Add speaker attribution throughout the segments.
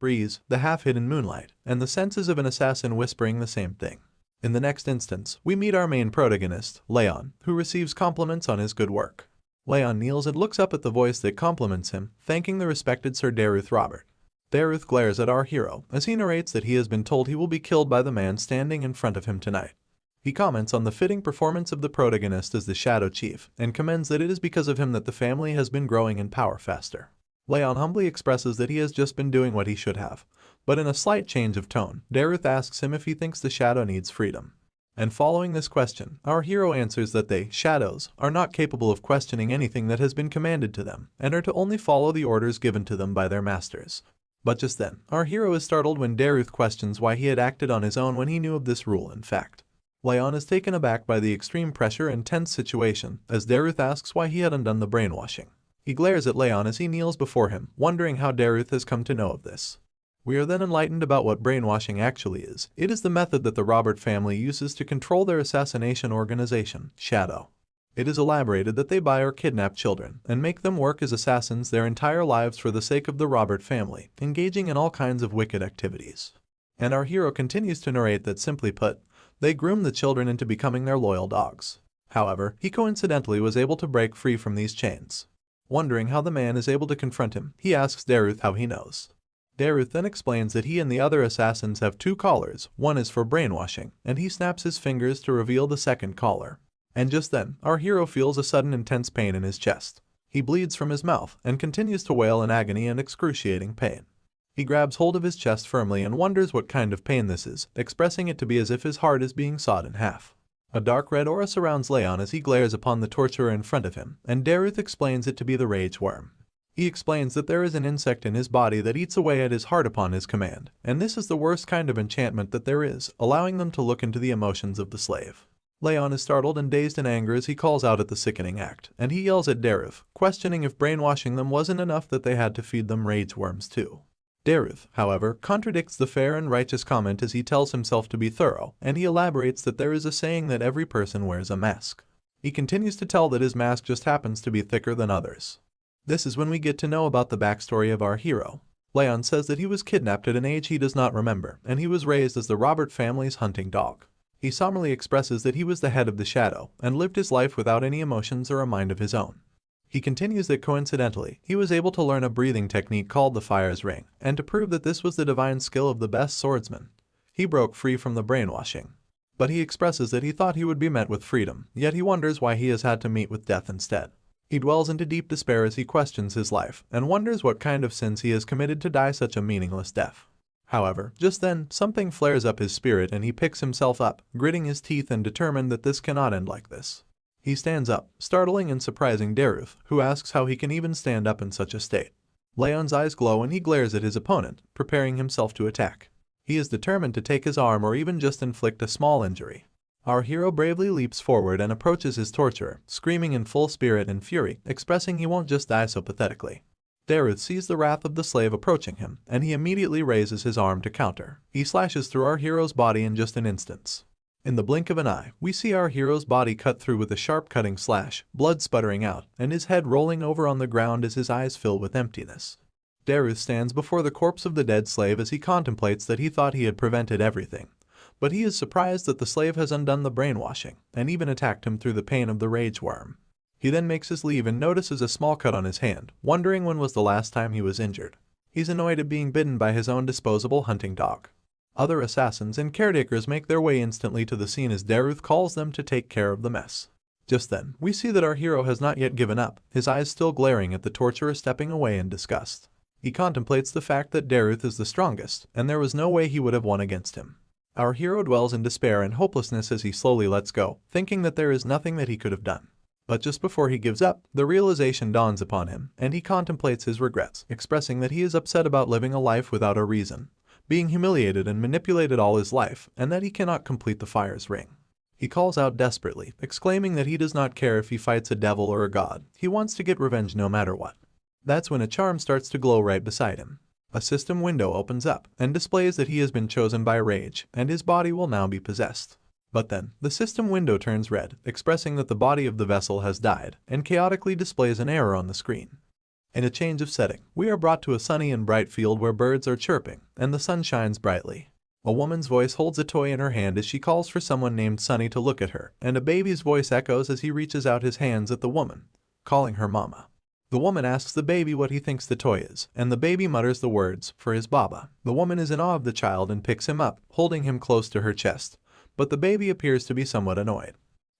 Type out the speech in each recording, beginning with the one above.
Speaker 1: breeze, the half-hidden moonlight, and the senses of an assassin whispering the same thing. In the next instance, we meet our main protagonist, Raon, who receives compliments on his good work. Raon kneels and looks up at the voice that compliments him, thanking the respected Sir Derus Robert. Derus glares at our hero as he narrates that he has been told he will be killed by the man standing in front of him tonight. He comments on the fitting performance of the protagonist as the Shadow Chief and commends that it is because of him that the family has been growing in power faster. Raon humbly expresses that he has just been doing what he should have, but in a slight change of tone, Derus asks him if he thinks the Shadow needs freedom. And following this question, our hero answers that they, shadows, are not capable of questioning anything that has been commanded to them and are to only follow the orders given to them by their masters. But just then, our hero is startled when Derus questions why he had acted on his own when he knew of this rule in fact. Raon is taken aback by the extreme pressure and tense situation as Derus asks why he had undone the brainwashing. He glares at Raon as he kneels before him, wondering how Derus has come to know of this. We are then enlightened about what brainwashing actually is. It is the method that the Robert family uses to control their assassination organization, Shadow. It is elaborated that they buy or kidnap children and make them work as assassins their entire lives for the sake of the Robert family, engaging in all kinds of wicked activities. And our hero continues to narrate that, simply put, they groom the children into becoming their loyal dogs. However, he coincidentally was able to break free from these chains. Wondering how the man is able to confront him, he asks Derus how he knows. Derus then explains that he and the other assassins have two collars, one is for brainwashing, and he snaps his fingers to reveal the second collar. And just then, our hero feels a sudden intense pain in his chest. He bleeds from his mouth and continues to wail in agony and excruciating pain. He grabs hold of his chest firmly and wonders what kind of pain this is, expressing it to be as if his heart is being sawed in half. A dark red aura surrounds Raon as he glares upon the torturer in front of him, and Derus explains it to be the rage worm. He explains that there is an insect in his body that eats away at his heart upon his command, and this is the worst kind of enchantment that there is, allowing them to look into the emotions of the slave. Raon is startled and dazed in anger as he calls out at the sickening act, and he yells at Derus, questioning if brainwashing them wasn't enough that they had to feed them rage worms too. Derus, however, contradicts the fair and righteous comment as he tells himself to be thorough, and he elaborates that there is a saying that every person wears a mask. He continues to tell that his mask just happens to be thicker than others. This is when we get to know about the backstory of our hero. Raon says that he was kidnapped at an age he does not remember, and he was raised as the Robert family's hunting dog. He solemnly expresses that he was the head of the Shadow, and lived his life without any emotions or a mind of his own. He continues that coincidentally, he was able to learn a breathing technique called the Fire's Ring, and to prove that this was the divine skill of the best swordsman, he broke free from the brainwashing. But he expresses that he thought he would be met with freedom, yet he wonders why he has had to meet with death instead. He dwells into deep despair as he questions his life, and wonders what kind of sins he has committed to die such a meaningless death. However, just then, something flares up his spirit and he picks himself up, gritting his teeth and determined that this cannot end like this. He stands up, startling and surprising Derus, who asks how he can even stand up in such a state. Raon's eyes glow and he glares at his opponent, preparing himself to attack. He is determined to take his arm or even just inflict a small injury. Our hero bravely leaps forward and approaches his torturer, screaming in full spirit and fury, expressing he won't just die so pathetically. Derus sees the wrath of the slave approaching him, and he immediately raises his arm to counter. He slashes through our hero's body in just an instant. In the blink of an eye, we see our hero's body cut through with a sharp cutting slash, blood sputtering out, and his head rolling over on the ground as his eyes fill with emptiness. Derus stands before the corpse of the dead slave as he contemplates that he thought he had prevented everything. But he is surprised that the slave has undone the brainwashing, and even attacked him through the pain of the rage worm. He then makes his leave and notices a small cut on his hand, wondering when was the last time he was injured. He's annoyed at being bitten by his own disposable hunting dog. Other assassins and caretakers make their way instantly to the scene as Derus calls them to take care of the mess. Just then, we see that our hero has not yet given up, his eyes still glaring at the torturer stepping away in disgust. He contemplates the fact that Derus is the strongest, and there was no way he would have won against him. Our hero dwells in despair and hopelessness as he slowly lets go, thinking that there is nothing that he could have done. But just before he gives up, the realization dawns upon him, and he contemplates his regrets, expressing that he is upset about living a life without a reason, being humiliated and manipulated all his life, and that he cannot complete the Fire's Ring. He calls out desperately, exclaiming that he does not care if he fights a devil or a god, he wants to get revenge no matter what. That's when a charm starts to glow right beside him. A system window opens up, and displays that he has been chosen by rage, and his body will now be possessed. But then, the system window turns red, expressing that the body of the vessel has died, and chaotically displays an error on the screen. In a change of setting, we are brought to a sunny and bright field where birds are chirping, and the sun shines brightly. A woman's voice holds a toy in her hand as she calls for someone named Sunny to look at her, and a baby's voice echoes as he reaches out his hands at the woman, calling her mama. The woman asks the baby what he thinks the toy is, and the baby mutters the words, for his baba. The woman is in awe of the child and picks him up, holding him close to her chest, but the baby appears to be somewhat annoyed.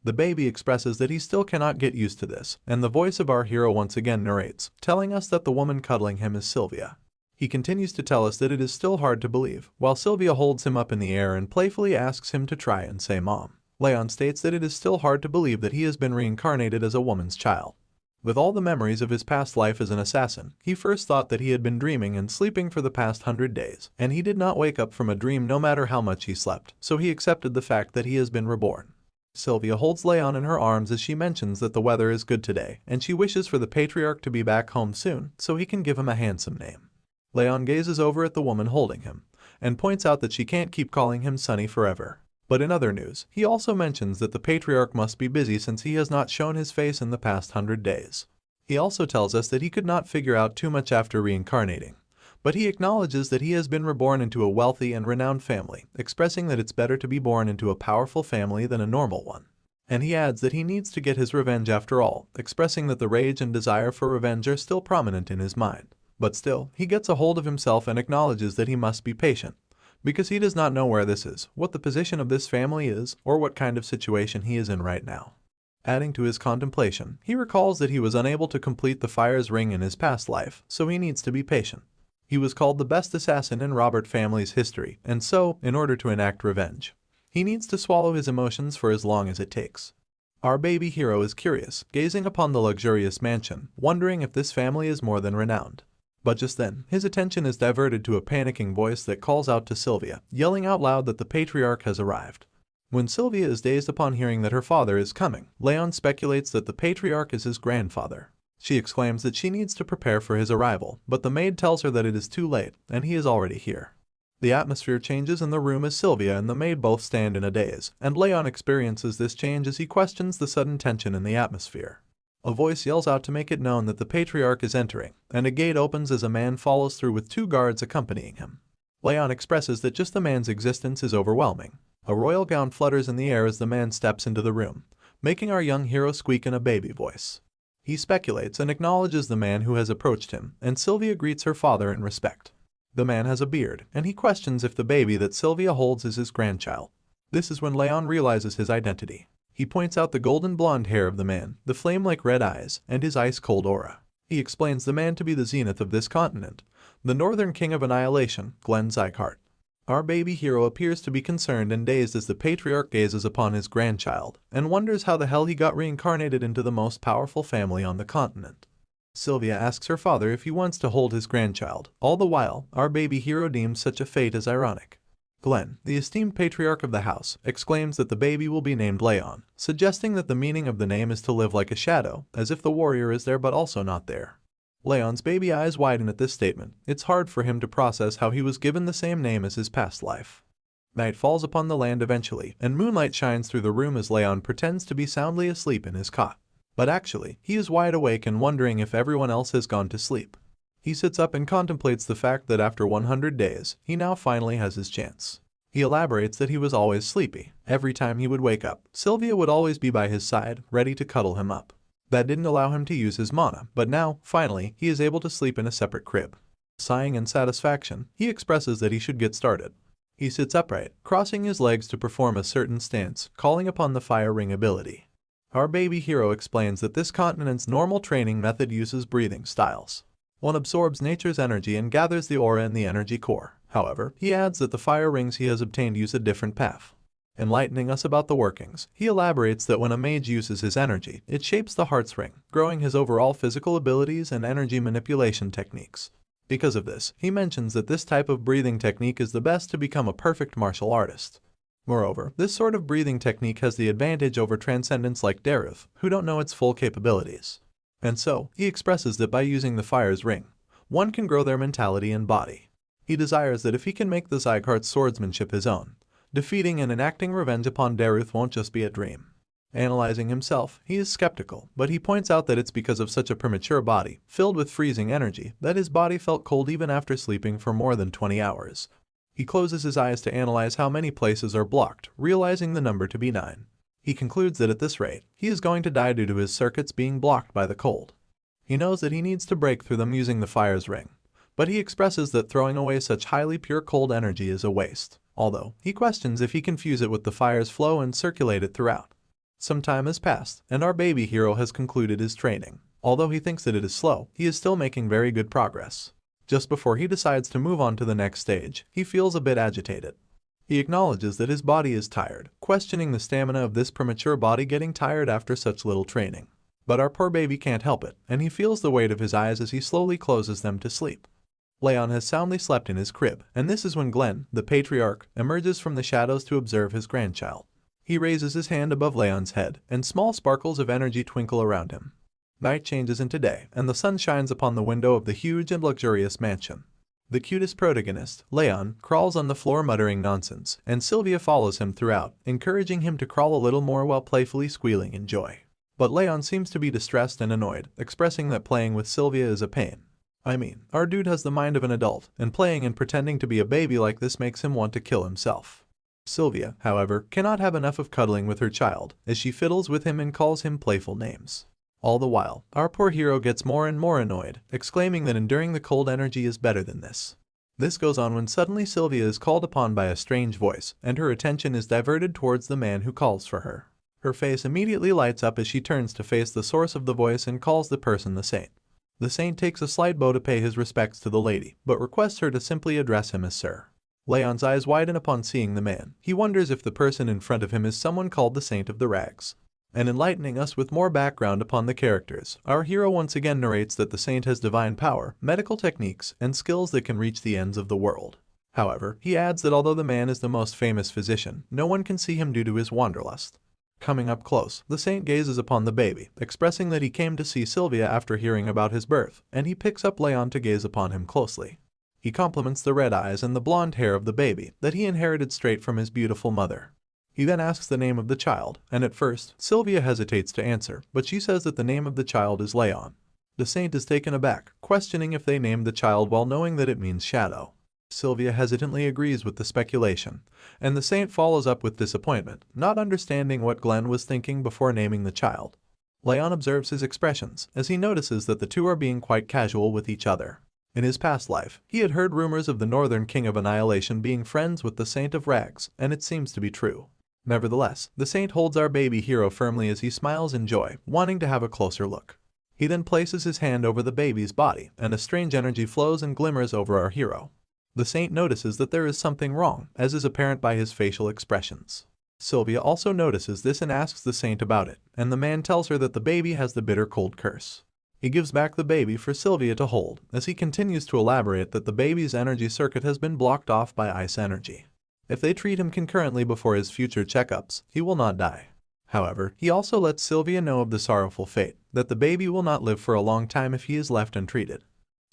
Speaker 1: The baby expresses that he still cannot get used to this, and the voice of our hero once again narrates, telling us that the woman cuddling him is Sylvia. He continues to tell us that it is still hard to believe, while Sylvia holds him up in the air and playfully asks him to try and say mom. Raon states that it is still hard to believe that he has been reincarnated as a woman's child. With all the memories of his past life as an assassin, he first thought that he had been dreaming and sleeping for the past 100 days, and he did not wake up from a dream no matter how much he slept, so he accepted the fact that he has been reborn. Sylvia holds Raon in her arms as she mentions that the weather is good today, and she wishes for the patriarch to be back home soon so he can give him a handsome name. Raon gazes over at the woman holding him, and points out that she can't keep calling him Sunny forever. But in other news, he also mentions that the patriarch must be busy since he has not shown his face in the past 100 days. He also tells us that he could not figure out too much after reincarnating, but he acknowledges that he has been reborn into a wealthy and renowned family, expressing that it's better to be born into a powerful family than a normal one. And he adds that he needs to get his revenge after all, expressing that the rage and desire for revenge are still prominent in his mind. But still, he gets a hold of himself and acknowledges that he must be patient, because he does not know where this is, what the position of this family is, or what kind of situation he is in right now. Adding to his contemplation, he recalls that he was unable to complete the fire's ring in his past life, so he needs to be patient. He was called the best assassin in Robert family's history, and so, in order to enact revenge, he needs to swallow his emotions for as long as it takes. Our baby hero is curious, gazing upon the luxurious mansion, wondering if this family is more than renowned. But just then, his attention is diverted to a panicking voice that calls out to Sylvia, yelling out loud that the patriarch has arrived. When Sylvia is dazed upon hearing that her father is coming, Raon speculates that the patriarch is his grandfather. She exclaims that she needs to prepare for his arrival, but the maid tells her that it is too late, and he is already here. The atmosphere changes in the room as Sylvia and the maid both stand in a daze, and Raon experiences this change as he questions the sudden tension in the atmosphere. A voice yells out to make it known that the patriarch is entering, and a gate opens as a man follows through with 2 guards accompanying him. Raon expresses that just the man's existence is overwhelming. A royal gown flutters in the air as the man steps into the room, making our young hero squeak in a baby voice. He speculates and acknowledges the man who has approached him, and Sylvia greets her father in respect. The man has a beard, and he questions if the baby that Sylvia holds is his grandchild. This is when Raon realizes his identity. He points out the golden blonde hair of the man, the flame-like red eyes, and his ice-cold aura. He explains the man to be the zenith of this continent, the northern king of annihilation, Sieghart. Our baby hero appears to be concerned and dazed as the patriarch gazes upon his grandchild, and wonders how the hell he got reincarnated into the most powerful family on the continent. Sylvia asks her father if he wants to hold his grandchild. All the while, our baby hero deems such a fate as ironic. Glenn, the esteemed patriarch of the house, exclaims that the baby will be named Raon, suggesting that the meaning of the name is to live like a shadow, as if the warrior is there but also not there. Raon's baby eyes widen at this statement. It's hard for him to process how he was given the same name as his past life. Night falls upon the land eventually, and moonlight shines through the room as Raon pretends to be soundly asleep in his cot. But actually, he is wide awake and wondering if everyone else has gone to sleep. He sits up and contemplates the fact that after 100 days, he now finally has his chance. He elaborates that he was always sleepy. Every time he would wake up, Sylvia would always be by his side, ready to cuddle him up. That didn't allow him to use his mana, but now, finally, he is able to sleep in a separate crib. Sighing in satisfaction, he expresses that he should get started. He sits upright, crossing his legs to perform a certain stance, calling upon the fire ring ability. Our baby hero explains that this continent's normal training method uses breathing styles. One absorbs nature's energy and gathers the aura in the energy core. However, he adds that the fire rings he has obtained use a different path. Enlightening us about the workings, he elaborates that when a mage uses his energy, it shapes the heart's ring, growing his overall physical abilities and energy manipulation techniques. Because of this, he mentions that this type of breathing technique is the best to become a perfect martial artist. Moreover, this sort of breathing technique has the advantage over transcendents like Derus, who don't know its full capabilities. And so, he expresses that by using the fire's ring, one can grow their mentality and body. He desires that if he can make the Sieghart's swordsmanship his own, defeating and enacting revenge upon Derus won't just be a dream. Analyzing himself, he is skeptical, but he points out that it's because of such a premature body, filled with freezing energy, that his body felt cold even after sleeping for more than 20 hours. He closes his eyes to analyze how many places are blocked, realizing the number to be 9. He concludes that at this rate, he is going to die due to his circuits being blocked by the cold. He knows that he needs to break through them using the fire's ring, but he expresses that throwing away such highly pure cold energy is a waste, although he questions if he can fuse it with the fire's flow and circulate it throughout. Some time has passed, and our baby hero has concluded his training. Although he thinks that it is slow, he is still making very good progress. Just before he decides to move on to the next stage, he feels a bit agitated. He acknowledges that his body is tired, questioning the stamina of this premature body getting tired after such little training. But our poor baby can't help it, and he feels the weight of his eyes as he slowly closes them to sleep. Raon has soundly slept in his crib, and this is when Glenn, the patriarch, emerges from the shadows to observe his grandchild. He raises his hand above Raon's head, and small sparkles of energy twinkle around him. Night changes into day, and the sun shines upon the window of the huge and luxurious mansion. The cutest protagonist, Raon, crawls on the floor muttering nonsense, and Sylvia follows him throughout, encouraging him to crawl a little more while playfully squealing in joy. But Raon seems to be distressed and annoyed, expressing that playing with Sylvia is a pain. I mean, our dude has the mind of an adult, and playing and pretending to be a baby like this makes him want to kill himself. Sylvia, however, cannot have enough of cuddling with her child, as she fiddles with him and calls him playful names. All the while, our poor hero gets more and more annoyed, exclaiming that enduring the cold energy is better than this. This goes on when suddenly Sylvia is called upon by a strange voice, and her attention is diverted towards the man who calls for her. Her face immediately lights up as she turns to face the source of the voice and calls the person the saint. The saint takes a slight bow to pay his respects to the lady, but requests her to simply address him as sir. Raon's eyes widen upon seeing the man. He wonders if the person in front of him is someone called the Saint of the Rags. And enlightening us with more background upon the characters, our hero once again narrates that the saint has divine power, medical techniques, and skills that can reach the ends of the world. However, he adds that although the man is the most famous physician, no one can see him due to his wanderlust. Coming up close, the saint gazes upon the baby, expressing that he came to see Sylvia after hearing about his birth, and he picks up Raon to gaze upon him closely. He compliments the red eyes and the blonde hair of the baby that he inherited straight from his beautiful mother. He then asks the name of the child, and at first, Sylvia hesitates to answer, but she says that the name of the child is Raon. The saint is taken aback, questioning if they named the child while knowing that it means shadow. Sylvia hesitantly agrees with the speculation, and the saint follows up with disappointment, not understanding what Glenn was thinking before naming the child. Raon observes his expressions, as he notices that the two are being quite casual with each other. In his past life, he had heard rumors of the Northern King of Annihilation being friends with the Saint of Rags, and it seems to be true. Nevertheless, the saint holds our baby hero firmly as he smiles in joy, wanting to have a closer look. He then places his hand over the baby's body, and a strange energy flows and glimmers over our hero. The saint notices that there is something wrong, as is apparent by his facial expressions. Sylvia also notices this and asks the saint about it, and the man tells her that the baby has the bitter cold curse. He gives back the baby for Sylvia to hold, as he continues to elaborate that the baby's energy circuit has been blocked off by ice energy. If they treat him concurrently before his future checkups, he will not die. However, he also lets Sylvia know of the sorrowful fate, that the baby will not live for a long time if he is left untreated.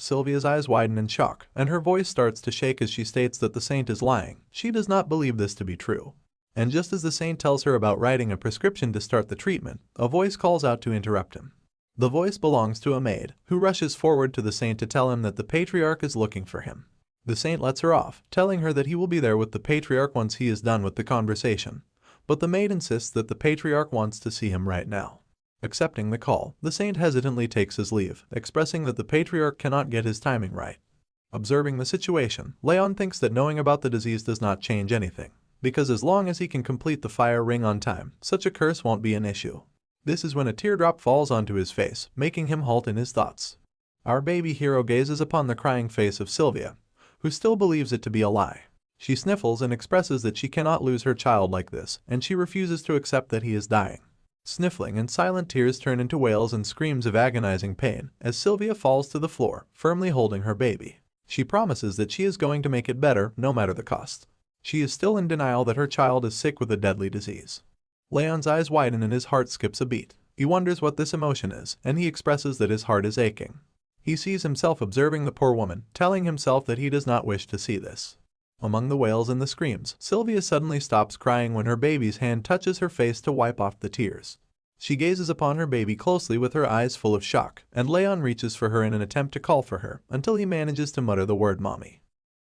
Speaker 1: Sylvia's eyes widen in shock, and her voice starts to shake as she states that the saint is lying. She does not believe this to be true. And just as the saint tells her about writing a prescription to start the treatment, a voice calls out to interrupt him. The voice belongs to a maid, who rushes forward to the saint to tell him that the patriarch is looking for him. The saint lets her off, telling her that he will be there with the patriarch once he is done with the conversation. But the maid insists that the patriarch wants to see him right now. Accepting the call, the saint hesitantly takes his leave, expressing that the patriarch cannot get his timing right. Observing the situation, Raon thinks that knowing about the disease does not change anything, because as long as he can complete the fire ring on time, such a curse won't be an issue. This is when a teardrop falls onto his face, making him halt in his thoughts. Our baby hero gazes upon the crying face of Sylvia, who still believes it to be a lie. She sniffles and expresses that she cannot lose her child like this, and she refuses to accept that he is dying. Sniffling and silent tears turn into wails and screams of agonizing pain as Sylvia falls to the floor, firmly holding her baby. She promises that she is going to make it better, no matter the cost. She is still in denial that her child is sick with a deadly disease. Raon's eyes widen and his heart skips a beat. He wonders what this emotion is, and he expresses that his heart is aching. He sees himself observing the poor woman, telling himself that he does not wish to see this. Among the wails and the screams, Sylvia suddenly stops crying when her baby's hand touches her face to wipe off the tears. She gazes upon her baby closely with her eyes full of shock, and Leon reaches for her in an attempt to call for her, until he manages to mutter the word mommy.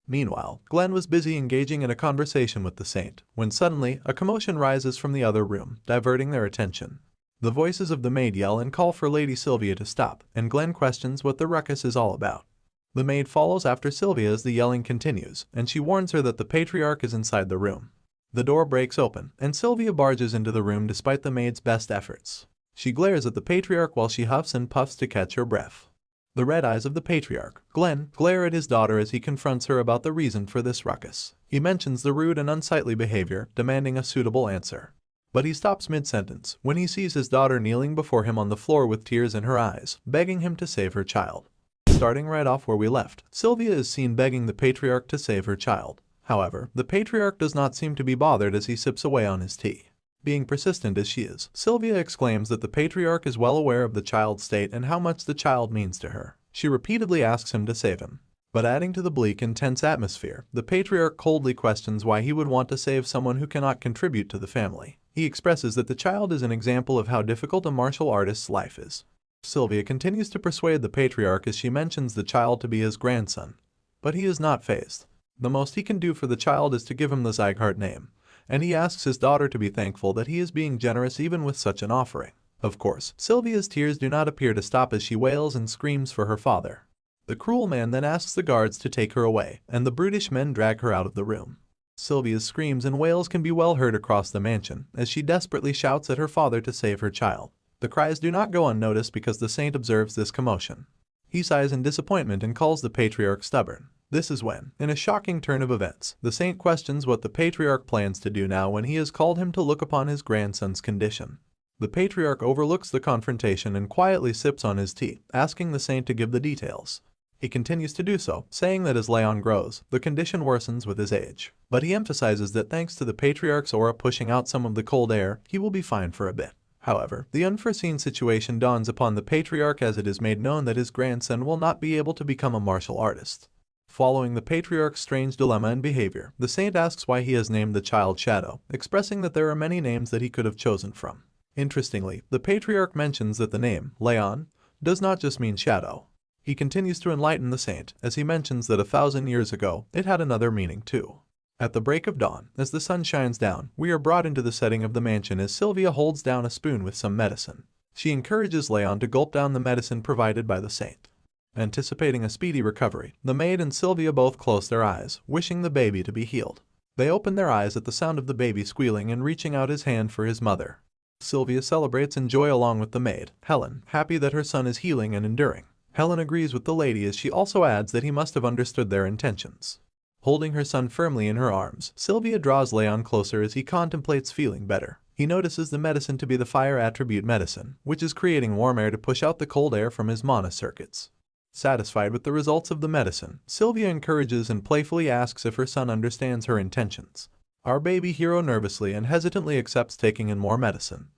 Speaker 1: Meanwhile, Glenn was busy engaging in a conversation with the saint, when suddenly, a commotion rises from the other room, diverting their attention. The voices of the maid yell and call for Lady Sylvia to stop, and Glenn questions what the ruckus is all about. The maid follows after Sylvia as the yelling continues, and she warns her that the patriarch is inside the room. The door breaks open, and Sylvia barges into the room despite the maid's best efforts. She glares at the patriarch while she huffs and puffs to catch her breath. The red eyes of the patriarch, Glenn, glare at his daughter as he confronts her about the reason for this ruckus. He mentions the rude and unsightly behavior, demanding a suitable answer. But he stops mid-sentence when he sees his daughter kneeling before him on the floor with tears in her eyes, begging him to save her child. Starting right off where we left, Sylvia is seen begging the patriarch to save her child. However, the patriarch does not seem to be bothered as he sips away on his tea. Being persistent as she is, Sylvia exclaims that the patriarch is well aware of the child's state and how much the child means to her. She repeatedly asks him to save him. But adding to the bleak and tense atmosphere, the patriarch coldly questions why he would want to save someone who cannot contribute to the family. He expresses that the child is an example of how difficult a martial artist's life is. Sylvia continues to persuade the patriarch as she mentions the child to be his grandson. But he is not fazed. The most he can do for the child is to give him the Sieghart name, and he asks his daughter to be thankful that he is being generous even with such an offering. Of course, Sylvia's tears do not appear to stop as she wails and screams for her father. The cruel man then asks the guards to take her away, and the brutish men drag her out of the room. Sylvia's screams and wails can be well heard across the mansion, as she desperately shouts at her father to save her child. The cries do not go unnoticed because the saint observes this commotion. He sighs in disappointment and calls the patriarch stubborn. This is when, in a shocking turn of events, the saint questions what the patriarch plans to do now when he has called him to look upon his grandson's condition. The patriarch overlooks the confrontation and quietly sips on his tea, asking the saint to give the details. He continues to do so, saying that as Leon grows, the condition worsens with his age. But he emphasizes that thanks to the patriarch's aura pushing out some of the cold air, he will be fine for a bit. However, the unforeseen situation dawns upon the patriarch as it is made known that his grandson will not be able to become a martial artist. Following the patriarch's strange dilemma and behavior, the saint asks why he has named the child Shadow, expressing that there are many names that he could have chosen from. Interestingly, the patriarch mentions that the name, Raon, does not just mean shadow. He continues to enlighten the saint, as he mentions that 1,000 years ago, it had another meaning too. At the break of dawn, as the sun shines down, we are brought into the setting of the mansion as Sylvia holds down a spoon with some medicine. She encourages Leon to gulp down the medicine provided by the saint. Anticipating a speedy recovery, the maid and Sylvia both close their eyes, wishing the baby to be healed. They open their eyes at the sound of the baby squealing and reaching out his hand for his mother. Sylvia celebrates in joy along with the maid, Helen, happy that her son is healing and enduring. Helen agrees with the lady as she also adds that he must have understood their intentions. Holding her son firmly in her arms, Sylvia draws Leon closer as he contemplates feeling better. He notices the medicine to be the fire attribute medicine, which is creating warm air to push out the cold air from his mana circuits. Satisfied with the results of the medicine, Sylvia encourages and playfully asks if her son understands her intentions. Our baby hero nervously and hesitantly accepts taking in more medicine.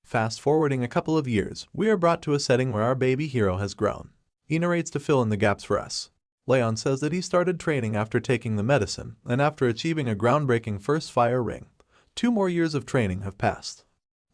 Speaker 1: Fast forwarding a couple of years, we are brought to a setting where our baby hero has grown. He narrates to fill in the gaps for us. Leon says that he started training after taking the medicine, and after achieving a groundbreaking first fire ring. 2 more years of training have passed.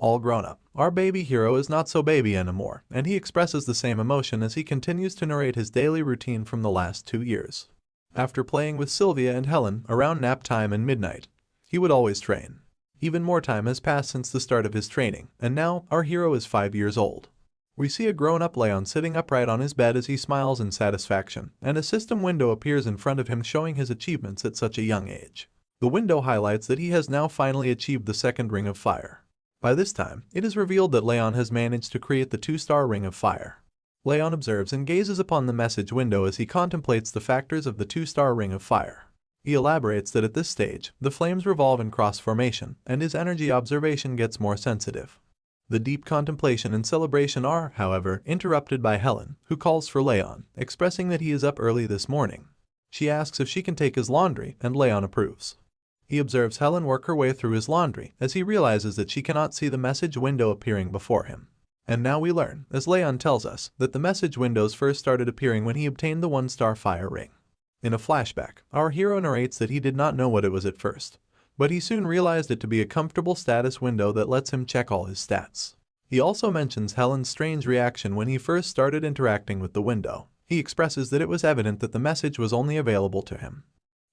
Speaker 1: All grown up, our baby hero is not so baby anymore, and he expresses the same emotion as he continues to narrate his daily routine from the last 2 years. After playing with Sylvia and Helen around nap time and midnight, he would always train. Even more time has passed since the start of his training, and now our hero is 5 years old. We see a grown-up Leon sitting upright on his bed as he smiles in satisfaction, and a system window appears in front of him showing his achievements at such a young age. The window highlights that he has now finally achieved the 2nd Ring of Fire. By this time, it is revealed that Leon has managed to create the 2-star Ring of Fire. Leon observes and gazes upon the message window as he contemplates the factors of the 2-star Ring of Fire. He elaborates that at this stage, the flames revolve in cross-formation, and his energy observation gets more sensitive. The deep contemplation and celebration are, however, interrupted by Helen, who calls for Leon, expressing that he is up early this morning. She asks if she can take his laundry, and Leon approves. He observes Helen work her way through his laundry, as he realizes that she cannot see the message window appearing before him. And now we learn, as Leon tells us, that the message windows first started appearing when he obtained the 1-star fire ring. In a flashback, our hero narrates that he did not know what it was at first, but he soon realized it to be a comfortable status window that lets him check all his stats. He also mentions Helen's strange reaction when he first started interacting with the window. He expresses that it was evident that the message was only available to him.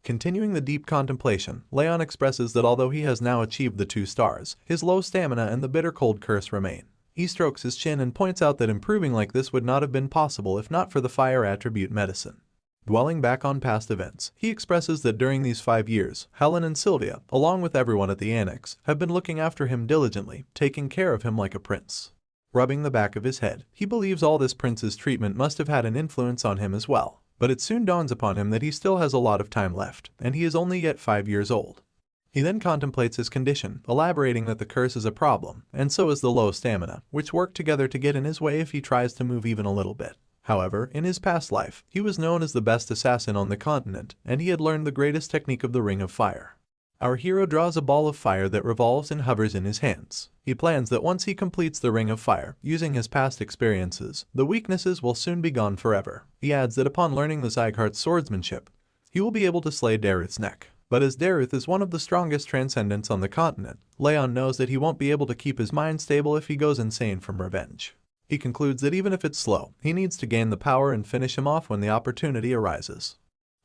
Speaker 1: Continuing the deep contemplation, Raon expresses that although he has now achieved the 2 stars, his low stamina and the bitter cold curse remain. He strokes his chin and points out that improving like this would not have been possible if not for the fire attribute medicine. Dwelling back on past events, he expresses that during these 5 years, Helen and Sylvia, along with everyone at the annex, have been looking after him diligently, taking care of him like a prince. Rubbing the back of his head, he believes all this prince's treatment must have had an influence on him as well. But it soon dawns upon him that he still has a lot of time left, and he is only yet 5 years old. He then contemplates his condition, elaborating that the curse is a problem, and so is the low stamina, which work together to get in his way if he tries to move even a little bit. However, in his past life, he was known as the best assassin on the continent, and he had learned the greatest technique of the Ring of Fire. Our hero draws a ball of fire that revolves and hovers in his hands. He plans that once he completes the Ring of Fire, using his past experiences, the weaknesses will soon be gone forever. He adds that upon learning the Sieghart's swordsmanship, he will be able to slay Derus' neck. But as Derus is one of the strongest transcendents on the continent, Raon knows that he won't be able to keep his mind stable if he goes insane from revenge. He concludes that even if it's slow, he needs to gain the power and finish him off when the opportunity arises.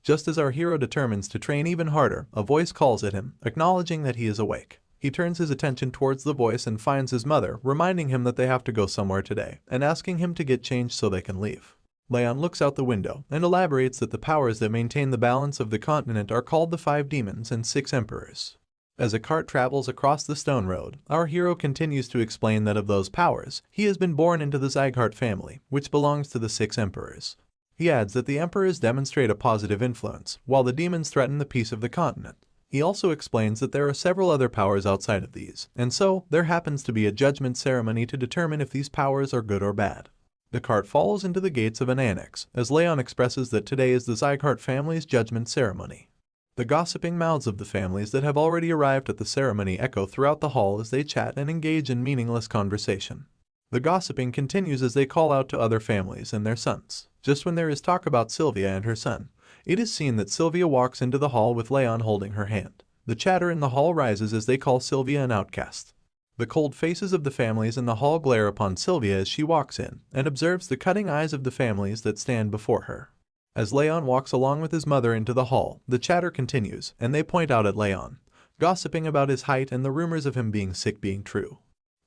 Speaker 1: Just as our hero determines to train even harder, a voice calls at him, acknowledging that he is awake. He turns his attention towards the voice and finds his mother, reminding him that they have to go somewhere today, and asking him to get changed so they can leave. Raon looks out the window and elaborates that the powers that maintain the balance of the continent are called the 5 demons and 6 emperors. As a cart travels across the stone road, our hero continues to explain that of those powers, he has been born into the Sieghart family, which belongs to the 6 emperors. He adds that the emperors demonstrate a positive influence, while the demons threaten the peace of the continent. He also explains that there are several other powers outside of these, and so there happens to be a judgment ceremony to determine if these powers are good or bad. The cart falls into the gates of an annex, as Raon expresses that today is the Sieghart family's judgment ceremony. The gossiping mouths of the families that have already arrived at the ceremony echo throughout the hall as they chat and engage in meaningless conversation. The gossiping continues as they call out to other families and their sons. Just when there is talk about Sylvia and her son, it is seen that Sylvia walks into the hall with Raon holding her hand. The chatter in the hall rises as they call Sylvia an outcast. The cold faces of the families in the hall glare upon Sylvia as she walks in and observes the cutting eyes of the families that stand before her. As Raon walks along with his mother into the hall, the chatter continues, and they point out at Raon, gossiping about his height and the rumors of him being sick being true.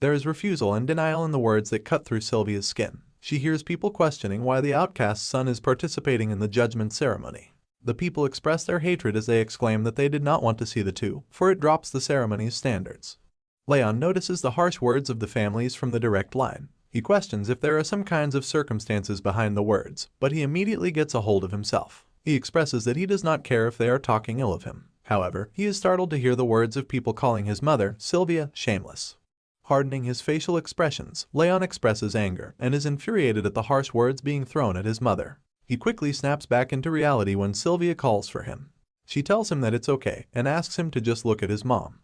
Speaker 1: There is refusal and denial in the words that cut through Sylvia's skin. She hears people questioning why the outcast's son is participating in the judgment ceremony. The people express their hatred as they exclaim that they did not want to see the two, for it drops the ceremony's standards. Raon notices the harsh words of the families from the direct line. He questions if there are some kinds of circumstances behind the words, but he immediately gets a hold of himself. He expresses that he does not care if they are talking ill of him. However, he is startled to hear the words of people calling his mother, Sylvia, shameless. Hardening his facial expressions, Raon expresses anger and is infuriated at the harsh words being thrown at his mother. He quickly snaps back into reality when Sylvia calls for him. She tells him that it's okay and asks him to just look at his mom.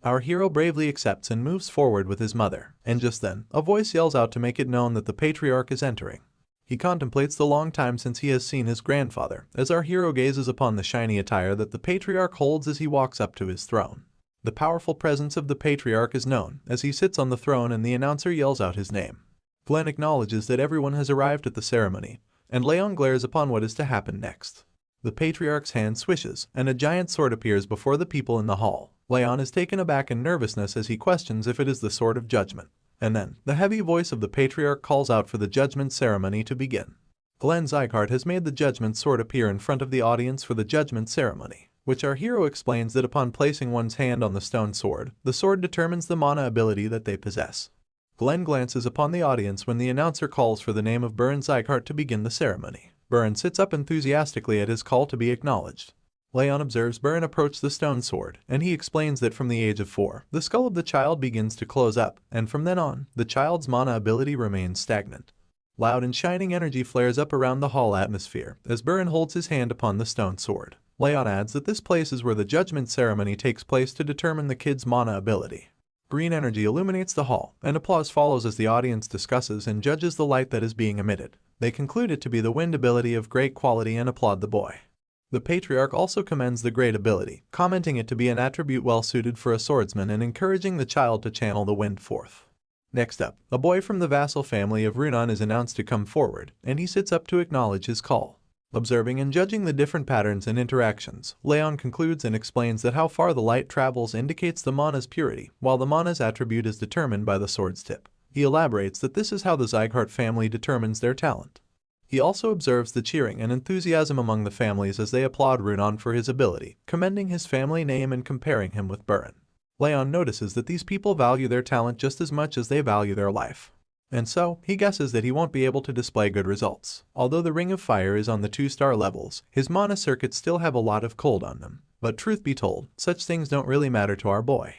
Speaker 1: Our hero bravely accepts and moves forward with his mother, and just then, a voice yells out to make it known that the patriarch is entering. He contemplates the long time since he has seen his grandfather, as our hero gazes upon the shiny attire that the patriarch holds as he walks up to his throne. The powerful presence of the patriarch is known, as he sits on the throne and the announcer yells out his name. Glenn acknowledges that everyone has arrived at the ceremony, and Raon glares upon what is to happen next. The patriarch's hand swishes, and a giant sword appears before the people in the hall. Raon is taken aback in nervousness as he questions if it is the sword of judgment. And then, the heavy voice of the patriarch calls out for the judgment ceremony to begin. Glenn Sieghart has made the judgment sword appear in front of the audience for the judgment ceremony, which our hero explains that upon placing one's hand on the stone sword, the sword determines the mana ability that they possess. Glenn glances upon the audience when the announcer calls for the name of Sieghart to begin the ceremony. Burn sits up enthusiastically at his call to be acknowledged. Raon observes Burn approach the stone sword, and he explains that from the age of 4, the skull of the child begins to close up, and from then on, the child's mana ability remains stagnant. Loud and shining energy flares up around the hall atmosphere as Burn holds his hand upon the stone sword. Raon adds that this place is where the judgment ceremony takes place to determine the kid's mana ability. Green energy illuminates the hall, and applause follows as the audience discusses and judges the light that is being emitted. They conclude it to be the wind ability of great quality and applaud the boy. The patriarch also commends the great ability, commenting it to be an attribute well suited for a swordsman and encouraging the child to channel the wind forth. Next up, a boy from the vassal family of Raon is announced to come forward, and he sits up to acknowledge his call. Observing and judging the different patterns and interactions, Raon concludes and explains that how far the light travels indicates the mana's purity, while the mana's attribute is determined by the sword's tip. He elaborates that this is how the Sieghart family determines their talent. He also observes the cheering and enthusiasm among the families as they applaud Raon for his ability, commending his family name and comparing him with Burin. Raon notices that these people value their talent just as much as they value their life. And so, he guesses that he won't be able to display good results. Although the Ring of Fire is on the 2-star levels, his mana circuits still have a lot of cold on them. But truth be told, such things don't really matter to our boy.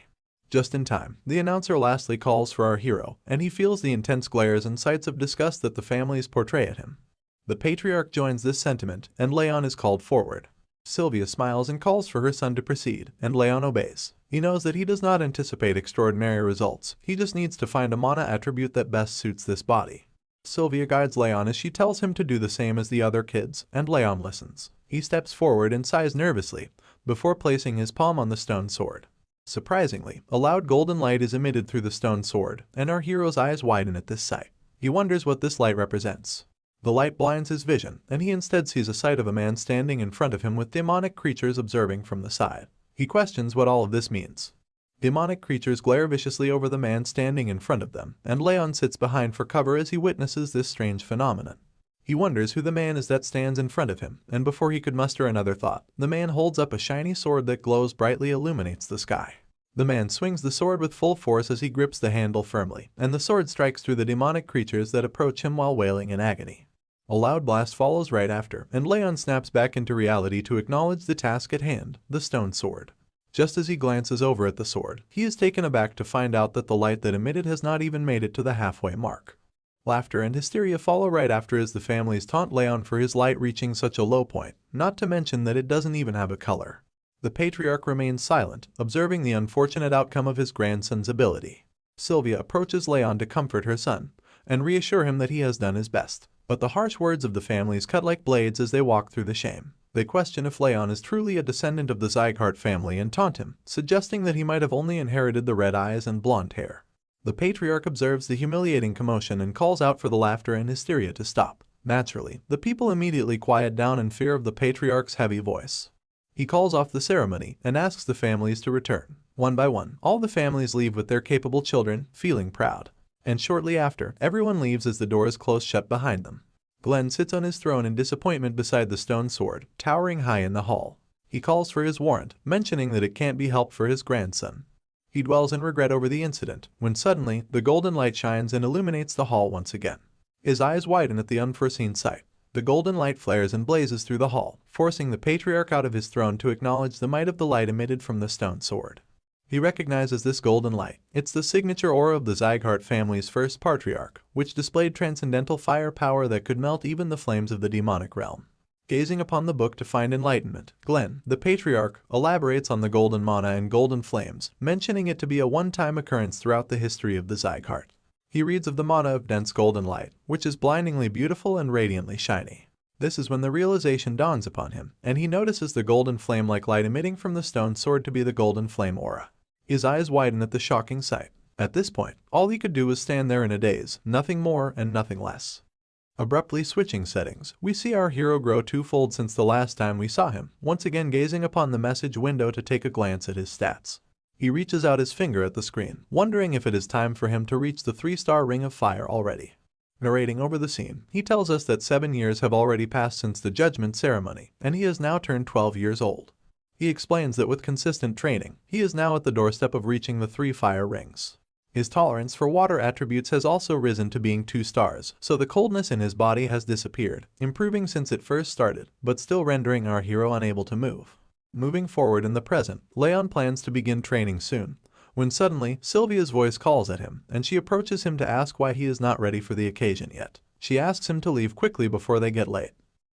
Speaker 1: Just in time, the announcer lastly calls for our hero, and he feels the intense glares and sights of disgust that the families portray at him. The patriarch joins this sentiment, and Raon is called forward. Sylvia smiles and calls for her son to proceed, and Raon obeys. He knows that he does not anticipate extraordinary results, he just needs to find a mana attribute that best suits this body. Sylvia guides Raon as she tells him to do the same as the other kids, and Raon listens. He steps forward and sighs nervously, before placing his palm on the stone sword. Surprisingly, a loud golden light is emitted through the stone sword, and our hero's eyes widen at this sight. He wonders what this light represents. The light blinds his vision, and he instead sees a sight of a man standing in front of him with demonic creatures observing from the side. He questions what all of this means. Demonic creatures glare viciously over the man standing in front of them, and Raon sits behind for cover as he witnesses this strange phenomenon. He wonders who the man is that stands in front of him, and before he could muster another thought, the man holds up a shiny sword that glows brightly illuminates the sky. The man swings the sword with full force as he grips the handle firmly, and the sword strikes through the demonic creatures that approach him while wailing in agony. A loud blast follows right after, and Raon snaps back into reality to acknowledge the task at hand, the stone sword. Just as he glances over at the sword, he is taken aback to find out that the light that emitted has not even made it to the halfway mark. Laughter and hysteria follow right after as the families taunt Raon for his light reaching such a low point, not to mention that it doesn't even have a color. The patriarch remains silent, observing the unfortunate outcome of his grandson's ability. Sylvia approaches Raon to comfort her son, and reassure him that he has done his best. But the harsh words of the families cut like blades as they walk through the shame. They question if Raon is truly a descendant of the Sieghart family and taunt him, suggesting that he might have only inherited the red eyes and blonde hair. The patriarch observes the humiliating commotion and calls out for the laughter and hysteria to stop. Naturally, the people immediately quiet down in fear of the patriarch's heavy voice. He calls off the ceremony and asks the families to return. One by one, all the families leave with their capable children, feeling proud. And shortly after, everyone leaves as the doors close shut behind them. Glenn sits on his throne in disappointment beside the stone sword, towering high in the hall. He calls for his warrant, mentioning that it can't be helped for his grandson. He dwells in regret over the incident, when suddenly, the golden light shines and illuminates the hall once again. His eyes widen at the unforeseen sight. The golden light flares and blazes through the hall, forcing the patriarch out of his throne to acknowledge the might of the light emitted from the stone sword. He recognizes this golden light. It's the signature aura of the Sieghart family's first patriarch, which displayed transcendental fire power that could melt even the flames of the demonic realm. Gazing upon the book to find enlightenment, Glenn, the patriarch, elaborates on the golden mana and golden flames, mentioning it to be a one-time occurrence throughout the history of the Sieghart. He reads of the mana of dense golden light, which is blindingly beautiful and radiantly shiny. This is when the realization dawns upon him, and he notices the golden flame-like light emitting from the stone sword to be the golden flame aura. His eyes widen at the shocking sight. At this point, all he could do was stand there in a daze, nothing more and nothing less. Abruptly switching settings, we see our hero grow twofold since the last time we saw him, once again gazing upon the message window to take a glance at his stats. He reaches out his finger at the screen, wondering if it is time for him to reach the 3-star Ring of Fire already. Narrating over the scene, he tells us that 7 years have already passed since the judgment ceremony, and he has now turned 12 years old. He explains that with consistent training, he is now at the doorstep of reaching the 3 fire rings. His tolerance for water attributes has also risen to being 2 stars, so the coldness in his body has disappeared, improving since it first started, but still rendering our hero unable to move. Moving forward in the present, Raon plans to begin training soon, when suddenly Sylvia's voice calls at him, and she approaches him to ask why he is not ready for the occasion yet. She asks him to leave quickly before they get late.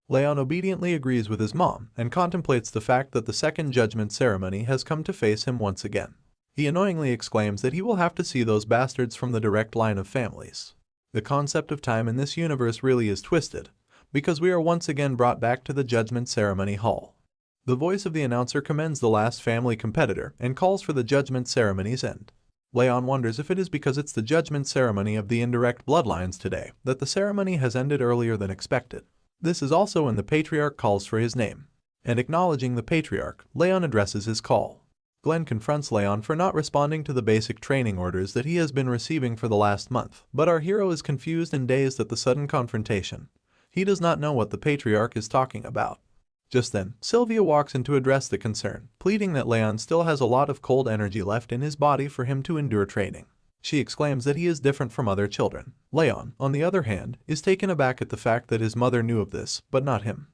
Speaker 1: Raon obediently agrees with his mom and contemplates the fact that the second judgment ceremony has come to face him once again. He annoyingly exclaims that he will have to see those bastards from the direct line of families. The concept of time in this universe really is twisted, because we are once again brought back to the judgment ceremony hall. The voice of the announcer commends the last family competitor and calls for the judgment ceremony's end. Raon wonders if it is because it's the judgment ceremony of the indirect bloodlines today that the ceremony has ended earlier than expected. This is also when the patriarch calls for his name. And acknowledging the patriarch, Raon addresses his call. Glenn confronts Raon for not responding to the basic training orders that he has been receiving for the last month, but our hero is confused and dazed at the sudden confrontation. He does not know what the patriarch is talking about. Just then, Sylvia walks in to address the concern, pleading that Raon still has a lot of cold energy left in his body for him to endure training. She exclaims that he is different from other children. Raon, on the other hand, is taken aback at the fact that his mother knew of this, but not him.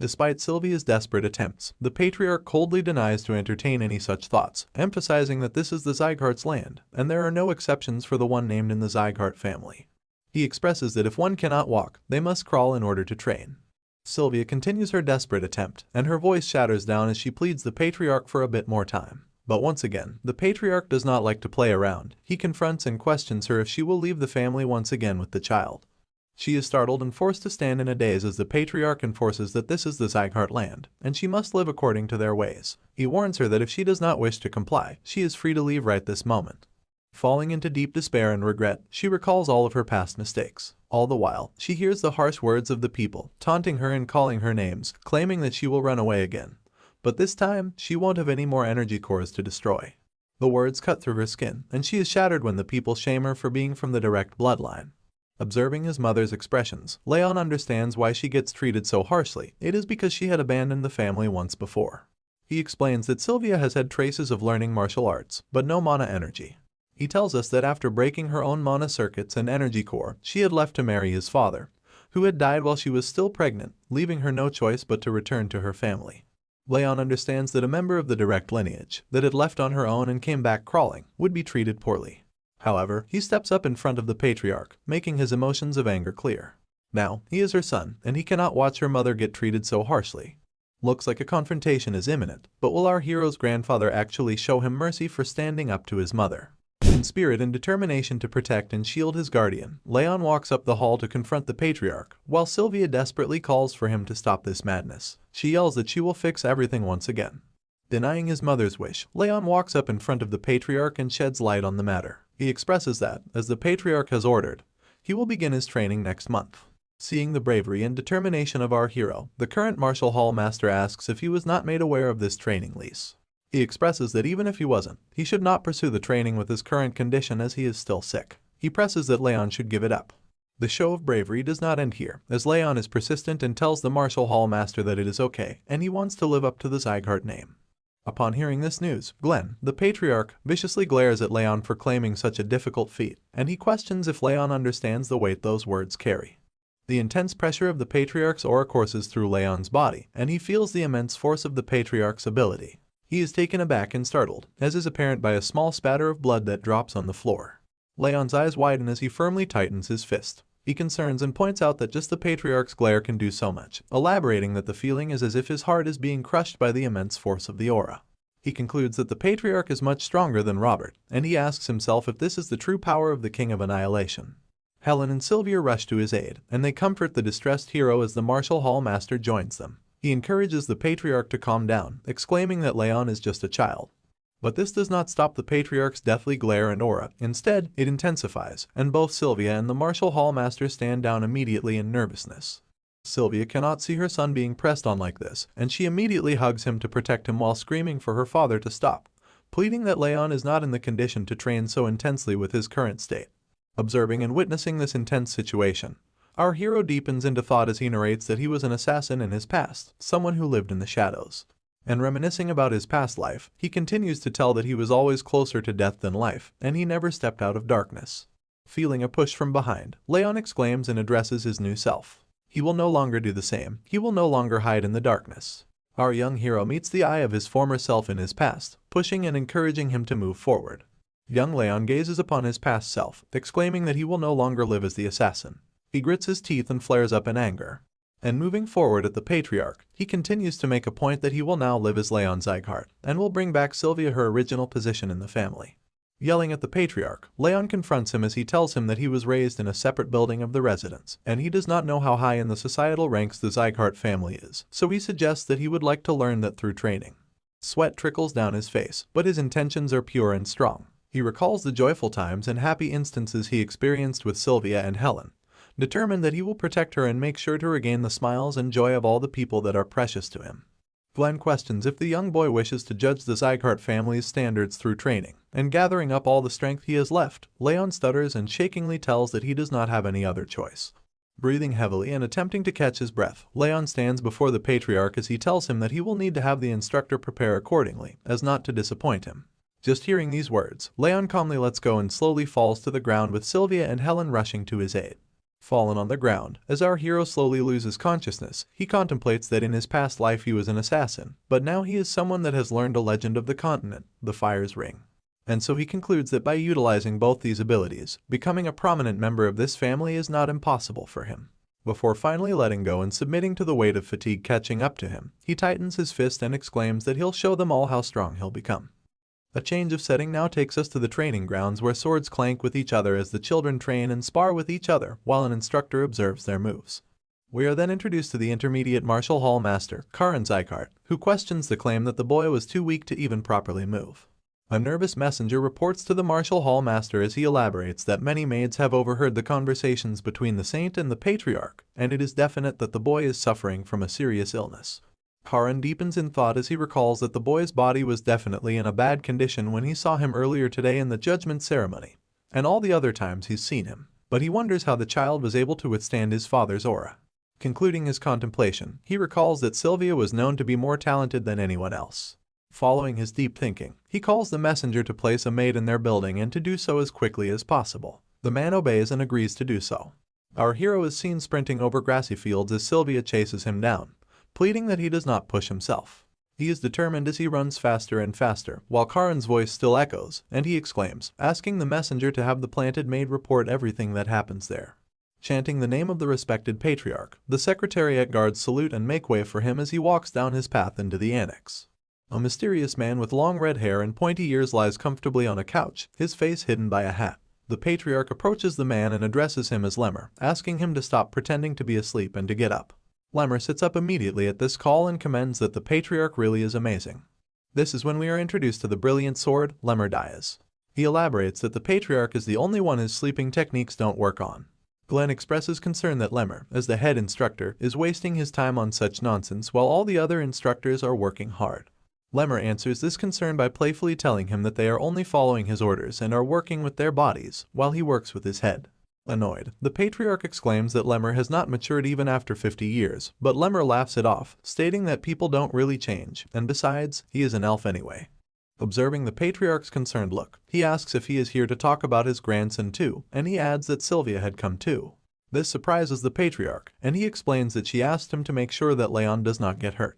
Speaker 1: Despite Sylvia's desperate attempts, the patriarch coldly denies to entertain any such thoughts, emphasizing that this is the Sieghart's land, and there are no exceptions for the one named in the Sieghart family. He expresses that if one cannot walk, they must crawl in order to train. Sylvia continues her desperate attempt, and her voice shatters down as she pleads the patriarch for a bit more time. But once again, the patriarch does not like to play around. He confronts and questions her if she will leave the family once again with the child. She is startled and forced to stand in a daze as the patriarch enforces that this is the Sieghart land, and she must live according to their ways. He warns her that if she does not wish to comply, she is free to leave right this moment. Falling into deep despair and regret, she recalls all of her past mistakes. All the while, she hears the harsh words of the people, taunting her and calling her names, claiming that she will run away again. But this time, she won't have any more energy cores to destroy. The words cut through her skin, and she is shattered when the people shame her for being from the direct bloodline. Observing his mother's expressions, Raon understands why she gets treated so harshly. It is because she had abandoned the family once before. He explains that Sylvia has had traces of learning martial arts, but no mana energy. He tells us that after breaking her own mana circuits and energy core, she had left to marry his father, who had died while she was still pregnant, leaving her no choice but to return to her family. Raon understands that a member of the direct lineage that had left on her own and came back crawling would be treated poorly. However, he steps up in front of the patriarch, making his emotions of anger clear. Now, he is her son, and he cannot watch her mother get treated so harshly. Looks like a confrontation is imminent, but will our hero's grandfather actually show him mercy for standing up to his mother? In spirit and determination to protect and shield his guardian, Raon walks up the hall to confront the patriarch, while Sylvia desperately calls for him to stop this madness. She yells that she will fix everything once again. Denying his mother's wish, Raon walks up in front of the patriarch and sheds light on the matter. He expresses that, as the patriarch has ordered, he will begin his training next month. Seeing the bravery and determination of our hero, the current martial hall master asks if he was not made aware of this training lease. He expresses that even if he wasn't, he should not pursue the training with his current condition as he is still sick. He presses that Raon should give it up. The show of bravery does not end here, as Raon is persistent and tells the martial hall master that it is okay, and he wants to live up to the Sieghart name. Upon hearing this news, Glenn, the patriarch, viciously glares at Raon for claiming such a difficult feat, and he questions if Raon understands the weight those words carry. The intense pressure of the patriarch's aura courses through Raon's body, and he feels the immense force of the patriarch's ability. He is taken aback and startled, as is apparent by a small spatter of blood that drops on the floor. Raon's eyes widen as he firmly tightens his fist. He concerns and points out that just the patriarch's glare can do so much, elaborating that the feeling is as if his heart is being crushed by the immense force of the aura. He concludes that the patriarch is much stronger than Robert, and he asks himself if this is the true power of the King of Annihilation. Helen and Sylvia rush to his aid, and they comfort the distressed hero as the martial hall master joins them. He encourages the patriarch to calm down, exclaiming that Raon is just a child. But this does not stop the patriarch's deathly glare and aura. Instead, it intensifies, and both Sylvia and the martial hall master stand down immediately in nervousness. Sylvia cannot see her son being pressed on like this, and she immediately hugs him to protect him while screaming for her father to stop, pleading that Raon is not in the condition to train so intensely with his current state. Observing and witnessing this intense situation, our hero deepens into thought as he narrates that he was an assassin in his past, someone who lived in the shadows. And reminiscing about his past life, he continues to tell that he was always closer to death than life, and he never stepped out of darkness. Feeling a push from behind, Raon exclaims and addresses his new self. He will no longer do the same. He will no longer hide in the darkness. Our young hero meets the eye of his former self in his past, pushing and encouraging him to move forward. Young Raon gazes upon his past self, exclaiming that he will no longer live as the assassin. He grits his teeth and flares up in anger. And moving forward at the patriarch, he continues to make a point that he will now live as Raon Sieghart, and will bring back Sylvia her original position in the family. Yelling at the patriarch, Raon confronts him as he tells him that he was raised in a separate building of the residence, and he does not know how high in the societal ranks the Sieghart family is, so he suggests that he would like to learn that through training. Sweat trickles down his face, but his intentions are pure and strong. He recalls the joyful times and happy instances he experienced with Sylvia and Helen, determined that he will protect her and make sure to regain the smiles and joy of all the people that are precious to him. Glenn questions if the young boy wishes to judge the Sieghart family's standards through training, and gathering up all the strength he has left, Raon stutters and shakingly tells that he does not have any other choice. Breathing heavily and attempting to catch his breath, Raon stands before the patriarch as he tells him that he will need to have the instructor prepare accordingly, as not to disappoint him. Just hearing these words, Raon calmly lets go and slowly falls to the ground with Sylvia and Helen rushing to his aid. Fallen on the ground, as our hero slowly loses consciousness, he contemplates that in his past life he was an assassin, but now he is someone that has learned a legend of the continent, the Fire's Ring. And so he concludes that by utilizing both these abilities, becoming a prominent member of this family is not impossible for him. Before finally letting go and submitting to the weight of fatigue catching up to him, he tightens his fist and exclaims that he'll show them all how strong he'll become. A change of setting now takes us to the training grounds where swords clank with each other as the children train and spar with each other while an instructor observes their moves. We are then introduced to the intermediate martial hall master, House Sieghart, who questions the claim that the boy was too weak to even properly move. A nervous messenger reports to the martial hall master as he elaborates that many maids have overheard the conversations between the saint and the patriarch, and it is definite that the boy is suffering from a serious illness. Karan deepens in thought as he recalls that the boy's body was definitely in a bad condition when he saw him earlier today in the judgment ceremony, and all the other times he's seen him, but he wonders how the child was able to withstand his father's aura. Concluding his contemplation, he recalls that Sylvia was known to be more talented than anyone else. Following his deep thinking, he calls the messenger to place a maid in their building and to do so as quickly as possible. The man obeys and agrees to do so. Our hero is seen sprinting over grassy fields as Sylvia chases him down, pleading that he does not push himself. He is determined as he runs faster and faster, while Karan's voice still echoes, and he exclaims, asking the messenger to have the planted maid report everything that happens there. Chanting the name of the respected patriarch, the secretariat guards salute and make way for him as he walks down his path into the annex. A mysterious man with long red hair and pointy ears lies comfortably on a couch, his face hidden by a hat. The patriarch approaches the man and addresses him as Lemmer, asking him to stop pretending to be asleep and to get up. Lemmer sits up immediately at this call and commends that the patriarch really is amazing. This is when we are introduced to the brilliant sword, Lemmer Dias. He elaborates that the patriarch is the only one his sleeping techniques don't work on. Glenn expresses concern that Lemmer, as the head instructor, is wasting his time on such nonsense while all the other instructors are working hard. Lemmer answers this concern by playfully telling him that they are only following his orders and are working with their bodies, while he works with his head. Annoyed, the patriarch exclaims that Lemmer has not matured even after 50 years, but Lemmer laughs it off, stating that people don't really change, and besides, he is an elf anyway. Observing the patriarch's concerned look, he asks if he is here to talk about his grandson too, and he adds that Sylvia had come too. This surprises the patriarch, and he explains that she asked him to make sure that Raon does not get hurt.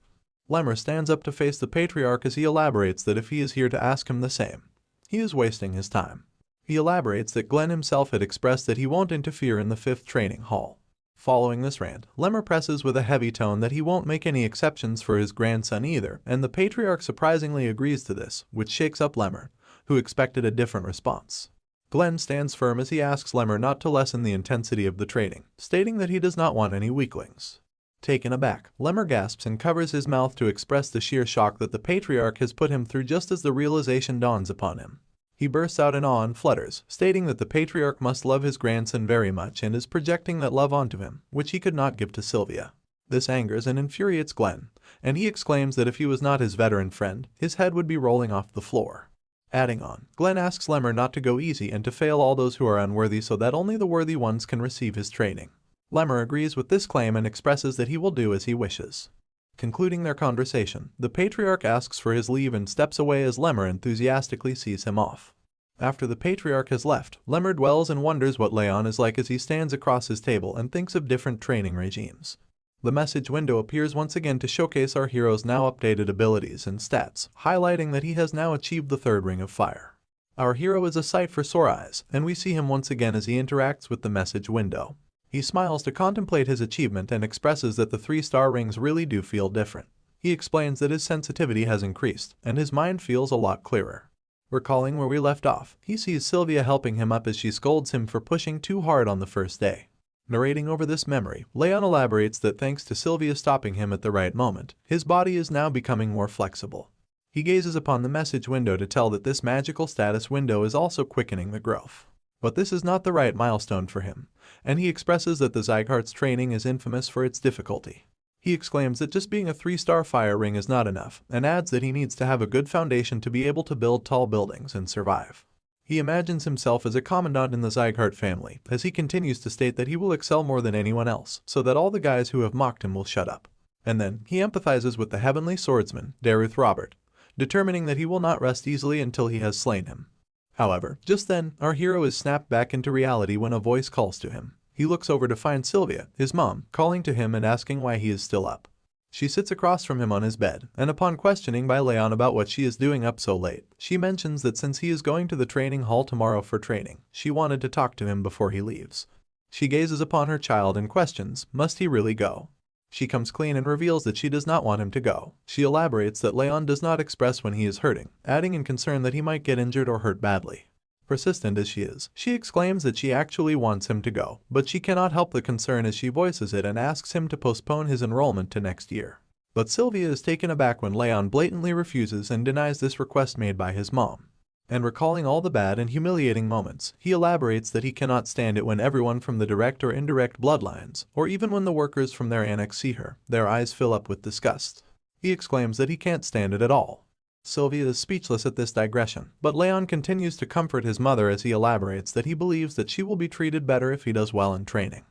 Speaker 1: Lemmer stands up to face the patriarch as he elaborates that if he is here to ask him the same, he is wasting his time. He elaborates that Glenn himself had expressed that he won't interfere in the 5th training hall. Following this rant, Lemmer presses with a heavy tone that he won't make any exceptions for his grandson either, and the patriarch surprisingly agrees to this, which shakes up Lemmer, who expected a different response. Glenn stands firm as he asks Lemmer not to lessen the intensity of the training, stating that he does not want any weaklings. Taken aback, Lemmer gasps and covers his mouth to express the sheer shock that the patriarch has put him through just as the realization dawns upon him. He bursts out in awe and flutters, stating that the patriarch must love his grandson very much and is projecting that love onto him, which he could not give to Sylvia. This angers and infuriates Glenn, and he exclaims that if he was not his veteran friend, his head would be rolling off the floor. Adding on, Glenn asks Lemmer not to go easy and to fail all those who are unworthy so that only the worthy ones can receive his training. Lemmer agrees with this claim and expresses that he will do as he wishes. Concluding their conversation, the patriarch asks for his leave and steps away as Lemmer enthusiastically sees him off. After the patriarch has left, Lemmer dwells and wonders what Raon is like as he stands across his table and thinks of different training regimes. The message window appears once again to showcase our hero's now updated abilities and stats, highlighting that he has now achieved the 3rd ring of fire. Our hero is a sight for sore eyes, and we see him once again as he interacts with the message window. He smiles to contemplate his achievement and expresses that the 3-star rings really do feel different. He explains that his sensitivity has increased, and his mind feels a lot clearer. Recalling where we left off, he sees Sylvia helping him up as she scolds him for pushing too hard on the first day. Narrating over this memory, Raon elaborates that thanks to Sylvia stopping him at the right moment, his body is now becoming more flexible. He gazes upon the message window to tell that this magical status window is also quickening the growth. But this is not the right milestone for him, and he expresses that the Sieghart's training is infamous for its difficulty. He exclaims that just being a 3-star fire ring is not enough, and adds that he needs to have a good foundation to be able to build tall buildings and survive. He imagines himself as a commandant in the Sieghart family, as he continues to state that he will excel more than anyone else, so that all the guys who have mocked him will shut up. And then, he empathizes with the heavenly swordsman, Derus Robert, determining that he will not rest easily until he has slain him. However, just then, our hero is snapped back into reality when a voice calls to him. He looks over to find Sylvia, his mom, calling to him and asking why he is still up. She sits across from him on his bed, and upon questioning by Raon about what she is doing up so late, she mentions that since he is going to the training hall tomorrow for training, she wanted to talk to him before he leaves. She gazes upon her child and questions, must he really go? She comes clean and reveals that she does not want him to go. She elaborates that Raon does not express when he is hurting, adding in concern that he might get injured or hurt badly. Persistent as she is, she exclaims that she actually wants him to go, but she cannot help the concern as she voices it and asks him to postpone his enrollment to next year. But Sylvia is taken aback when Raon blatantly refuses and denies this request made by his mom. And recalling all the bad and humiliating moments, he elaborates that he cannot stand it when everyone from the direct or indirect bloodlines, or even when the workers from their annex see her, their eyes fill up with disgust. He exclaims that he can't stand it at all. Sylvia is speechless at this digression, but Raon continues to comfort his mother as he elaborates that he believes that she will be treated better if he does well in training.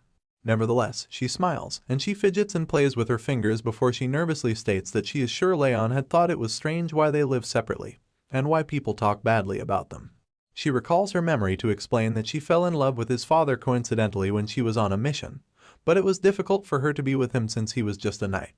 Speaker 1: Nevertheless, she smiles, and she fidgets and plays with her fingers before she nervously states that she is sure Raon had thought it was strange why they live separately, and why people talk badly about them. She recalls her memory to explain that she fell in love with his father coincidentally when she was on a mission, but it was difficult for her to be with him since he was just a knight.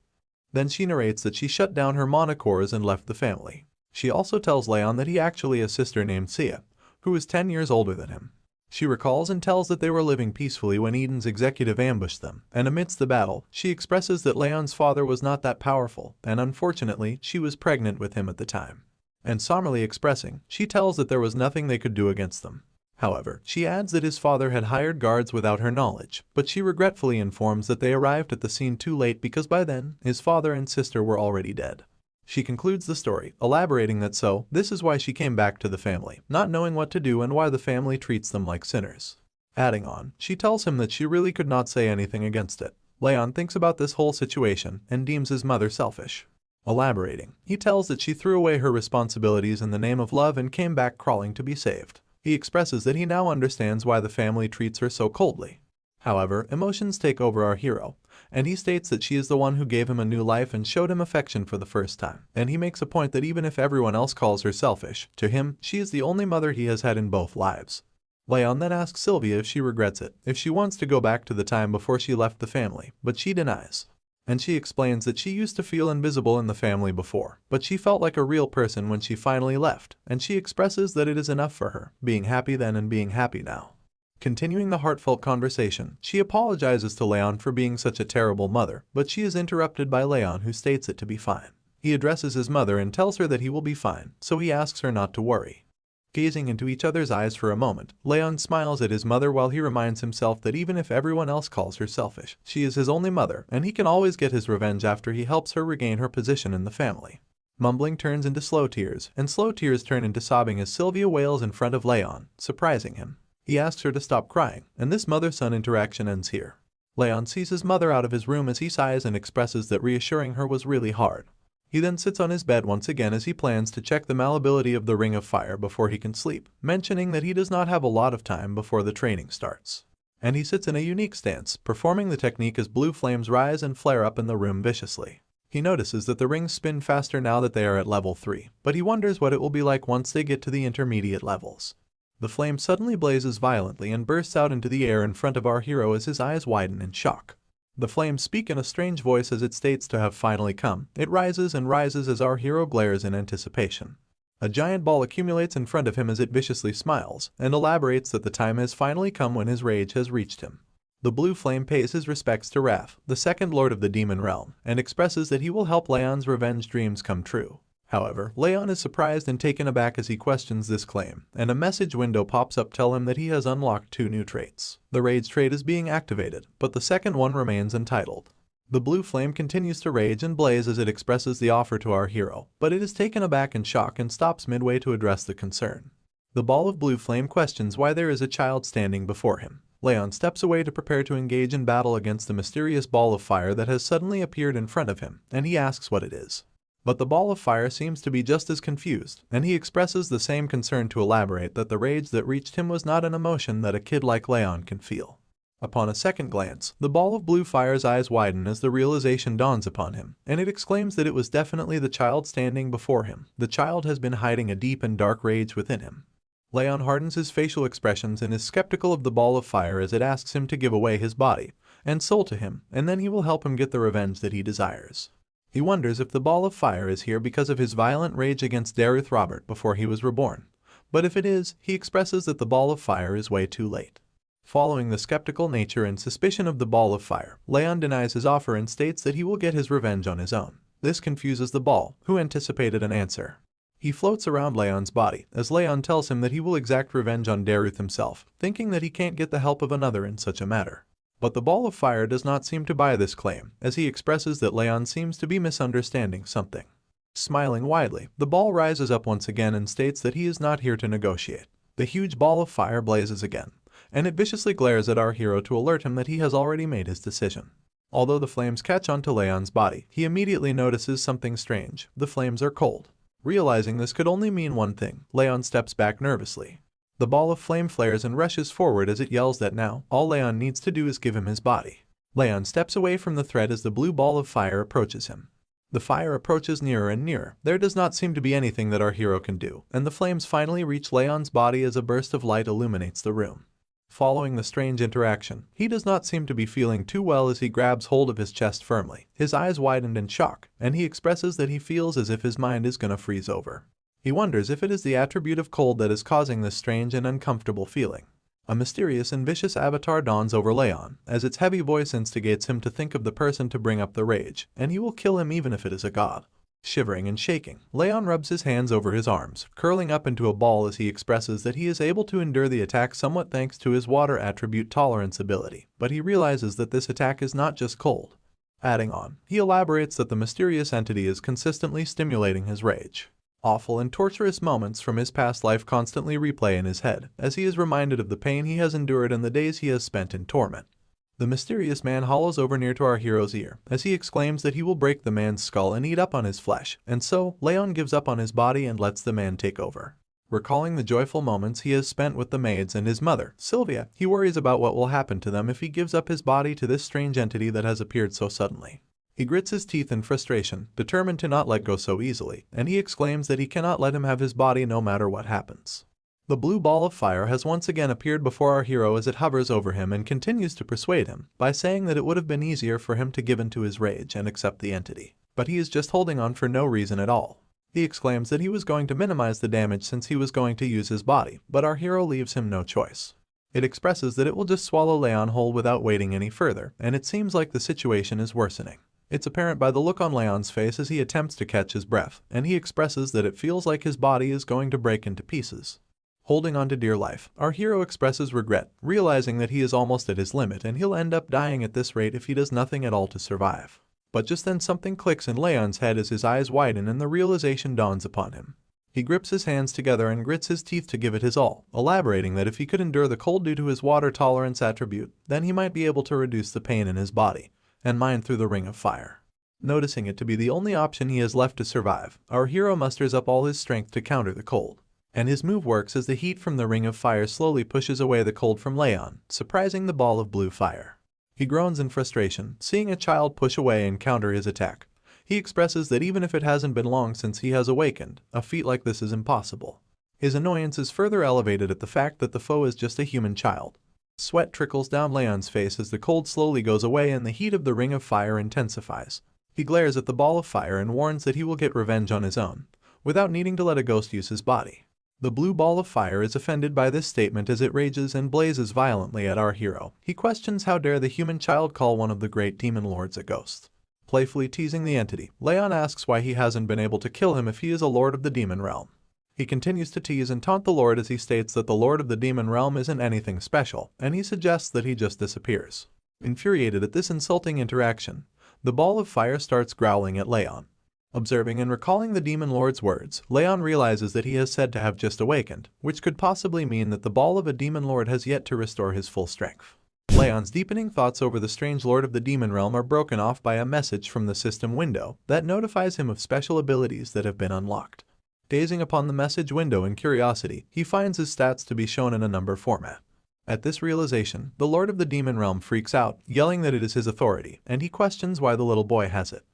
Speaker 1: Then she narrates that she shut down her monocores and left the family. She also tells Raon that he actually has a sister named Sia, who is 10 years older than him. She recalls and tells that they were living peacefully when Eden's executive ambushed them, and amidst the battle, she expresses that Raon's father was not that powerful, and unfortunately, she was pregnant with him at the time. And somberly expressing, she tells that there was nothing they could do against them. However, she adds that his father had hired guards without her knowledge, but she regretfully informs that they arrived at the scene too late because by then, his father and sister were already dead. She concludes the story, elaborating that this is why she came back to the family, not knowing what to do and why the family treats them like sinners. Adding on, she tells him that she really could not say anything against it. Raon thinks about this whole situation and deems his mother selfish. Elaborating, he tells that she threw away her responsibilities in the name of love and came back crawling to be saved. He expresses that he now understands why the family treats her so coldly. However, emotions take over our hero, and he states that she is the one who gave him a new life and showed him affection for the first time. And he makes a point that even if everyone else calls her selfish, to him, she is the only mother he has had in both lives. Raon then asks Sylvia if she regrets it, if she wants to go back to the time before she left the family, but she denies. And she explains that she used to feel invisible in the family before, but she felt like a real person when she finally left, and she expresses that it is enough for her, being happy then and being happy now. Continuing the heartfelt conversation, she apologizes to Raon for being such a terrible mother, but she is interrupted by Raon, who states it to be fine. He addresses his mother and tells her that he will be fine, so he asks her not to worry. Gazing into each other's eyes for a moment, Raon smiles at his mother while he reminds himself that even if everyone else calls her selfish, she is his only mother, and he can always get his revenge after he helps her regain her position in the family. Mumbling turns into slow tears, and slow tears turn into sobbing as Sylvia wails in front of Raon, surprising him. He asks her to stop crying, and this mother-son interaction ends here. Raon sees his mother out of his room as he sighs and expresses that reassuring her was really hard. He then sits on his bed once again as he plans to check the malleability of the Ring of Fire before he can sleep, mentioning that he does not have a lot of time before the training starts. And he sits in a unique stance, performing the technique as blue flames rise and flare up in the room viciously. He notices that the rings spin faster now that they are at level 3, but he wonders what it will be like once they get to the intermediate levels. The flame suddenly blazes violently and bursts out into the air in front of our hero as his eyes widen in shock. The flames speak in a strange voice as it states to have finally come. It rises and rises as our hero glares in anticipation. A giant ball accumulates in front of him as it viciously smiles, and elaborates that the time has finally come when his rage has reached him. The blue flame pays his respects to Raph, the second lord of the demon realm, and expresses that he will help Raon's revenge dreams come true. However, Raon is surprised and taken aback as he questions this claim, and a message window pops up telling him that he has unlocked 2 new traits. The rage trait is being activated, but the second one remains entitled. The blue flame continues to rage and blaze as it expresses the offer to our hero, but it is taken aback in shock and stops midway to address the concern. The ball of blue flame questions why there is a child standing before him. Raon steps away to prepare to engage in battle against the mysterious ball of fire that has suddenly appeared in front of him, and he asks what it is. But the ball of fire seems to be just as confused, and he expresses the same concern to elaborate that the rage that reached him was not an emotion that a kid like Raon can feel. Upon a second glance, the ball of blue fire's eyes widen as the realization dawns upon him, and it exclaims that it was definitely the child standing before him. The child has been hiding a deep and dark rage within him. Raon hardens his facial expressions and is skeptical of the ball of fire as it asks him to give away his body and soul to him, and then he will help him get the revenge that he desires. He wonders if the ball of fire is here because of his violent rage against Derus Robert before he was reborn, but if it is, he expresses that the ball of fire is way too late. Following the skeptical nature and suspicion of the ball of fire, Raon denies his offer and states that he will get his revenge on his own. This confuses the ball, who anticipated an answer. He floats around Raon's body, as Raon tells him that he will exact revenge on Derus himself, thinking that he can't get the help of another in such a matter. But the ball of fire does not seem to buy this claim, as he expresses that Raon seems to be misunderstanding something. Smiling widely, the ball rises up once again and states that he is not here to negotiate. The huge ball of fire blazes again, and it viciously glares at our hero to alert him that he has already made his decision. Although the flames catch onto Raon's body, he immediately notices something strange. The flames are cold. Realizing this could only mean one thing, Raon steps back nervously. The ball of flame flares and rushes forward as it yells that now, all Raon needs to do is give him his body. Raon steps away from the threat as the blue ball of fire approaches him. The fire approaches nearer and nearer. There does not seem to be anything that our hero can do, and the flames finally reach Raon's body as a burst of light illuminates the room. Following the strange interaction, he does not seem to be feeling too well as he grabs hold of his chest firmly. His eyes widened in shock, and he expresses that he feels as if his mind is gonna freeze over. He wonders if it is the attribute of cold that is causing this strange and uncomfortable feeling. A mysterious and vicious avatar dawns over Raon, as its heavy voice instigates him to think of the person to bring up the rage, and he will kill him even if it is a god. Shivering and shaking, Raon rubs his hands over his arms, curling up into a ball as he expresses that he is able to endure the attack somewhat thanks to his water attribute tolerance ability, but he realizes that this attack is not just cold. Adding on, he elaborates that the mysterious entity is consistently stimulating his rage. Awful and torturous moments from his past life constantly replay in his head, as he is reminded of the pain he has endured and the days he has spent in torment. The mysterious man hollows over near to our hero's ear, as he exclaims that he will break the man's skull and eat up on his flesh, and so, Raon gives up on his body and lets the man take over. Recalling the joyful moments he has spent with the maids and his mother, Sylvia, he worries about what will happen to them if he gives up his body to this strange entity that has appeared so suddenly. He grits his teeth in frustration, determined to not let go so easily, and he exclaims that he cannot let him have his body no matter what happens. The blue ball of fire has once again appeared before our hero as it hovers over him and continues to persuade him by saying that it would have been easier for him to give in to his rage and accept the entity. But he is just holding on for no reason at all. He exclaims that he was going to minimize the damage since he was going to use his body, but our hero leaves him no choice. It expresses that it will just swallow Raon whole without waiting any further, and it seems like the situation is worsening. It's apparent by the look on Raon's face as he attempts to catch his breath, and he expresses that it feels like his body is going to break into pieces. Holding on to dear life, our hero expresses regret, realizing that he is almost at his limit and he'll end up dying at this rate if he does nothing at all to survive. But just then something clicks in Raon's head as his eyes widen and the realization dawns upon him. He grips his hands together and grits his teeth to give it his all, elaborating that if he could endure the cold due to his water tolerance attribute, then he might be able to reduce the pain in his body and mind through the ring of fire. Noticing it to be the only option he has left to survive, our hero musters up all his strength to counter the cold. And his move works as the heat from the ring of fire slowly pushes away the cold from Raon, surprising the ball of blue fire. He groans in frustration, seeing a child push away and counter his attack. He expresses that even if it hasn't been long since he has awakened, a feat like this is impossible. His annoyance is further elevated at the fact that the foe is just a human child. Sweat trickles down Raon's face as the cold slowly goes away and the heat of the ring of fire intensifies. He glares at the ball of fire and warns that he will get revenge on his own, without needing to let a ghost use his body. The blue ball of fire is offended by this statement as it rages and blazes violently at our hero. He questions how dare the human child call one of the great demon lords a ghost. Playfully teasing the entity, Raon asks why he hasn't been able to kill him if he is a lord of the demon realm. He continues to tease and taunt the lord as he states that the lord of the demon realm isn't anything special, and he suggests that he just disappears. Infuriated at this insulting interaction, the ball of fire starts growling at Raon. Observing and recalling the demon lord's words, Raon realizes that he is said to have just awakened, which could possibly mean that the ball of a demon lord has yet to restore his full strength. Raon's deepening thoughts over the strange lord of the demon realm are broken off by a message from the system window that notifies him of special abilities that have been unlocked. Gazing upon the message window in curiosity, he finds his stats to be shown in a number format. At this realization, the lord of the demon realm freaks out, yelling that it is his authority, and he questions why the little boy has it.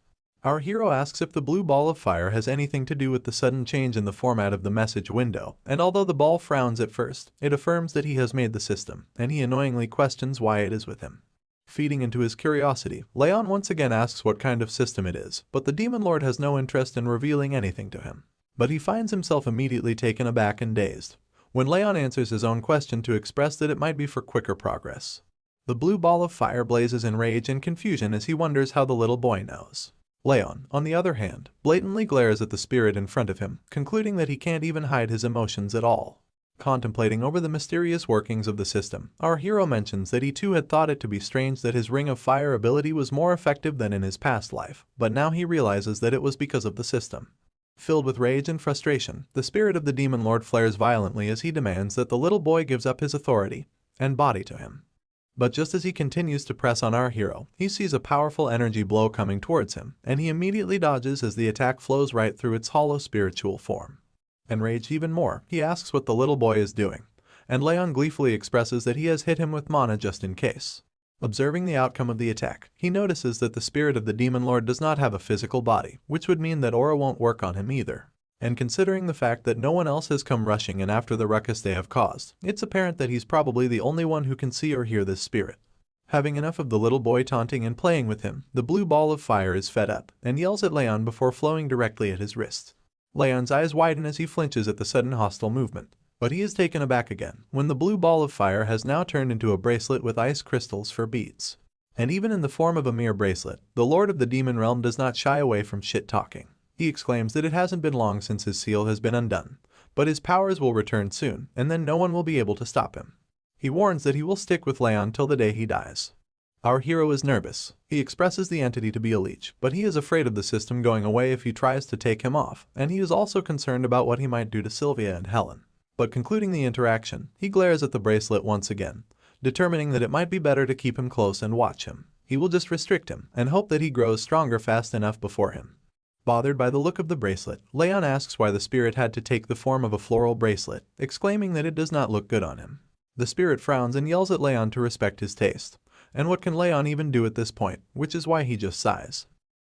Speaker 1: Our hero asks if the blue ball of fire has anything to do with the sudden change in the format of the message window, and although the ball frowns at first, it affirms that he has made the system, and he annoyingly questions why it is with him. Feeding into his curiosity, Raon once again asks what kind of system it is, but the demon lord has no interest in revealing anything to him. But he finds himself immediately taken aback and dazed when Raon answers his own question to express that it might be for quicker progress. The blue ball of fire blazes in rage and confusion as he wonders how the little boy knows. Raon, on the other hand, blatantly glares at the spirit in front of him, concluding that he can't even hide his emotions at all. Contemplating over the mysterious workings of the system, our hero mentions that he too had thought it to be strange that his Ring of Fire ability was more effective than in his past life, but now he realizes that it was because of the system. Filled with rage and frustration, the spirit of the demon lord flares violently as he demands that the little boy gives up his authority and body to him. But just as he continues to press on our hero, he sees a powerful energy blow coming towards him, and he immediately dodges as the attack flows right through its hollow spiritual form. Enraged even more, he asks what the little boy is doing, and Raon gleefully expresses that he has hit him with mana just in case. Observing the outcome of the attack, he notices that the spirit of the demon lord does not have a physical body, which would mean that aura won't work on him either. And considering the fact that no one else has come rushing in after the ruckus they have caused, it's apparent that he's probably the only one who can see or hear this spirit. Having enough of the little boy taunting and playing with him, the blue ball of fire is fed up and yells at Raon before flowing directly at his wrist. Raon's eyes widen as he flinches at the sudden hostile movement, but he is taken aback again when the blue ball of fire has now turned into a bracelet with ice crystals for beads. And even in the form of a mere bracelet, the lord of the demon realm does not shy away from shit-talking. He exclaims that it hasn't been long since his seal has been undone, but his powers will return soon, and then no one will be able to stop him. He warns that he will stick with Raon till the day he dies. Our hero is nervous. He expresses the entity to be a leech, but he is afraid of the system going away if he tries to take him off, and he is also concerned about what he might do to Sylvia and Helen. But concluding the interaction, he glares at the bracelet once again, determining that it might be better to keep him close and watch him. He will just restrict him, and hope that he grows stronger fast enough before him. Bothered by the look of the bracelet, Raon asks why the spirit had to take the form of a floral bracelet, exclaiming that it does not look good on him. The spirit frowns and yells at Raon to respect his taste. And what can Raon even do at this point, which is why he just sighs.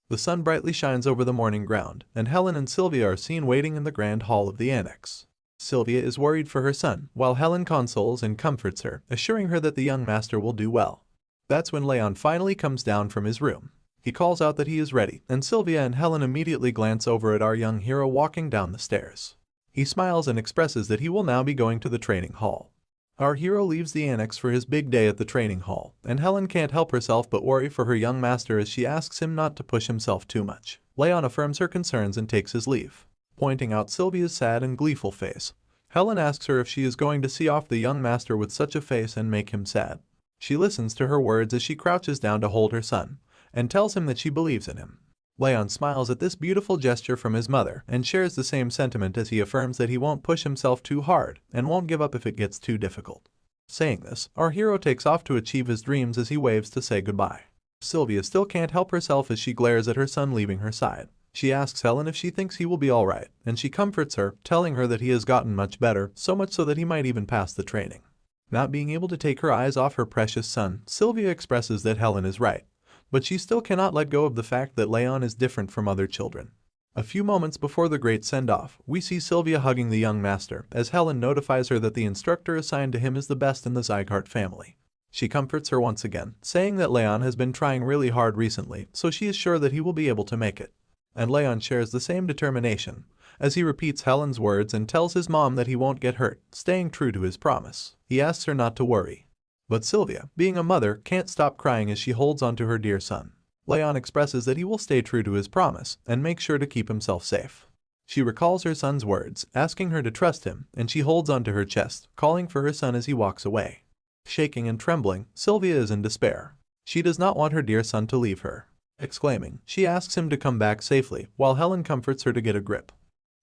Speaker 1: The sun brightly shines over the morning ground, and Helen and Sylvia are seen waiting in the grand hall of the annex. Sylvia is worried for her son, while Helen consoles and comforts her, assuring her that the young master will do well. That's when Raon finally comes down from his room. He calls out that he is ready, and Sylvia and Helen immediately glance over at our young hero walking down the stairs. He smiles and expresses that he will now be going to the training hall. Our hero leaves the annex for his big day at the training hall, and Helen can't help herself but worry for her young master as she asks him not to push himself too much. Raon affirms her concerns and takes his leave. Pointing out Sylvia's sad and gleeful face, Helen asks her if she is going to see off the young master with such a face and make him sad. She listens to her words as she crouches down to hold her son, and tells him that she believes in him. Raon smiles at this beautiful gesture from his mother and shares the same sentiment as he affirms that he won't push himself too hard and won't give up if it gets too difficult. Saying this, our hero takes off to achieve his dreams as he waves to say goodbye. Sylvia still can't help herself as she glares at her son leaving her side. She asks Helen if she thinks he will be alright, and she comforts her, telling her that he has gotten much better, so much so that he might even pass the training. Not being able to take her eyes off her precious son, Sylvia expresses that Helen is right. But she still cannot let go of the fact that Raon is different from other children. A few moments before the great send-off, we see Sylvia hugging the young master, as Helen notifies her that the instructor assigned to him is the best in the Sieghart family. She comforts her once again, saying that Raon has been trying really hard recently, so she is sure that he will be able to make it. And Raon shares the same determination, as he repeats Helen's words and tells his mom that he won't get hurt, staying true to his promise. He asks her not to worry. But Sylvia, being a mother, can't stop crying as she holds onto her dear son. Raon expresses that he will stay true to his promise and make sure to keep himself safe. She recalls her son's words, asking her to trust him, and she holds onto her chest, calling for her son as he walks away. Shaking and trembling, Sylvia is in despair. She does not want her dear son to leave her. Exclaiming, she asks him to come back safely, while Helen comforts her to get a grip.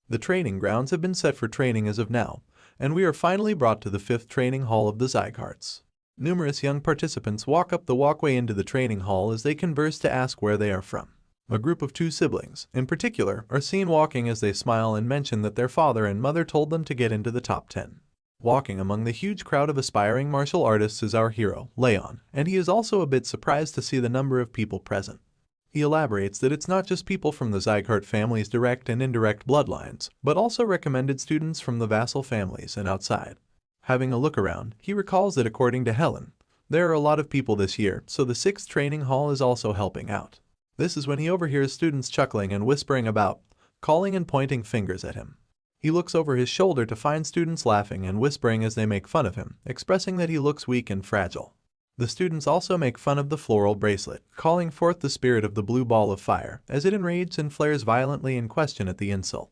Speaker 1: The training grounds have been set for training as of now, and we are finally brought to the 5th training hall of the Siegharts. Numerous young participants walk up the walkway into the training hall as they converse to ask where they are from. A group of 2 siblings, in particular, are seen walking as they smile and mention that their father and mother told them to get into the top 10. Walking among the huge crowd of aspiring martial artists is our hero, Raon, and he is also a bit surprised to see the number of people present. He elaborates that it's not just people from the Sieghart family's direct and indirect bloodlines, but also recommended students from the vassal families and outside. Having a look around, he recalls that according to Helen, there are a lot of people this year, so the 6th training hall is also helping out. This is when he overhears students chuckling and whispering about, calling and pointing fingers at him. He looks over his shoulder to find students laughing and whispering as they make fun of him, expressing that he looks weak and fragile. The students also make fun of the floral bracelet, calling forth the spirit of the blue ball of fire, as it enrages and flares violently in question at the insult.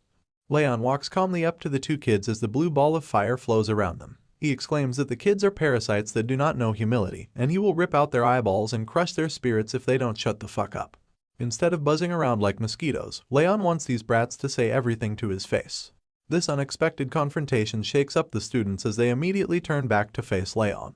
Speaker 1: Raon walks calmly up to the 2 kids as the blue ball of fire flows around them. He exclaims that the kids are parasites that do not know humility, and he will rip out their eyeballs and crush their spirits if they don't shut the fuck up. Instead of buzzing around like mosquitoes, Raon wants these brats to say everything to his face. This unexpected confrontation shakes up the students as they immediately turn back to face Raon.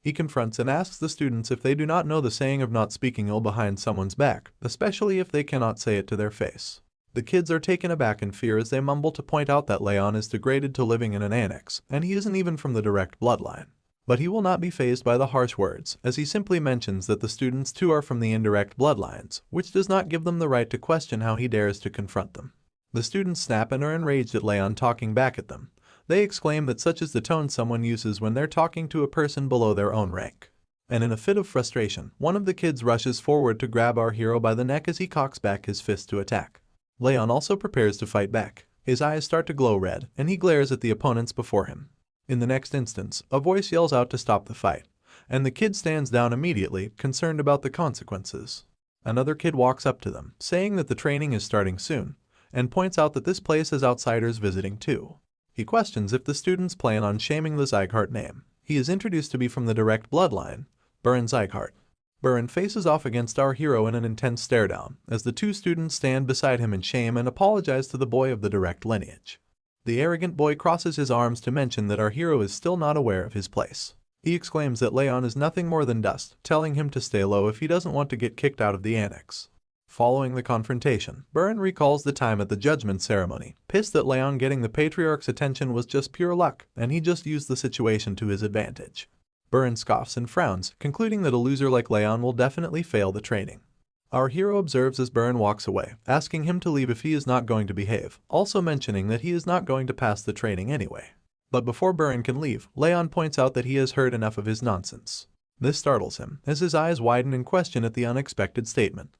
Speaker 1: He confronts and asks the students if they do not know the saying of not speaking ill behind someone's back, especially if they cannot say it to their face. The kids are taken aback in fear as they mumble to point out that Raon is degraded to living in an annex, and he isn't even from the direct bloodline. But he will not be fazed by the harsh words, as he simply mentions that the students too are from the indirect bloodlines, which does not give them the right to question how he dares to confront them. The students snap and are enraged at Raon talking back at them. They exclaim that such is the tone someone uses when they're talking to a person below their own rank. And in a fit of frustration, one of the kids rushes forward to grab our hero by the neck as he cocks back his fist to attack. Raon also prepares to fight back. His eyes start to glow red, and he glares at the opponents before him. In the next instance, a voice yells out to stop the fight, and the kid stands down immediately, concerned about the consequences. Another kid walks up to them, saying that the training is starting soon, and points out that this place has outsiders visiting too. He questions if the students plan on shaming the Sieghart name. He is introduced to be from the direct bloodline, Baron Sieghart. Baron faces off against our hero in an intense stare-down, as the 2 students stand beside him in shame and apologize to the boy of the direct lineage. The arrogant boy crosses his arms to mention that our hero is still not aware of his place. He exclaims that Raon is nothing more than dust, telling him to stay low if he doesn't want to get kicked out of the annex. Following the confrontation, Baron recalls the time at the judgment ceremony, pissed that Raon getting the patriarch's attention was just pure luck, and he just used the situation to his advantage. Baron scoffs and frowns, concluding that a loser like Raon will definitely fail the training. Our hero observes as Baron walks away, asking him to leave if he is not going to behave, also mentioning that he is not going to pass the training anyway. But before Baron can leave, Raon points out that he has heard enough of his nonsense. This startles him, as his eyes widen in question at the unexpected statement.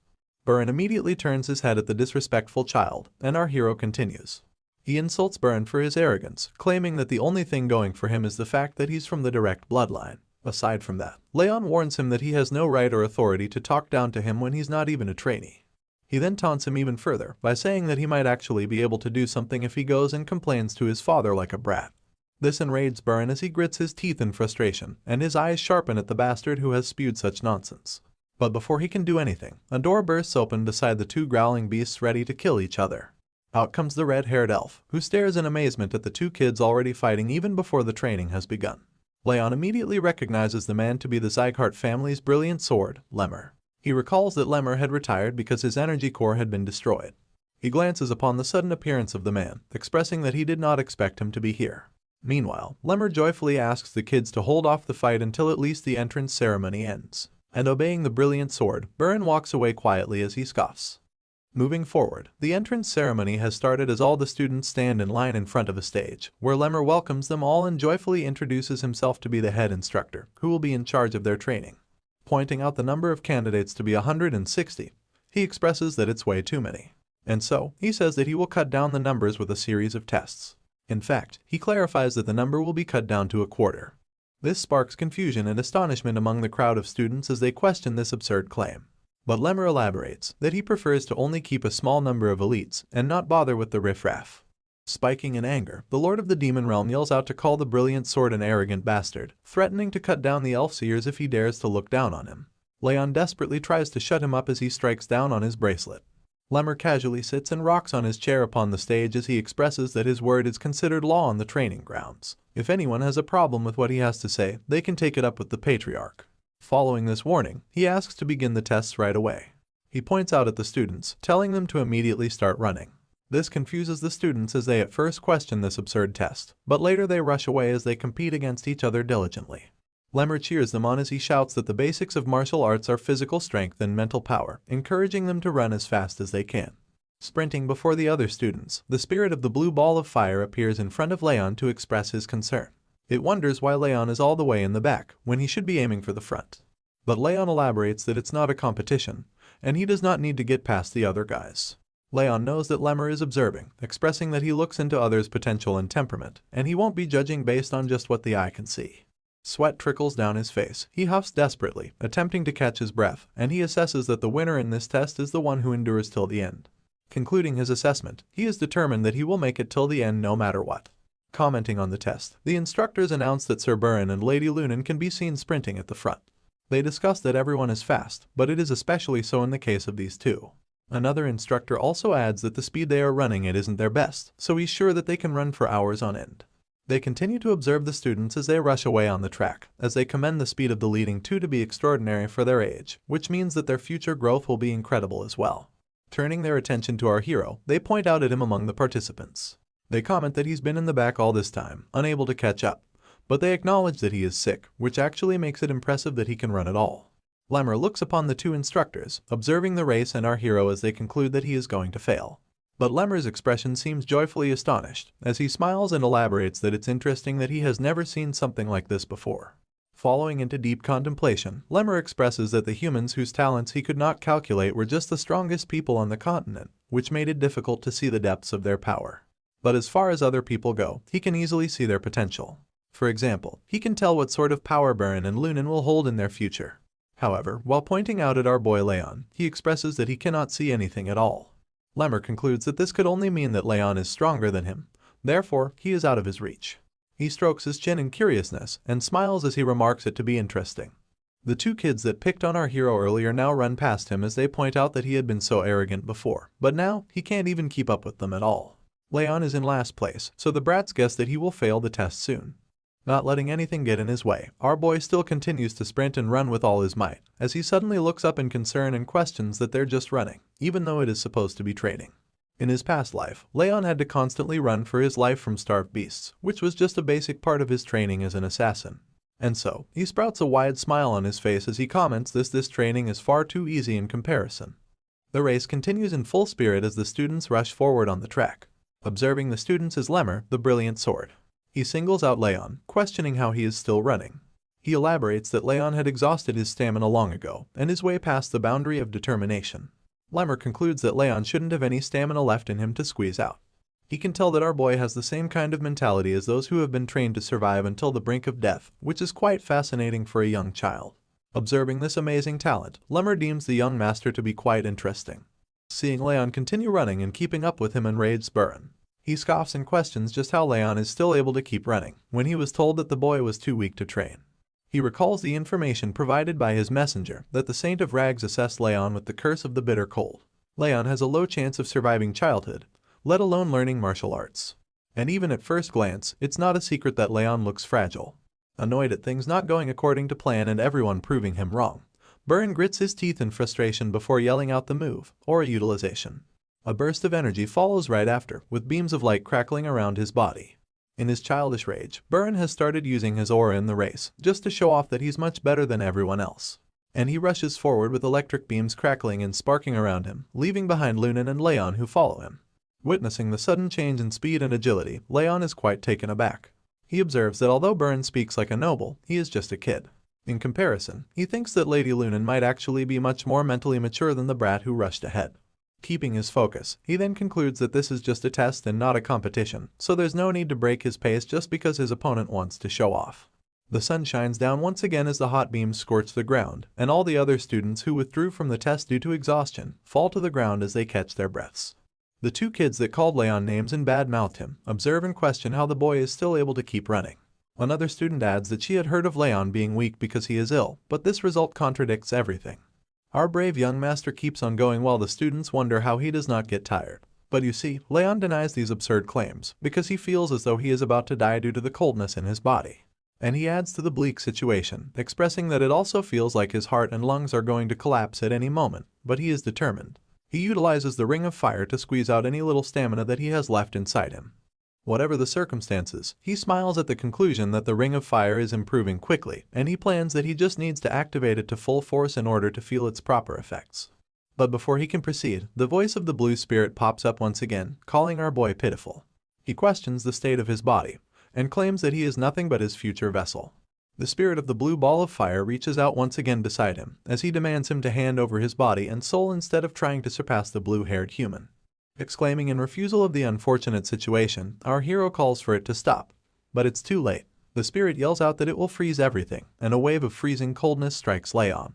Speaker 1: Baron immediately turns his head at the disrespectful child, and our hero continues. He insults Baron for his arrogance, claiming that the only thing going for him is the fact that he's from the direct bloodline. Aside from that, Raon warns him that he has no right or authority to talk down to him when he's not even a trainee. He then taunts him even further by saying that he might actually be able to do something if he goes and complains to his father like a brat. This enrages Baron as he grits his teeth in frustration, and his eyes sharpen at the bastard who has spewed such nonsense. But before he can do anything, a door bursts open beside the 2 growling beasts ready to kill each other. Out comes the red-haired elf, who stares in amazement at the 2 kids already fighting even before the training has begun. Raon immediately recognizes the man to be the Sieghart family's brilliant sword, Lemmer. He recalls that Lemmer had retired because his energy core had been destroyed. He glances upon the sudden appearance of the man, expressing that he did not expect him to be here. Meanwhile, Lemmer joyfully asks the kids to hold off the fight until at least the entrance ceremony ends. And obeying the brilliant sword, Baron walks away quietly as he scoffs. Moving forward, the entrance ceremony has started as all the students stand in line in front of a stage, where Lemmer welcomes them all and joyfully introduces himself to be the head instructor, who will be in charge of their training. Pointing out the number of candidates to be 160, he expresses that it's way too many. And so, he says that he will cut down the numbers with a series of tests. In fact, he clarifies that the number will be cut down to a quarter. This sparks confusion and astonishment among the crowd of students as they question this absurd claim. But Lemmer elaborates that he prefers to only keep a small number of elites and not bother with the riffraff. Spiking in anger, the Lord of the Demon Realm yells out to call the brilliant sword an arrogant bastard, threatening to cut down the elf-seers if he dares to look down on him. Raon desperately tries to shut him up as he strikes down on his bracelet. Lemmer casually sits and rocks on his chair upon the stage as he expresses that his word is considered law on the training grounds. If anyone has a problem with what he has to say, they can take it up with the Patriarch. Following this warning, he asks to begin the tests right away. He points out at the students, telling them to immediately start running. This confuses the students as they at first question this absurd test, but later they rush away as they compete against each other diligently. Lemmer cheers them on as he shouts that the basics of martial arts are physical strength and mental power, encouraging them to run as fast as they can. Sprinting before the other students, the spirit of the blue ball of fire appears in front of Raon to express his concern. It wonders why Raon is all the way in the back, when he should be aiming for the front. But Raon elaborates that it's not a competition, and he does not need to get past the other guys. Raon knows that Lemmer is observing, expressing that he looks into others' potential and temperament, and he won't be judging based on just what the eye can see. Sweat trickles down his face. He huffs desperately, attempting to catch his breath, and he assesses that the winner in this test is the one who endures till the end. Concluding his assessment, he is determined that he will make it till the end no matter what. Commenting on the test, the instructors announce that Sir Burin and Lady Lunan can be seen sprinting at the front. They discuss that everyone is fast, but it is especially so in the case of these two. Another instructor also adds that the speed they are running at isn't their best, so he's sure that they can run for hours on end. They continue to observe the students as they rush away on the track, as they commend the speed of the leading two to be extraordinary for their age, which means that their future growth will be incredible as well. Turning their attention to our hero, they point out at him among the participants. They comment that he's been in the back all this time, unable to catch up, but they acknowledge that he is sick, which actually makes it impressive that he can run at all. Lemmer looks upon the two instructors, observing the race and our hero as they conclude that he is going to fail. But Lemmer's expression seems joyfully astonished, as he smiles and elaborates that it's interesting that he has never seen something like this before. Following into deep contemplation, Lemmer expresses that the humans whose talents he could not calculate were just the strongest people on the continent, which made it difficult to see the depths of their power. But as far as other people go, he can easily see their potential. For example, he can tell what sort of power Burin and Lunan will hold in their future. However, while pointing out at our boy Raon, he expresses that he cannot see anything at all. Lemmer concludes that this could only mean that Raon is stronger than him, therefore he is out of his reach. He strokes his chin in curiousness and smiles as he remarks it to be interesting. The two kids that picked on our hero earlier now run past him as they point out that he had been so arrogant before, but now he can't even keep up with them at all. Raon is in last place, so the brats guess that he will fail the test soon. Not letting anything get in his way, our boy still continues to sprint and run with all his might, as he suddenly looks up in concern and questions that they're just running, even though it is supposed to be training. In his past life, Raon had to constantly run for his life from starved beasts, which was just a basic part of his training as an assassin. And so, he sprouts a wide smile on his face as he comments this training is far too easy in comparison. The race continues in full spirit as the students rush forward on the track. Observing the students is Lemmer, the brilliant sword. He singles out Raon, questioning how he is still running. He elaborates that Raon had exhausted his stamina long ago and is way past the boundary of determination. Lemmer concludes that Raon shouldn't have any stamina left in him to squeeze out. He can tell that our boy has the same kind of mentality as those who have been trained to survive until the brink of death, which is quite fascinating for a young child. Observing this amazing talent, Lemmer deems the young master to be quite interesting. Seeing Raon continue running and keeping up with him enrages Burin. He scoffs and questions just how Raon is still able to keep running, when he was told that the boy was too weak to train. He recalls the information provided by his messenger that the Saint of Rags assessed Raon with the curse of the bitter cold. Raon has a low chance of surviving childhood, let alone learning martial arts. And even at first glance, it's not a secret that Raon looks fragile. Annoyed at things not going according to plan and everyone proving him wrong, Burin grits his teeth in frustration before yelling out the move, or utilization. A burst of energy follows right after, with beams of light crackling around his body. In his childish rage, Burin has started using his aura in the race, just to show off that he's much better than everyone else. And he rushes forward with electric beams crackling and sparking around him, leaving behind Lunan and Raon who follow him. Witnessing the sudden change in speed and agility, Raon is quite taken aback. He observes that although Burin speaks like a noble, he is just a kid. In comparison, he thinks that Lady Lunan might actually be much more mentally mature than the brat who rushed ahead. Keeping his focus, he then concludes that this is just a test and not a competition, so there's no need to break his pace just because his opponent wants to show off. The sun shines down once again as the hot beams scorch the ground, and all the other students who withdrew from the test due to exhaustion fall to the ground as they catch their breaths. The two kids that called Raon names and bad-mouthed him observe and question how the boy is still able to keep running. Another student adds that she had heard of Raon being weak because he is ill, but this result contradicts everything. Our brave young master keeps on going while the students wonder how he does not get tired. But you see, Raon denies these absurd claims because he feels as though he is about to die due to the coldness in his body. And he adds to the bleak situation, expressing that it also feels like his heart and lungs are going to collapse at any moment, but he is determined. He utilizes the ring of fire to squeeze out any little stamina that he has left inside him. Whatever the circumstances, he smiles at the conclusion that the ring of fire is improving quickly, and he plans that he just needs to activate it to full force in order to feel its proper effects. But before he can proceed, the voice of the blue spirit pops up once again, calling our boy pitiful. He questions the state of his body, and claims that he is nothing but his future vessel. The spirit of the blue ball of fire reaches out once again beside him, as he demands him to hand over his body and soul instead of trying to surpass the blue-haired human. Exclaiming in refusal of the unfortunate situation, our hero calls for it to stop. But it's too late. The spirit yells out that it will freeze everything, and a wave of freezing coldness strikes Raon.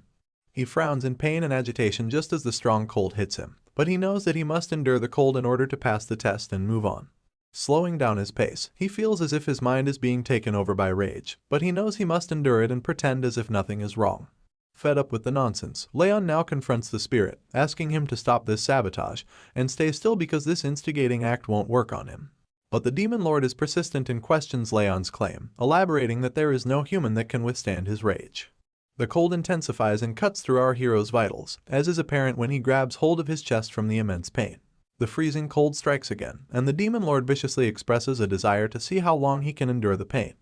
Speaker 1: He frowns in pain and agitation just as the strong cold hits him, but he knows that he must endure the cold in order to pass the test and move on. Slowing down his pace, he feels as if his mind is being taken over by rage, but he knows he must endure it and pretend as if nothing is wrong. Fed up with the nonsense, Raon now confronts the spirit, asking him to stop this sabotage and stay still because this instigating act won't work on him. But the demon lord is persistent and questions Raon's claim, elaborating that there is no human that can withstand his rage. The cold intensifies and cuts through our hero's vitals, as is apparent when he grabs hold of his chest from the immense pain. The freezing cold strikes again, and the demon lord viciously expresses a desire to see how long he can endure the pain.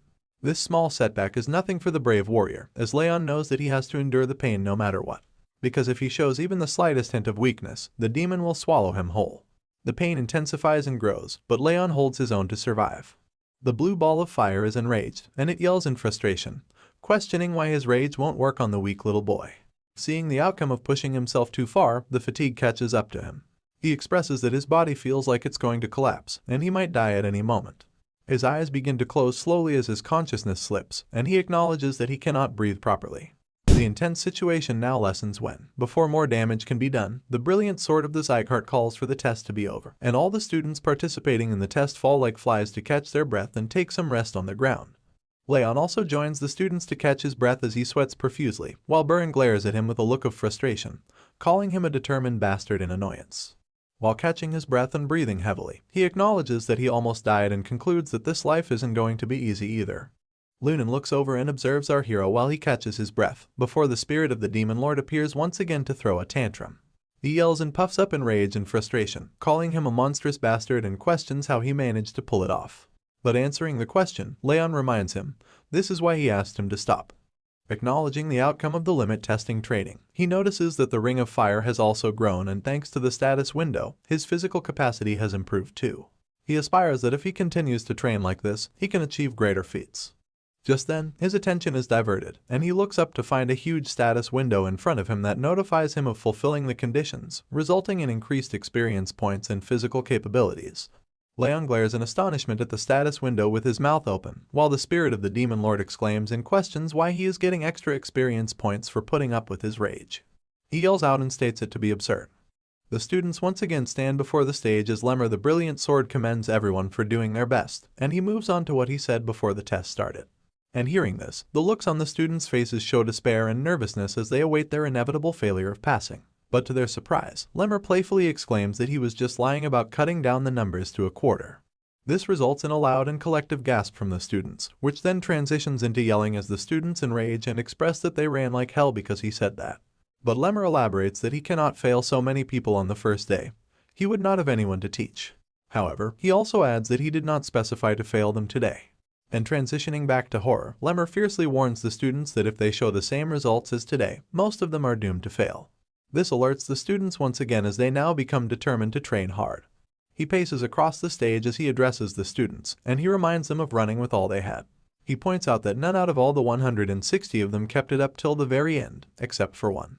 Speaker 1: This small setback is nothing for the brave warrior, as Raon knows that he has to endure the pain no matter what. Because if he shows even the slightest hint of weakness, the demon will swallow him whole. The pain intensifies and grows, but Raon holds his own to survive. The blue ball of fire is enraged, and it yells in frustration, questioning why his rage won't work on the weak little boy. Seeing the outcome of pushing himself too far, the fatigue catches up to him. He expresses that his body feels like it's going to collapse, and he might die at any moment. His eyes begin to close slowly as his consciousness slips, and he acknowledges that he cannot breathe properly. The intense situation now lessens when, before more damage can be done, the brilliant sword of the Sieghart calls for the test to be over, and all the students participating in the test fall like flies to catch their breath and take some rest on the ground. Raon also joins the students to catch his breath as he sweats profusely, while Burn glares at him with a look of frustration, calling him a determined bastard in annoyance. While catching his breath and breathing heavily, he acknowledges that he almost died and concludes that this life isn't going to be easy either. Lunan looks over and observes our hero while he catches his breath, before the spirit of the demon lord appears once again to throw a tantrum. He yells and puffs up in rage and frustration, calling him a monstrous bastard and questions how he managed to pull it off. But answering the question, Raon reminds him this is why he asked him to stop. Acknowledging the outcome of the limit testing training, he notices that the ring of fire has also grown, and thanks to the status window, his physical capacity has improved too. He aspires that if he continues to train like this, he can achieve greater feats. Just then, his attention is diverted, and he looks up to find a huge status window in front of him that notifies him of fulfilling the conditions, resulting in increased experience points and physical capabilities. Raon glares in astonishment at the status window with his mouth open, while the spirit of the demon lord exclaims and questions why he is getting extra experience points for putting up with his rage. He yells out and states it to be absurd. The students once again stand before the stage as Lemmer the brilliant sword commends everyone for doing their best, and he moves on to what he said before the test started. And hearing this, the looks on the students' faces show despair and nervousness as they await their inevitable failure of passing. But to their surprise, Lemmer playfully exclaims that he was just lying about cutting down the numbers to a quarter. This results in a loud and collective gasp from the students, which then transitions into yelling as the students enrage and express that they ran like hell because he said that. But Lemmer elaborates that he cannot fail so many people on the first day. He would not have anyone to teach. However, he also adds that he did not specify to fail them today. And transitioning back to horror, Lemmer fiercely warns the students that if they show the same results as today, most of them are doomed to fail. This alerts the students once again as they now become determined to train hard. He paces across the stage as he addresses the students, and he reminds them of running with all they had. He points out that none out of all the 160 of them kept it up till the very end, except for one.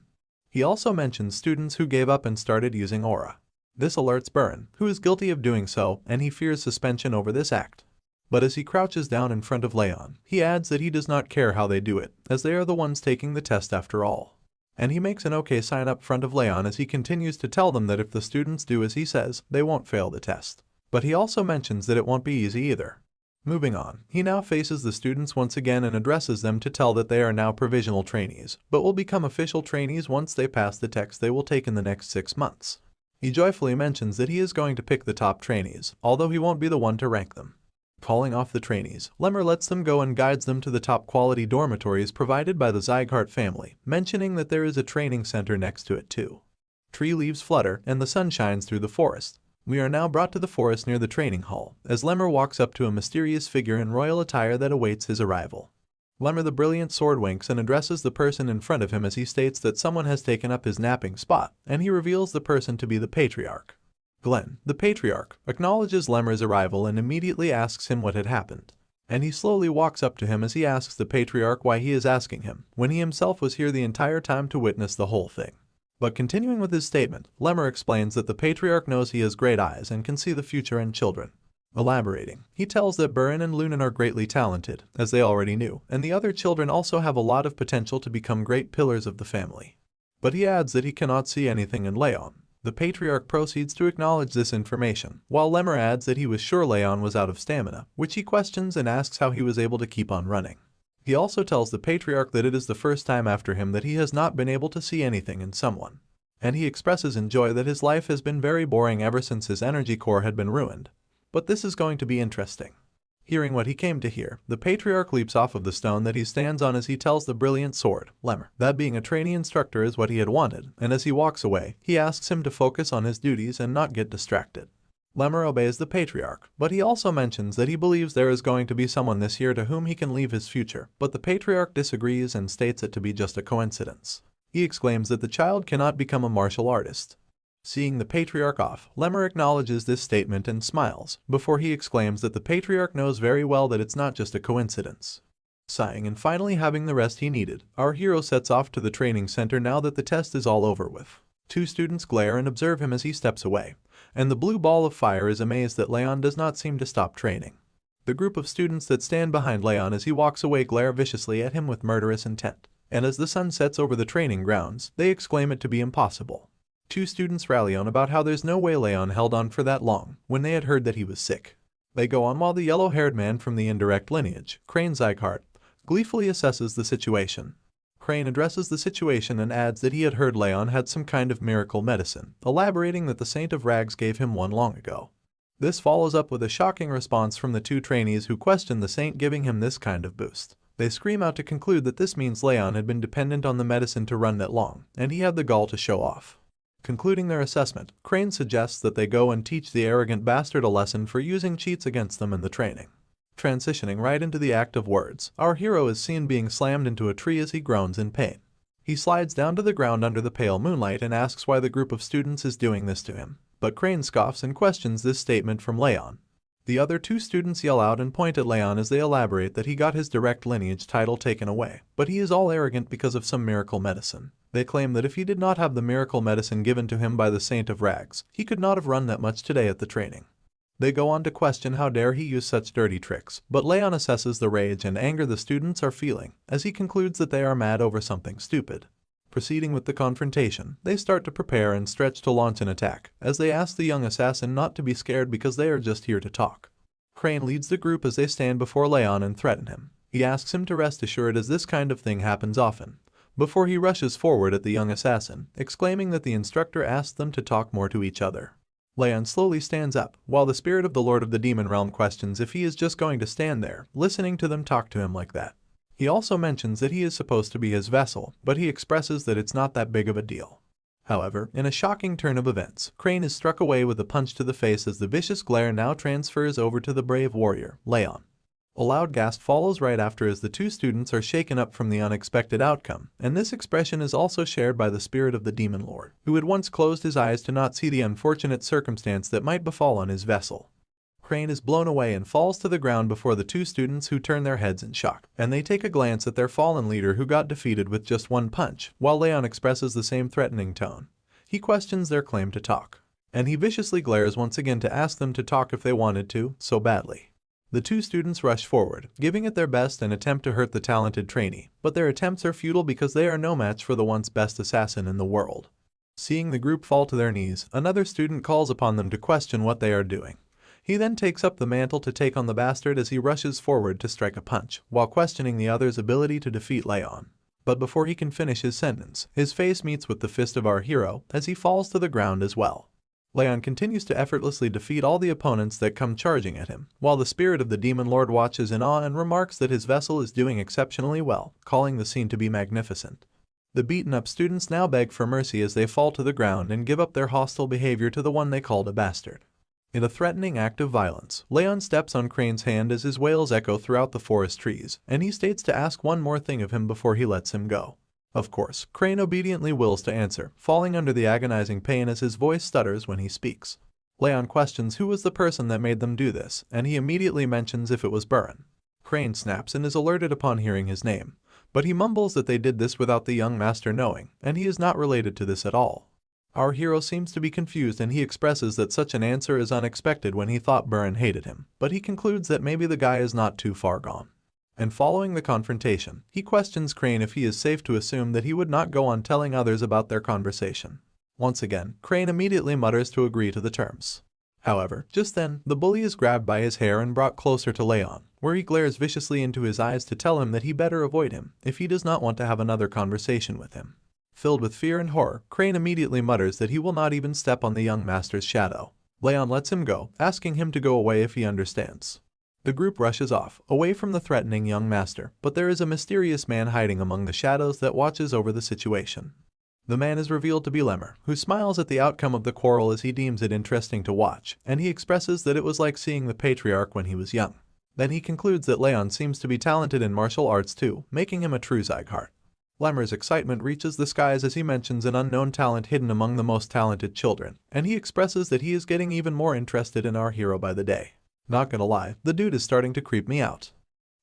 Speaker 1: He also mentions students who gave up and started using aura. This alerts Burn, who is guilty of doing so, and he fears suspension over this act. But as he crouches down in front of Raon, he adds that he does not care how they do it, as they are the ones taking the test after all. And he makes an okay sign up front of Raon as he continues to tell them that if the students do as he says, they won't fail the test. But he also mentions that it won't be easy either. Moving on, he now faces the students once again and addresses them to tell that they are now provisional trainees, but will become official trainees once they pass the tests they will take in the next 6 months. He joyfully mentions that he is going to pick the top trainees, although he won't be the one to rank them. Calling off the trainees, Lemmer lets them go and guides them to the top quality dormitories provided by the Sieghart family, mentioning that there is a training center next to it too. Tree leaves flutter and the sun shines through the forest. We are now brought to the forest near the training hall, as Lemmer walks up to a mysterious figure in royal attire that awaits his arrival. Lemmer the Brilliant Sword winks and addresses the person in front of him as he states that someone has taken up his napping spot, and he reveals the person to be the Patriarch. Glenn, the Patriarch, acknowledges Lemmer's arrival and immediately asks him what had happened. And he slowly walks up to him as he asks the Patriarch why he is asking him, when he himself was here the entire time to witness the whole thing. But continuing with his statement, Lemmer explains that the Patriarch knows he has great eyes and can see the future and children. Elaborating, he tells that Burin and Lunan are greatly talented, as they already knew, and the other children also have a lot of potential to become great pillars of the family. But he adds that he cannot see anything in Raon. The Patriarch proceeds to acknowledge this information, while Lemmer adds that he was sure Raon was out of stamina, which he questions and asks how he was able to keep on running. He also tells the Patriarch that it is the first time after him that he has not been able to see anything in someone. And he expresses in joy that his life has been very boring ever since his energy core had been ruined. But this is going to be interesting. Hearing what he came to hear, the Patriarch leaps off of the stone that he stands on as he tells the Brilliant Sword, Lemmer, that being a trainee instructor is what he had wanted, and as he walks away, he asks him to focus on his duties and not get distracted. Lemmer obeys the Patriarch, but he also mentions that he believes there is going to be someone this year to whom he can leave his future, but the Patriarch disagrees and states it to be just a coincidence. He exclaims that the child cannot become a martial artist. Seeing the Patriarch off, Lemmer acknowledges this statement and smiles, before he exclaims that the Patriarch knows very well that it's not just a coincidence. Sighing and finally having the rest he needed, our hero sets off to the training center now that the test is all over with. 2 students glare and observe him as he steps away, and the blue ball of fire is amazed that Raon does not seem to stop training. The group of students that stand behind Raon as he walks away glare viciously at him with murderous intent, and as the sun sets over the training grounds, they exclaim it to be impossible. 2 students rally on about how there's no way Raon held on for that long, when they had heard that he was sick. They go on while the yellow-haired man from the indirect lineage, Reincarnated Sieghart, gleefully assesses the situation. Crane addresses the situation and adds that he had heard Raon had some kind of miracle medicine, elaborating that the Saint of Rags gave him one long ago. This follows up with a shocking response from the 2 trainees who question the Saint giving him this kind of boost. They scream out to conclude that this means Raon had been dependent on the medicine to run that long, and he had the gall to show off. Concluding their assessment, Crane suggests that they go and teach the arrogant bastard a lesson for using cheats against them in the training. Transitioning right into the act of words, our hero is seen being slammed into a tree as he groans in pain. He slides down to the ground under the pale moonlight and asks why the group of students is doing this to him, but Crane scoffs and questions this statement from Raon. The other 2 students yell out and point at Raon as they elaborate that he got his direct lineage title taken away, but he is all arrogant because of some miracle medicine. They claim that if he did not have the miracle medicine given to him by the Saint of Rags, he could not have run that much today at the training. They go on to question how dare he use such dirty tricks, but Raon assesses the rage and anger the students are feeling, as he concludes that they are mad over something stupid. Proceeding with the confrontation, they start to prepare and stretch to launch an attack, as they ask the young assassin not to be scared because they are just here to talk. Crane leads the group as they stand before Raon and threaten him. He asks him to rest assured as this kind of thing happens often, before he rushes forward at the young assassin, exclaiming that the instructor asked them to talk more to each other. Raon slowly stands up, while the spirit of the Lord of the Demon Realm questions if he is just going to stand there, listening to them talk to him like that. He also mentions that he is supposed to be his vessel, but he expresses that it's not that big of a deal. However, in a shocking turn of events, Crane is struck away with a punch to the face as the vicious glare now transfers over to the brave warrior, Raon. A loud gasp follows right after as the 2 students are shaken up from the unexpected outcome, and this expression is also shared by the spirit of the Demon Lord, who had once closed his eyes to not see the unfortunate circumstance that might befall on his vessel. Crane is blown away and falls to the ground before the 2 students who turn their heads in shock, and they take a glance at their fallen leader who got defeated with just one punch, while Raon expresses the same threatening tone. He questions their claim to talk, and he viciously glares once again to ask them to talk if they wanted to, so badly. The two students rush forward, giving it their best and attempt to hurt the talented trainee, but their attempts are futile because they are no match for the once best assassin in the world. Seeing the group fall to their knees, another student calls upon them to question what they are doing. He then takes up the mantle to take on the bastard as he rushes forward to strike a punch, while questioning the other's ability to defeat Raon. But before he can finish his sentence, his face meets with the fist of our hero as he falls to the ground as well. Raon continues to effortlessly defeat all the opponents that come charging at him, while the spirit of the demon lord watches in awe and remarks that his vessel is doing exceptionally well, calling the scene to be magnificent. The beaten-up students now beg for mercy as they fall to the ground and give up their hostile behavior to the one they called a bastard. In a threatening act of violence, Raon steps on Crane's hand as his wails echo throughout the forest trees, and he states to ask one more thing of him before he lets him go. Of course, Crane obediently wills to answer, falling under the agonizing pain as his voice stutters when he speaks. Raon questions who was the person that made them do this, and he immediately mentions if it was Buran. Crane snaps and is alerted upon hearing his name, but he mumbles that they did this without the young master knowing, and he is not related to this at all. Our hero seems to be confused and he expresses that such an answer is unexpected when he thought Buran hated him, but he concludes that maybe the guy is not too far gone. And following the confrontation, he questions Crane if he is safe to assume that he would not go on telling others about their conversation. Once again, Crane immediately mutters to agree to the terms. However, just then, the bully is grabbed by his hair and brought closer to Raon, where he glares viciously into his eyes to tell him that he better avoid him if he does not want to have another conversation with him. Filled with fear and horror, Crane immediately mutters that he will not even step on the young master's shadow. Raon lets him go, asking him to go away if he understands. The group rushes off, away from the threatening young master, but there is a mysterious man hiding among the shadows that watches over the situation. The man is revealed to be Lemmer, who smiles at the outcome of the quarrel as he deems it interesting to watch, and he expresses that it was like seeing the patriarch when he was young. Then he concludes that Raon seems to be talented in martial arts too, making him a true Sieghart. Lemmer's excitement reaches the skies as he mentions an unknown talent hidden among the most talented children, and he expresses that he is getting even more interested in our hero by the day. Not gonna lie, the dude is starting to creep me out.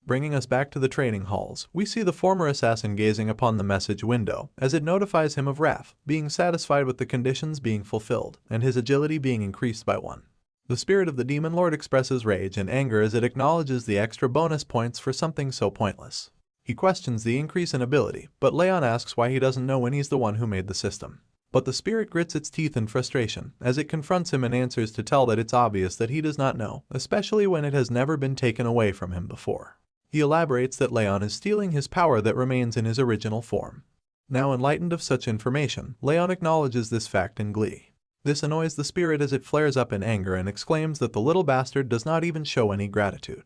Speaker 1: Bringing us back to the training halls, we see the former assassin gazing upon the message window as it notifies him of wrath, being satisfied with the conditions being fulfilled, and his agility being increased by 1. The spirit of the demon lord expresses rage and anger as it acknowledges the extra bonus points for something so pointless. He questions the increase in ability, but Raon asks why he doesn't know when he's the one who made the system. But the spirit grits its teeth in frustration as it confronts him and answers to tell that it's obvious that he does not know, especially when it has never been taken away from him before. He elaborates that Raon is stealing his power that remains in his original form. Now enlightened of such information, Raon acknowledges this fact in glee. This annoys the spirit as it flares up in anger and exclaims that the little bastard does not even show any gratitude.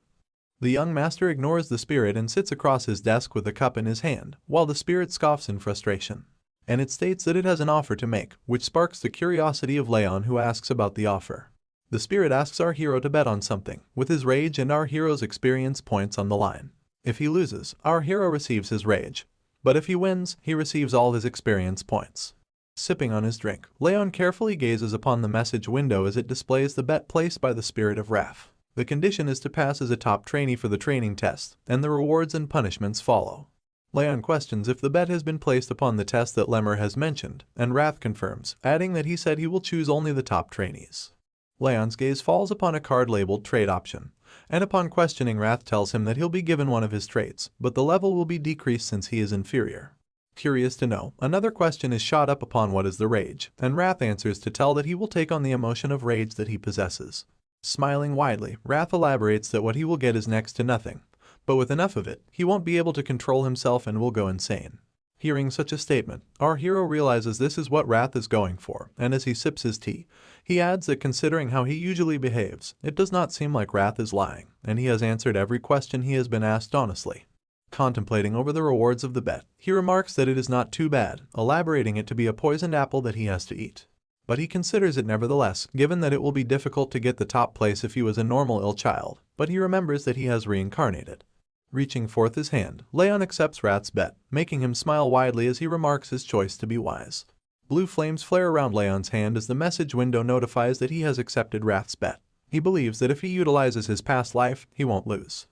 Speaker 1: The young master ignores the spirit and sits across his desk with a cup in his hand, while the spirit scoffs in frustration. And it states that it has an offer to make, which sparks the curiosity of Raon, who asks about the offer. The spirit asks our hero to bet on something, with his rage and our hero's experience points on the line. If he loses, our hero receives his rage, but if he wins, he receives all his experience points. Sipping on his drink, Raon carefully gazes upon the message window as it displays the bet placed by the spirit of wrath. The condition is to pass as a top trainee for the training test, and the rewards and punishments follow. Raon questions if the bet has been placed upon the test that Lemmer has mentioned, and Wrath confirms, adding that he said he will choose only the top trainees. Raon's gaze falls upon a card labeled Trade Option, and upon questioning, Wrath tells him that he'll be given one of his traits, but the level will be decreased since he is inferior. Curious to know, another question is shot up upon what is the rage, and Wrath answers to tell that he will take on the emotion of rage that he possesses. Smiling widely, Wrath elaborates that what he will get is next to nothing, but with enough of it, he won't be able to control himself and will go insane. Hearing such a statement, our hero realizes this is what Wrath is going for, and as he sips his tea, he adds that considering how he usually behaves, it does not seem like Wrath is lying, and he has answered every question he has been asked honestly. Contemplating over the rewards of the bet, he remarks that it is not too bad, elaborating it to be a poisoned apple that he has to eat. But he considers it nevertheless, given that it will be difficult to get the top place if he was a normal ill child, but he remembers that he has reincarnated. Reaching forth his hand, Raon accepts Wrath's bet, making him smile widely as he remarks his choice to be wise. Blue flames flare around Raon's hand as the message window notifies that he has accepted Wrath's bet. He believes that if he utilizes his past life, he won't lose.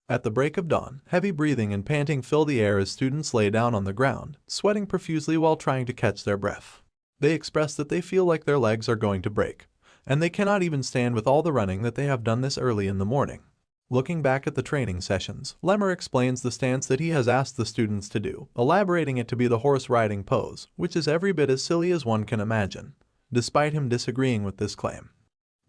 Speaker 1: At the break of dawn, heavy breathing and panting fill the air as students lay down on the ground, sweating profusely while trying to catch their breath. They express that they feel like their legs are going to break, and they cannot even stand with all the running that they have done this early in the morning. Looking back at the training sessions, Lemmer explains the stance that he has asked the students to do, elaborating it to be the horse riding pose, which is every bit as silly as one can imagine. Despite him disagreeing with this claim,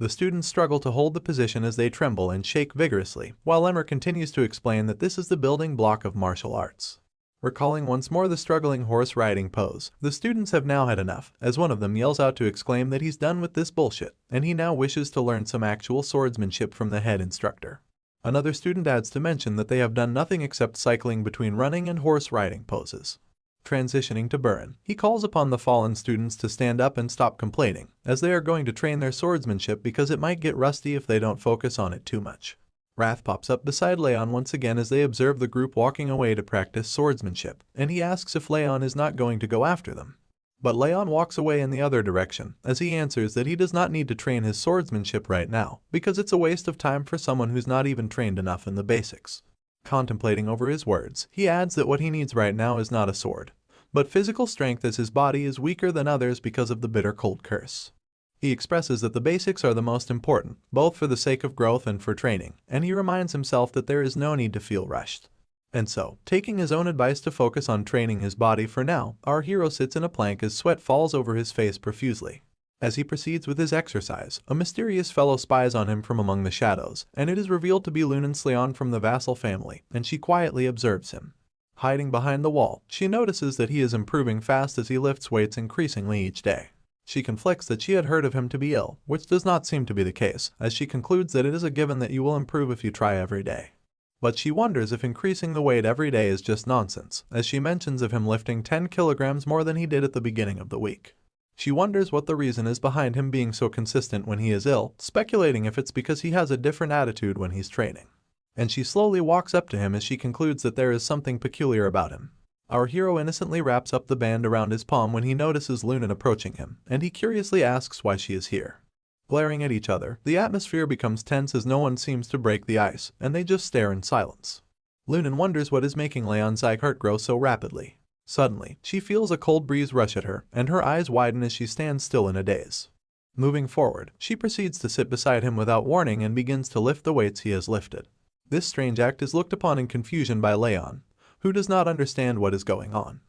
Speaker 1: the students struggle to hold the position as they tremble and shake vigorously, while Lemmer continues to explain that this is the building block of martial arts. Recalling once more the struggling horse riding pose, the students have now had enough, as one of them yells out to exclaim that he's done with this bullshit, and he now wishes to learn some actual swordsmanship from the head instructor. Another student adds to mention that they have done nothing except cycling between running and horse riding poses. Transitioning to Burin, he calls upon the fallen students to stand up and stop complaining, as they are going to train their swordsmanship because it might get rusty if they don't focus on it too much. Wrath pops up beside Raon once again as they observe the group walking away to practice swordsmanship, and he asks if Raon is not going to go after them. But Raon walks away in the other direction, as he answers that he does not need to train his swordsmanship right now, because it's a waste of time for someone who's not even trained enough in the basics. Contemplating over his words, he adds that what he needs right now is not a sword, but physical strength, as his body is weaker than others because of the bitter cold curse. He expresses that the basics are the most important, both for the sake of growth and for training, and he reminds himself that there is no need to feel rushed. And so, taking his own advice to focus on training his body for now, our hero sits in a plank as sweat falls over his face profusely. As he proceeds with his exercise, a mysterious fellow spies on him from among the shadows, and it is revealed to be Lunan Sleon from the vassal family, and she quietly observes him. Hiding behind the wall, she notices that he is improving fast as he lifts weights increasingly each day. She conflicts that she had heard of him to be ill, which does not seem to be the case, as she concludes that it is a given that you will improve if you try every day. But she wonders if increasing the weight every day is just nonsense, as she mentions of him lifting 10 kilograms more than he did at the beginning of the week. She wonders what the reason is behind him being so consistent when he is ill, speculating if it's because he has a different attitude when he's training. And she slowly walks up to him as she concludes that there is something peculiar about him. Our hero innocently wraps up the band around his palm when he notices Lunan approaching him, and he curiously asks why she is here. Glaring at each other, the atmosphere becomes tense as no one seems to break the ice, and they just stare in silence. Lunan wonders what is making House Sieghart grow so rapidly. Suddenly, she feels a cold breeze rush at her, and her eyes widen as she stands still in a daze. Moving forward, she proceeds to sit beside him without warning and begins to lift the weights he has lifted. This strange act is looked upon in confusion by Raon, who does not understand what is going on.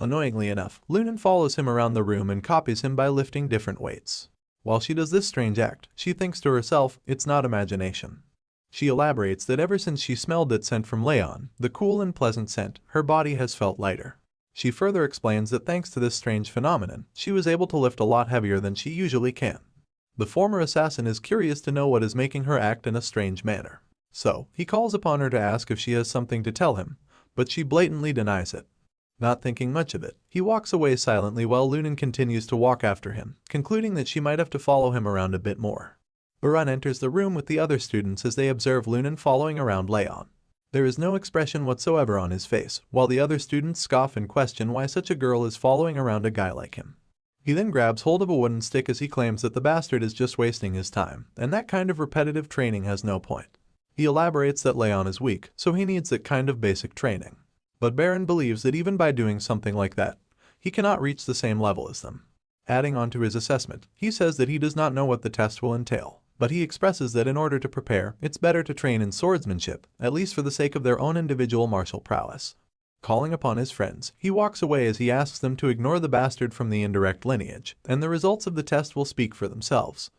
Speaker 1: Annoyingly enough, Lunan follows him around the room and copies him by lifting different weights. While she does this strange act, she thinks to herself, it's not imagination. She elaborates that ever since she smelled that scent from Raon, the cool and pleasant scent, her body has felt lighter. She further explains that thanks to this strange phenomenon, she was able to lift a lot heavier than she usually can. The former assassin is curious to know what is making her act in a strange manner. So, he calls upon her to ask if she has something to tell him, but she blatantly denies it. Not thinking much of it, he walks away silently while Lunan continues to walk after him, concluding that she might have to follow him around a bit more. Buran enters the room with the other students as they observe Lunan following around Raon. There is no expression whatsoever on his face, while the other students scoff and question why such a girl is following around a guy like him. He then grabs hold of a wooden stick as he claims that the bastard is just wasting his time, and that kind of repetitive training has no point. He elaborates that Raon is weak, so he needs that kind of basic training. But Baron believes that even by doing something like that, he cannot reach the same level as them. Adding on to his assessment, he says that he does not know what the test will entail, but he expresses that in order to prepare, it's better to train in swordsmanship, at least for the sake of their own individual martial prowess. Calling upon his friends, he walks away as he asks them to ignore the bastard from the indirect lineage, and the results of the test will speak for themselves.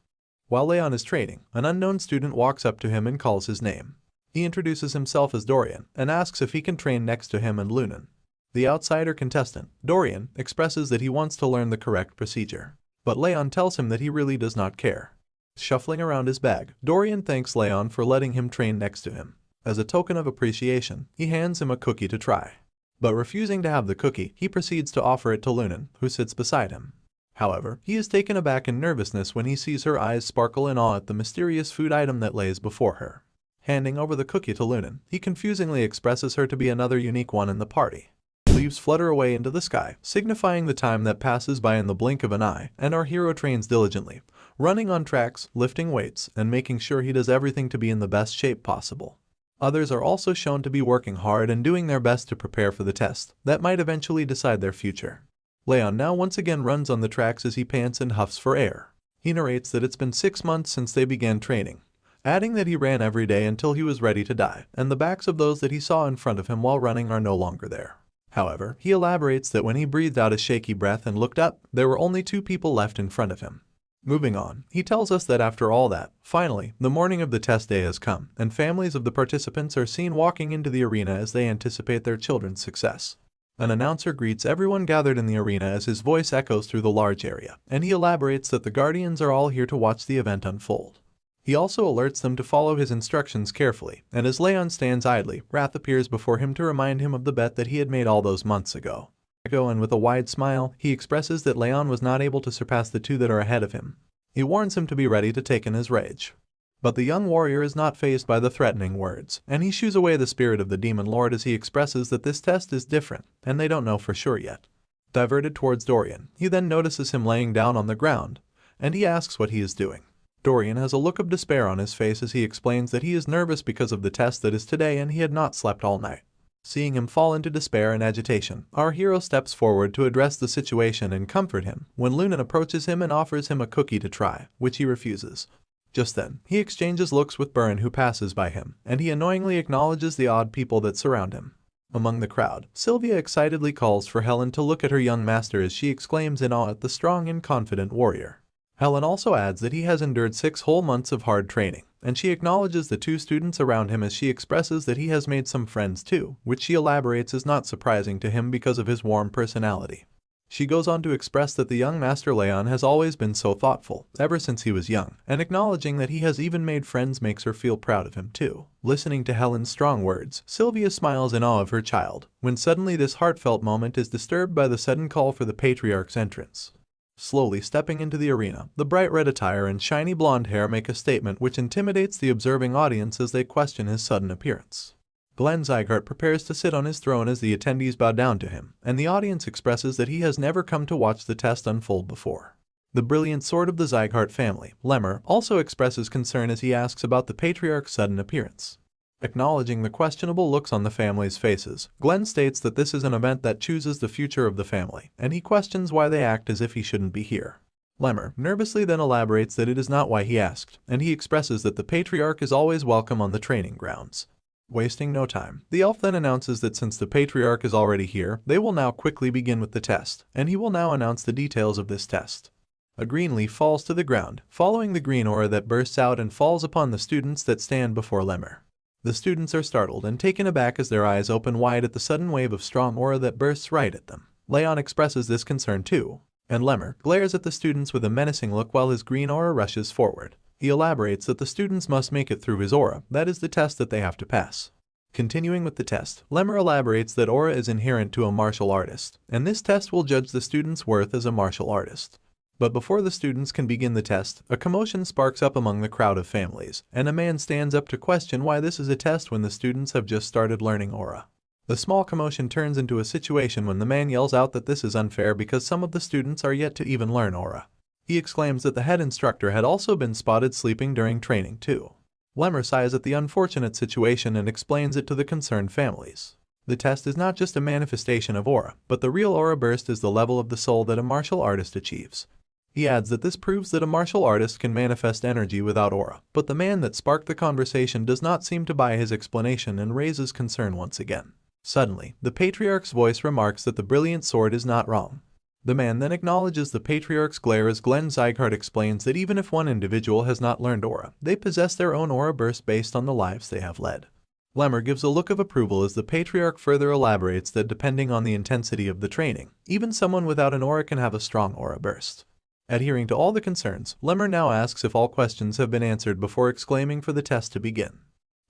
Speaker 1: While Raon is training, an unknown student walks up to him and calls his name. He introduces himself as Dorian and asks if he can train next to him and Lunan. The outsider contestant, Dorian, expresses that he wants to learn the correct procedure, but Raon tells him that he really does not care. Shuffling around his bag, Dorian thanks Raon for letting him train next to him. As a token of appreciation, he hands him a cookie to try. But refusing to have the cookie, he proceeds to offer it to Lunan, who sits beside him. However, he is taken aback in nervousness when he sees her eyes sparkle in awe at the mysterious food item that lays before her. Handing over the cookie to Lunan, he confusingly expresses her to be another unique one in the party. Leaves flutter away into the sky, signifying the time that passes by in the blink of an eye, and our hero trains diligently, running on tracks, lifting weights, and making sure he does everything to be in the best shape possible. Others are also shown to be working hard and doing their best to prepare for the test that might eventually decide their future. Raon now once again runs on the tracks as he pants and huffs for air. He narrates that it's been 6 months since they began training, adding that he ran every day until he was ready to die, and the backs of those that he saw in front of him while running are no longer there. However, he elaborates that when he breathed out a shaky breath and looked up, there were only 2 people left in front of him. Moving on, he tells us that after all that, finally, the morning of the test day has come, and families of the participants are seen walking into the arena as they anticipate their children's success. An announcer greets everyone gathered in the arena as his voice echoes through the large area, and he elaborates that the guardians are all here to watch the event unfold. He also alerts them to follow his instructions carefully, and as Raon stands idly, Wrath appears before him to remind him of the bet that he had made all those months ago. And with a wide smile, he expresses that Raon was not able to surpass the 2 that are ahead of him. He warns him to be ready to take in his rage. But the young warrior is not fazed by the threatening words, and he shoos away the spirit of the demon lord as he expresses that this test is different, and they don't know for sure yet. Diverted towards Dorian, he then notices him laying down on the ground, and he asks what he is doing. Dorian has a look of despair on his face as he explains that he is nervous because of the test that is today and he had not slept all night. Seeing him fall into despair and agitation, our hero steps forward to address the situation and comfort him when Lunan approaches him and offers him a cookie to try, which he refuses. Just then, he exchanges looks with Burn who passes by him, and he annoyingly acknowledges the odd people that surround him. Among the crowd, Sylvia excitedly calls for Helen to look at her young master as she exclaims in awe at the strong and confident warrior. Helen also adds that he has endured 6 whole months of hard training, and she acknowledges the 2 students around him as she expresses that he has made some friends too, which she elaborates is not surprising to him because of his warm personality. She goes on to express that the young Master Raon has always been so thoughtful, ever since he was young, and acknowledging that he has even made friends makes her feel proud of him too. Listening to Helen's strong words, Sylvia smiles in awe of her child, when suddenly this heartfelt moment is disturbed by the sudden call for the Patriarch's entrance. Slowly stepping into the arena, the bright red attire and shiny blonde hair make a statement which intimidates the observing audience as they question his sudden appearance. Sieghart prepares to sit on his throne as the attendees bow down to him, and the audience expresses that he has never come to watch the test unfold before. The brilliant sword of the Sieghart family, Lemmer, also expresses concern as he asks about the Patriarch's sudden appearance. Acknowledging the questionable looks on the family's faces, Glenn states that this is an event that chooses the future of the family, and he questions why they act as if he shouldn't be here. Lemmer nervously then elaborates that it is not why he asked, and he expresses that the Patriarch is always welcome on the training grounds. Wasting no time, the elf then announces that since the Patriarch is already here, they will now quickly begin with the test, and he will now announce the details of this test. A green leaf falls to the ground, following the green aura that bursts out and falls upon the students that stand before Lemmer. The students are startled and taken aback as their eyes open wide at the sudden wave of strong aura that bursts right at them. Raon expresses this concern too, and Lemmer glares at the students with a menacing look while his green aura rushes forward. He elaborates that the students must make it through his aura, that is the test that they have to pass. Continuing with the test, Lemmer elaborates that aura is inherent to a martial artist, and this test will judge the student's worth as a martial artist. But before the students can begin the test, a commotion sparks up among the crowd of families, and a man stands up to question why this is a test when the students have just started learning aura. The small commotion turns into a situation when the man yells out that this is unfair because some of the students are yet to even learn aura. He exclaims that the head instructor had also been spotted sleeping during training too. Lemmer sighs at the unfortunate situation and explains it to the concerned families. The test is not just a manifestation of aura, but the real aura burst is the level of the soul that a martial artist achieves. He adds that this proves that a martial artist can manifest energy without aura, but the man that sparked the conversation does not seem to buy his explanation and raises concern once again. Suddenly, the Patriarch's voice remarks that the brilliant sword is not wrong. The man then acknowledges the Patriarch's glare as Sieghart explains that even if one individual has not learned aura, they possess their own aura burst based on the lives they have led. Lemmer gives a look of approval as the Patriarch further elaborates that depending on the intensity of the training, even someone without an aura can have a strong aura burst. Adhering to all the concerns, Lemmer now asks if all questions have been answered before exclaiming for the test to begin.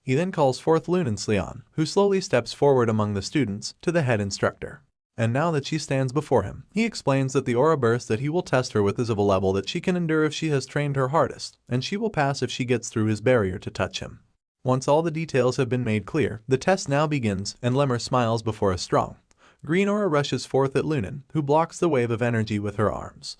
Speaker 1: He then calls forth Lunan Sleon, who slowly steps forward among the students, to the head instructor. And now that she stands before him, he explains that the aura burst that he will test her with is of a level that she can endure if she has trained her hardest, and she will pass if she gets through his barrier to touch him. Once all the details have been made clear, the test now begins, and Lemmer smiles before a strong green aura rushes forth at Lunan, who blocks the wave of energy with her arms.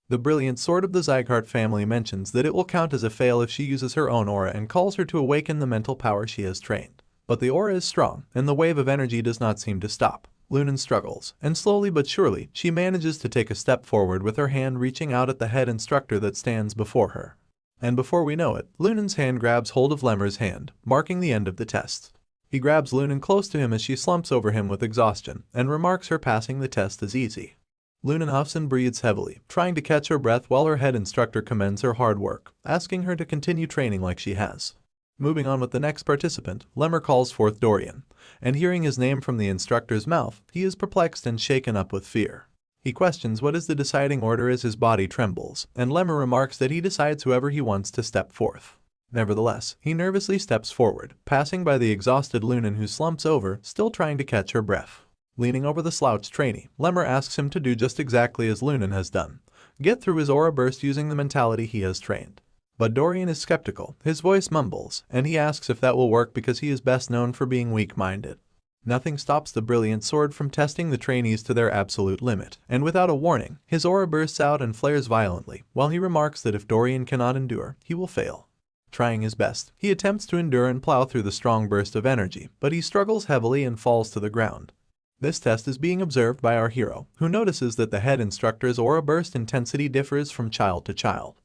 Speaker 1: The brilliant sword of the Sieghart family mentions that it will count as a fail if she uses her own aura and calls her to awaken the mental power she has trained. But the aura is strong, and the wave of energy does not seem to stop. Lunan struggles, and slowly but surely, she manages to take a step forward with her hand reaching out at the head instructor that stands before her. And before we know it, Lunen's hand grabs hold of Lemmer's hand, marking the end of the test. He grabs Lunen close to him as she slumps over him with exhaustion, and remarks her passing the test is easy. Lunen huffs and breathes heavily, trying to catch her breath while her head instructor commends her hard work, asking her to continue training like she has. Moving on with the next participant, Lemmer calls forth Dorian, and hearing his name from the instructor's mouth, he is perplexed and shaken up with fear. He questions what is the deciding order as his body trembles, and Lemmer remarks that he decides whoever he wants to step forth. Nevertheless, he nervously steps forward, passing by the exhausted Lunen who slumps over, still trying to catch her breath. Leaning over the slouched trainee, Lemmer asks him to do just exactly as Lunen has done, get through his aura burst using the mentality he has trained. But Dorian is skeptical, his voice mumbles, and he asks if that will work because he is best known for being weak-minded. Nothing stops the brilliant sword from testing the trainees to their absolute limit, and without a warning, his aura bursts out and flares violently, while he remarks that if Dorian cannot endure, he will fail. Trying his best, he attempts to endure and plow through the strong burst of energy, but he struggles heavily and falls to the ground. This test is being observed by our hero, who notices that the head instructor's aura burst intensity differs from child to child.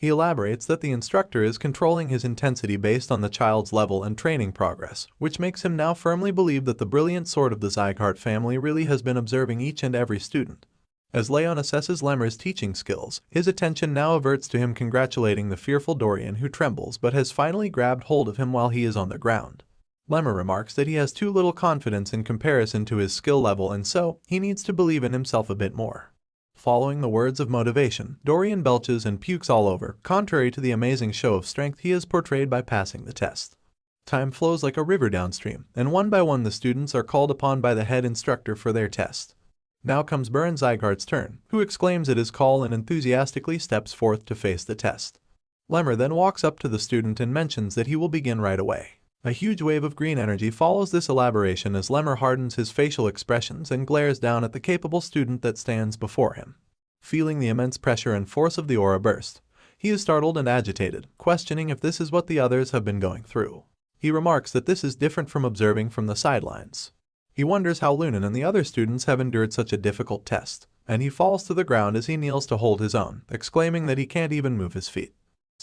Speaker 1: He elaborates that the instructor is controlling his intensity based on the child's level and training progress, which makes him now firmly believe that the brilliant sword of the Sieghart family really has been observing each and every student. As Raon assesses Lemmer's teaching skills, his attention now averts to him congratulating the fearful Dorian who trembles but has finally grabbed hold of him while he is on the ground. Lemmer remarks that he has too little confidence in comparison to his skill level and so, he needs to believe in himself a bit more. Following the words of motivation, Dorian belches and pukes all over, contrary to the amazing show of strength he has portrayed by passing the test. Time flows like a river downstream, and one by one the students are called upon by the head instructor for their test. Now comes Baron Sieghart's turn, who exclaims at his call and enthusiastically steps forth to face the test. Lemmer then walks up to the student and mentions that he will begin right away. A huge wave of green energy follows this elaboration as Lemmer hardens his facial expressions and glares down at the capable student that stands before him. Feeling the immense pressure and force of the aura burst, he is startled and agitated, questioning if this is what the others have been going through. He remarks that this is different from observing from the sidelines. He wonders how Lunen and the other students have endured such a difficult test, and he falls to the ground as he kneels to hold his own, exclaiming that he can't even move his feet.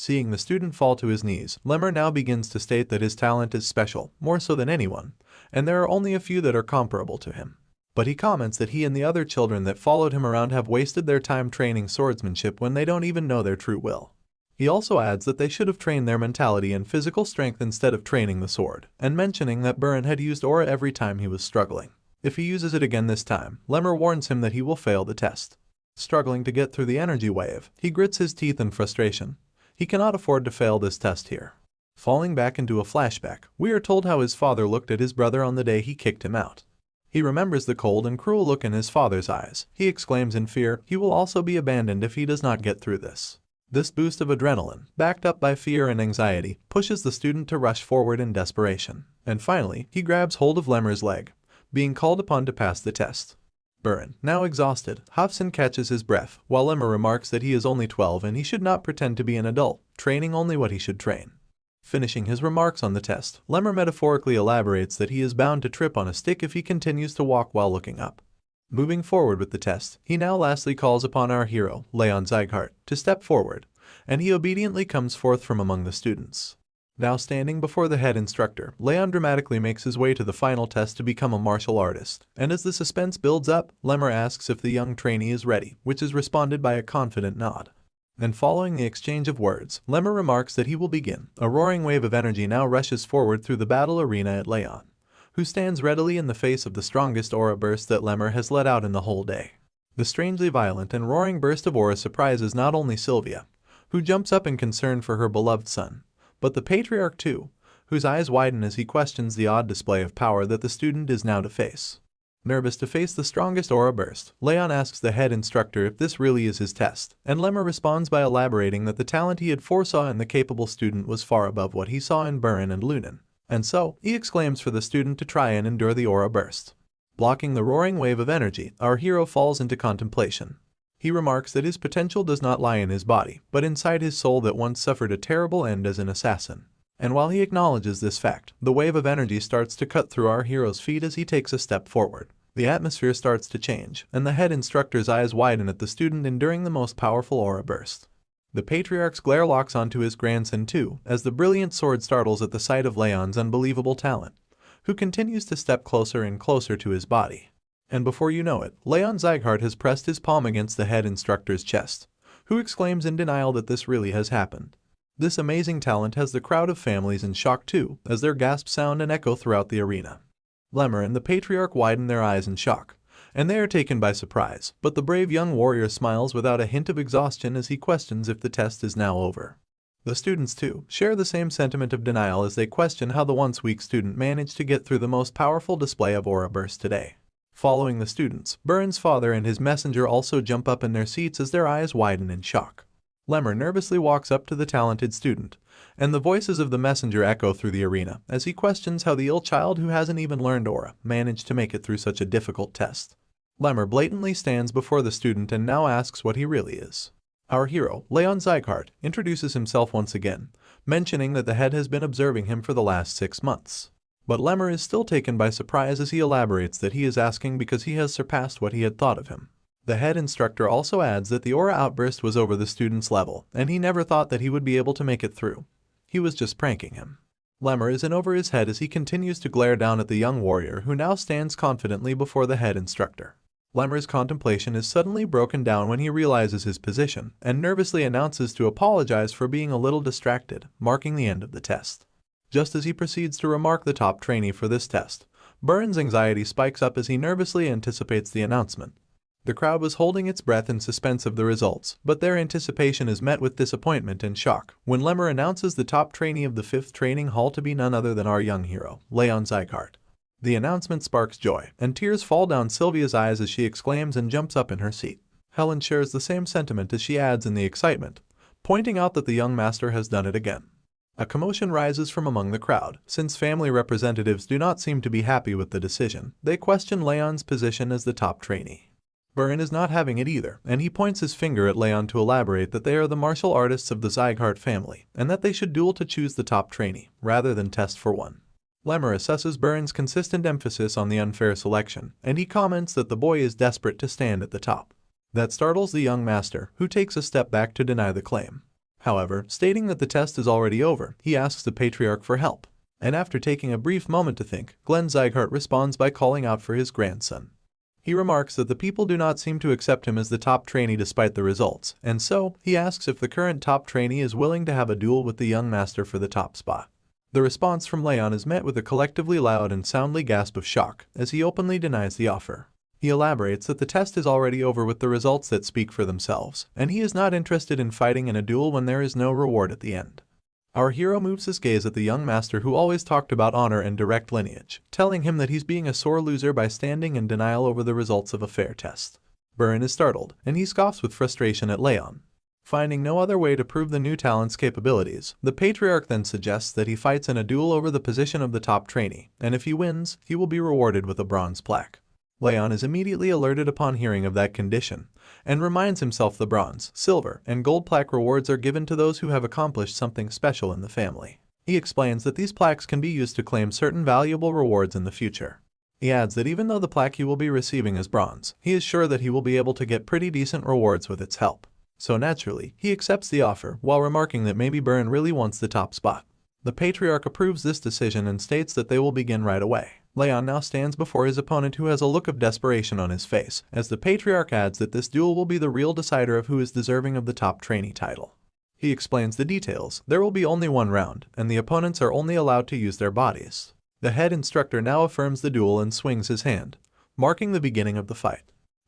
Speaker 1: Seeing the student fall to his knees, Lemmer now begins to state that his talent is special, more so than anyone, and there are only a few that are comparable to him. But he comments that he and the other children that followed him around have wasted their time training swordsmanship when they don't even know their true will. He also adds that they should have trained their mentality and physical strength instead of training the sword, and mentioning that Baron had used aura every time he was struggling. If he uses it again this time, Lemmer warns him that he will fail the test. Struggling to get through the energy wave, he grits his teeth in frustration. He cannot afford to fail this test here. Falling back into a flashback, we are told how his father looked at his brother on the day he kicked him out. He remembers the cold and cruel look in his father's eyes. He exclaims in fear he will also be abandoned if he does not get through this. This boost of adrenaline, backed up by fear and anxiety, pushes the student to rush forward in desperation. And finally, he grabs hold of Lemmer's leg, being called upon to pass the test. Baron, now exhausted, huffs and catches his breath, while Lemmer remarks that he is only 12 and he should not pretend to be an adult, training only what he should train. Finishing his remarks on the test, Lemmer metaphorically elaborates that he is bound to trip on a stick if he continues to walk while looking up. Moving forward with the test, he now lastly calls upon our hero, Raon Sieghart, to step forward, and he obediently comes forth from among the students. Now standing before the head instructor, Raon dramatically makes his way to the final test to become a martial artist, and as the suspense builds up, Lemmer asks if the young trainee is ready, which is responded by a confident nod. And following the exchange of words, Lemmer remarks that he will begin. A roaring wave of energy now rushes forward through the battle arena at Raon, who stands readily in the face of the strongest aura burst that Lemmer has let out in the whole day. The strangely violent and roaring burst of aura surprises not only Sylvia, who jumps up in concern for her beloved son, but the patriarch too, whose eyes widen as he questions the odd display of power that the student is now to face. Nervous to face the strongest aura burst, Raon asks the head instructor if this really is his test, and Lemmer responds by elaborating that the talent he had foresaw in the capable student was far above what he saw in Baron and Lunen. And so, he exclaims for the student to try and endure the aura burst. Blocking the roaring wave of energy, our hero falls into contemplation. He remarks that his potential does not lie in his body, but inside his soul that once suffered a terrible end as an assassin. And while he acknowledges this fact, the wave of energy starts to cut through our hero's feet as he takes a step forward. The atmosphere starts to change, and the head instructor's eyes widen at the student enduring the most powerful aura burst. The patriarch's glare locks onto his grandson too, as the brilliant sword startles at the sight of Leon's unbelievable talent, who continues to step closer and closer to his body. And before you know it, Raon Sieghart has pressed his palm against the head instructor's chest, who exclaims in denial that this really has happened. This amazing talent has the crowd of families in shock too, as their gasps sound and echo throughout the arena. Lemmer and the patriarch widen their eyes in shock, and they are taken by surprise, but the brave young warrior smiles without a hint of exhaustion as he questions if the test is now over. The students too share the same sentiment of denial as they question how the once weak student managed to get through the most powerful display of aura burst today. Following the students, Burren's father and his messenger also jump up in their seats as their eyes widen in shock. Lemmer nervously walks up to the talented student, and the voices of the messenger echo through the arena as he questions how the ill child who hasn't even learned aura managed to make it through such a difficult test. Lemmer blatantly stands before the student and now asks what he really is. Our hero, Raon Sieghart, introduces himself once again, mentioning that the head has been observing him for the last 6 months. But Lemmer is still taken by surprise as he elaborates that he is asking because he has surpassed what he had thought of him. The head instructor also adds that the aura outburst was over the student's level, and he never thought that he would be able to make it through. He was just pranking him. Lemmer is in over his head as he continues to glare down at the young warrior who now stands confidently before the head instructor. Lemmer's contemplation is suddenly broken down when he realizes his position and nervously announces to apologize for being a little distracted, marking the end of the test. Just as he proceeds to remark the top trainee for this test, Burren's anxiety spikes up as he nervously anticipates the announcement. The crowd was holding its breath in suspense of the results, but their anticipation is met with disappointment and shock when Lemmer announces the top trainee of the 5th training hall to be none other than our young hero, Raon Sieghart. The announcement sparks joy, and tears fall down Sylvia's eyes as she exclaims and jumps up in her seat. Helen shares the same sentiment as she adds in the excitement, pointing out that the young master has done it again. A commotion rises from among the crowd, since family representatives do not seem to be happy with the decision. They question Raon's position as the top trainee. Burren is not having it either, and he points his finger at Raon to elaborate that they are the martial artists of the Sieghart family, and that they should duel to choose the top trainee, rather than test for one. Lemmer assesses Burren's consistent emphasis on the unfair selection, and he comments that the boy is desperate to stand at the top. That startles the young master, who takes a step back to deny the claim. However, stating that the test is already over, he asks the patriarch for help. And after taking a brief moment to think, Glenn Sieghart responds by calling out for his grandson. He remarks that the people do not seem to accept him as the top trainee despite the results, and so he asks if the current top trainee is willing to have a duel with the young master for the top spot. The response from Raon is met with a collectively loud and soundly gasp of shock as he openly denies the offer. He elaborates that the test is already over with the results that speak for themselves, and he is not interested in fighting in a duel when there is no reward at the end. Our hero moves his gaze at the young master who always talked about honor and direct lineage, telling him that he's being a sore loser by standing in denial over the results of a fair test. Burren is startled, and he scoffs with frustration at Raon. Finding no other way to prove the new talent's capabilities, the patriarch then suggests that he fights in a duel over the position of the top trainee, and if he wins, he will be rewarded with a bronze plaque. Raon is immediately alerted upon hearing of that condition, and reminds himself the bronze, silver, and gold plaque rewards are given to those who have accomplished something special in the family. He explains that these plaques can be used to claim certain valuable rewards in the future. He adds that even though the plaque he will be receiving is bronze, he is sure that he will be able to get pretty decent rewards with its help. So naturally, he accepts the offer, while remarking that maybe Burren really wants the top spot. The patriarch approves this decision and states that they will begin right away. Raon now stands before his opponent who has a look of desperation on his face, as the patriarch adds that this duel will be the real decider of who is deserving of the top trainee title. He explains the details. There will be only one round, and the opponents are only allowed to use their bodies. The head instructor now affirms the duel and swings his hand, marking the beginning of the fight.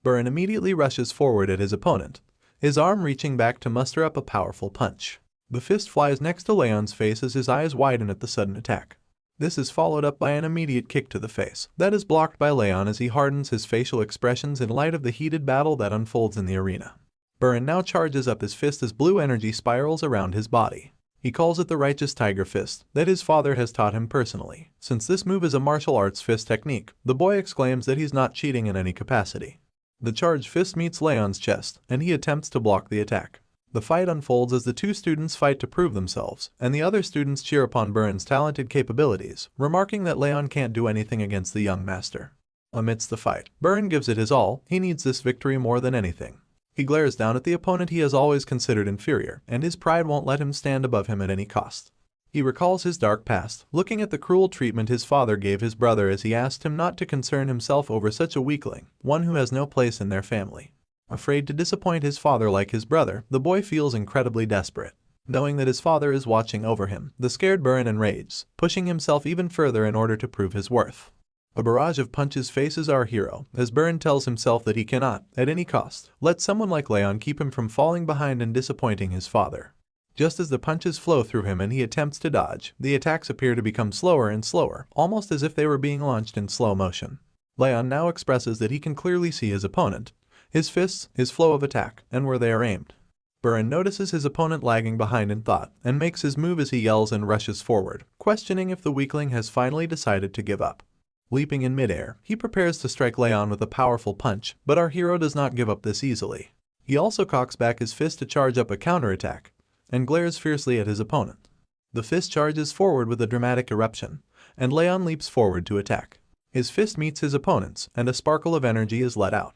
Speaker 1: Burren immediately rushes forward at his opponent, his arm reaching back to muster up a powerful punch. The fist flies next to Raon's face as his eyes widen at the sudden attack. This is followed up by an immediate kick to the face that is blocked by Raon as he hardens his facial expressions in light of the heated battle that unfolds in the arena. Burren now charges up his fist as blue energy spirals around his body. He calls it the righteous tiger fist that his father has taught him personally. Since this move is a martial arts fist technique, the boy exclaims that he's not cheating in any capacity. The charged fist meets Raon's chest, and he attempts to block the attack. The fight unfolds as the two students fight to prove themselves, and the other students cheer upon Burren's talented capabilities, remarking that Raon can't do anything against the young master. Amidst the fight, Burren gives it his all. He needs this victory more than anything. He glares down at the opponent he has always considered inferior, and his pride won't let him stand above him at any cost. He recalls his dark past, looking at the cruel treatment his father gave his brother as he asked him not to concern himself over such a weakling, one who has no place in their family. Afraid to disappoint his father like his brother, the boy feels incredibly desperate. Knowing that his father is watching over him, the scared Burin enrages, pushing himself even further in order to prove his worth. A barrage of punches faces our hero, as Burin tells himself that he cannot, at any cost, let someone like Raon keep him from falling behind and disappointing his father. Just as the punches flow through him and he attempts to dodge, the attacks appear to become slower and slower, almost as if they were being launched in slow motion. Raon now expresses that he can clearly see his opponent, his fists, his flow of attack, and where they are aimed. Burin notices his opponent lagging behind in thought, and makes his move as he yells and rushes forward, questioning if the weakling has finally decided to give up. Leaping in midair, he prepares to strike Raon with a powerful punch, but our hero does not give up this easily. He also cocks back his fist to charge up a counterattack, and glares fiercely at his opponent. The fist charges forward with a dramatic eruption, and Raon leaps forward to attack. His fist meets his opponent's, and a sparkle of energy is let out.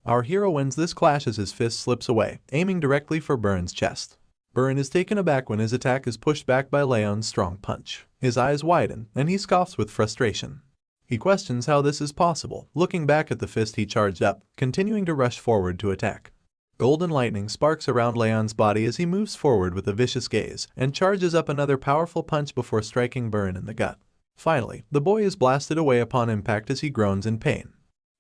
Speaker 1: Our hero wins this clash as his fist slips away, aiming directly for Burin's chest. Burin is taken aback when his attack is pushed back by Raon's strong punch. His eyes widen, and he scoffs with frustration. He questions how this is possible, looking back at the fist he charged up, continuing to rush forward to attack. Golden lightning sparks around Raon's body as he moves forward with a vicious gaze, and charges up another powerful punch before striking Burin in the gut. Finally, the boy is blasted away upon impact as he groans in pain.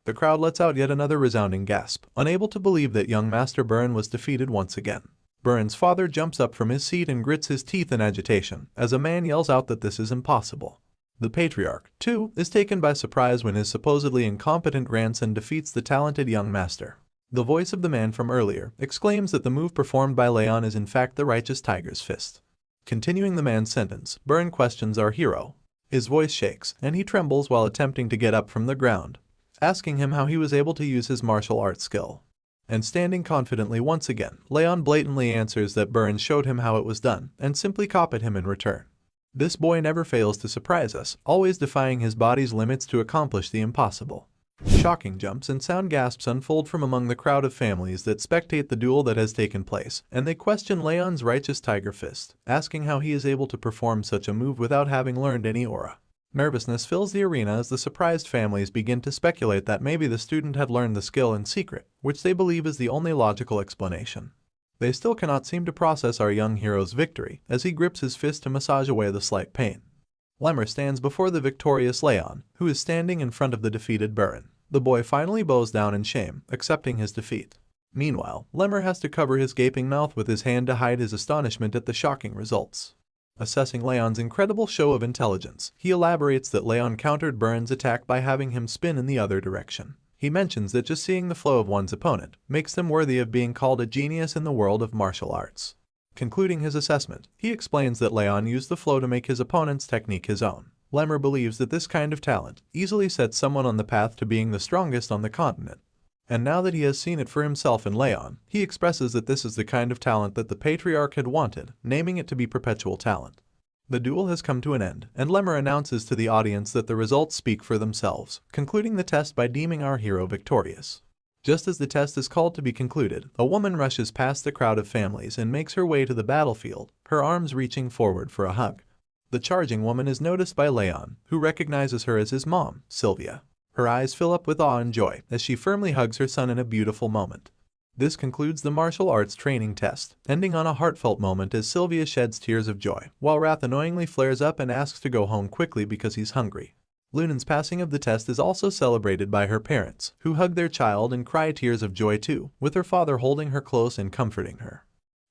Speaker 1: The crowd lets out yet another resounding gasp, unable to believe that young Master Burin was defeated once again. Burin's father jumps up from his seat and grits his teeth in agitation, as a man yells out that this is impossible. The patriarch, too, is taken by surprise when his supposedly incompetent grandson defeats the talented young master. The voice of the man from earlier exclaims that the move performed by Raon is in fact the righteous tiger's fist. Continuing the man's sentence, Burin questions our hero. His voice shakes, and he trembles while attempting to get up from the ground, asking him how he was able to use his martial arts skill. And standing confidently once again, Raon blatantly answers that Burin showed him how it was done, and simply copied him in return. This boy never fails to surprise us, always defying his body's limits to accomplish the impossible. Shocking jumps and sound gasps unfold from among the crowd of families that spectate the duel that has taken place, and they question Raon's righteous tiger fist, asking how he is able to perform such a move without having learned any aura. Nervousness fills the arena as the surprised families begin to speculate that maybe the student had learned the skill in secret, which they believe is the only logical explanation. They still cannot seem to process our young hero's victory, as he grips his fist to massage away the slight pain. Lemmer stands before the victorious Raon, who is standing in front of the defeated Burin. The boy finally bows down in shame, accepting his defeat. Meanwhile, Lemmer has to cover his gaping mouth with his hand to hide his astonishment at the shocking results. Assessing Raon's incredible show of intelligence, he elaborates that Raon countered Burin's attack by having him spin in the other direction. He mentions that just seeing the flow of one's opponent makes them worthy of being called a genius in the world of martial arts. Concluding his assessment, he explains that Raon used the flow to make his opponent's technique his own. Lemmer believes that this kind of talent easily sets someone on the path to being the strongest on the continent. And now that he has seen it for himself in Raon, he expresses that this is the kind of talent that the patriarch had wanted, naming it to be perpetual talent. The duel has come to an end, and Lemmer announces to the audience that the results speak for themselves, concluding the test by deeming our hero victorious. Just as the test is called to be concluded, a woman rushes past the crowd of families and makes her way to the battlefield, her arms reaching forward for a hug. The charging woman is noticed by Raon, who recognizes her as his mom, Sylvia. Her eyes fill up with awe and joy as she firmly hugs her son in a beautiful moment. This concludes the martial arts training test, ending on a heartfelt moment as Sylvia sheds tears of joy, while Wrath annoyingly flares up and asks to go home quickly because he's hungry. Lunen's passing of the test is also celebrated by her parents, who hug their child and cry tears of joy too, with her father holding her close and comforting her.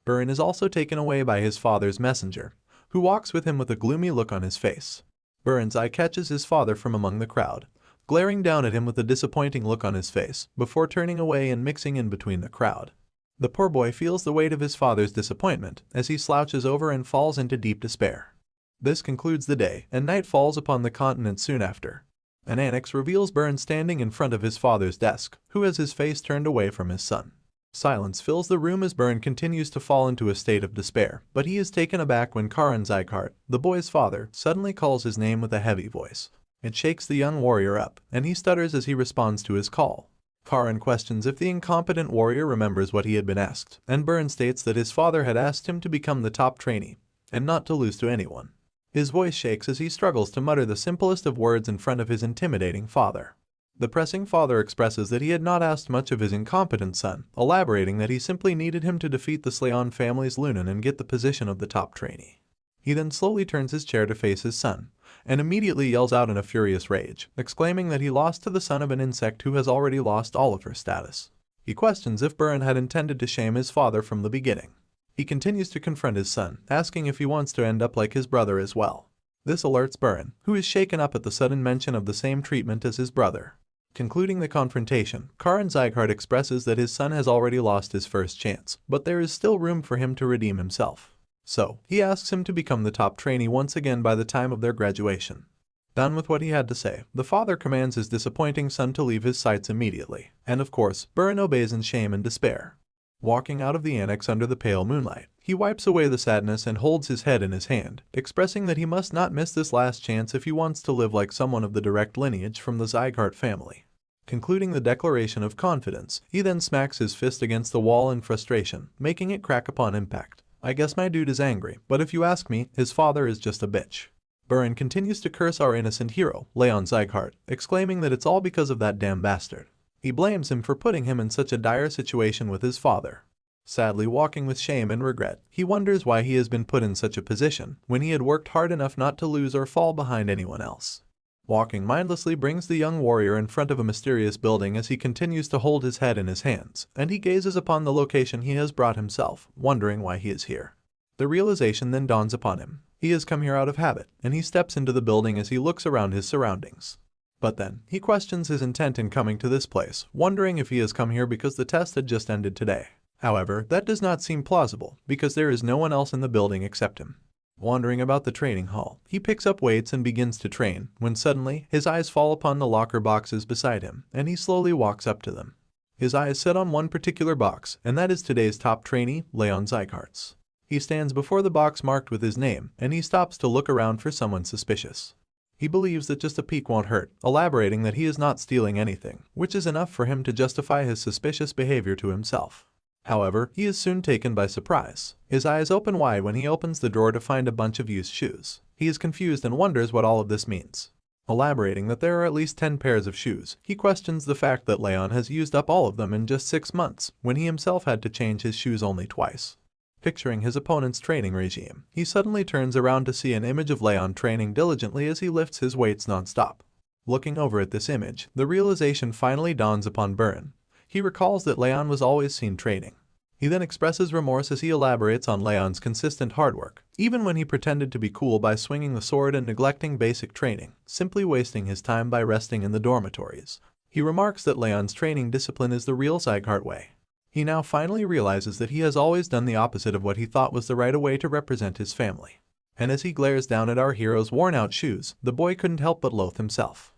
Speaker 1: Burin is also taken away by his father's messenger, who walks with him with a gloomy look on his face. Burin's eye catches his father from among the crowd, glaring down at him with a disappointing look on his face, before turning away and mixing in between the crowd. The poor boy feels the weight of his father's disappointment as he slouches over and falls into deep despair. This concludes the day, and night falls upon the continent soon after. An annex reveals Burin standing in front of his father's desk, who has his face turned away from his son. Silence fills the room as Burin continues to fall into a state of despair, but he is taken aback when House Sieghart, the boy's father, suddenly calls his name with a heavy voice. It shakes the young warrior up, and he stutters as he responds to his call. Karan questions if the incompetent warrior remembers what he had been asked, and Burn states that his father had asked him to become the top trainee, and not to lose to anyone. His voice shakes as he struggles to mutter the simplest of words in front of his intimidating father. The pressing father expresses that he had not asked much of his incompetent son, elaborating that he simply needed him to defeat the Slayon family's Lunan and get the position of the top trainee. He then slowly turns his chair to face his son, and immediately yells out in a furious rage, exclaiming that he lost to the son of an insect who has already lost all of her status. He questions if Burn had intended to shame his father from the beginning. He continues to confront his son, asking if he wants to end up like his brother as well. This alerts Burn, who is shaken up at the sudden mention of the same treatment as his brother. Concluding the confrontation, Karan Sieghart expresses that his son has already lost his first chance, but there is still room for him to redeem himself. So, he asks him to become the top trainee once again by the time of their graduation. Done with what he had to say, the father commands his disappointing son to leave his sights immediately, and of course, Burn obeys in shame and despair. Walking out of the annex under the pale moonlight, he wipes away the sadness and holds his head in his hand, expressing that he must not miss this last chance if he wants to live like someone of the direct lineage from the Sieghart family. Concluding the declaration of confidence, he then smacks his fist against the wall in frustration, making it crack upon impact. I guess my dude is angry, but if you ask me, his father is just a bitch. Burn continues to curse our innocent hero, Raon Sieghart, exclaiming that it's all because of that damn bastard. He blames him for putting him in such a dire situation with his father. Sadly walking with shame and regret, he wonders why he has been put in such a position when he had worked hard enough not to lose or fall behind anyone else. Walking mindlessly brings the young warrior in front of a mysterious building as he continues to hold his head in his hands, and he gazes upon the location he has brought himself, wondering why he is here. The realization then dawns upon him. He has come here out of habit, and he steps into the building as he looks around his surroundings. But then, he questions his intent in coming to this place, wondering if he has come here because the test had just ended today. However, that does not seem plausible, because there is no one else in the building except him. Wandering about the training hall, he picks up weights and begins to train, when suddenly, his eyes fall upon the locker boxes beside him, and he slowly walks up to them. His eyes set on one particular box, and that is today's top trainee, Raon Sieghart's. He stands before the box marked with his name, and he stops to look around for someone suspicious. He believes that just a peek won't hurt, elaborating that he is not stealing anything, which is enough for him to justify his suspicious behavior to himself. However, he is soon taken by surprise. His eyes open wide when he opens the drawer to find a bunch of used shoes. He is confused and wonders what all of this means. Elaborating that there are at least 10 pairs of shoes, he questions the fact that Raon has used up all of them in just 6 months, when he himself had to change his shoes only twice. Picturing his opponent's training regime, he suddenly turns around to see an image of Raon training diligently as he lifts his weights non-stop. Looking over at this image, the realization finally dawns upon Burn. He recalls that Raon was always seen training. He then expresses remorse as he elaborates on Raon's consistent hard work, even when he pretended to be cool by swinging the sword and neglecting basic training, simply wasting his time by resting in the dormitories. He remarks that Raon's training discipline is the real Sieghart way. He now finally realizes that he has always done the opposite of what he thought was the right way to represent his family. And as he glares down at our hero's worn-out shoes, the boy couldn't help but loathe himself.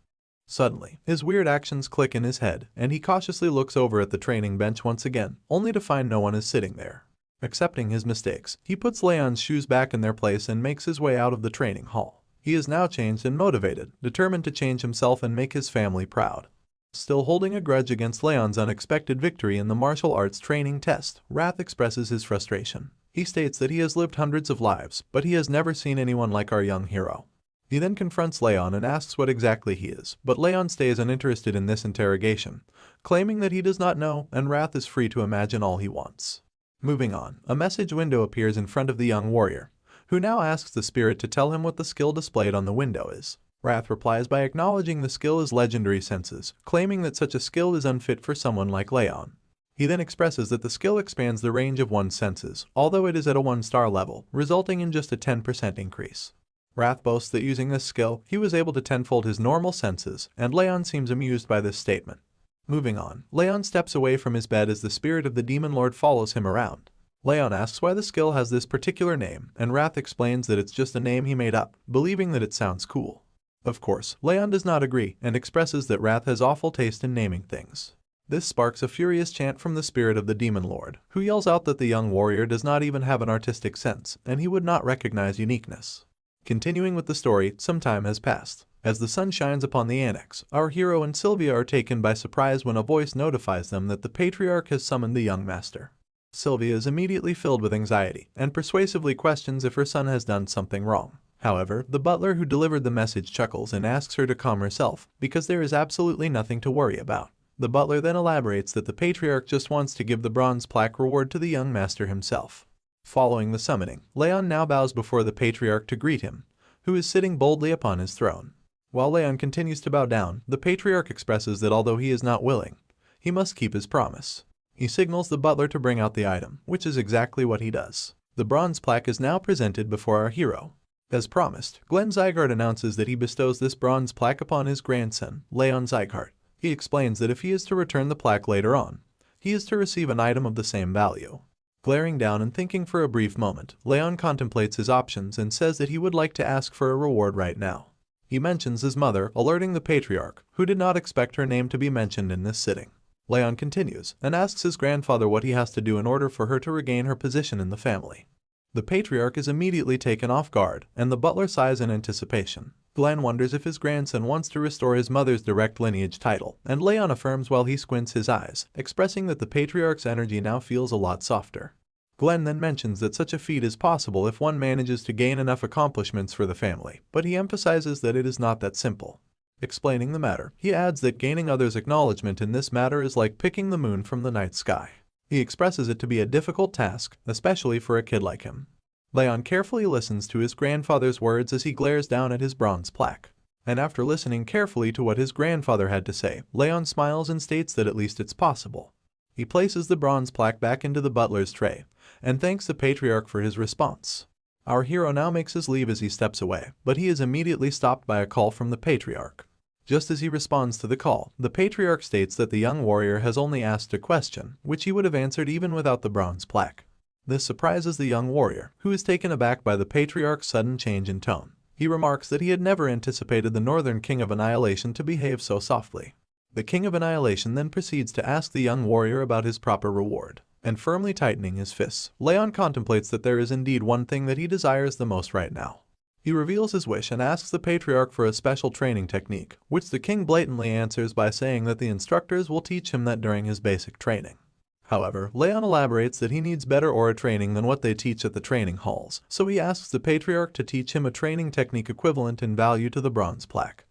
Speaker 1: Suddenly, his weird actions click in his head, and he cautiously looks over at the training bench once again, only to find no one is sitting there. Accepting his mistakes, he puts Raon's shoes back in their place and makes his way out of the training hall. He is now changed and motivated, determined to change himself and make his family proud. Still holding a grudge against Raon's unexpected victory in the martial arts training test, Wrath expresses his frustration. He states that he has lived hundreds of lives, but he has never seen anyone like our young hero. He then confronts Raon and asks what exactly he is, but Raon stays uninterested in this interrogation, claiming that he does not know, and Wrath is free to imagine all he wants. Moving on, a message window appears in front of the young warrior, who now asks the spirit to tell him what the skill displayed on the window is. Wrath replies by acknowledging the skill is legendary senses, claiming that such a skill is unfit for someone like Raon. He then expresses that the skill expands the range of one's senses, although it is at a 1-star level, resulting in just a 10% increase. Wrath boasts that using this skill, he was able to tenfold his normal senses, and Raon seems amused by this statement. Moving on, Raon steps away from his bed as the spirit of the demon lord follows him around. Raon asks why the skill has this particular name, and Wrath explains that it's just a name he made up, believing that it sounds cool. Of course, Raon does not agree, and expresses that Wrath has awful taste in naming things. This sparks a furious chant from the spirit of the demon lord, who yells out that the young warrior does not even have an artistic sense, and he would not recognize uniqueness. Continuing with the story, some time has passed. As the sun shines upon the annex, our hero and Sylvia are taken by surprise when a voice notifies them that the patriarch has summoned the young master. Sylvia is immediately filled with anxiety and persuasively questions if her son has done something wrong. However, the butler who delivered the message chuckles and asks her to calm herself because there is absolutely nothing to worry about. The butler then elaborates that the patriarch just wants to give the bronze plaque reward to the young master himself. Following the summoning, Raon now bows before the patriarch to greet him, who is sitting boldly upon his throne. While Raon continues to bow down, the patriarch expresses that although he is not willing, he must keep his promise. He signals the butler to bring out the item, which is exactly what he does. The bronze plaque is now presented before our hero. As promised, Sieghart announces that he bestows this bronze plaque upon his grandson, Raon Sieghart. He explains that if he is to return the plaque later on, he is to receive an item of the same value. Glaring down and thinking for a brief moment, Raon contemplates his options and says that he would like to ask for a reward right now. He mentions his mother, alerting the patriarch, who did not expect her name to be mentioned in this sitting. Raon continues and asks his grandfather what he has to do in order for her to regain her position in the family. The patriarch is immediately taken off guard, and the butler sighs in anticipation. Glenn wonders if his grandson wants to restore his mother's direct lineage title, and Raon affirms while he squints his eyes, expressing that the patriarch's energy now feels a lot softer. Glenn then mentions that such a feat is possible if one manages to gain enough accomplishments for the family, but he emphasizes that it is not that simple. Explaining the matter, he adds that gaining others' acknowledgement in this matter is like picking the moon from the night sky. He expresses it to be a difficult task, especially for a kid like him. Raon carefully listens to his grandfather's words as he glares down at his bronze plaque. And after listening carefully to what his grandfather had to say, Raon smiles and states that at least it's possible. He places the bronze plaque back into the butler's tray, and thanks the patriarch for his response. Our hero now makes his leave as he steps away, but he is immediately stopped by a call from the patriarch. Just as he responds to the call, the patriarch states that the young warrior has only asked a question, which he would have answered even without the bronze plaque. This surprises the young warrior, who is taken aback by the patriarch's sudden change in tone. He remarks that he had never anticipated the Northern King of Annihilation to behave so softly. The King of Annihilation then proceeds to ask the young warrior about his proper reward, and firmly tightening his fists, Raon contemplates that there is indeed one thing that he desires the most right now. He reveals his wish and asks the patriarch for a special training technique, which the king blatantly answers by saying that the instructors will teach him that during his basic training. However, Raon elaborates that he needs better aura training than what they teach at the training halls, so he asks the patriarch to teach him a training technique equivalent in value to the bronze plaque.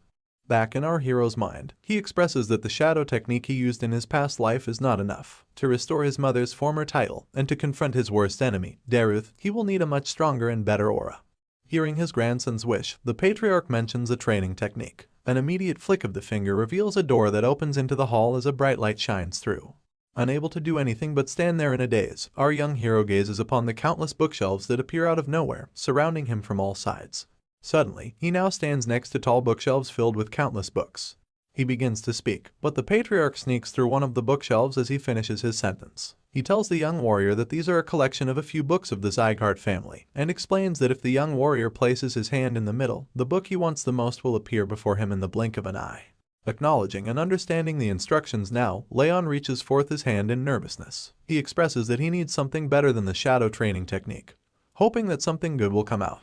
Speaker 1: Back in our hero's mind, he expresses that the shadow technique he used in his past life is not enough. To restore his mother's former title and to confront his worst enemy, Derus, he will need a much stronger and better aura. Hearing his grandson's wish, the patriarch mentions a training technique. An immediate flick of the finger reveals a door that opens into the hall as a bright light shines through. Unable to do anything but stand there in a daze, our young hero gazes upon the countless bookshelves that appear out of nowhere, surrounding him from all sides. Suddenly, he now stands next to tall bookshelves filled with countless books. He begins to speak, but the patriarch sneaks through one of the bookshelves as he finishes his sentence. He tells the young warrior that these are a collection of a few books of the Sieghart family, and explains that if the young warrior places his hand in the middle, the book he wants the most will appear before him in the blink of an eye. Acknowledging and understanding the instructions now, Raon reaches forth his hand in nervousness. He expresses that he needs something better than the shadow training technique, hoping that something good will come out.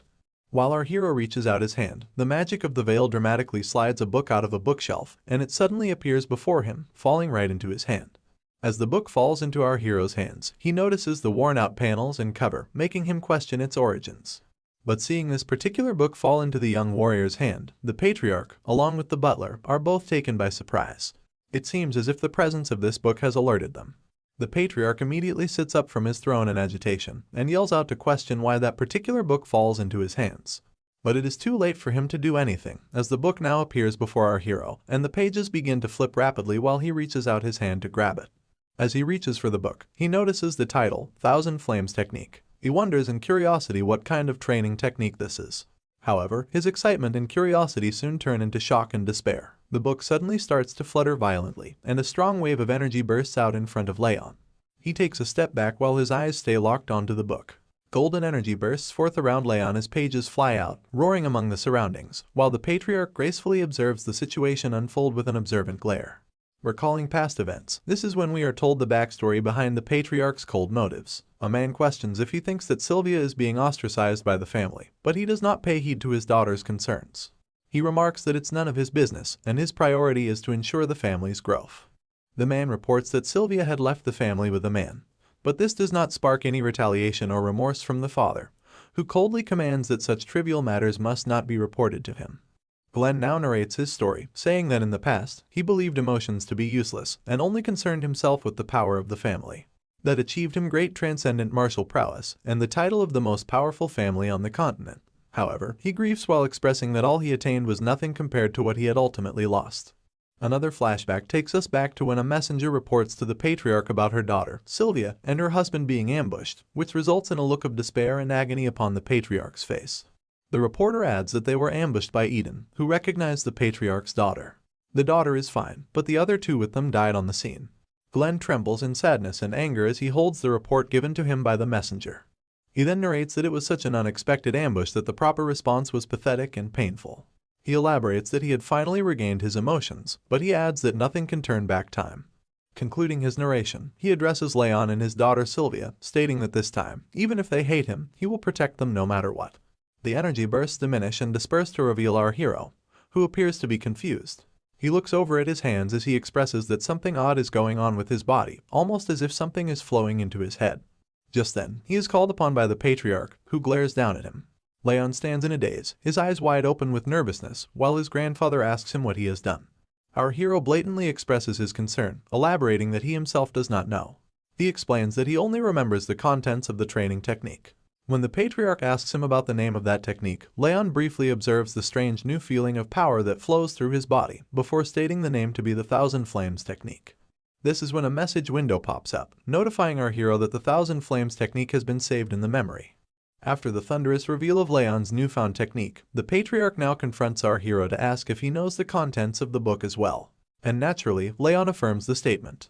Speaker 1: While our hero reaches out his hand, the magic of the veil dramatically slides a book out of a bookshelf, and it suddenly appears before him, falling right into his hand. As the book falls into our hero's hands, he notices the worn-out panels and cover, making him question its origins. But seeing this particular book fall into the young warrior's hand, the patriarch, along with the butler, are both taken by surprise. It seems as if the presence of this book has alerted them. The patriarch immediately sits up from his throne in agitation, and yells out to question why that particular book falls into his hands. But it is too late for him to do anything, as the book now appears before our hero, and the pages begin to flip rapidly while he reaches out his hand to grab it. As he reaches for the book, he notices the title, Thousand Flames Technique. He wonders in curiosity what kind of training technique this is. However, his excitement and curiosity soon turn into shock and despair. The book suddenly starts to flutter violently, and a strong wave of energy bursts out in front of Raon. He takes a step back while his eyes stay locked onto the book. Golden energy bursts forth around Raon as pages fly out, roaring among the surroundings, while the patriarch gracefully observes the situation unfold with an observant glare. Recalling past events, this is when we are told the backstory behind the patriarch's cold motives. A man questions if he thinks that Sylvia is being ostracized by the family, but he does not pay heed to his daughter's concerns. He remarks that it's none of his business, and his priority is to ensure the family's growth. The man reports that Sylvia had left the family with the man, but this does not spark any retaliation or remorse from the father, who coldly commands that such trivial matters must not be reported to him. Glenn now narrates his story, saying that in the past, he believed emotions to be useless and only concerned himself with the power of the family. That achieved him great transcendent martial prowess and the title of the most powerful family on the continent. However, he grieves while expressing that all he attained was nothing compared to what he had ultimately lost. Another flashback takes us back to when a messenger reports to the patriarch about her daughter, Sylvia, and her husband being ambushed, which results in a look of despair and agony upon the patriarch's face. The reporter adds that they were ambushed by Eden, who recognized the patriarch's daughter. The daughter is fine, but the other two with them died on the scene. Glenn trembles in sadness and anger as he holds the report given to him by the messenger. He then narrates that it was such an unexpected ambush that the proper response was pathetic and painful. He elaborates that he had finally regained his emotions, but he adds that nothing can turn back time. Concluding his narration, he addresses Raon and his daughter Sylvia, stating that this time, even if they hate him, he will protect them no matter what. The energy bursts diminish and disperse to reveal our hero, who appears to be confused. He looks over at his hands as he expresses that something odd is going on with his body, almost as if something is flowing into his head. Just then, he is called upon by the patriarch, who glares down at him. Raon stands in a daze, his eyes wide open with nervousness, while his grandfather asks him what he has done. Our hero blatantly expresses his concern, elaborating that he himself does not know. He explains that he only remembers the contents of the training technique. When the patriarch asks him about the name of that technique, Raon briefly observes the strange new feeling of power that flows through his body, before stating the name to be the Thousand Flames technique. This is when a message window pops up, notifying our hero that the Thousand Flames technique has been saved in the memory. After the thunderous reveal of Raon's newfound technique, the patriarch now confronts our hero to ask if he knows the contents of the book as well. And naturally, Raon affirms the statement.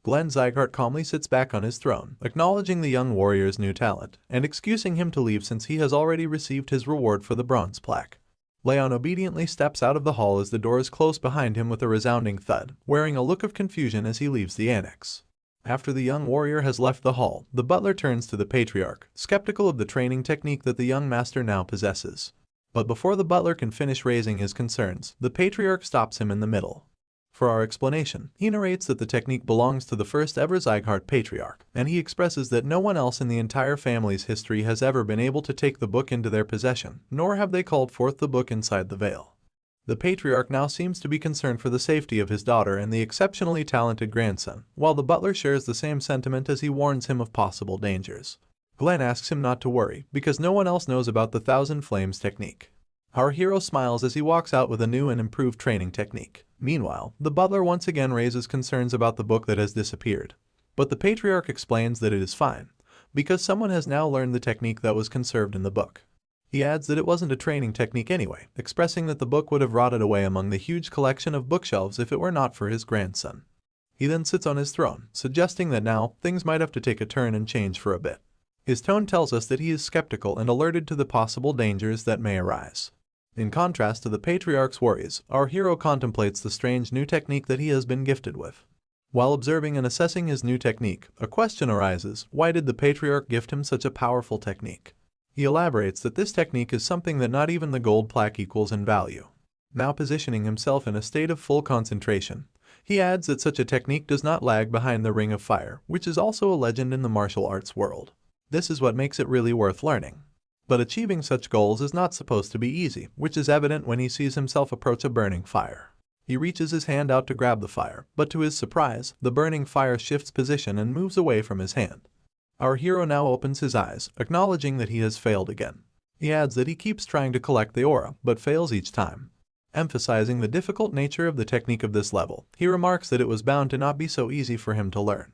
Speaker 1: Glenn Sieghart calmly sits back on his throne, acknowledging the young warrior's new talent, and excusing him to leave since he has already received his reward for the bronze plaque. Raon obediently steps out of the hall as the doors close behind him with a resounding thud, wearing a look of confusion as he leaves the annex. After the young warrior has left the hall, the butler turns to the patriarch, skeptical of the training technique that the young master now possesses. But before the butler can finish raising his concerns, the patriarch stops him in the middle. For our explanation, he narrates that the technique belongs to the first ever Sieghart patriarch, and he expresses that no one else in the entire family's history has ever been able to take the book into their possession, nor have they called forth the book inside the veil. The patriarch now seems to be concerned for the safety of his daughter and the exceptionally talented grandson, while the butler shares the same sentiment as he warns him of possible dangers. Glenn asks him not to worry, because no one else knows about the Thousand Flames technique. Our hero smiles as he walks out with a new and improved training technique. Meanwhile, the butler once again raises concerns about the book that has disappeared. But the patriarch explains that it is fine, because someone has now learned the technique that was conserved in the book. He adds that it wasn't a training technique anyway, expressing that the book would have rotted away among the huge collection of bookshelves if it were not for his grandson. He then sits on his throne, suggesting that now things might have to take a turn and change for a bit. His tone tells us that he is skeptical and alerted to the possible dangers that may arise. In contrast to the patriarch's worries, our hero contemplates the strange new technique that he has been gifted with. While observing and assessing his new technique, a question arises: why did the patriarch gift him such a powerful technique? He elaborates that this technique is something that not even the gold plaque equals in value. Now positioning himself in a state of full concentration, he adds that such a technique does not lag behind the Ring of Fire, which is also a legend in the martial arts world. This is what makes it really worth learning. But achieving such goals is not supposed to be easy, which is evident when he sees himself approach a burning fire. He reaches his hand out to grab the fire, but to his surprise, the burning fire shifts position and moves away from his hand. Our hero now opens his eyes, acknowledging that he has failed again. He adds that he keeps trying to collect the aura, but fails each time. Emphasizing the difficult nature of the technique of this level, he remarks that it was bound to not be so easy for him to learn.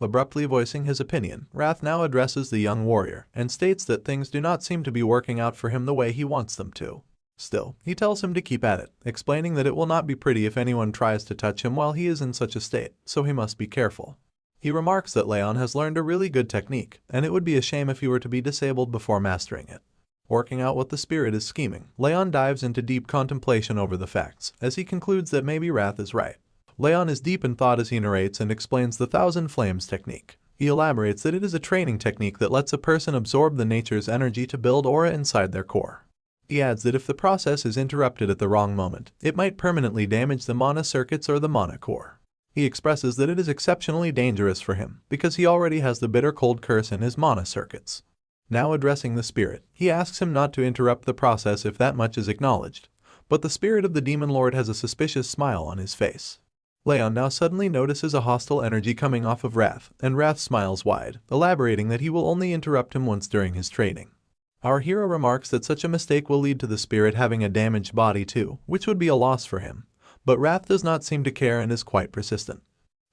Speaker 1: Abruptly voicing his opinion, Wrath now addresses the young warrior and states that things do not seem to be working out for him the way he wants them to. Still, he tells him to keep at it, explaining that it will not be pretty if anyone tries to touch him while he is in such a state, so he must be careful. He remarks that Raon has learned a really good technique, and it would be a shame if he were to be disabled before mastering it. Working out what the spirit is scheming, Raon dives into deep contemplation over the facts, as he concludes that maybe Wrath is right. Raon is deep in thought as he narrates and explains the Thousand Flames technique. He elaborates that it is a training technique that lets a person absorb the nature's energy to build aura inside their core. He adds that if the process is interrupted at the wrong moment, it might permanently damage the mana circuits or the mana core. He expresses that it is exceptionally dangerous for him because he already has the bitter cold curse in his mana circuits. Now addressing the spirit, he asks him not to interrupt the process if that much is acknowledged, but the spirit of the demon lord has a suspicious smile on his face. Raon now suddenly notices a hostile energy coming off of Wrath, and Wrath smiles wide, elaborating that he will only interrupt him once during his training. Our hero remarks that such a mistake will lead to the spirit having a damaged body too, which would be a loss for him, but Wrath does not seem to care and is quite persistent.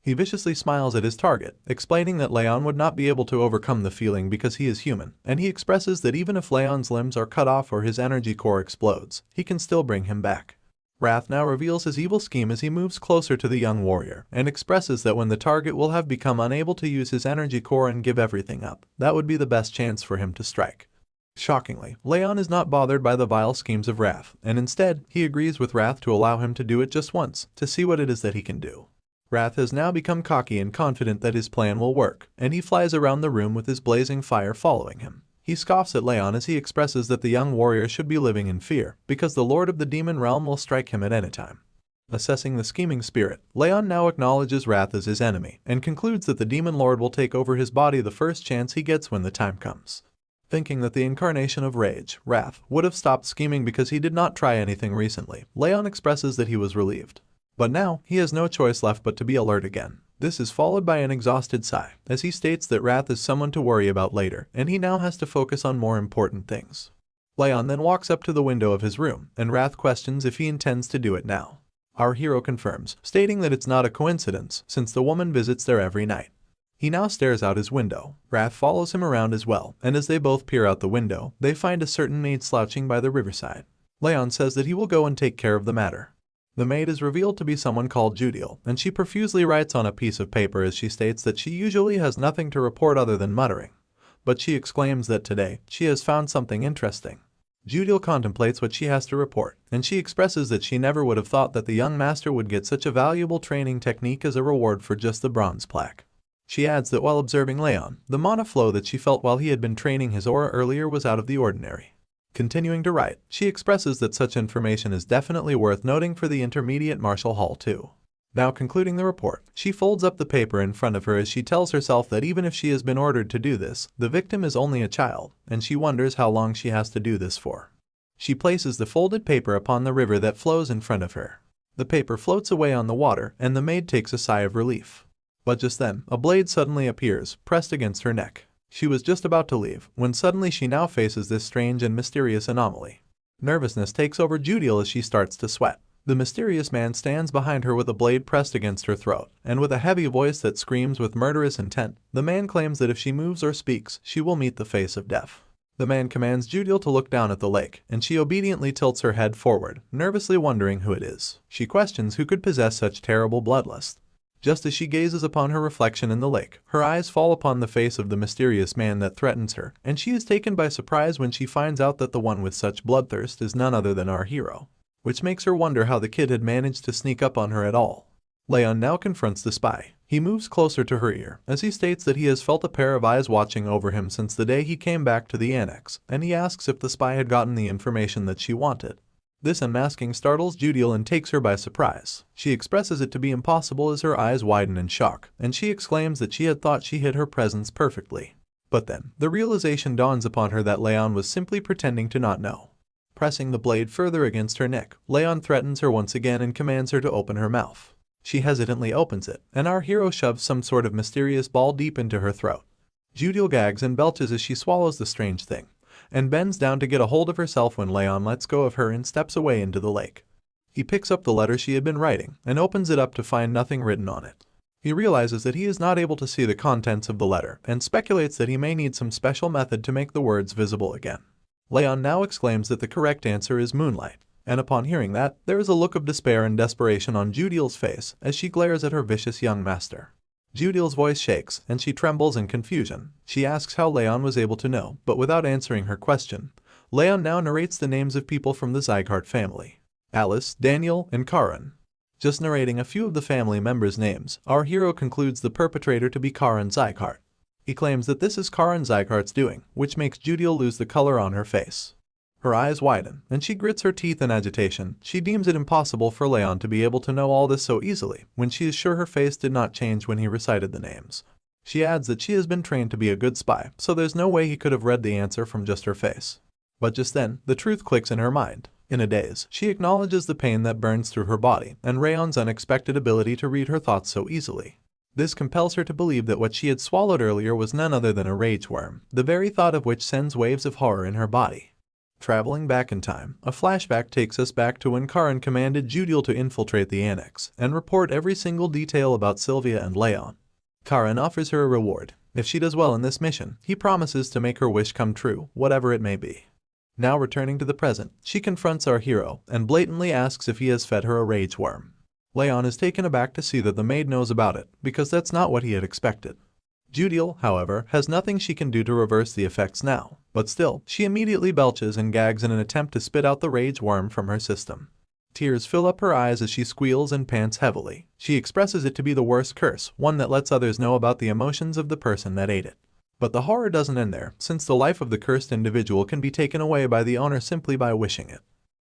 Speaker 1: He viciously smiles at his target, explaining that Raon would not be able to overcome the feeling because he is human, and he expresses that even if Raon's limbs are cut off or his energy core explodes, he can still bring him back. Wrath now reveals his evil scheme as he moves closer to the young warrior, and expresses that when the target will have become unable to use his energy core and give everything up, that would be the best chance for him to strike. Shockingly, Raon is not bothered by the vile schemes of Wrath, and instead, he agrees with Wrath to allow him to do it just once, to see what it is that he can do. Wrath has now become cocky and confident that his plan will work, and he flies around the room with his blazing fire following him. He scoffs at Raon as he expresses that the young warrior should be living in fear, because the Lord of the Demon Realm will strike him at any time. Assessing the scheming spirit, Raon now acknowledges Wrath as his enemy, and concludes that the Demon Lord will take over his body the first chance he gets when the time comes. Thinking that the incarnation of rage, Wrath, would have stopped scheming because he did not try anything recently, Raon expresses that he was relieved. But now, he has no choice left but to be alert again. This is followed by an exhausted sigh, as he states that Wrath is someone to worry about later, and he now has to focus on more important things. Raon then walks up to the window of his room, and Wrath questions if he intends to do it now. Our hero confirms, stating that it's not a coincidence, since the woman visits there every night. He now stares out his window. Wrath follows him around as well, and as they both peer out the window, they find a certain maid slouching by the riverside. Raon says that he will go and take care of the matter. The maid is revealed to be someone called Judiel, and she profusely writes on a piece of paper as she states that she usually has nothing to report other than muttering. But she exclaims that today, she has found something interesting. Judiel contemplates what she has to report, and she expresses that she never would have thought that the young master would get such a valuable training technique as a reward for just the bronze plaque. She adds that while observing Raon, the mana flow that she felt while he had been training his aura earlier was out of the ordinary. Continuing to write, she expresses that such information is definitely worth noting for the intermediate martial hall too. Now concluding the report, she folds up the paper in front of her as she tells herself that even if she has been ordered to do this, the victim is only a child, and she wonders how long she has to do this for. She places the folded paper upon the river that flows in front of her. The paper floats away on the water, and the maid takes a sigh of relief. But just then, a blade suddenly appears, pressed against her neck. She was just about to leave, when suddenly she now faces this strange and mysterious anomaly. Nervousness takes over Judiel as she starts to sweat. The mysterious man stands behind her with a blade pressed against her throat, and with a heavy voice that screams with murderous intent, the man claims that if she moves or speaks, she will meet the face of death. The man commands Judiel to look down at the lake, and she obediently tilts her head forward, nervously wondering who it is. She questions who could possess such terrible bloodlust. Just as she gazes upon her reflection in the lake, her eyes fall upon the face of the mysterious man that threatens her, and she is taken by surprise when she finds out that the one with such bloodthirst is none other than our hero, which makes her wonder how the kid had managed to sneak up on her at all. Raon now confronts the spy. He moves closer to her ear, as he states that he has felt a pair of eyes watching over him since the day he came back to the annex, and he asks if the spy had gotten the information that she wanted. This unmasking startles Judiel and takes her by surprise. She expresses it to be impossible as her eyes widen in shock, and she exclaims that she had thought she hid her presence perfectly. But then, the realization dawns upon her that Raon was simply pretending to not know. Pressing the blade further against her neck, Raon threatens her once again and commands her to open her mouth. She hesitantly opens it, and our hero shoves some sort of mysterious ball deep into her throat. Judiel gags and belches as she swallows the strange thing, and bends down to get a hold of herself when Raon lets go of her and steps away into the lake. He picks up the letter she had been writing, and opens it up to find nothing written on it. He realizes that he is not able to see the contents of the letter, and speculates that he may need some special method to make the words visible again. Raon now exclaims that the correct answer is moonlight, and upon hearing that, there is a look of despair and desperation on Judiel's face as she glares at her vicious young master. Judiel's voice shakes, and she trembles in confusion. She asks how Raon was able to know, but without answering her question, Raon now narrates the names of people from the Sieghart family: Alice, Daniel, and Karin. Just narrating a few of the family members' names, our hero concludes the perpetrator to be Karin Sieghart. He claims that this is Karin Sieghart's doing, which makes Judiel lose the color on her face. Her eyes widen, and she grits her teeth in agitation. She deems it impossible for Raon to be able to know all this so easily, when she is sure her face did not change when he recited the names. She adds that she has been trained to be a good spy, so there's no way he could have read the answer from just her face. But just then, the truth clicks in her mind. In a daze, she acknowledges the pain that burns through her body, and Raon's unexpected ability to read her thoughts so easily. This compels her to believe that what she had swallowed earlier was none other than a rage worm, the very thought of which sends waves of horror in her body. Traveling back in time, a flashback takes us back to when Karan commanded Judiel to infiltrate the annex and report every single detail about Sylvia and Raon. Karan offers her a reward. If she does well in this mission, he promises to make her wish come true, whatever it may be. Now returning to the present, she confronts our hero and blatantly asks if he has fed her a rage worm. Raon is taken aback to see that the maid knows about it, because that's not what he had expected. Judiel, however, has nothing she can do to reverse the effects now, but still, she immediately belches and gags in an attempt to spit out the rage worm from her system. Tears fill up her eyes as she squeals and pants heavily. She expresses it to be the worst curse, one that lets others know about the emotions of the person that ate it. But the horror doesn't end there, since the life of the cursed individual can be taken away by the owner simply by wishing it.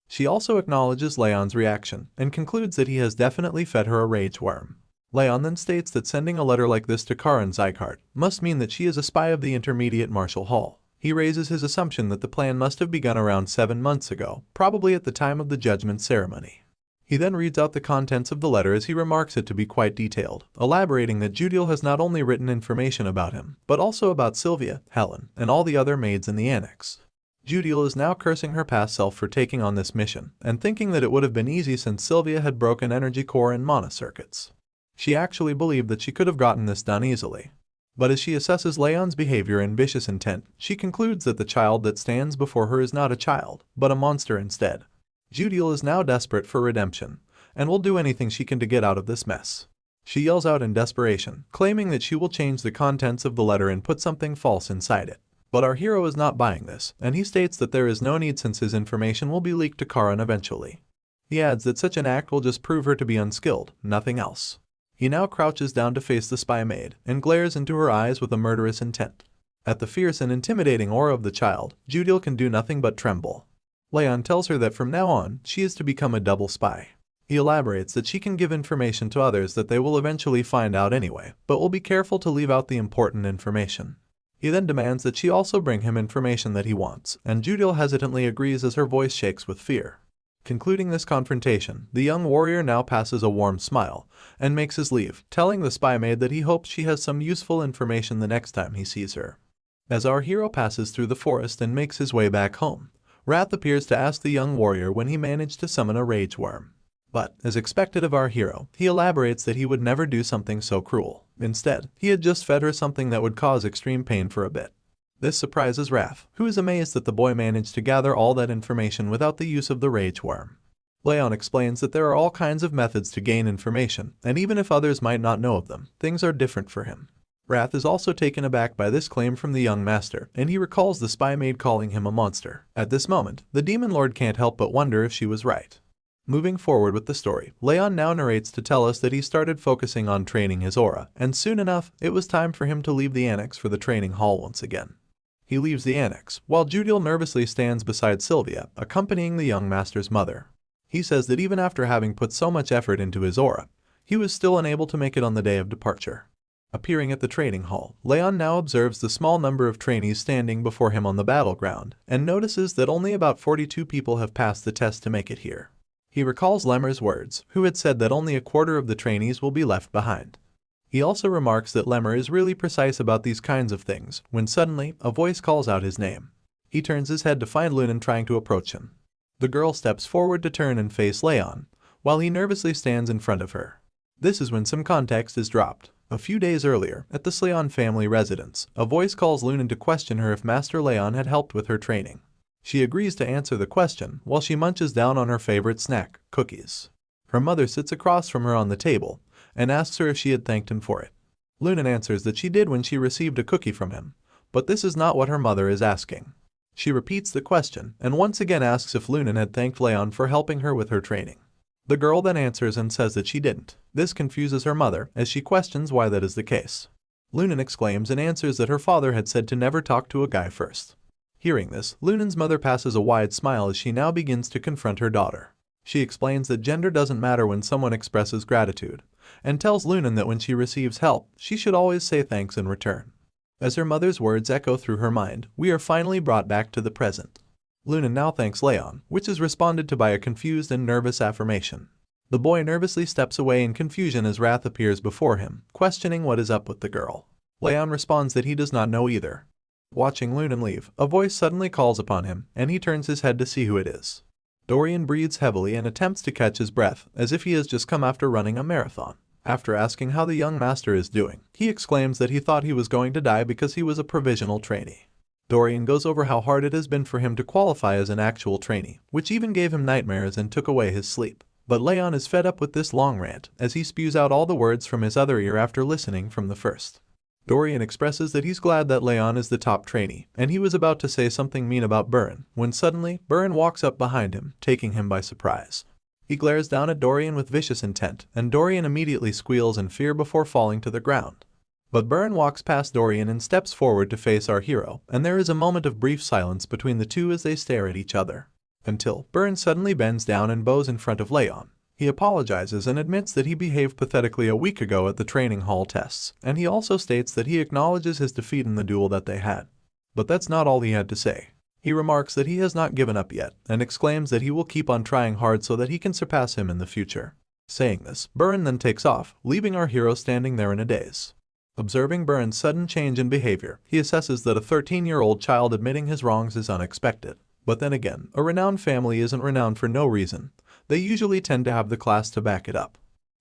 Speaker 1: She also acknowledges Raon's reaction, and concludes that he has definitely fed her a rage worm. Raon then states that sending a letter like this to House Sieghart must mean that she is a spy of the Intermediate Martial Hall. He raises his assumption that the plan must have begun around 7 months ago, probably at the time of the judgment ceremony. He then reads out the contents of the letter as he remarks it to be quite detailed, elaborating that Judiel has not only written information about him, but also about Sylvia, Helen, and all the other maids in the annex. Judiel is now cursing her past self for taking on this mission, and thinking that it would have been easy since Sylvia had broken energy core and mana circuits. She actually believed that she could have gotten this done easily. But as she assesses Raon's behavior and vicious intent, she concludes that the child that stands before her is not a child, but a monster instead. Judiel is now desperate for redemption, and will do anything she can to get out of this mess. She yells out in desperation, claiming that she will change the contents of the letter and put something false inside it. But our hero is not buying this, and he states that there is no need since his information will be leaked to Karan eventually. He adds that such an act will just prove her to be unskilled, nothing else. He now crouches down to face the spy maid, and glares into her eyes with a murderous intent. At the fierce and intimidating aura of the child, Judiel can do nothing but tremble. Raon tells her that from now on, she is to become a double spy. He elaborates that she can give information to others that they will eventually find out anyway, but will be careful to leave out the important information. He then demands that she also bring him information that he wants, and Judiel hesitantly agrees as her voice shakes with fear. Concluding this confrontation, the young warrior now passes a warm smile, and makes his leave, telling the spy maid that he hopes she has some useful information the next time he sees her. As our hero passes through the forest and makes his way back home, Wrath appears to ask the young warrior when he managed to summon a rage worm. But, as expected of our hero, he elaborates that he would never do something so cruel. Instead, he had just fed her something that would cause extreme pain for a bit. This surprises Wrath, who is amazed that the boy managed to gather all that information without the use of the rage worm. Raon explains that there are all kinds of methods to gain information, and even if others might not know of them, things are different for him. Wrath is also taken aback by this claim from the young master, and he recalls the spy maid calling him a monster. At this moment, the demon lord can't help but wonder if she was right. Moving forward with the story, Raon now narrates to tell us that he started focusing on training his aura, and soon enough, it was time for him to leave the annex for the training hall once again. He leaves the annex, while Judiel nervously stands beside Sylvia, accompanying the young master's mother. He says that even after having put so much effort into his aura, he was still unable to make it on the day of departure. Appearing at the training hall, Raon now observes the small number of trainees standing before him on the battleground, and notices that only about 42 people have passed the test to make it here. He recalls Lemmer's words, who had said that only a quarter of the trainees will be left behind. He also remarks that Lemmer is really precise about these kinds of things, when suddenly, a voice calls out his name. He turns his head to find Lunan trying to approach him. The girl steps forward to turn and face Raon, while he nervously stands in front of her. This is when some context is dropped. A few days earlier, at the Raon family residence, a voice calls Lunan to question her if Master Raon had helped with her training. She agrees to answer the question while she munches down on her favorite snack, cookies. Her mother sits across from her on the table and asks her if she had thanked him for it. Lunan answers that she did when she received a cookie from him, but this is not what her mother is asking. She repeats the question and once again asks if Lunan had thanked Raon for helping her with her training. The girl then answers and says that she didn't. This confuses her mother as she questions why that is the case. Lunan exclaims and answers that her father had said to never talk to a guy first. Hearing this, Lunan's mother passes a wide smile as she now begins to confront her daughter. She explains that gender doesn't matter when someone expresses gratitude, and tells Lunan that when she receives help, she should always say thanks in return. As her mother's words echo through her mind, we are finally brought back to the present. Lunan now thanks Raon, which is responded to by a confused and nervous affirmation. The boy nervously steps away in confusion as wrath appears before him, questioning what is up with the girl. Raon responds that he does not know either. Watching Lunan leave, a voice suddenly calls upon him, and he turns his head to see who it is. Dorian breathes heavily and attempts to catch his breath, as if he has just come after running a marathon. After asking how the young master is doing, he exclaims that he thought he was going to die because he was a provisional trainee. Dorian goes over how hard it has been for him to qualify as an actual trainee, which even gave him nightmares and took away his sleep. But Raon is fed up with this long rant, as he spews out all the words from his other ear after listening from the first. Dorian expresses that he's glad that Raon is the top trainee, and he was about to say something mean about Burin, when suddenly, Burin walks up behind him, taking him by surprise. He glares down at Dorian with vicious intent, and Dorian immediately squeals in fear before falling to the ground. But Burin walks past Dorian and steps forward to face our hero, and there is a moment of brief silence between the two as they stare at each other. Until Burin suddenly bends down and bows in front of Raon. He apologizes and admits that he behaved pathetically a week ago at the training hall tests, and he also states that he acknowledges his defeat in the duel that they had. But that's not all he had to say. He remarks that he has not given up yet, and exclaims that he will keep on trying hard so that he can surpass him in the future. Saying this, Burin then takes off, leaving our hero standing there in a daze. Observing Burin's sudden change in behavior, he assesses that a 13-year-old child admitting his wrongs is unexpected. But then again, a renowned family isn't renowned for no reason. They usually tend to have the class to back it up.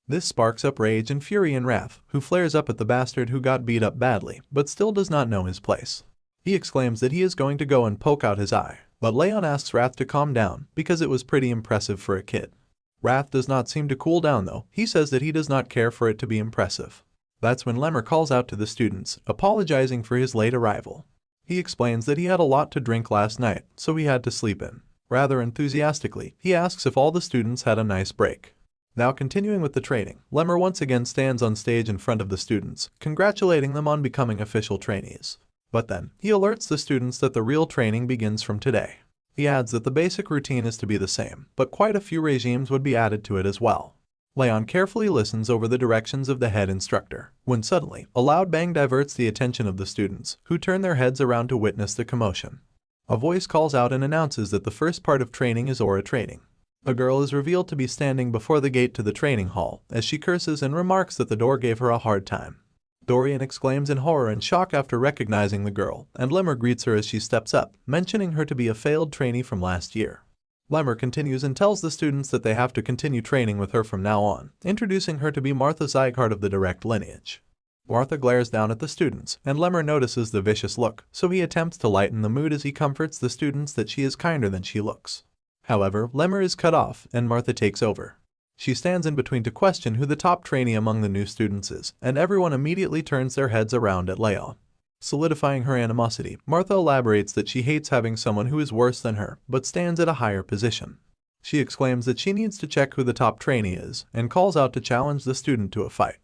Speaker 1: This sparks up rage and fury in Wrath, who flares up at the bastard who got beat up badly, but still does not know his place. He exclaims that he is going to go and poke out his eye, but Raon asks Wrath to calm down, because it was pretty impressive for a kid. Wrath does not seem to cool down though. He says that he does not care for it to be impressive. That's when Lemmer calls out to the students, apologizing for his late arrival. He explains that he had a lot to drink last night, so he had to sleep in. Rather enthusiastically, he asks if all the students had a nice break. Now continuing with the training, Lemmer once again stands on stage in front of the students, congratulating them on becoming official trainees. But then, he alerts the students that the real training begins from today. He adds that the basic routine is to be the same, but quite a few regimes would be added to it as well. Raon carefully listens over the directions of the head instructor, when suddenly, a loud bang diverts the attention of the students, who turn their heads around to witness the commotion. A voice calls out and announces that the first part of training is aura training. A girl is revealed to be standing before the gate to the training hall, as she curses and remarks that the door gave her a hard time. Dorian exclaims in horror and shock after recognizing the girl, and Lemmer greets her as she steps up, mentioning her to be a failed trainee from last year. Lemmer continues and tells the students that they have to continue training with her from now on, introducing her to be Martha Sieghart of the direct lineage. Martha glares down at the students, and Lemmer notices the vicious look, so he attempts to lighten the mood as he comforts the students that she is kinder than she looks. However, Lemmer is cut off, and Martha takes over. She stands in between to question who the top trainee among the new students is, and everyone immediately turns their heads around at Raon. Solidifying her animosity, Martha elaborates that she hates having someone who is worse than her, but stands at a higher position. She exclaims that she needs to check who the top trainee is, and calls out to challenge the student to a fight.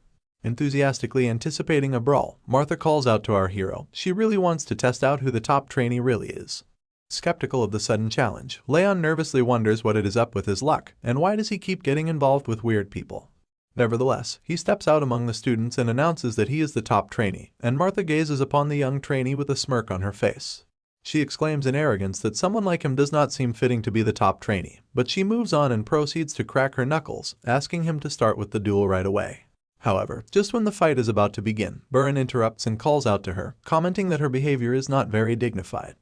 Speaker 1: Enthusiastically anticipating a brawl, Martha calls out to our hero. She really wants to test out who the top trainee really is. Skeptical of the sudden challenge, Raon nervously wonders what it is up with his luck, and why does he keep getting involved with weird people. Nevertheless, he steps out among the students and announces that he is the top trainee, and Martha gazes upon the young trainee with a smirk on her face. She exclaims in arrogance that someone like him does not seem fitting to be the top trainee, but she moves on and proceeds to crack her knuckles, asking him to start with the duel right away. However, just when the fight is about to begin, Burin interrupts and calls out to her, commenting that her behavior is not very dignified.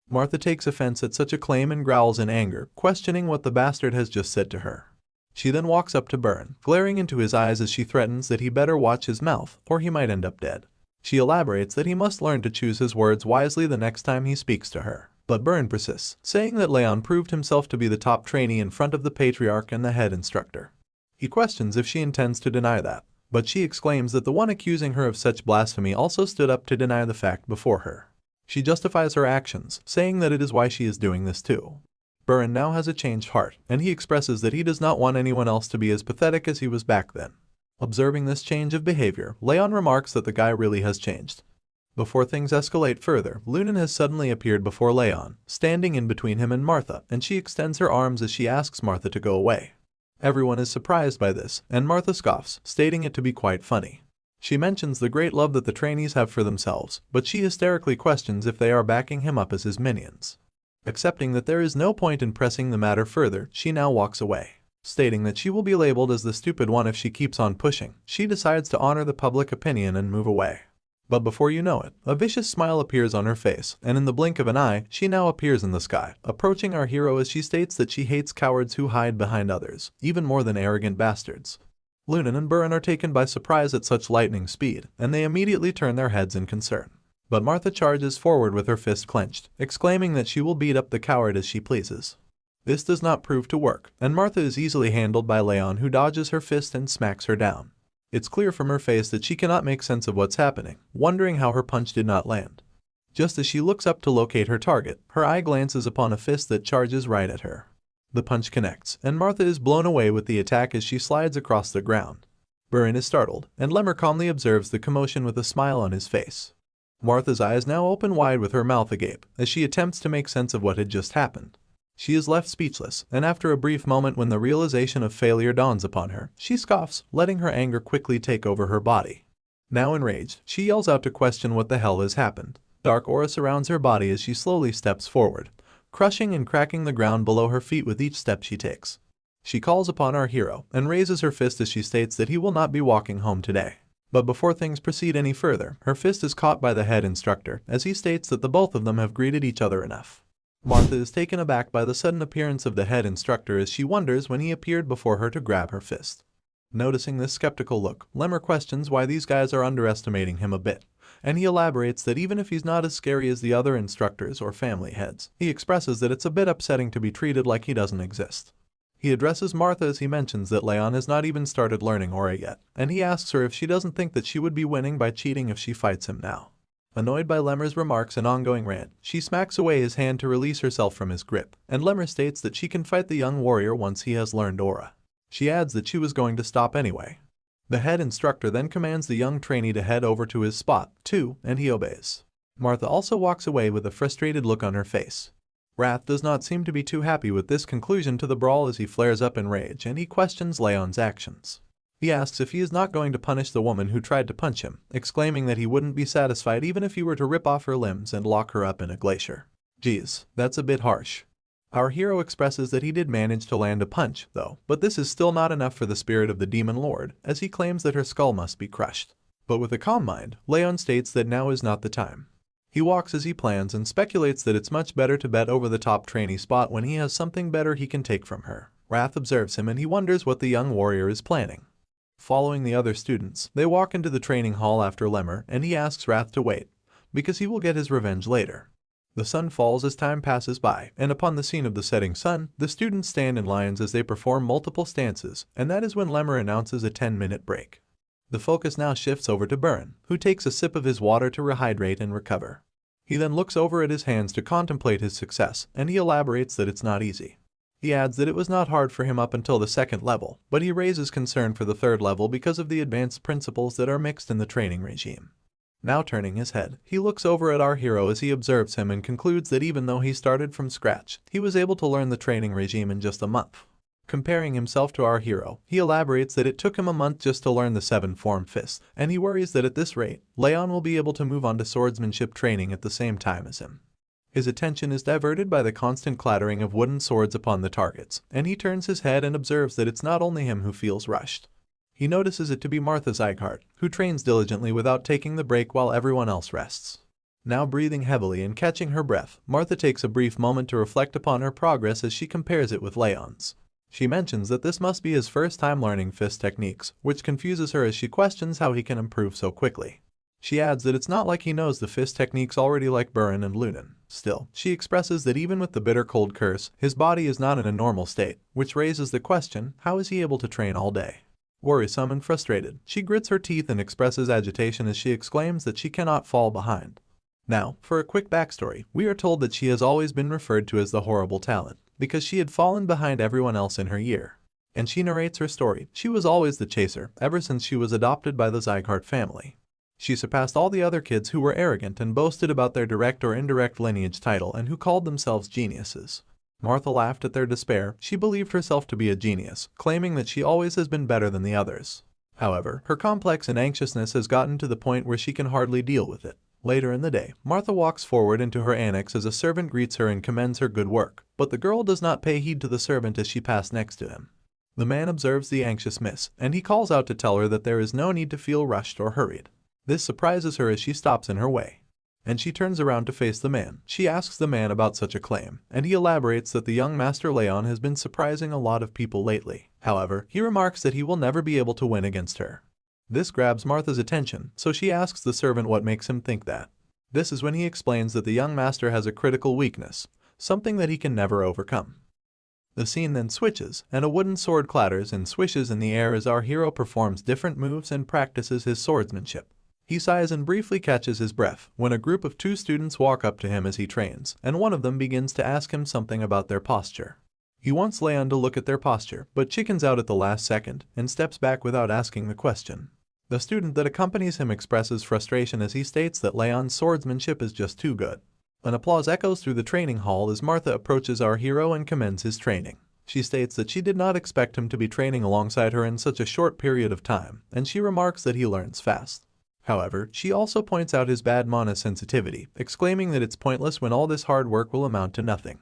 Speaker 1: Martha takes offense at such a claim and growls in anger, questioning what the bastard has just said to her. She then walks up to Burin, glaring into his eyes as she threatens that he better watch his mouth, or he might end up dead. She elaborates that he must learn to choose his words wisely the next time he speaks to her. But Burin persists, saying that Raon proved himself to be the top trainee in front of the patriarch and the head instructor. He questions if she intends to deny that, but she exclaims that the one accusing her of such blasphemy also stood up to deny the fact before her. She justifies her actions, saying that it is why she is doing this too. Burin now has a changed heart, and he expresses that he does not want anyone else to be as pathetic as he was back then. Observing this change of behavior, Raon remarks that the guy really has changed. Before things escalate further, Lunan has suddenly appeared before Raon, standing in between him and Martha, and she extends her arms as she asks Martha to go away. Everyone is surprised by this, and Martha scoffs, stating it to be quite funny. She mentions the great love that the trainees have for themselves, but she hysterically questions if they are backing him up as his minions. Accepting that there is no point in pressing the matter further, she now walks away. Stating that she will be labeled as the stupid one if she keeps on pushing, she decides to honor the public opinion and move away. But before you know it, a vicious smile appears on her face, and in the blink of an eye, she now appears in the sky, approaching our hero as she states that she hates cowards who hide behind others, even more than arrogant bastards. Lunan and Burin are taken by surprise at such lightning speed, and they immediately turn their heads in concern. But Martha charges forward with her fist clenched, exclaiming that she will beat up the coward as she pleases. This does not prove to work, and Martha is easily handled by Raon, who dodges her fist and smacks her down. It's clear from her face that she cannot make sense of what's happening, wondering how her punch did not land. Just as she looks up to locate her target, her eye glances upon a fist that charges right at her. The punch connects, and Martha is blown away with the attack as she slides across the ground. Burin is startled, and Lemmer calmly observes the commotion with a smile on his face. Martha's eyes now open wide with her mouth agape, as she attempts to make sense of what had just happened. She is left speechless, and after a brief moment when the realization of failure dawns upon her, she scoffs, letting her anger quickly take over her body. Now enraged, she yells out to question what the hell has happened. Dark aura surrounds her body as she slowly steps forward, crushing and cracking the ground below her feet with each step she takes. She calls upon our hero, and raises her fist as she states that he will not be walking home today. But before things proceed any further, her fist is caught by the head instructor, as he states that the both of them have greeted each other enough. Martha is taken aback by the sudden appearance of the head instructor as she wonders when he appeared before her to grab her fist. Noticing this skeptical look, Lemmer questions why these guys are underestimating him a bit, and he elaborates that even if he's not as scary as the other instructors or family heads, he expresses that it's a bit upsetting to be treated like he doesn't exist. He addresses Martha as he mentions that Raon has not even started learning aura yet, and he asks her if she doesn't think that she would be winning by cheating if she fights him now. Annoyed by Lemmer's remarks and ongoing rant, she smacks away his hand to release herself from his grip, and Lemmer states that she can fight the young warrior once he has learned aura. She adds that she was going to stop anyway. The head instructor then commands the young trainee to head over to his spot, too, and he obeys. Martha also walks away with a frustrated look on her face. Wrath does not seem to be too happy with this conclusion to the brawl as he flares up in rage and he questions Raon's actions. He asks if he is not going to punish the woman who tried to punch him, exclaiming that he wouldn't be satisfied even if he were to rip off her limbs and lock her up in a glacier. Geez, that's a bit harsh. Our hero expresses that he did manage to land a punch, though, but this is still not enough for the spirit of the demon lord, as he claims that her skull must be crushed. But with a calm mind, Raon states that now is not the time. He walks as he plans and speculates that it's much better to bet over the top trainee spot when he has something better he can take from her. Wrath observes him and he wonders what the young warrior is planning. Following the other students, they walk into the training hall after Lemmer, and he asks Wrath to wait, because he will get his revenge later. The sun falls as time passes by, and upon the scene of the setting sun, the students stand in lines as they perform multiple stances, and that is when Lemmer announces a 10-minute break. The focus now shifts over to Burin, who takes a sip of his water to rehydrate and recover. He then looks over at his hands to contemplate his success, and he elaborates that it's not easy. He adds that it was not hard for him up until the second level, but he raises concern for the third level because of the advanced principles that are mixed in the training regime. Now turning his head, he looks over at our hero as he observes him and concludes that even though he started from scratch, he was able to learn the training regime in just a month. Comparing himself to our hero, he elaborates that it took him a month just to learn the 7-form fists, and he worries that at this rate, Raon will be able to move on to swordsmanship training at the same time as him. His attention is diverted by the constant clattering of wooden swords upon the targets, and he turns his head and observes that it's not only him who feels rushed. He notices it to be House Sieghart, who trains diligently without taking the break while everyone else rests. Now breathing heavily and catching her breath, Martha takes a brief moment to reflect upon her progress as she compares it with Raon's. She mentions that this must be his first time learning fist techniques, which confuses her as she questions how he can improve so quickly. She adds that it's not like he knows the fist techniques already like Burin and Lunan. Still, she expresses that even with the bitter cold curse, his body is not in a normal state, which raises the question, how is he able to train all day? Worrisome and frustrated, she grits her teeth and expresses agitation as she exclaims that she cannot fall behind. Now, for a quick backstory, we are told that she has always been referred to as the horrible talent, because she had fallen behind everyone else in her year. And she narrates her story. She was always the chaser, ever since she was adopted by the Sieghart family. She surpassed all the other kids who were arrogant and boasted about their direct or indirect lineage title and who called themselves geniuses. Martha laughed at their despair. She believed herself to be a genius, claiming that she always has been better than the others. However, her complex and anxiousness has gotten to the point where she can hardly deal with it. Later in the day, Martha walks forward into her annex as a servant greets her and commends her good work, but the girl does not pay heed to the servant as she passed next to him. The man observes the anxious miss, and he calls out to tell her that there is no need to feel rushed or hurried. This surprises her as she stops in her way, and she turns around to face the man. She asks the man about such a claim, and he elaborates that the young master Raon has been surprising a lot of people lately. However, he remarks that he will never be able to win against her. This grabs Martha's attention, so she asks the servant what makes him think that. This is when he explains that the young master has a critical weakness, something that he can never overcome. The scene then switches, and a wooden sword clatters and swishes in the air as our hero performs different moves and practices his swordsmanship. He sighs and briefly catches his breath when a group of 2 students walk up to him as he trains, and one of them begins to ask him something about their posture. He wants Raon to look at their posture, but chickens out at the last second and steps back without asking the question. The student that accompanies him expresses frustration as he states that Raon's swordsmanship is just too good. An applause echoes through the training hall as Martha approaches our hero and commends his training. She states that she did not expect him to be training alongside her in such a short period of time, and she remarks that he learns fast. However, she also points out his bad mana sensitivity, exclaiming that it's pointless when all this hard work will amount to nothing.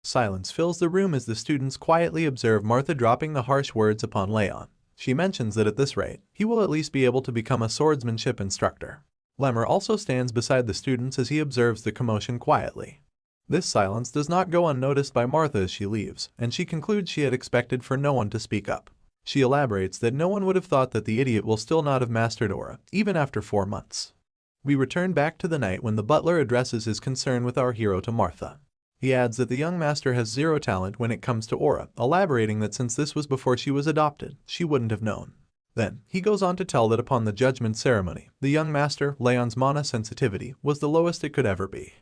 Speaker 1: Silence fills the room as the students quietly observe Martha dropping the harsh words upon Raon. She mentions that at this rate, he will at least be able to become a swordsmanship instructor. Lemmer also stands beside the students as he observes the commotion quietly. This silence does not go unnoticed by Martha as she leaves, and she concludes she had expected for no one to speak up. She elaborates that no one would have thought that the idiot will still not have mastered aura, even after 4 months. We return back to the night when the butler addresses his concern with our hero to Martha. He adds that the young master has 0 talent when it comes to aura, elaborating that since this was before she was adopted, she wouldn't have known. Then, he goes on to tell that upon the judgment ceremony, the young master, Raon's mana sensitivity, was the lowest it could ever be.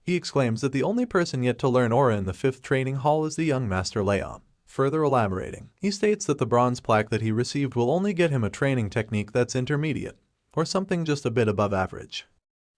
Speaker 1: He exclaims that the only person yet to learn aura in the 5th training hall is the young master Raon. Further elaborating, he states that the bronze plaque that he received will only get him a training technique that's intermediate, or something just a bit above average.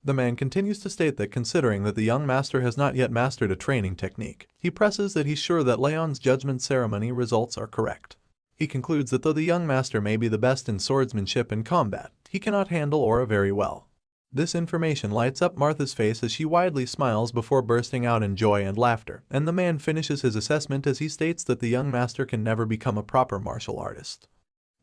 Speaker 1: The man continues to state that considering that the young master has not yet mastered a training technique, he presses that he's sure that Raon's judgment ceremony results are correct. He concludes that though the young master may be the best in swordsmanship and combat, he cannot handle aura very well. This information lights up Martha's face as she widely smiles before bursting out in joy and laughter, and the man finishes his assessment as he states that the young master can never become a proper martial artist.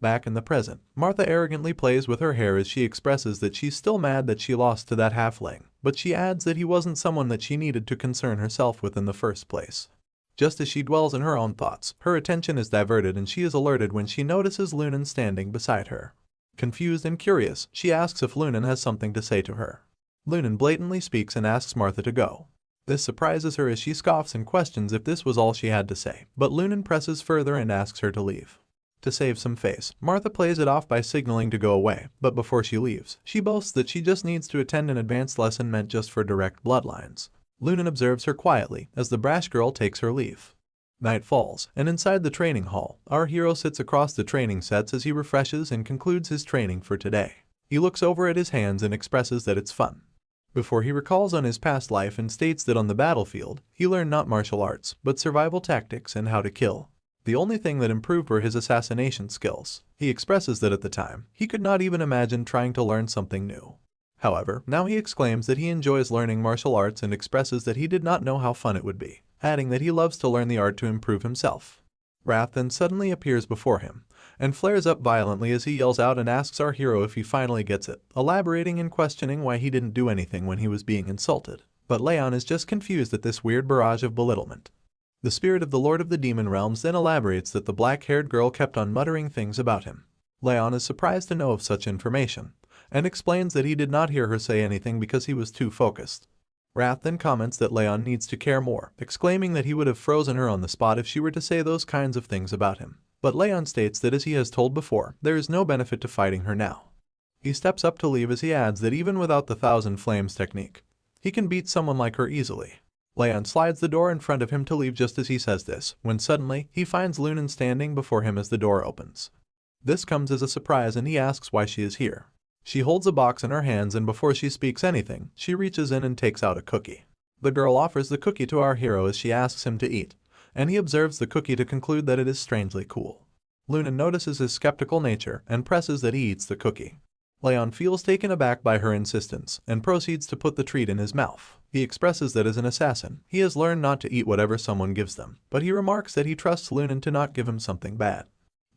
Speaker 1: Back in the present, Martha arrogantly plays with her hair as she expresses that she's still mad that she lost to that halfling, but she adds that he wasn't someone that she needed to concern herself with in the first place. Just as she dwells in her own thoughts, her attention is diverted and she is alerted when she notices Lunan standing beside her. Confused and curious, she asks if Lunan has something to say to her. Lunan blatantly speaks and asks Martha to go. This surprises her as she scoffs and questions if this was all she had to say, but Lunan presses further and asks her to leave. To save some face, Martha plays it off by signaling to go away, but before she leaves, she boasts that she just needs to attend an advanced lesson meant just for direct bloodlines. Lunan observes her quietly as the brash girl takes her leave. Night falls, and inside the training hall, our hero sits across the training sets as he refreshes and concludes his training for today. He looks over at his hands and expresses that it's fun. Before he recalls on his past life and states that on the battlefield, he learned not martial arts, but survival tactics and how to kill. The only thing that improved were his assassination skills. He expresses that at the time, he could not even imagine trying to learn something new. However, now he exclaims that he enjoys learning martial arts and expresses that he did not know how fun it would be, adding that he loves to learn the art to improve himself. Wrath then suddenly appears before him, and flares up violently as he yells out and asks our hero if he finally gets it, elaborating and questioning why he didn't do anything when he was being insulted. But Raon is just confused at this weird barrage of belittlement. The spirit of the Lord of the Demon Realms then elaborates that the black-haired girl kept on muttering things about him. Raon is surprised to know of such information, and explains that he did not hear her say anything because he was too focused. Wrath then comments that Raon needs to care more, exclaiming that he would have frozen her on the spot if she were to say those kinds of things about him. But Raon states that as he has told before, there is no benefit to fighting her now. He steps up to leave as he adds that even without the Thousand Flames technique, he can beat someone like her easily. Raon slides the door in front of him to leave just as he says this, when suddenly, he finds Lunan standing before him as the door opens. This comes as a surprise and he asks why she is here. She holds a box in her hands, and before she speaks anything, she reaches in and takes out a cookie. The girl offers the cookie to our hero as she asks him to eat, and he observes the cookie to conclude that it is strangely cool. Luna notices his skeptical nature and presses that he eats the cookie. Raon feels taken aback by her insistence and proceeds to put the treat in his mouth. He expresses that as an assassin, he has learned not to eat whatever someone gives them, but he remarks that he trusts Luna to not give him something bad.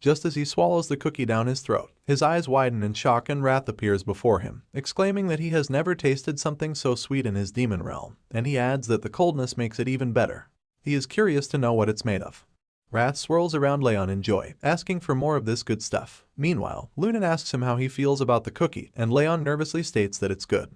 Speaker 1: Just as he swallows the cookie down his throat, his eyes widen in shock and wrath appears before him, exclaiming that he has never tasted something so sweet in his demon realm, and he adds that the coldness makes it even better. He is curious to know what it's made of. Wrath swirls around Raon in joy, asking for more of this good stuff. Meanwhile, Luna asks him how he feels about the cookie, and Raon nervously states that it's good.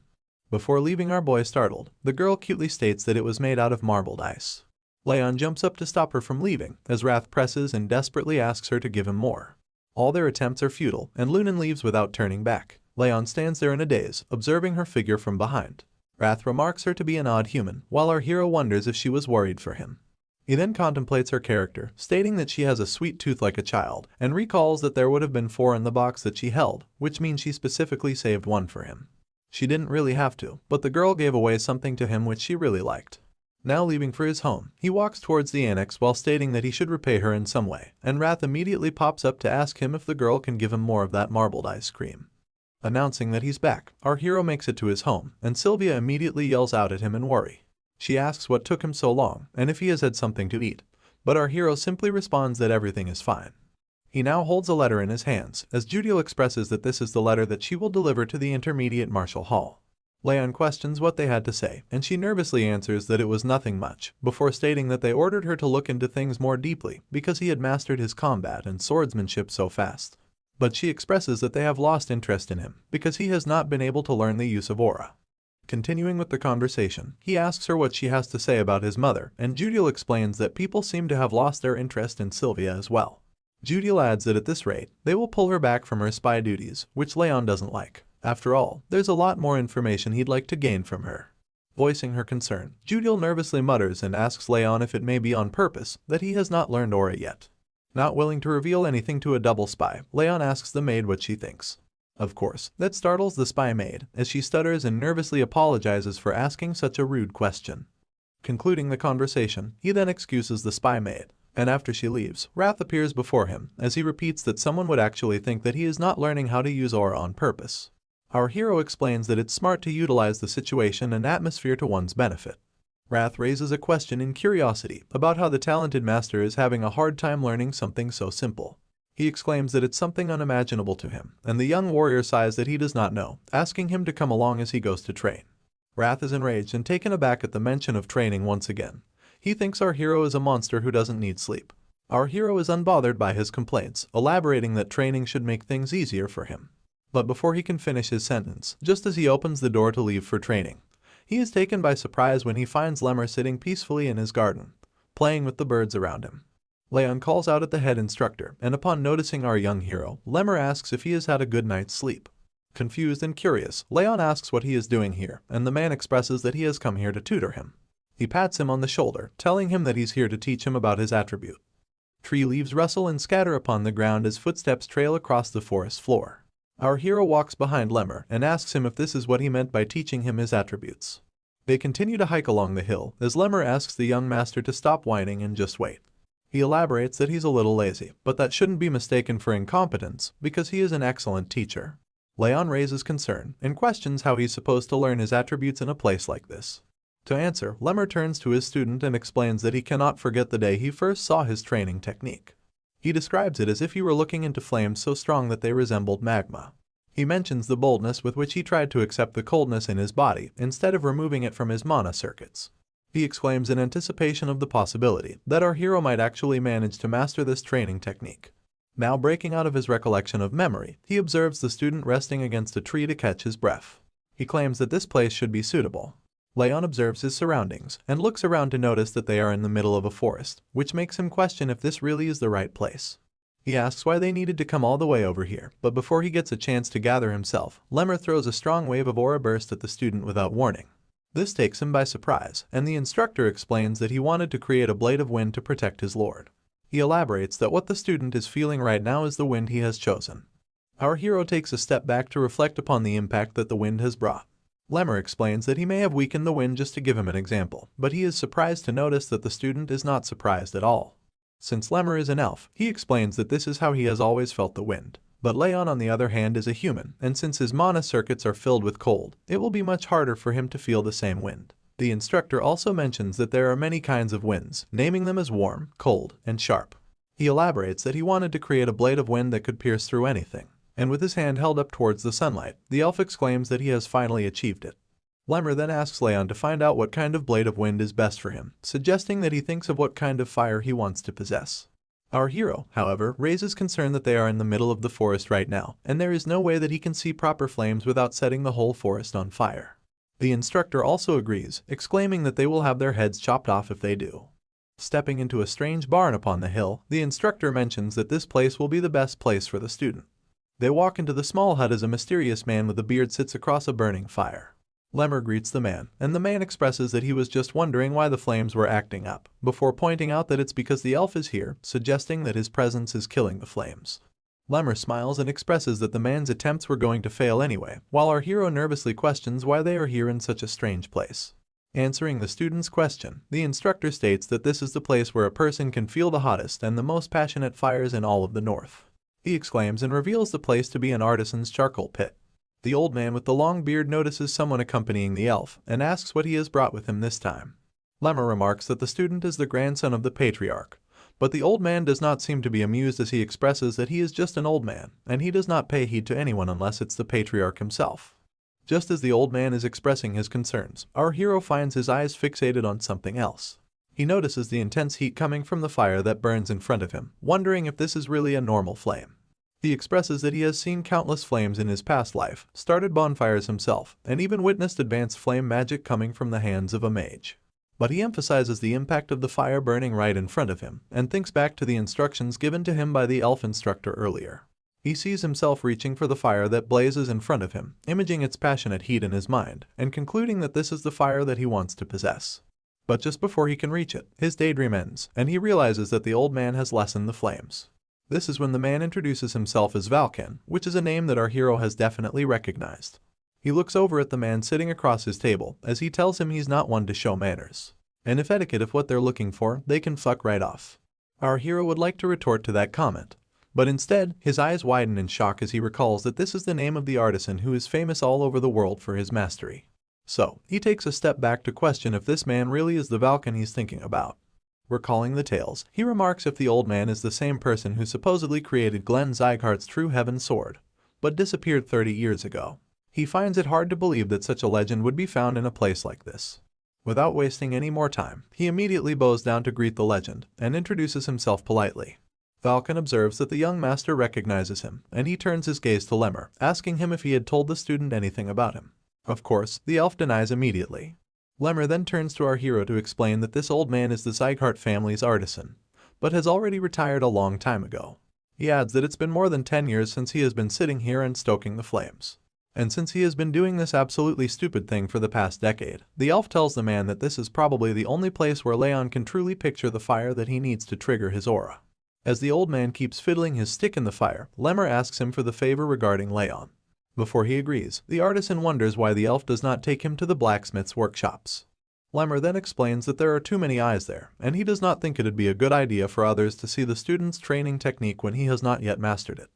Speaker 1: Before leaving our boy startled, the girl cutely states that it was made out of marbled ice. Raon jumps up to stop her from leaving, as Wrath presses and desperately asks her to give him more. All their attempts are futile, and Luna leaves without turning back. Raon stands there in a daze, observing her figure from behind. Wrath remarks her to be an odd human, while our hero wonders if she was worried for him. He then contemplates her character, stating that she has a sweet tooth like a child, and recalls that there would have been 4 in the box that she held, which means she specifically saved 1 for him. She didn't really have to, but the girl gave away something to him which she really liked. Now leaving for his home, he walks towards the annex while stating that he should repay her in some way, and Wrath immediately pops up to ask him if the girl can give him more of that marbled ice cream. Announcing that he's back, our hero makes it to his home, and Sylvia immediately yells out at him in worry. She asks what took him so long, and if he has had something to eat, but our hero simply responds that everything is fine. He now holds a letter in his hands, as Judiel expresses that this is the letter that she will deliver to the Intermediate Martial Hall. Raon questions what they had to say, and she nervously answers that it was nothing much, before stating that they ordered her to look into things more deeply because he had mastered his combat and swordsmanship so fast. But she expresses that they have lost interest in him because he has not been able to learn the use of aura. Continuing with the conversation, he asks her what she has to say about his mother, and Judiel explains that people seem to have lost their interest in Sylvia as well. Judiel adds that at this rate, they will pull her back from her spy duties, which Raon doesn't like. After all, there's a lot more information he'd like to gain from her. Voicing her concern, Judiel nervously mutters and asks Raon if it may be on purpose that he has not learned aura yet. Not willing to reveal anything to a double spy, Raon asks the maid what she thinks. Of course, that startles the spy maid, as she stutters and nervously apologizes for asking such a rude question. Concluding the conversation, he then excuses the spy maid, and after she leaves, Wrath appears before him, as he repeats that someone would actually think that he is not learning how to use aura on purpose. Our hero explains that it's smart to utilize the situation and atmosphere to one's benefit. Wrath raises a question in curiosity about how the talented master is having a hard time learning something so simple. He exclaims that it's something unimaginable to him, and the young warrior sighs that he does not know, asking him to come along as he goes to train. Wrath is enraged and taken aback at the mention of training once again. He thinks our hero is a monster who doesn't need sleep. Our hero is unbothered by his complaints, elaborating that training should make things easier for him. But before he can finish his sentence, just as he opens the door to leave for training, he is taken by surprise when he finds Lemmer sitting peacefully in his garden, playing with the birds around him. Raon calls out at the head instructor, and upon noticing our young hero, Lemmer asks if he has had a good night's sleep. Confused and curious, Raon asks what he is doing here, and the man expresses that he has come here to tutor him. He pats him on the shoulder, telling him that he's here to teach him about his attribute. Tree leaves rustle and scatter upon the ground as footsteps trail across the forest floor. Our hero walks behind Lemmer and asks him if this is what he meant by teaching him his attributes. They continue to hike along the hill, as Lemmer asks the young master to stop whining and just wait. He elaborates that he's a little lazy, but that shouldn't be mistaken for incompetence, because he is an excellent teacher. Raon raises concern and questions how he's supposed to learn his attributes in a place like this. To answer, Lemmer turns to his student and explains that he cannot forget the day he first saw his training technique. He describes it as if he were looking into flames so strong that they resembled magma. He mentions the boldness with which he tried to accept the coldness in his body instead of removing it from his mana circuits. He exclaims in anticipation of the possibility that our hero might actually manage to master this training technique. Now breaking out of his recollection of memory, he observes the student resting against a tree to catch his breath. He claims that this place should be suitable. Raon observes his surroundings and looks around to notice that they are in the middle of a forest, which makes him question if this really is the right place. He asks why they needed to come all the way over here, but before he gets a chance to gather himself, Lemmer throws a strong wave of aura burst at the student without warning. This takes him by surprise, and the instructor explains that he wanted to create a blade of wind to protect his lord. He elaborates that what the student is feeling right now is the wind he has chosen. Our hero takes a step back to reflect upon the impact that the wind has brought. Lemmer explains that he may have weakened the wind just to give him an example, but he is surprised to notice that the student is not surprised at all. Since Lemmer is an elf, he explains that this is how he has always felt the wind. But Raon on the other hand is a human, and since his mana circuits are filled with cold, it will be much harder for him to feel the same wind. The instructor also mentions that there are many kinds of winds, naming them as warm, cold, and sharp. He elaborates that he wanted to create a blade of wind that could pierce through anything, and with his hand held up towards the sunlight, the elf exclaims that he has finally achieved it. Lemmer then asks Raon to find out what kind of blade of wind is best for him, suggesting that he thinks of what kind of fire he wants to possess. Our hero, however, raises concern that they are in the middle of the forest right now, and there is no way that he can see proper flames without setting the whole forest on fire. The instructor also agrees, exclaiming that they will have their heads chopped off if they do. Stepping into a strange barn upon the hill, the instructor mentions that this place will be the best place for the student. They walk into the small hut as a mysterious man with a beard sits across a burning fire. Lemmer greets the man, and the man expresses that he was just wondering why the flames were acting up, before pointing out that it's because the elf is here, suggesting that his presence is killing the flames. Lemmer smiles and expresses that the man's attempts were going to fail anyway, while our hero nervously questions why they are here in such a strange place. Answering the student's question, the instructor states that this is the place where a person can feel the hottest and the most passionate fires in all of the north. He exclaims and reveals the place to be an artisan's charcoal pit. The old man with the long beard notices someone accompanying the elf and asks what he has brought with him this time. Lemmer remarks that the student is the grandson of the patriarch, but the old man does not seem to be amused as he expresses that he is just an old man and he does not pay heed to anyone unless it's the patriarch himself. Just as the old man is expressing his concerns, our hero finds his eyes fixated on something else. He notices the intense heat coming from the fire that burns in front of him, wondering if this is really a normal flame. He expresses that he has seen countless flames in his past life, started bonfires himself, and even witnessed advanced flame magic coming from the hands of a mage. But he emphasizes the impact of the fire burning right in front of him, and thinks back to the instructions given to him by the elf instructor earlier. He sees himself reaching for the fire that blazes in front of him, imaging its passionate heat in his mind, and concluding that this is the fire that he wants to possess. But just before he can reach it, his daydream ends, and he realizes that the old man has lessened the flames. This is when the man introduces himself as Valken, which is a name that our hero has definitely recognized. He looks over at the man sitting across his table, as he tells him he's not one to show manners. And if etiquette is what they're looking for, they can fuck right off. Our hero would like to retort to that comment, but instead, his eyes widen in shock as he recalls that this is the name of the artisan who is famous all over the world for his mastery. So, he takes a step back to question if this man really is the Valken he's thinking about. Recalling the tales, he remarks if the old man is the same person who supposedly created Glenn Sieghart's True Heaven sword, but disappeared 30 years ago. He finds it hard to believe that such a legend would be found in a place like this. Without wasting any more time, he immediately bows down to greet the legend, and introduces himself politely. Valken observes that the young master recognizes him, and he turns his gaze to Lemmer, asking him if he had told the student anything about him. Of course, the elf denies immediately. Lemmer then turns to our hero to explain that this old man is the Sieghart family's artisan, but has already retired a long time ago. He adds that it's been more than 10 years since he has been sitting here and stoking the flames. And since he has been doing this absolutely stupid thing for the past decade, the elf tells the man that this is probably the only place where Raon can truly picture the fire that he needs to trigger his aura. As the old man keeps fiddling his stick in the fire, Lemmer asks him for the favor regarding Raon. Before he agrees, the artisan wonders why the elf does not take him to the blacksmith's workshops. Lemmer then explains that there are too many eyes there, and he does not think it'd be a good idea for others to see the student's training technique when he has not yet mastered it.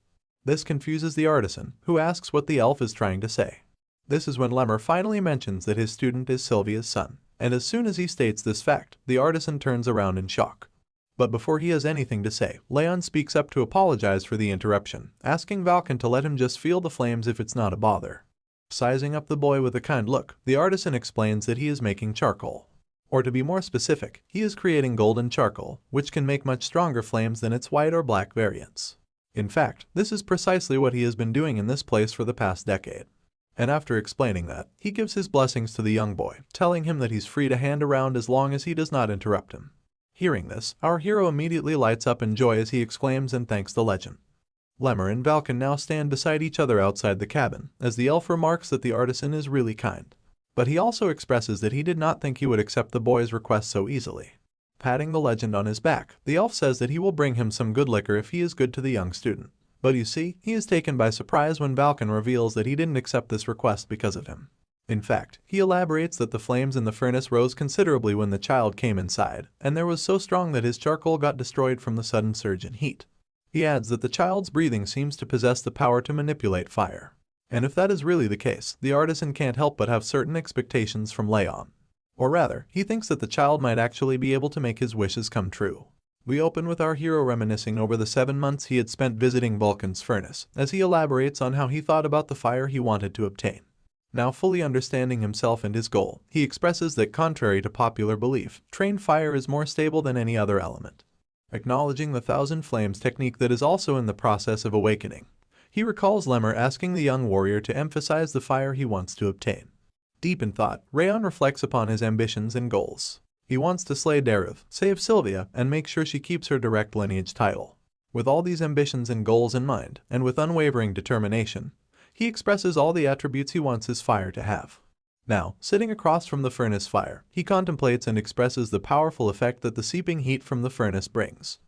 Speaker 1: This confuses the artisan, who asks what the elf is trying to say. This is when Lemmer finally mentions that his student is Sylvia's son, and as soon as he states this fact, the artisan turns around in shock. But before he has anything to say, Raon speaks up to apologize for the interruption, asking Valken to let him just feel the flames if it's not a bother. Sizing up the boy with a kind look, the artisan explains that he is making charcoal. Or to be more specific, he is creating golden charcoal, which can make much stronger flames than its white or black variants. In fact, this is precisely what he has been doing in this place for the past decade. And after explaining that, he gives his blessings to the young boy, telling him that he's free to hand around as long as he does not interrupt him. Hearing this, our hero immediately lights up in joy as he exclaims and thanks the legend. Lemmer and Valken now stand beside each other outside the cabin, as the elf remarks that the artisan is really kind. But he also expresses that he did not think he would accept the boy's request so easily. Patting the legend on his back, the elf says that he will bring him some good liquor if he is good to the young student. But you see, he is taken by surprise when Vulcan reveals that he didn't accept this request because of him. In fact, he elaborates that the flames in the furnace rose considerably when the child came inside, and there was so strong that his charcoal got destroyed from the sudden surge in heat. He adds that the child's breathing seems to possess the power to manipulate fire. And if that is really the case, the artisan can't help but have certain expectations from Raon. Or rather, he thinks that the child might actually be able to make his wishes come true. We open with our hero reminiscing over the 7 months he had spent visiting Vulcan's furnace, as he elaborates on how he thought about the fire he wanted to obtain. Now fully understanding himself and his goal, he expresses that contrary to popular belief, trained fire is more stable than any other element. Acknowledging the thousand flames technique that is also in the process of awakening, he recalls Lemmer asking the young warrior to emphasize the fire he wants to obtain. Deep in thought, Raon reflects upon his ambitions and goals. He wants to slay Derus, save Sylvia, and make sure she keeps her direct lineage title. With all these ambitions and goals in mind, and with unwavering determination, he expresses all the attributes he wants his fire to have. Now, sitting across from the furnace fire, he contemplates and expresses the powerful effect that the seeping heat from the furnace brings.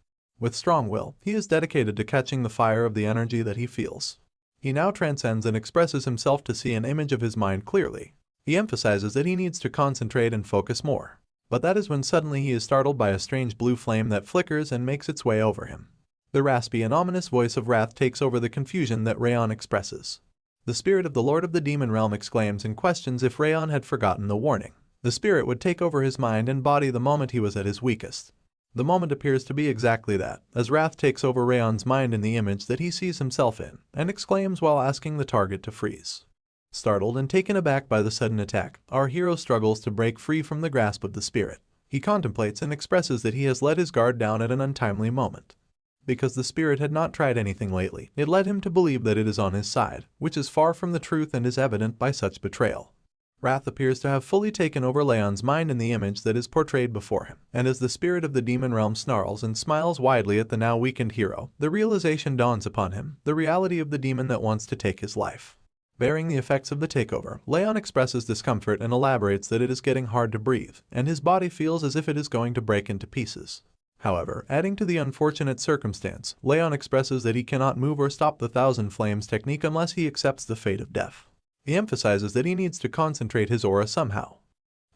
Speaker 1: With strong will, he is dedicated to catching the fire of the energy that he feels. He now transcends and expresses himself to see an image of his mind clearly. He emphasizes that he needs to concentrate and focus more. But that is when suddenly he is startled by a strange blue flame that flickers and makes its way over him. The raspy and ominous voice of wrath takes over the confusion that Raon expresses. The spirit of the Lord of the Demon Realm exclaims and questions if Raon had forgotten the warning. The spirit would take over his mind and body the moment he was at his weakest. The moment appears to be exactly that, as wrath takes over Raon's mind in the image that he sees himself in, and exclaims while asking the target to freeze. Startled and taken aback by the sudden attack, our hero struggles to break free from the grasp of the spirit. He contemplates and expresses that he has let his guard down at an untimely moment. Because the spirit had not tried anything lately, it led him to believe that it is on his side, which is far from the truth and is evident by such betrayal. Wrath appears to have fully taken over Leon's mind in the image that is portrayed before him, and as the spirit of the demon realm snarls and smiles widely at the now weakened hero, the realization dawns upon him, the reality of the demon that wants to take his life. Bearing the effects of the takeover, Raon expresses discomfort and elaborates that it is getting hard to breathe, and his body feels as if it is going to break into pieces. However, adding to the unfortunate circumstance, Raon expresses that he cannot move or stop the Thousand Flames technique unless he accepts the fate of death. He emphasizes that he needs to concentrate his aura somehow.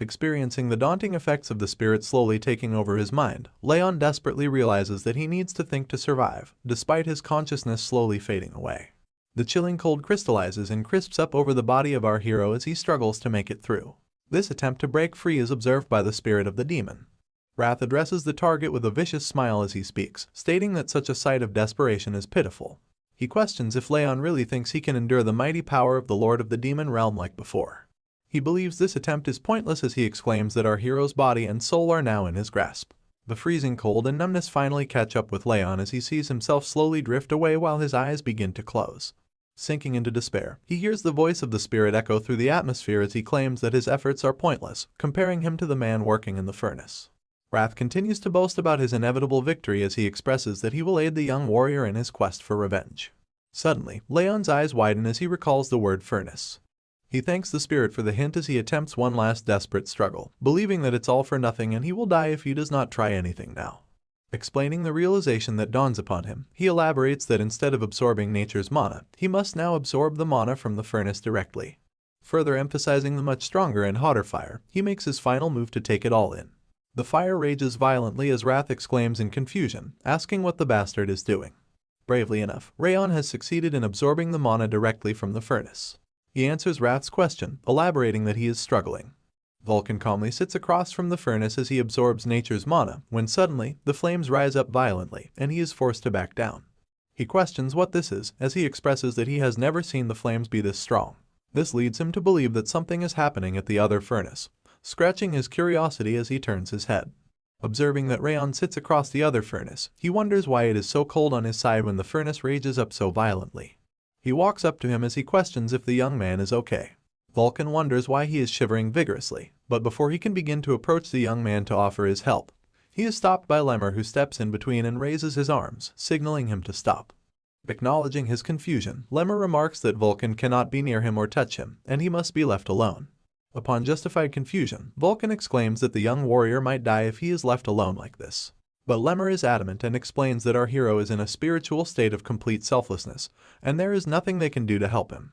Speaker 1: Experiencing the daunting effects of the spirit slowly taking over his mind, Raon desperately realizes that he needs to think to survive, despite his consciousness slowly fading away. The chilling cold crystallizes and crisps up over the body of our hero as he struggles to make it through. This attempt to break free is observed by the spirit of the demon. Wrath addresses the target with a vicious smile as he speaks, stating that such a sight of desperation is pitiful. He questions if Raon really thinks he can endure the mighty power of the Lord of the Demon Realm like before. He believes this attempt is pointless as he exclaims that our hero's body and soul are now in his grasp. The freezing cold and numbness finally catch up with Raon as he sees himself slowly drift away while his eyes begin to close. Sinking into despair, he hears the voice of the spirit echo through the atmosphere as he claims that his efforts are pointless, comparing him to the man working in the furnace. Wrath continues to boast about his inevitable victory as he expresses that he will aid the young warrior in his quest for revenge. Suddenly, Raon's eyes widen as he recalls the word furnace. He thanks the spirit for the hint as he attempts one last desperate struggle, believing that it's all for nothing and he will die if he does not try anything now. Explaining the realization that dawns upon him, he elaborates that instead of absorbing nature's mana, he must now absorb the mana from the furnace directly. Further emphasizing the much stronger and hotter fire, he makes his final move to take it all in. The fire rages violently as Wrath exclaims in confusion, asking what the bastard is doing. Bravely enough, Raon has succeeded in absorbing the mana directly from the furnace. He answers Wrath's question, elaborating that he is struggling. Vulcan calmly sits across from the furnace as he absorbs nature's mana, when suddenly, the flames rise up violently, and he is forced to back down. He questions what this is, as he expresses that he has never seen the flames be this strong. This leads him to believe that something is happening at the other furnace, scratching his curiosity as he turns his head. Observing that Raon sits across the other furnace, he wonders why it is so cold on his side when the furnace rages up so violently. He walks up to him as he questions if the young man is okay. Vulcan wonders why he is shivering vigorously, but before he can begin to approach the young man to offer his help, he is stopped by Lemmer, who steps in between and raises his arms, signaling him to stop. Acknowledging his confusion, Lemmer remarks that Vulcan cannot be near him or touch him, and he must be left alone. Upon justified confusion, Vulcan exclaims that the young warrior might die if he is left alone like this. But Lemmer is adamant and explains that our hero is in a spiritual state of complete selflessness, and there is nothing they can do to help him.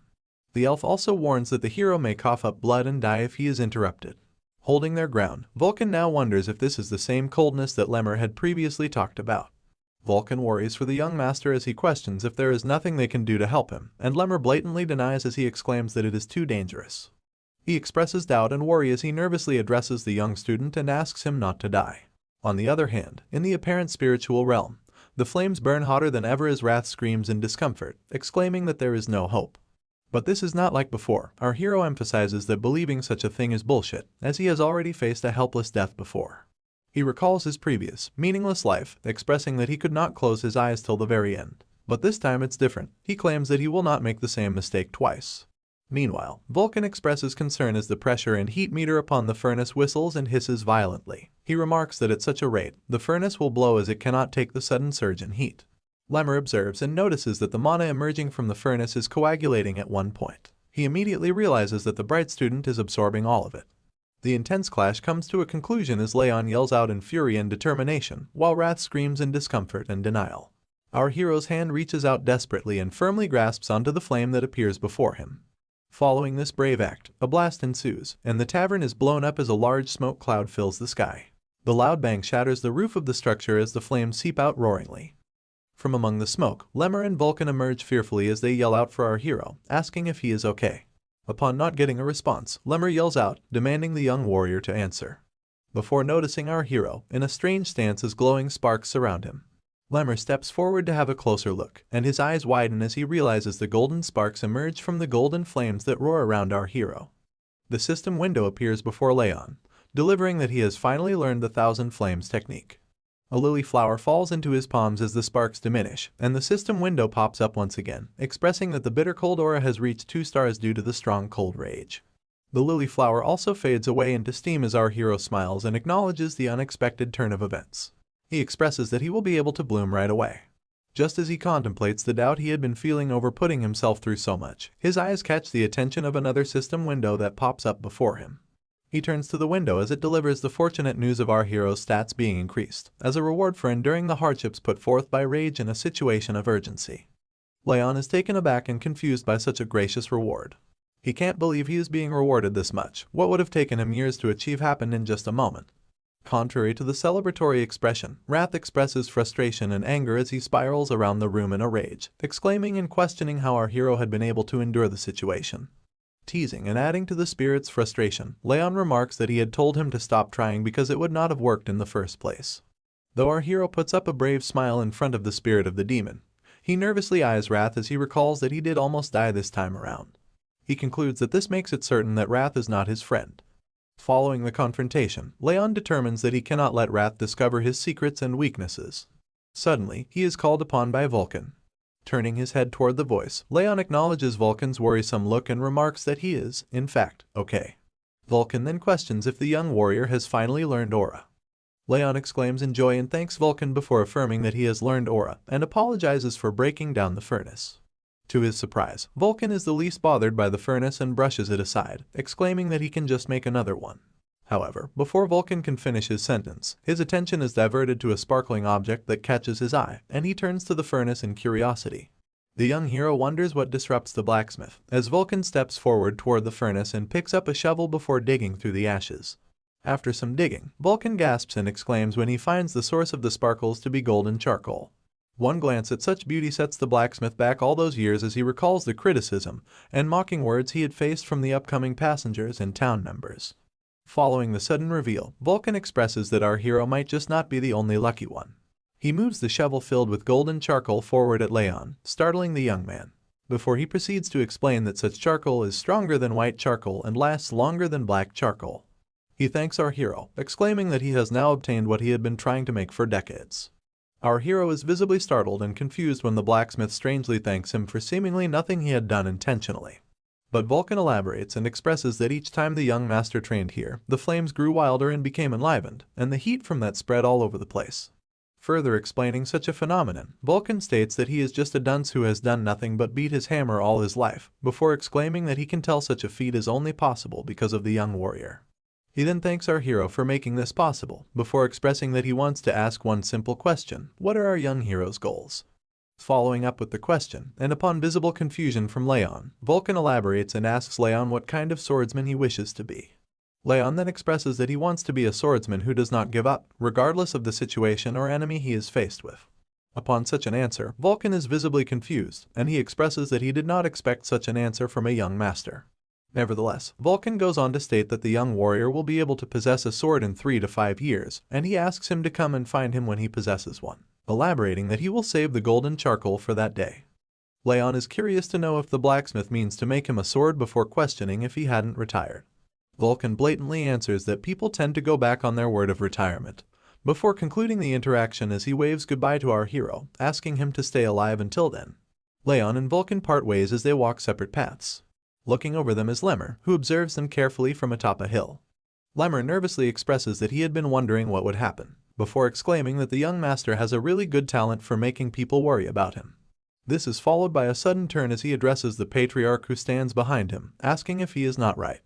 Speaker 1: The elf also warns that the hero may cough up blood and die if he is interrupted. Holding their ground, Vulcan now wonders if this is the same coldness that Lemmer had previously talked about. Vulcan worries for the young master as he questions if there is nothing they can do to help him, and Lemmer blatantly denies as he exclaims that it is too dangerous. He expresses doubt and worry as he nervously addresses the young student and asks him not to die. On the other hand, in the apparent spiritual realm, the flames burn hotter than ever as Wrath screams in discomfort, exclaiming that there is no hope. But this is not like before. Our hero emphasizes that believing such a thing is bullshit, as he has already faced a helpless death before. He recalls his previous, meaningless life, expressing that he could not close his eyes till the very end. But this time it's different. He claims that he will not make the same mistake twice. Meanwhile, Vulcan expresses concern as the pressure and heat meter upon the furnace whistles and hisses violently. He remarks that at such a rate, the furnace will blow as it cannot take the sudden surge in heat. Lemmer observes and notices that the mana emerging from the furnace is coagulating at one point. He immediately realizes that the bright student is absorbing all of it. The intense clash comes to a conclusion as Raon yells out in fury and determination, while Wrath screams in discomfort and denial. Our hero's hand reaches out desperately and firmly grasps onto the flame that appears before him. Following this brave act, a blast ensues, and the tavern is blown up as a large smoke cloud fills the sky. The loud bang shatters the roof of the structure as the flames seep out roaringly. From among the smoke, Lemmer and Vulcan emerge fearfully as they yell out for our hero, asking if he is okay. Upon not getting a response, Lemmer yells out, demanding the young warrior to answer. Before noticing our hero, in a strange stance as glowing sparks surround him. Lemmer steps forward to have a closer look, and his eyes widen as he realizes the golden sparks emerge from the golden flames that roar around our hero. The system window appears before Raon, delivering that he has finally learned the Thousand Flames technique. A lily flower falls into his palms as the sparks diminish, and the system window pops up once again, expressing that the bitter cold aura has reached 2 stars due to the strong cold rage. The lily flower also fades away into steam as our hero smiles and acknowledges the unexpected turn of events. He expresses that he will be able to bloom right away. Just as he contemplates the doubt he had been feeling over putting himself through so much, his eyes catch the attention of another system window that pops up before him. He turns to the window as it delivers the fortunate news of our hero's stats being increased, as a reward for enduring the hardships put forth by rage in a situation of urgency. Raon is taken aback and confused by such a gracious reward. He can't believe he is being rewarded this much. What would have taken him years to achieve happened in just a moment. Contrary to the celebratory expression, Wrath expresses frustration and anger as he spirals around the room in a rage, exclaiming and questioning how our hero had been able to endure the situation. Teasing and adding to the spirit's frustration, Raon remarks that he had told him to stop trying because it would not have worked in the first place. Though our hero puts up a brave smile in front of the spirit of the demon, he nervously eyes Wrath as he recalls that he did almost die this time around. He concludes that this makes it certain that Wrath is not his friend. Following the confrontation, Raon determines that he cannot let Wrath discover his secrets and weaknesses. Suddenly, he is called upon by Vulcan. Turning his head toward the voice, Raon acknowledges Vulcan's worrisome look and remarks that he is, in fact, okay. Vulcan then questions if the young warrior has finally learned aura. Raon exclaims in joy and thanks Vulcan before affirming that he has learned aura and apologizes for breaking down the furnace. To his surprise, Vulcan is the least bothered by the furnace and brushes it aside, exclaiming that he can just make another one. However, before Vulcan can finish his sentence, his attention is diverted to a sparkling object that catches his eye, and he turns to the furnace in curiosity. The young hero wonders what disrupts the blacksmith, as Vulcan steps forward toward the furnace and picks up a shovel before digging through the ashes. After some digging, Vulcan gasps and exclaims when he finds the source of the sparkles to be golden charcoal. One glance at such beauty sets the blacksmith back all those years as he recalls the criticism and mocking words he had faced from the upcoming passengers and town members. Following the sudden reveal, Vulcan expresses that our hero might just not be the only lucky one. He moves the shovel filled with golden charcoal forward at Raon, startling the young man, before he proceeds to explain that such charcoal is stronger than white charcoal and lasts longer than black charcoal. He thanks our hero, exclaiming that he has now obtained what he had been trying to make for decades. Our hero is visibly startled and confused when the blacksmith strangely thanks him for seemingly nothing he had done intentionally. But Vulcan elaborates and expresses that each time the young master trained here, the flames grew wilder and became enlivened, and the heat from that spread all over the place. Further explaining such a phenomenon, Vulcan states that he is just a dunce who has done nothing but beat his hammer all his life, before exclaiming that he can tell such a feat is only possible because of the young warrior. He then thanks our hero for making this possible, before expressing that he wants to ask one simple question: what are our young hero's goals? Following up with the question, and upon visible confusion from Raon, Vulcan elaborates and asks Raon what kind of swordsman he wishes to be. Raon then expresses that he wants to be a swordsman who does not give up, regardless of the situation or enemy he is faced with. Upon such an answer, Vulcan is visibly confused, and he expresses that he did not expect such an answer from a young master. Nevertheless, Vulcan goes on to state that the young warrior will be able to possess a sword in 3 to 5 years, and he asks him to come and find him when he possesses one, elaborating that he will save the golden charcoal for that day. Raon is curious to know if the blacksmith means to make him a sword before questioning if he hadn't retired. Vulcan blatantly answers that people tend to go back on their word of retirement, before concluding the interaction as he waves goodbye to our hero, asking him to stay alive until then. Raon and Vulcan part ways as they walk separate paths. Looking over them is Lemmer, who observes them carefully from atop a hill. Lemmer nervously expresses that he had been wondering what would happen, before exclaiming that the young master has a really good talent for making people worry about him. This is followed by a sudden turn as he addresses the patriarch who stands behind him, asking if he is not right.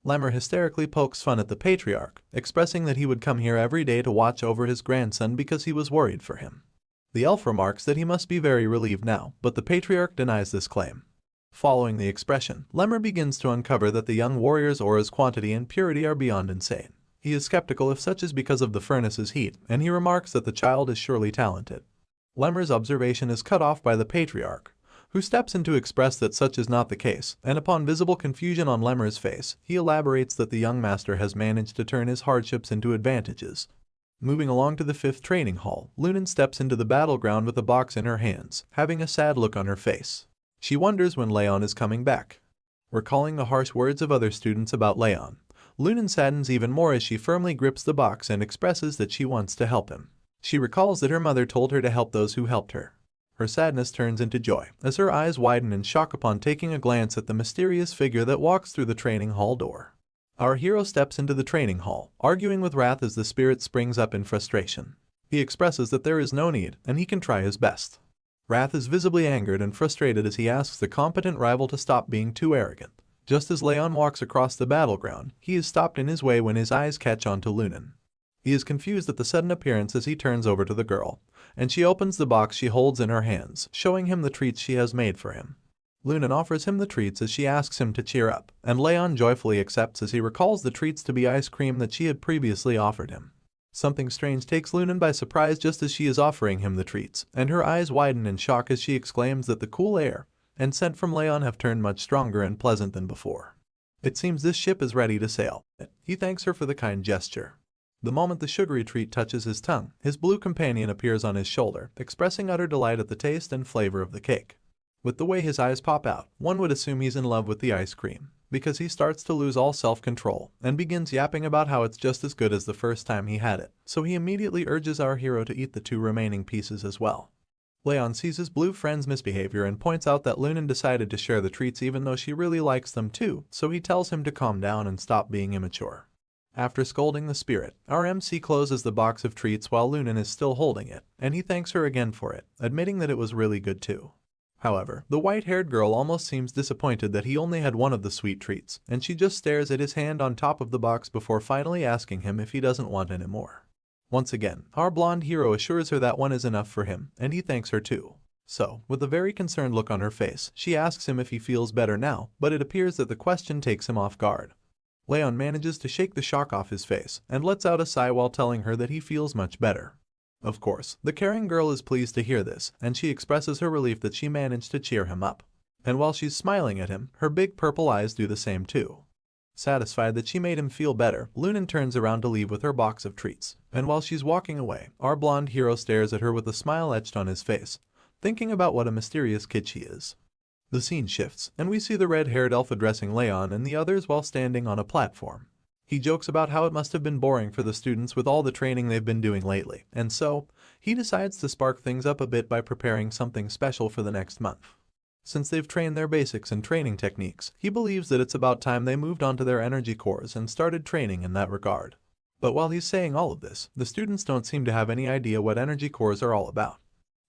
Speaker 1: Lemmer hysterically pokes fun at the patriarch, expressing that he would come here every day to watch over his grandson because he was worried for him. The elf remarks that he must be very relieved now, but the patriarch denies this claim. Following the expression, Lemmer begins to uncover that the young warrior's aura's quantity and purity are beyond insane. He is skeptical if such is because of the furnace's heat, and he remarks that the child is surely talented. Lemmer's observation is cut off by the patriarch, who steps in to express that such is not the case, and upon visible confusion on Lemmer's face, he elaborates that the young master has managed to turn his hardships into advantages. Moving along to the 5th training hall, Lunan steps into the battleground with a box in her hands, having a sad look on her face. She wonders when Raon is coming back. Recalling the harsh words of other students about Raon, Lunan saddens even more as she firmly grips the box and expresses that she wants to help him. She recalls that her mother told her to help those who helped her. Her sadness turns into joy, as her eyes widen in shock upon taking a glance at the mysterious figure that walks through the training hall door. Our hero steps into the training hall, arguing with wrath as the spirit springs up in frustration. He expresses that there is no need, and he can try his best. Wrath is visibly angered and frustrated as he asks the competent rival to stop being too arrogant. Just as Raon walks across the battleground, he is stopped in his way when his eyes catch on to Lunan. He is confused at the sudden appearance as he turns over to the girl, and she opens the box she holds in her hands, showing him the treats she has made for him. Lunan offers him the treats as she asks him to cheer up, and Raon joyfully accepts as he recalls the treats to be ice cream that she had previously offered him. Something strange takes Lunan by surprise just as she is offering him the treats, and her eyes widen in shock as she exclaims that the cool air and scent from Raon have turned much stronger and pleasant than before. It seems this ship is ready to sail. He thanks her for the kind gesture. The moment the sugary treat touches his tongue, his blue companion appears on his shoulder, expressing utter delight at the taste and flavor of the cake. With the way his eyes pop out, one would assume he's in love with the ice cream, because he starts to lose all self-control and begins yapping about how it's just as good as the first time he had it, so he immediately urges our hero to eat the 2 remaining pieces as well. Raon sees his blue friend's misbehavior and points out that Lunan decided to share the treats even though she really likes them too, so he tells him to calm down and stop being immature. After scolding the spirit, our MC closes the box of treats while Lunan is still holding it, and he thanks her again for it, admitting that it was really good too. However, the white-haired girl almost seems disappointed that he only had one of the sweet treats, and she just stares at his hand on top of the box before finally asking him if he doesn't want any more. Once again, our blonde hero assures her that one is enough for him, and he thanks her too. So, with a very concerned look on her face, she asks him if he feels better now, but it appears that the question takes him off guard. Raon manages to shake the shock off his face, and lets out a sigh while telling her that he feels much better. Of course, the caring girl is pleased to hear this, and she expresses her relief that she managed to cheer him up. And while she's smiling at him, her big purple eyes do the same too. Satisfied that she made him feel better, Lunan turns around to leave with her box of treats, and while she's walking away, our blonde hero stares at her with a smile etched on his face, thinking about what a mysterious kid she is. The scene shifts, and we see the red-haired elf addressing Raon and the others while standing on a platform. He jokes about how it must have been boring for the students with all the training they've been doing lately, and so, he decides to spark things up a bit by preparing something special for the next month. Since they've trained their basics and training techniques, he believes that it's about time they moved on to their energy cores and started training in that regard. But while he's saying all of this, the students don't seem to have any idea what energy cores are all about.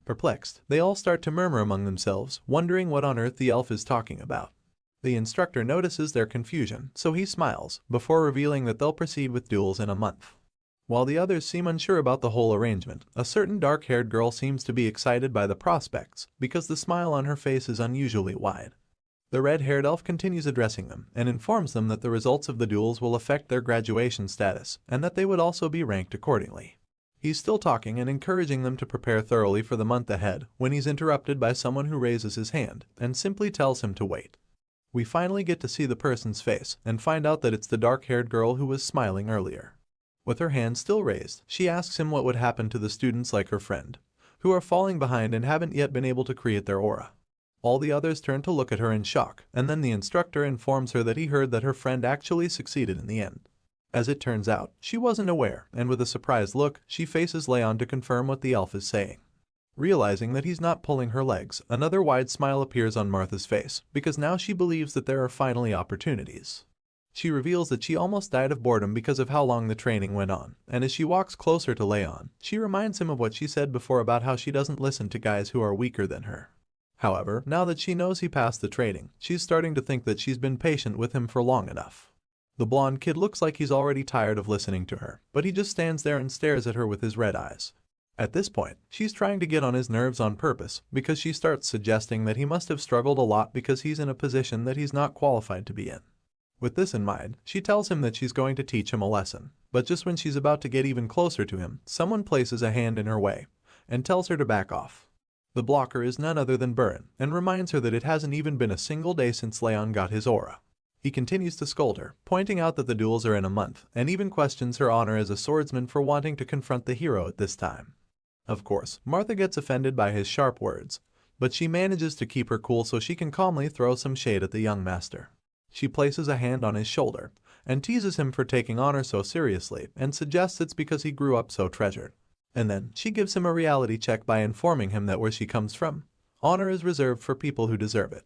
Speaker 1: Perplexed, they all start to murmur among themselves, wondering what on earth the elf is talking about. The instructor notices their confusion, so he smiles, before revealing that they'll proceed with duels in a month. While the others seem unsure about the whole arrangement, a certain dark-haired girl seems to be excited by the prospects, because the smile on her face is unusually wide. The red-haired elf continues addressing them, and informs them that the results of the duels will affect their graduation status, and that they would also be ranked accordingly. He's still talking and encouraging them to prepare thoroughly for the month ahead, when he's interrupted by someone who raises his hand, and simply tells him to wait. We finally get to see the person's face, and find out that it's the dark-haired girl who was smiling earlier. With her hand still raised, she asks him what would happen to the students like her friend, who are falling behind and haven't yet been able to create their aura. All the others turn to look at her in shock, and then the instructor informs her that he heard that her friend actually succeeded in the end. As it turns out, she wasn't aware, and with a surprised look, she faces Raon to confirm what the elf is saying. Realizing that he's not pulling her legs, another wide smile appears on Martha's face, because now she believes that there are finally opportunities. She reveals that she almost died of boredom because of how long the training went on, and as she walks closer to Raon, she reminds him of what she said before about how she doesn't listen to guys who are weaker than her. However, now that she knows he passed the training, she's starting to think that she's been patient with him for long enough. The blonde kid looks like he's already tired of listening to her, but he just stands there and stares at her with his red eyes. At this point, she's trying to get on his nerves on purpose, because she starts suggesting that he must have struggled a lot because he's in a position that he's not qualified to be in. With this in mind, she tells him that she's going to teach him a lesson, but just when she's about to get even closer to him, someone places a hand in her way, and tells her to back off. The blocker is none other than Burin, and reminds her that it hasn't even been a single day since Raon got his aura. He continues to scold her, pointing out that the duels are in a month, and even questions her honor as a swordsman for wanting to confront the hero at this time. Of course, Martha gets offended by his sharp words, but she manages to keep her cool so she can calmly throw some shade at the young master. She places a hand on his shoulder, and teases him for taking honor so seriously, and suggests it's because he grew up so treasured. And then, she gives him a reality check by informing him that where she comes from, honor is reserved for people who deserve it.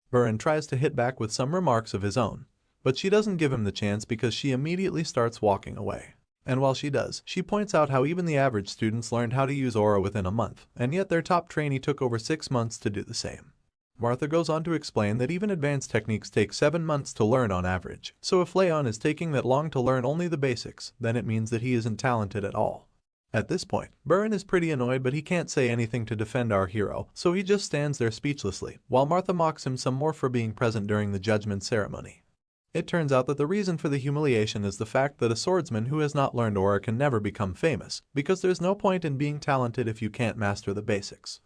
Speaker 1: Burin tries to hit back with some remarks of his own, but she doesn't give him the chance because she immediately starts walking away. And while she does, she points out how even the average students learned how to use aura within a month, and yet their top trainee took over 6 months to do the same. Martha goes on to explain that even advanced techniques take 7 months to learn on average, so if Raon is taking that long to learn only the basics, then it means that he isn't talented at all. At this point, Burin is pretty annoyed, but he can't say anything to defend our hero, so he just stands there speechlessly, while Martha mocks him some more for being present during the judgment ceremony. It turns out that the reason for the humiliation is the fact that a swordsman who has not learned aura can never become famous, because there's no point in being talented if you can't master the basics.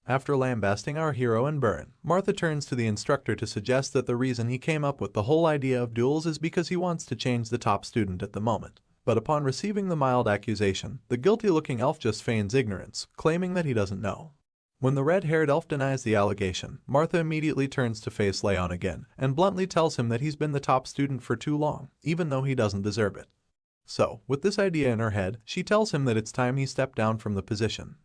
Speaker 1: After lambasting our hero and Burin, Martha turns to the instructor to suggest that the reason he came up with the whole idea of duels is because he wants to change the top student at the moment. But upon receiving the mild accusation, the guilty-looking elf just feigns ignorance, claiming that he doesn't know. When the red-haired elf denies the allegation, Martha immediately turns to face Raon again, and bluntly tells him that he's been the top student for too long, even though he doesn't deserve it. So, with this idea in her head, she tells him that it's time he stepped down from the position.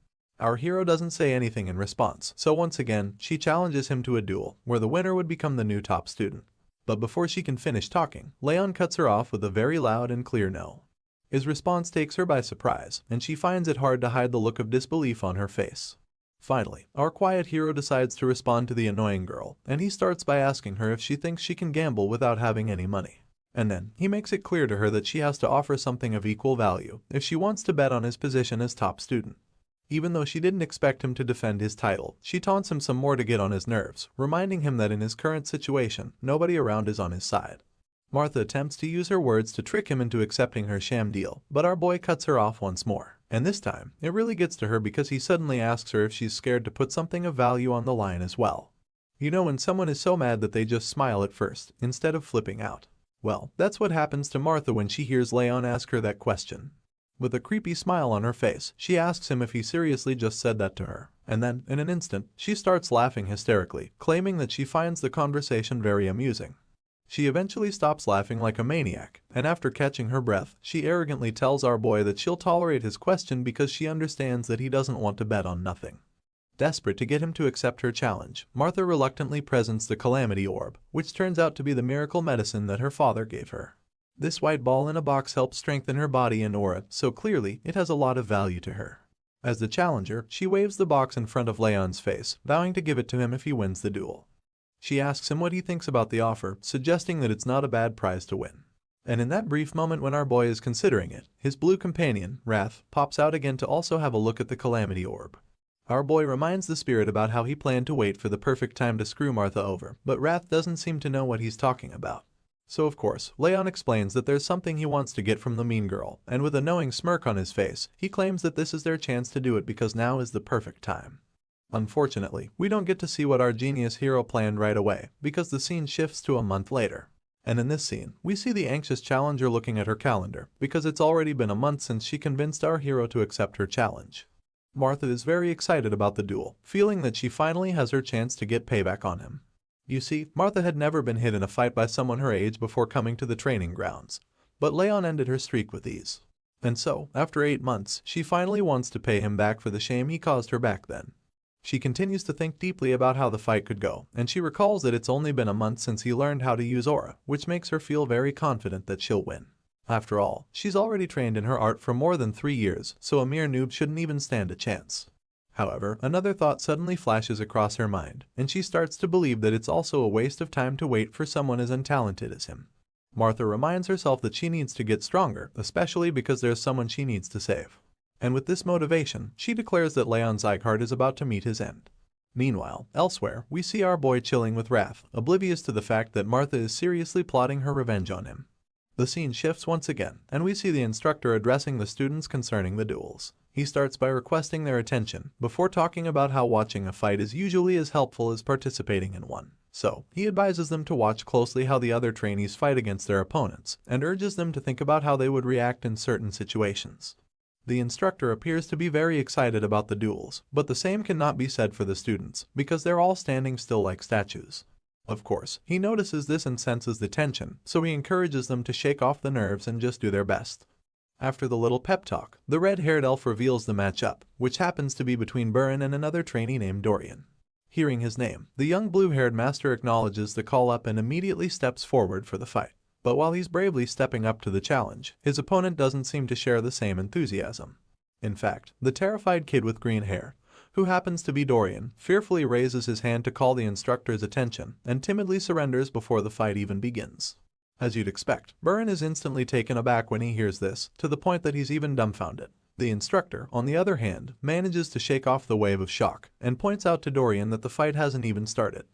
Speaker 1: Our hero doesn't say anything in response, so once again, she challenges him to a duel, where the winner would become the new top student. But before she can finish talking, Raon cuts her off with a very loud and clear no. His response takes her by surprise, and she finds it hard to hide the look of disbelief on her face. Finally, our quiet hero decides to respond to the annoying girl, and he starts by asking her if she thinks she can gamble without having any money. And then, he makes it clear to her that she has to offer something of equal value if she wants to bet on his position as top student. Even though she didn't expect him to defend his title, she taunts him some more to get on his nerves, reminding him that in his current situation, nobody around is on his side. Martha attempts to use her words to trick him into accepting her sham deal, but our boy cuts her off once more. And this time, it really gets to her because he suddenly asks her if she's scared to put something of value on the line as well. You know when someone is so mad that they just smile at first, instead of flipping out. Well, that's what happens to Martha when she hears Raon ask her that question. With a creepy smile on her face, she asks him if he seriously just said that to her. And then, in an instant, she starts laughing hysterically, claiming that she finds the conversation very amusing. She eventually stops laughing like a maniac, and after catching her breath, she arrogantly tells our boy that she'll tolerate his question because she understands that he doesn't want to bet on nothing. Desperate to get him to accept her challenge, Martha reluctantly presents the Calamity Orb, which turns out to be the miracle medicine that her father gave her. This white ball in a box helps strengthen her body and aura, so clearly it has a lot of value to her. As the challenger, she waves the box in front of Raon's face, vowing to give it to him if he wins the duel. She asks him what he thinks about the offer, suggesting that it's not a bad prize to win. And in that brief moment when our boy is considering it, his blue companion, Wrath, pops out again to also have a look at the Calamity Orb. Our boy reminds the spirit about how he planned to wait for the perfect time to screw Martha over, but Wrath doesn't seem to know what he's talking about. So of course, Raon explains that there's something he wants to get from the mean girl, and with a knowing smirk on his face, he claims that this is their chance to do it because now is the perfect time. Unfortunately, we don't get to see what our genius hero planned right away, because the scene shifts to a month later. And in this scene, we see the anxious challenger looking at her calendar, because it's already been a month since she convinced our hero to accept her challenge. Martha is very excited about the duel, feeling that she finally has her chance to get payback on him. You see, Martha had never been hit in a fight by someone her age before coming to the training grounds, but Raon ended her streak with ease. And so, after 8 months, she finally wants to pay him back for the shame he caused her back then. She continues to think deeply about how the fight could go, and she recalls that it's only been a month since he learned how to use aura, which makes her feel very confident that she'll win. After all, she's already trained in her art for more than 3 years, so a mere noob shouldn't even stand a chance. However, another thought suddenly flashes across her mind, and she starts to believe that it's also a waste of time to wait for someone as untalented as him. Martha reminds herself that she needs to get stronger, especially because there's someone she needs to save. And with this motivation, she declares that House Sieghart is about to meet his end. Meanwhile, elsewhere, we see our boy chilling with Wrath, oblivious to the fact that Martha is seriously plotting her revenge on him. The scene shifts once again, and we see the instructor addressing the students concerning the duels. He starts by requesting their attention, before talking about how watching a fight is usually as helpful as participating in one. So, he advises them to watch closely how the other trainees fight against their opponents, and urges them to think about how they would react in certain situations. The instructor appears to be very excited about the duels, but the same cannot be said for the students, because they're all standing still like statues. Of course, he notices this and senses the tension, so he encourages them to shake off the nerves and just do their best. After the little pep talk, the red-haired elf reveals the matchup, which happens to be between Burin and another trainee named Dorian. Hearing his name, the young blue-haired master acknowledges the call-up and immediately steps forward for the fight. But while he's bravely stepping up to the challenge, his opponent doesn't seem to share the same enthusiasm. In fact, the terrified kid with green hair, who happens to be Dorian, fearfully raises his hand to call the instructor's attention and timidly surrenders before the fight even begins. As you'd expect, Burin is instantly taken aback when he hears this, to the point that he's even dumbfounded. The instructor, on the other hand, manages to shake off the wave of shock and points out to Dorian that the fight hasn't even started.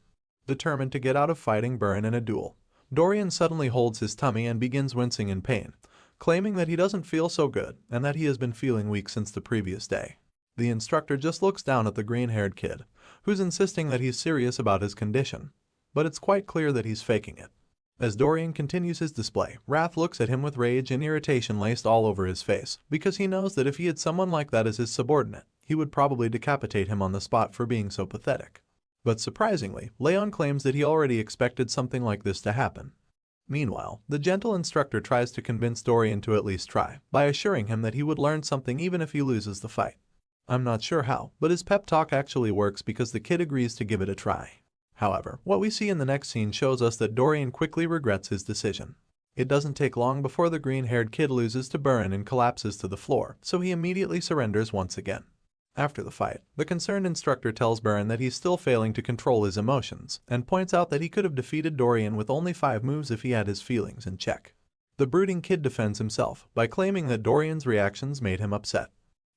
Speaker 1: Determined to get out of fighting Burin in a duel, Dorian suddenly holds his tummy and begins wincing in pain, claiming that he doesn't feel so good and that he has been feeling weak since the previous day. The instructor just looks down at the green-haired kid, who's insisting that he's serious about his condition, but it's quite clear that he's faking it. As Dorian continues his display, Wrath looks at him with rage and irritation laced all over his face, because he knows that if he had someone like that as his subordinate, he would probably decapitate him on the spot for being so pathetic. But surprisingly, Raon claims that he already expected something like this to happen. Meanwhile, the gentle instructor tries to convince Dorian to at least try, by assuring him that he would learn something even if he loses the fight. I'm not sure how, but his pep talk actually works because the kid agrees to give it a try. However, what we see in the next scene shows us that Dorian quickly regrets his decision. It doesn't take long before the green-haired kid loses to Burin and collapses to the floor, so he immediately surrenders once again. After the fight, the concerned instructor tells Burin that he's still failing to control his emotions, and points out that he could have defeated Dorian with only 5 moves if he had his feelings in check. The brooding kid defends himself by claiming that Dorian's reactions made him upset.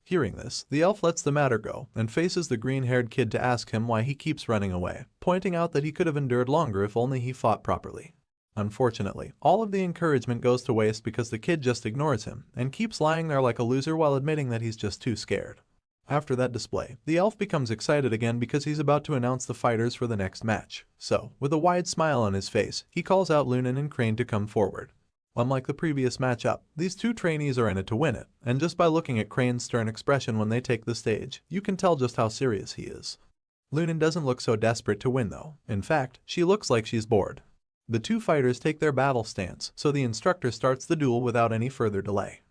Speaker 1: Hearing this, the elf lets the matter go and faces the green-haired kid to ask him why he keeps running away, pointing out that he could have endured longer if only he fought properly. Unfortunately, all of the encouragement goes to waste because the kid just ignores him and keeps lying there like a loser while admitting that he's just too scared. After that display, the elf becomes excited again because he's about to announce the fighters for the next match. So, with a wide smile on his face, he calls out Lunan and Crane to come forward. Unlike the previous matchup, these two trainees are in it to win it, and just by looking at Crane's stern expression when they take the stage, you can tell just how serious he is. Lunan doesn't look so desperate to win though. In fact, she looks like she's bored. The two fighters take their battle stance, so the instructor starts the duel without any further delay.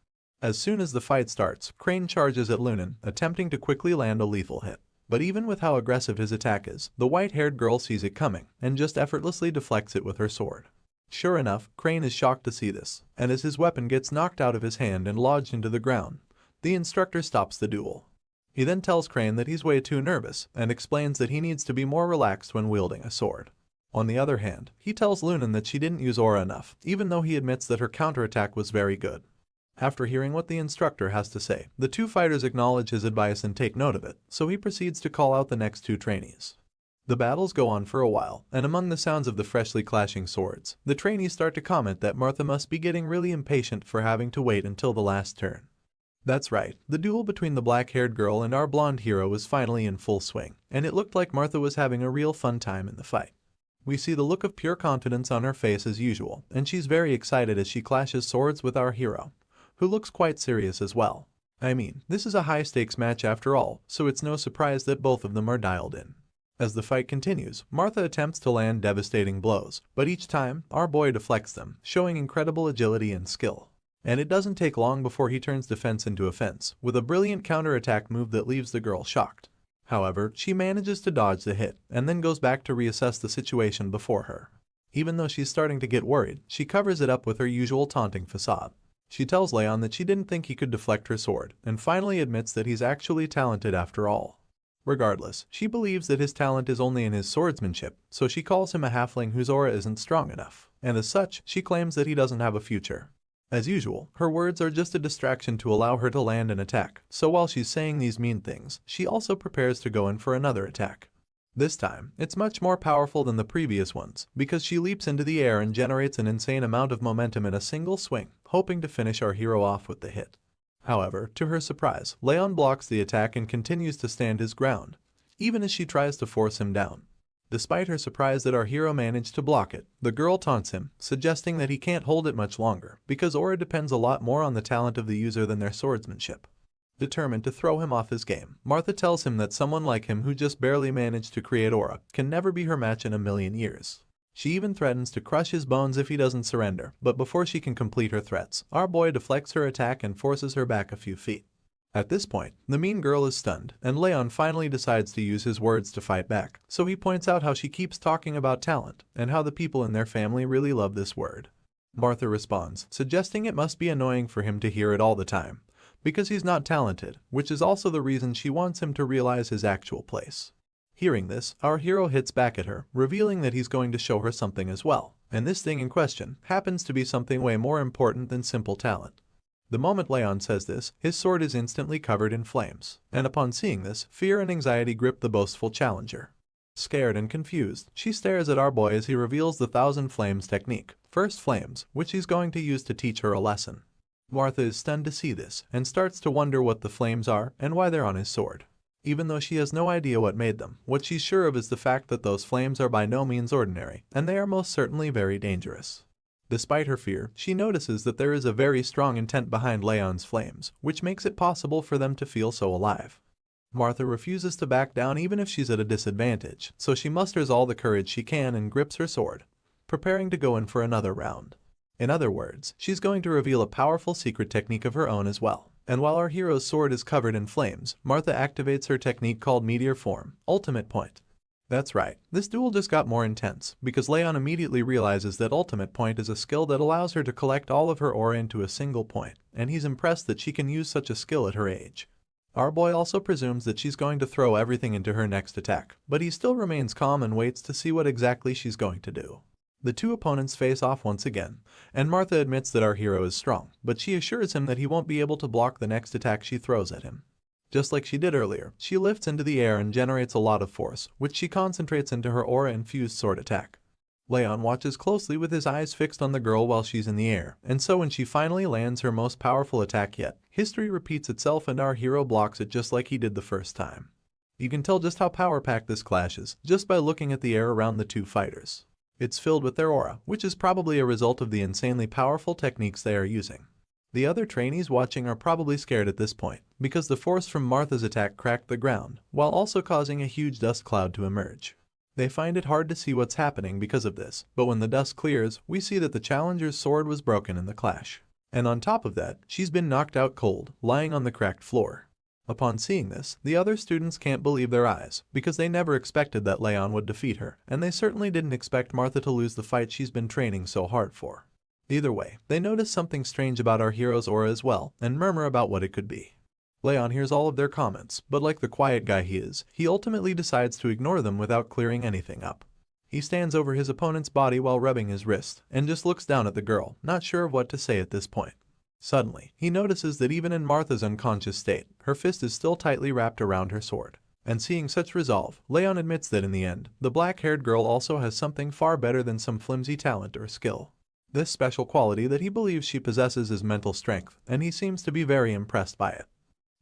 Speaker 1: As soon as the fight starts, Crane charges at Lunan, attempting to quickly land a lethal hit. But even with how aggressive his attack is, the white-haired girl sees it coming, and just effortlessly deflects it with her sword. Sure enough, Crane is shocked to see this, and as his weapon gets knocked out of his hand and lodged into the ground, the instructor stops the duel. He then tells Crane that he's way too nervous, and explains that he needs to be more relaxed when wielding a sword. On the other hand, he tells Lunan that she didn't use aura enough, even though he admits that her counterattack was very good. After hearing what the instructor has to say, the two fighters acknowledge his advice and take note of it, so he proceeds to call out the next two trainees. The battles go on for a while, and among the sounds of the freshly clashing swords, the trainees start to comment that Martha must be getting really impatient for having to wait until the last turn. That's right, the duel between the black-haired girl and our blonde hero was finally in full swing, and it looked like Martha was having a real fun time in the fight. We see the look of pure confidence on her face as usual, and she's very excited as she clashes swords with our hero, who looks quite serious as well. I mean, this is a high-stakes match after all, so it's no surprise that both of them are dialed in. As the fight continues, Martha attempts to land devastating blows, but each time, our boy deflects them, showing incredible agility and skill. And it doesn't take long before he turns defense into offense, with a brilliant counterattack move that leaves the girl shocked. However, she manages to dodge the hit, and then goes back to reassess the situation before her. Even though she's starting to get worried, she covers it up with her usual taunting facade. She tells Raon that she didn't think he could deflect her sword, and finally admits that he's actually talented after all. Regardless, she believes that his talent is only in his swordsmanship, so she calls him a halfling whose aura isn't strong enough, and as such, she claims that he doesn't have a future. As usual, her words are just a distraction to allow her to land an attack, so while she's saying these mean things, she also prepares to go in for another attack. This time, it's much more powerful than the previous ones, because she leaps into the air and generates an insane amount of momentum in a single swing, hoping to finish our hero off with the hit. However, to her surprise, Raon blocks the attack and continues to stand his ground, even as she tries to force him down. Despite her surprise that our hero managed to block it, the girl taunts him, suggesting that he can't hold it much longer, because aura depends a lot more on the talent of the user than their swordsmanship. Determined to throw him off his game, Martha tells him that someone like him who just barely managed to create aura can never be her match in a million years. She even threatens to crush his bones if he doesn't surrender, but before she can complete her threats, our boy deflects her attack and forces her back a few feet. At this point, the mean girl is stunned, and Raon finally decides to use his words to fight back, so he points out how she keeps talking about talent, and how the people in their family really love this word. Martha responds, suggesting it must be annoying for him to hear it all the time, because he's not talented, which is also the reason she wants him to realize his actual place. Hearing this, our hero hits back at her, revealing that he's going to show her something as well, and this thing in question happens to be something way more important than simple talent. The moment Raon says this, his sword is instantly covered in flames, and upon seeing this, fear and anxiety grip the boastful challenger. Scared and confused, she stares at our boy as he reveals the Thousand Flames technique, First Flames, which he's going to use to teach her a lesson. Martha is stunned to see this, and starts to wonder what the flames are and why they're on his sword. Even though she has no idea what made them, what she's sure of is the fact that those flames are by no means ordinary, and they are most certainly very dangerous. Despite her fear, she notices that there is a very strong intent behind Raon's flames, which makes it possible for them to feel so alive. Martha refuses to back down even if she's at a disadvantage, so she musters all the courage she can and grips her sword, preparing to go in for another round. In other words, she's going to reveal a powerful secret technique of her own as well. And while our hero's sword is covered in flames, Martha activates her technique called Meteor Form, Ultimate Point. That's right, this duel just got more intense, because Raon immediately realizes that Ultimate Point is a skill that allows her to collect all of her aura into a single point, and he's impressed that she can use such a skill at her age. Our boy also presumes that she's going to throw everything into her next attack, but he still remains calm and waits to see what exactly she's going to do. The two opponents face off once again, and Martha admits that our hero is strong, but she assures him that he won't be able to block the next attack she throws at him. Just like she did earlier, she lifts into the air and generates a lot of force, which she concentrates into her aura-infused sword attack. Raon watches closely with his eyes fixed on the girl while she's in the air, and so when she finally lands her most powerful attack yet, history repeats itself and our hero blocks it just like he did the first time. You can tell just how power-packed this clash is, just by looking at the air around the two fighters. It's filled with their aura, which is probably a result of the insanely powerful techniques they are using. The other trainees watching are probably scared at this point, because the force from Martha's attack cracked the ground, while also causing a huge dust cloud to emerge. They find it hard to see what's happening because of this, but when the dust clears, we see that the challenger's sword was broken in the clash. And on top of that, she's been knocked out cold, lying on the cracked floor. Upon seeing this, the other students can't believe their eyes, because they never expected that Raon would defeat her, and they certainly didn't expect Martha to lose the fight she's been training so hard for. Either way, they notice something strange about our hero's aura as well, and murmur about what it could be. Raon hears all of their comments, but like the quiet guy he is, he ultimately decides to ignore them without clearing anything up. He stands over his opponent's body while rubbing his wrist and just looks down at the girl, not sure of what to say at this point. Suddenly, he notices that even in Martha's unconscious state, her fist is still tightly wrapped around her sword. And seeing such resolve, Raon admits that in the end, the black-haired girl also has something far better than some flimsy talent or skill. This special quality that he believes she possesses is mental strength, and he seems to be very impressed by it.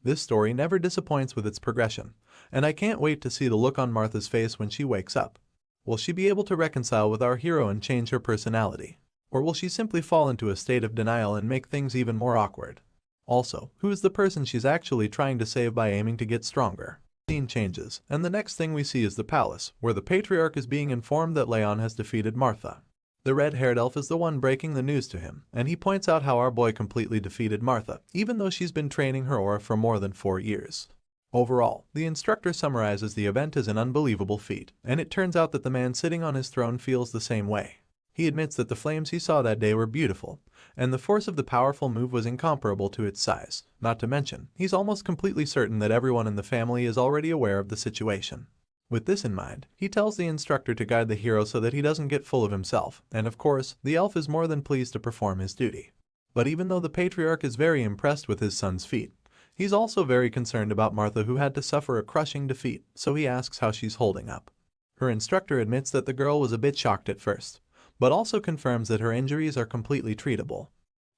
Speaker 1: This story never disappoints with its progression, and I can't wait to see the look on Martha's face when she wakes up. Will she be able to reconcile with our hero and change her personality? Or will she simply fall into a state of denial and make things even more awkward? Also, who is the person she's actually trying to save by aiming to get stronger? The scene changes, and the next thing we see is the palace, where the patriarch is being informed that Raon has defeated Martha. The red-haired elf is the one breaking the news to him, and he points out how our boy completely defeated Martha, even though she's been training her aura for more than 4 years. Overall, the instructor summarizes the event as an unbelievable feat, and it turns out that the man sitting on his throne feels the same way. He admits that the flames he saw that day were beautiful, and the force of the powerful move was incomparable to its size. Not to mention, he's almost completely certain that everyone in the family is already aware of the situation. With this in mind, he tells the instructor to guide the hero so that he doesn't get full of himself, and of course, the elf is more than pleased to perform his duty. But even though the patriarch is very impressed with his son's feat, he's also very concerned about Martha, who had to suffer a crushing defeat, so he asks how she's holding up. Her instructor admits that the girl was a bit shocked at first, but also confirms that her injuries are completely treatable.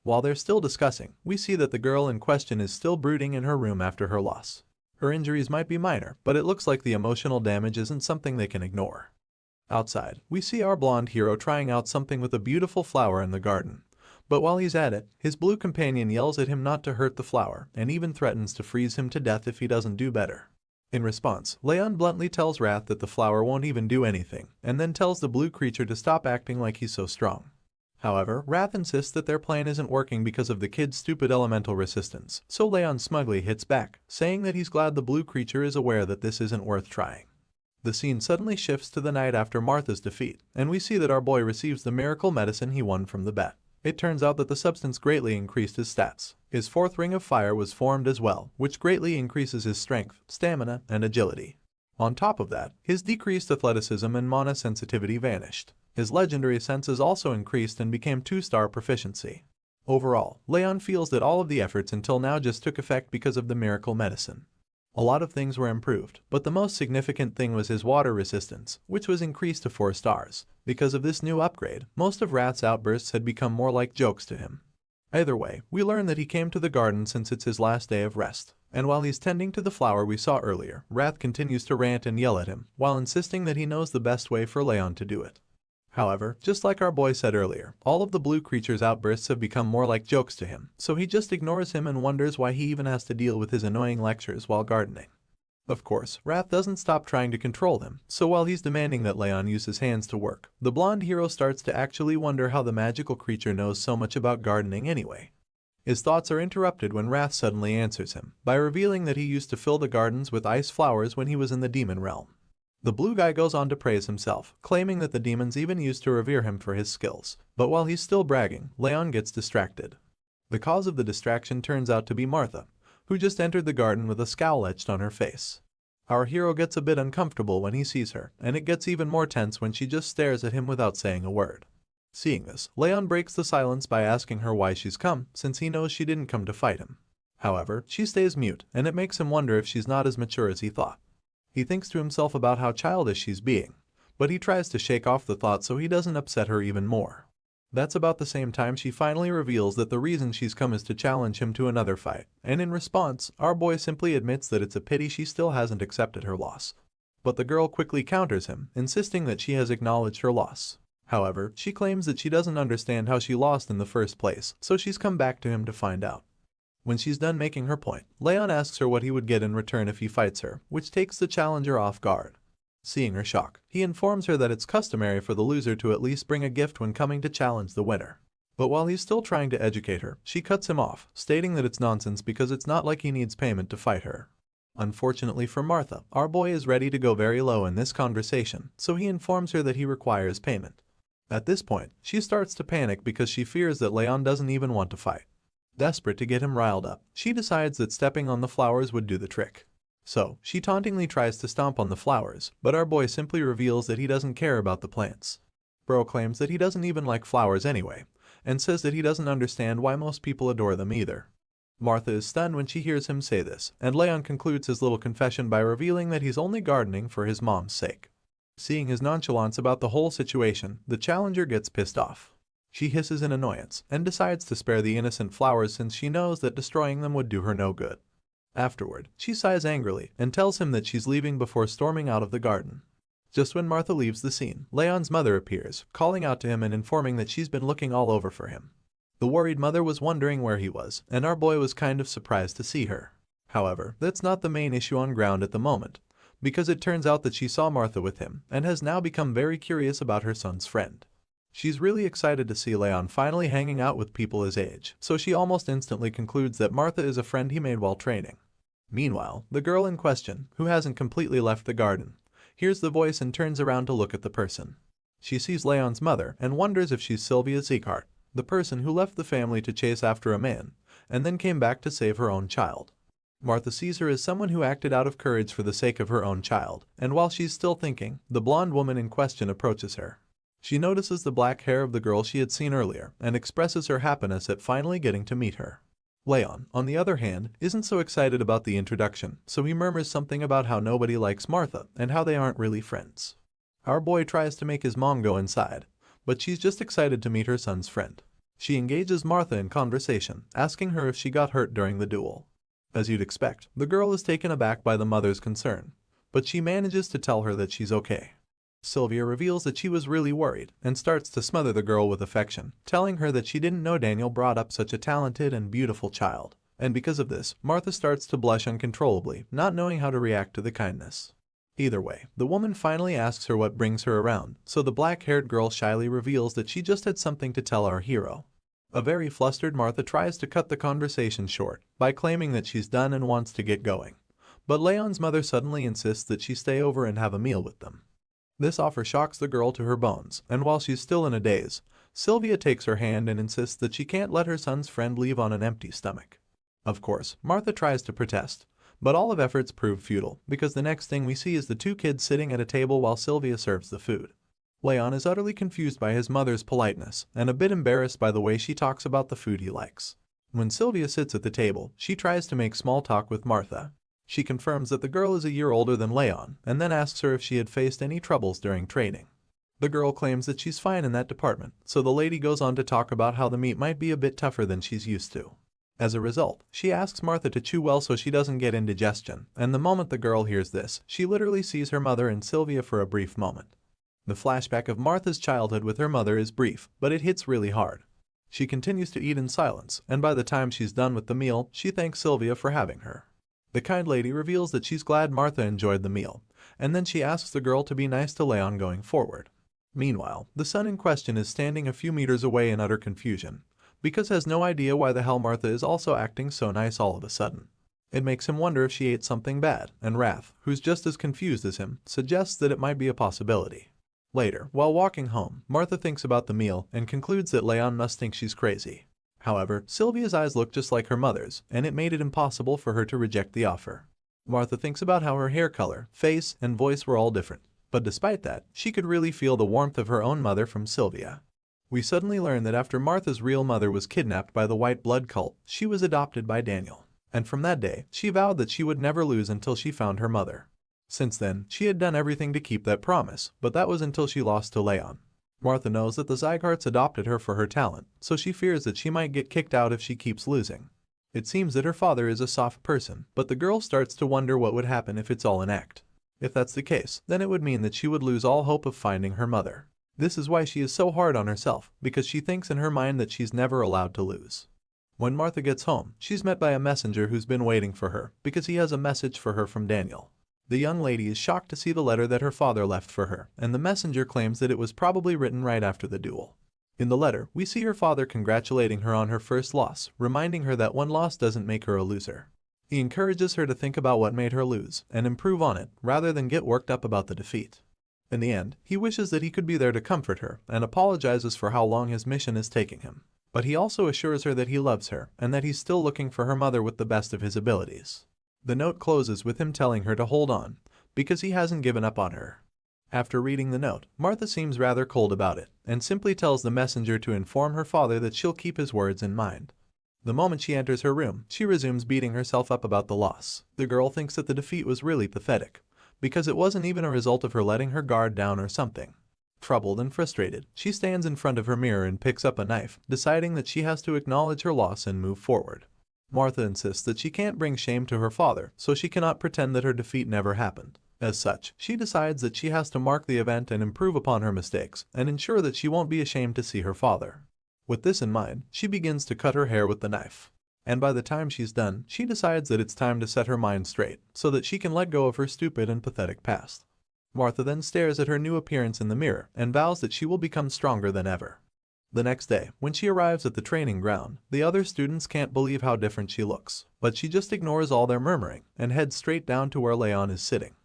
Speaker 1: While they're still discussing, we see that the girl in question is still brooding in her room after her loss. Her injuries might be minor, but it looks like the emotional damage isn't something they can ignore. Outside, we see our blonde hero trying out something with a beautiful flower in the garden. But while he's at it, his blue companion yells at him not to hurt the flower and even threatens to freeze him to death if he doesn't do better. In response, Raon bluntly tells Wrath that the flower won't even do anything, and then tells the blue creature to stop acting like he's so strong. However, Wrath insists that their plan isn't working because of the kid's stupid elemental resistance, so Raon smugly hits back, saying that he's glad the blue creature is aware that this isn't worth trying. The scene suddenly shifts to the night after Martha's defeat, and we see that our boy receives the miracle medicine he won from the bet. It turns out that the substance greatly increased his stats. His 4th ring of fire was formed as well, which greatly increases his strength, stamina, and agility. On top of that, his decreased athleticism and mana sensitivity vanished. His legendary senses also increased and became 2-star proficiency. Overall, Raon feels that all of the efforts until now just took effect because of the miracle medicine. A lot of things were improved, but the most significant thing was his water resistance, which was increased to 4 stars. Because of this new upgrade, most of Wrath's outbursts had become more like jokes to him. Either way, we learn that he came to the garden since it's his last day of rest, and while he's tending to the flower we saw earlier, Wrath continues to rant and yell at him, while insisting that he knows the best way for Raon to do it. However, just like our boy said earlier, all of the blue creature's outbursts have become more like jokes to him, so he just ignores him and wonders why he even has to deal with his annoying lectures while gardening. Of course, Wrath doesn't stop trying to control them, so while he's demanding that Raon use his hands to work, the blonde hero starts to actually wonder how the magical creature knows so much about gardening anyway. His thoughts are interrupted when Wrath suddenly answers him, by revealing that he used to fill the gardens with ice flowers when he was in the demon realm. The blue guy goes on to praise himself, claiming that the demons even used to revere him for his skills, but while he's still bragging, Raon gets distracted. The cause of the distraction turns out to be Martha, who just entered the garden with a scowl etched on her face. Our hero gets a bit uncomfortable when he sees her, and it gets even more tense when she just stares at him without saying a word. Seeing this, Raon breaks the silence by asking her why she's come, since he knows she didn't come to fight him. However, she stays mute, and it makes him wonder if she's not as mature as he thought. He thinks to himself about how childish she's being, but he tries to shake off the thought so he doesn't upset her even more. That's about the same time she finally reveals that the reason she's come is to challenge him to another fight, and in response, our boy simply admits that it's a pity she still hasn't accepted her loss. But the girl quickly counters him, insisting that she has acknowledged her loss. However, she claims that she doesn't understand how she lost in the first place, so she's come back to him to find out. When she's done making her point, Raon asks her what he would get in return if he fights her, which takes the challenger off guard. Seeing her shock, he informs her that it's customary for the loser to at least bring a gift when coming to challenge the winner. But while he's still trying to educate her, she cuts him off, stating that it's nonsense because it's not like he needs payment to fight her. Unfortunately for Martha, our boy is ready to go very low in this conversation, so he informs her that he requires payment. At this point, she starts to panic because she fears that Raon doesn't even want to fight. Desperate to get him riled up, she decides that stepping on the flowers would do the trick. So, she tauntingly tries to stomp on the flowers, but our boy simply reveals that he doesn't care about the plants. Bro claims that he doesn't even like flowers anyway, and says that he doesn't understand why most people adore them either. Martha is stunned when she hears him say this, and Leon concludes his little confession by revealing that he's only gardening for his mom's sake. Seeing his nonchalance about the whole situation, the challenger gets pissed off. She hisses in annoyance, and decides to spare the innocent flowers since she knows that destroying them would do her no good. Afterward, she sighs angrily and tells him that she's leaving before storming out of the garden. Just when Martha leaves the scene, Leon's mother appears, calling out to him and informing that she's been looking all over for him. The worried mother was wondering where he was, and our boy was kind of surprised to see her. However, that's not the main issue on ground at the moment, because it turns out that she saw Martha with him and has now become very curious about her son's friend. She's really excited to see Leon finally hanging out with people his age, so she almost instantly concludes that Martha is a friend he made while training. Meanwhile, the girl in question, who hasn't completely left the garden, hears the voice and turns around to look at the person. She sees Leon's mother and wonders if she's Sylvia Sieghart, the person who left the family to chase after a man, and then came back to save her own child. Martha sees her as someone who acted out of courage for the sake of her own child, and while she's still thinking, the blonde woman in question approaches her. She notices the black hair of the girl she had seen earlier and expresses her happiness at finally getting to meet her. Leon, on the other hand, isn't so excited about the introduction, so he murmurs something about how nobody likes Martha and how they aren't really friends. Our boy tries to make his mom go inside, but she's just excited to meet her son's friend. She engages Martha in conversation, asking her if she got hurt during the duel. As you'd expect, the girl is taken aback by the mother's concern, but she manages to tell her that she's okay. Sylvia reveals that she was really worried and starts to smother the girl with affection, telling her that she didn't know Daniel brought up such a talented and beautiful child. And because of this, Martha starts to blush uncontrollably, not knowing how to react to the kindness. Either way, the woman finally asks her what brings her around, so the black-haired girl shyly reveals that she just had something to tell our hero. A very flustered Martha tries to cut the conversation short by claiming that she's done and wants to get going. But Leon's mother suddenly insists that she stay over and have a meal with them. This offer shocks the girl to her bones, and while she's still in a daze, Sylvia takes her hand and insists that she can't let her son's friend leave on an empty stomach. Of course, Martha tries to protest, but all of efforts prove futile, because the next thing we see is the two kids sitting at a table while Sylvia serves the food. Leon is utterly confused by his mother's politeness, and a bit embarrassed by the way she talks about the food he likes. When Sylvia sits at the table, she tries to make small talk with Martha. She confirms that the girl is a year older than Leon, and then asks her if she had faced any troubles during training. The girl claims that she's fine in that department, so the lady goes on to talk about how the meat might be a bit tougher than she's used to. As a result, she asks Martha to chew well so she doesn't get indigestion, and the moment the girl hears this, she literally sees her mother and Sylvia for a brief moment. The flashback of Martha's childhood with her mother is brief, but it hits really hard. She continues to eat in silence, and by the time she's done with the meal, she thanks Sylvia for having her. The kind lady reveals that she's glad Martha enjoyed the meal, and then she asks the girl to be nice to Leon going forward. Meanwhile, the son in question is standing a few meters away in utter confusion, because has no idea why the hell Martha is also acting so nice all of a sudden. It makes him wonder if she ate something bad, and Wrath, who's just as confused as him, suggests that it might be a possibility. Later, while walking home, Martha thinks about the meal and concludes that Leon must think she's crazy. However, Sylvia's eyes look just like her mother's, and it made it impossible for her to reject the offer. Martha thinks about how her hair color, face, and voice were all different, but despite that, she could really feel the warmth of her own mother from Sylvia. We suddenly learn that after Martha's real mother was kidnapped by the white blood cult, she was adopted by Daniel, and from that day, she vowed that she would never lose until she found her mother. Since then, she had done everything to keep that promise, but that was until she lost to Leon. Martha knows that the Siegharts adopted her for her talent, so she fears that she might get kicked out if she keeps losing. It seems that her father is a soft person, but the girl starts to wonder what would happen if it's all an act. If that's the case, then it would mean that she would lose all hope of finding her mother. This is why she is so hard on herself, because she thinks in her mind that she's never allowed to lose. When Martha gets home, she's met by a messenger who's been waiting for her, because he has a message for her from Daniel. The young lady is shocked to see the letter that her father left for her, and the messenger claims that it was probably written right after the duel. In the letter, we see her father congratulating her on her first loss, reminding her that one loss doesn't make her a loser. He encourages her to think about what made her lose, and improve on it, rather than get worked up about the defeat. In the end, he wishes that he could be there to comfort her, and apologizes for how long his mission is taking him. But he also assures her that he loves her, and that he's still looking for her mother with the best of his abilities. The note closes with him telling her to hold on, because he hasn't given up on her. After reading the note, Martha seems rather cold about it, and simply tells the messenger to inform her father that she'll keep his words in mind. The moment she enters her room, she resumes beating herself up about the loss. The girl thinks that the defeat was really pathetic, because it wasn't even a result of her letting her guard down or something. Troubled and frustrated, she stands in front of her mirror and picks up a knife, deciding that she has to acknowledge her loss and move forward. Martha insists that she can't bring shame to her father, so she cannot pretend that her defeat never happened. As such, she decides that she has to mark the event and improve upon her mistakes, and ensure that she won't be ashamed to see her father. With this in mind, she begins to cut her hair with the knife. And by the time she's done, she decides that it's time to set her mind straight, so that she can let go of her stupid and pathetic past. Martha then stares at her new appearance in the mirror and vows that she will become stronger than ever. The next day, when she arrives at the training ground, the other students can't believe how different she looks, but she just ignores all their murmuring and heads straight down to where Raon is sitting.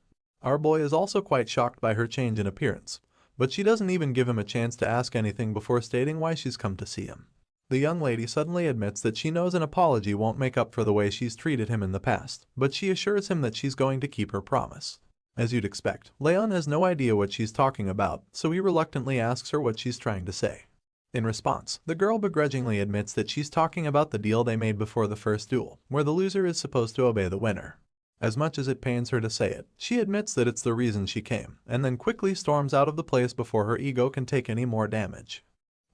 Speaker 1: Our boy is also quite shocked by her change in appearance, but she doesn't even give him a chance to ask anything before stating why she's come to see him. The young lady suddenly admits that she knows an apology won't make up for the way she's treated him in the past, but she assures him that she's going to keep her promise. As you'd expect, Raon has no idea what she's talking about, so he reluctantly asks her what she's trying to say. In response, the girl begrudgingly admits that she's talking about the deal they made before the first duel, where the loser is supposed to obey the winner. As much as it pains her to say it, she admits that it's the reason she came, and then quickly storms out of the place before her ego can take any more damage.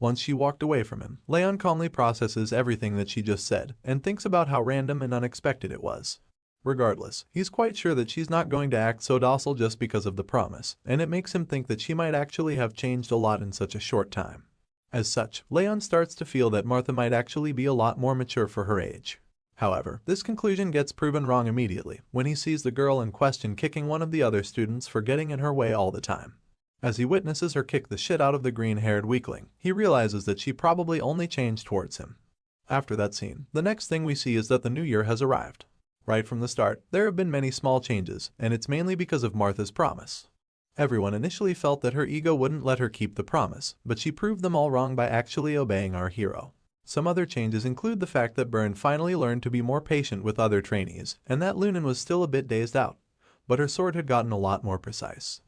Speaker 1: Once she walked away from him, Raon calmly processes everything that she just said, and thinks about how random and unexpected it was. Regardless, he's quite sure that she's not going to act so docile just because of the promise, and it makes him think that she might actually have changed a lot in such a short time. As such, Raon starts to feel that Martha might actually be a lot more mature for her age. However, this conclusion gets proven wrong immediately when he sees the girl in question kicking one of the other students for getting in her way all the time. As he witnesses her kick the shit out of the green-haired weakling, he realizes that she probably only changed towards him. After that scene, the next thing we see is that the new year has arrived. Right from the start, there have been many small changes, and it's mainly because of Martha's promise. Everyone initially felt that her ego wouldn't let her keep the promise, but she proved them all wrong by actually obeying our hero. Some other changes include the fact that Byrne finally learned to be more patient with other trainees, and that Lunan was still a bit dazed out, but her sword had gotten a lot more precise.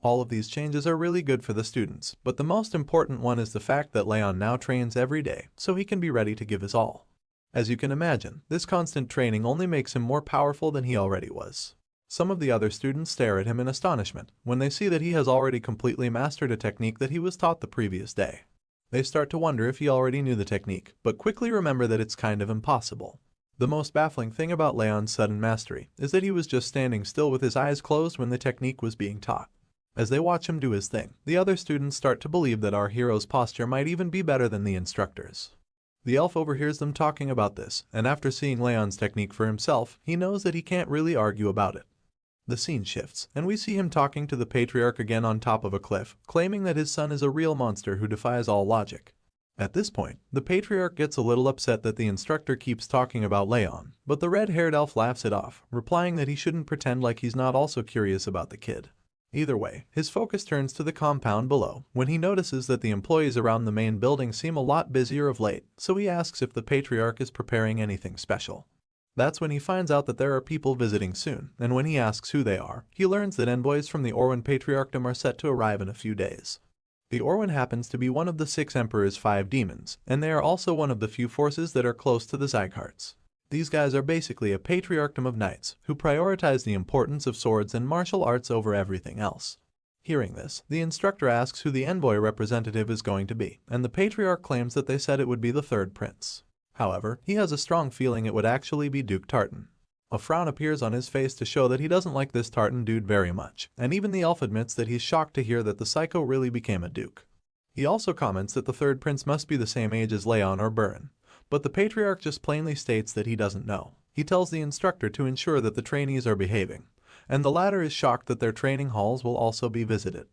Speaker 1: All of these changes are really good for the students, but the most important one is the fact that Raon now trains every day, so he can be ready to give his all. As you can imagine, this constant training only makes him more powerful than he already was. Some of the other students stare at him in astonishment when they see that he has already completely mastered a technique that he was taught the previous day. They start to wonder if he already knew the technique, but quickly remember that it's kind of impossible. The most baffling thing about Raon's sudden mastery is that he was just standing still with his eyes closed when the technique was being taught. As they watch him do his thing, the other students start to believe that our hero's posture might even be better than the instructor's. The elf overhears them talking about this, and after seeing Raon's technique for himself, he knows that he can't really argue about it. The scene shifts, and we see him talking to the patriarch again on top of a cliff, claiming that his son is a real monster who defies all logic. At this point, the patriarch gets a little upset that the instructor keeps talking about Raon, but the red-haired elf laughs it off, replying that he shouldn't pretend like he's not also curious about the kid. Either way, his focus turns to the compound below when he notices that the employees around the main building seem a lot busier of late, so he asks if the patriarch is preparing anything special. That's when he finds out that there are people visiting soon, and when he asks who they are, he learns that envoys from the Orwen Patriarchdom are set to arrive in a few days. The Orwen happens to be one of the 6 Emperor's 5 demons, and they are also one of the few forces that are close to the Siegharts. These guys are basically a patriarchdom of knights who prioritize the importance of swords and martial arts over everything else. Hearing this, the instructor asks who the envoy representative is going to be, and the patriarch claims that they said it would be the 3rd prince. However, he has a strong feeling it would actually be Duke Tartan. A frown appears on his face to show that he doesn't like this Tartan dude very much, and even the elf admits that he's shocked to hear that the psycho really became a duke. He also comments that the 3rd prince must be the same age as Raon or Byrne, but the patriarch just plainly states that he doesn't know. He tells the instructor to ensure that the trainees are behaving, and the latter is shocked that their training halls will also be visited.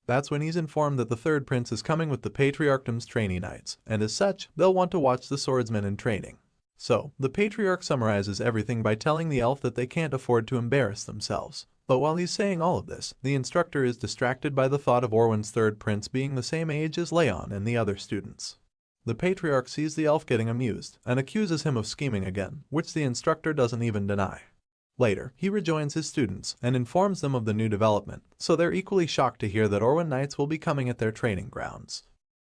Speaker 1: That's when he's informed that the 3rd prince is coming with the patriarchdom's trainee knights, and as such, they'll want to watch the swordsman in training. So, the patriarch summarizes everything by telling the elf that they can't afford to embarrass themselves. But while he's saying all of this, the instructor is distracted by the thought of Orwen's 3rd prince being the same age as Raon and the other students. The patriarch sees the elf getting amused, and accuses him of scheming again, which the instructor doesn't even deny. Later, he rejoins his students and informs them of the new development, so they're equally shocked to hear that Orwen Knights will be coming at their training grounds.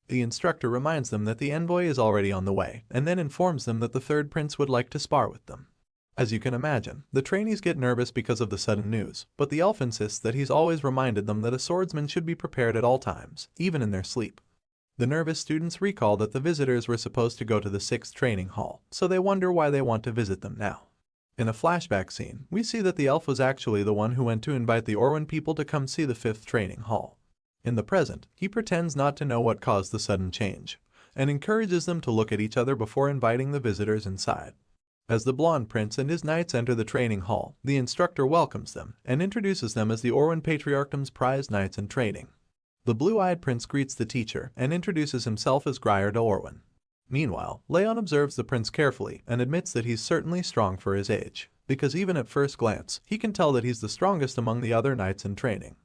Speaker 1: The instructor reminds them that the envoy is already on the way, and then informs them that the third prince would like to spar with them. As you can imagine, the trainees get nervous because of the sudden news, but the elf insists that he's always reminded them that a swordsman should be prepared at all times, even in their sleep. The nervous students recall that the visitors were supposed to go to the 6th training hall, so they wonder why they want to visit them now. In a flashback scene, we see that the elf was actually the one who went to invite the Orwen people to come see the 5th training hall. In the present, he pretends not to know what caused the sudden change, and encourages them to look at each other before inviting the visitors inside. As the blonde prince and his knights enter the training hall, the instructor welcomes them and introduces them as the Orwen Patriarchdom's prized knights in training. The blue-eyed prince greets the teacher and introduces himself as Grier de Orwen. Meanwhile, Raon observes the prince carefully and admits that he's certainly strong for his age, because even at first glance, he can tell that he's the strongest among the other knights in training.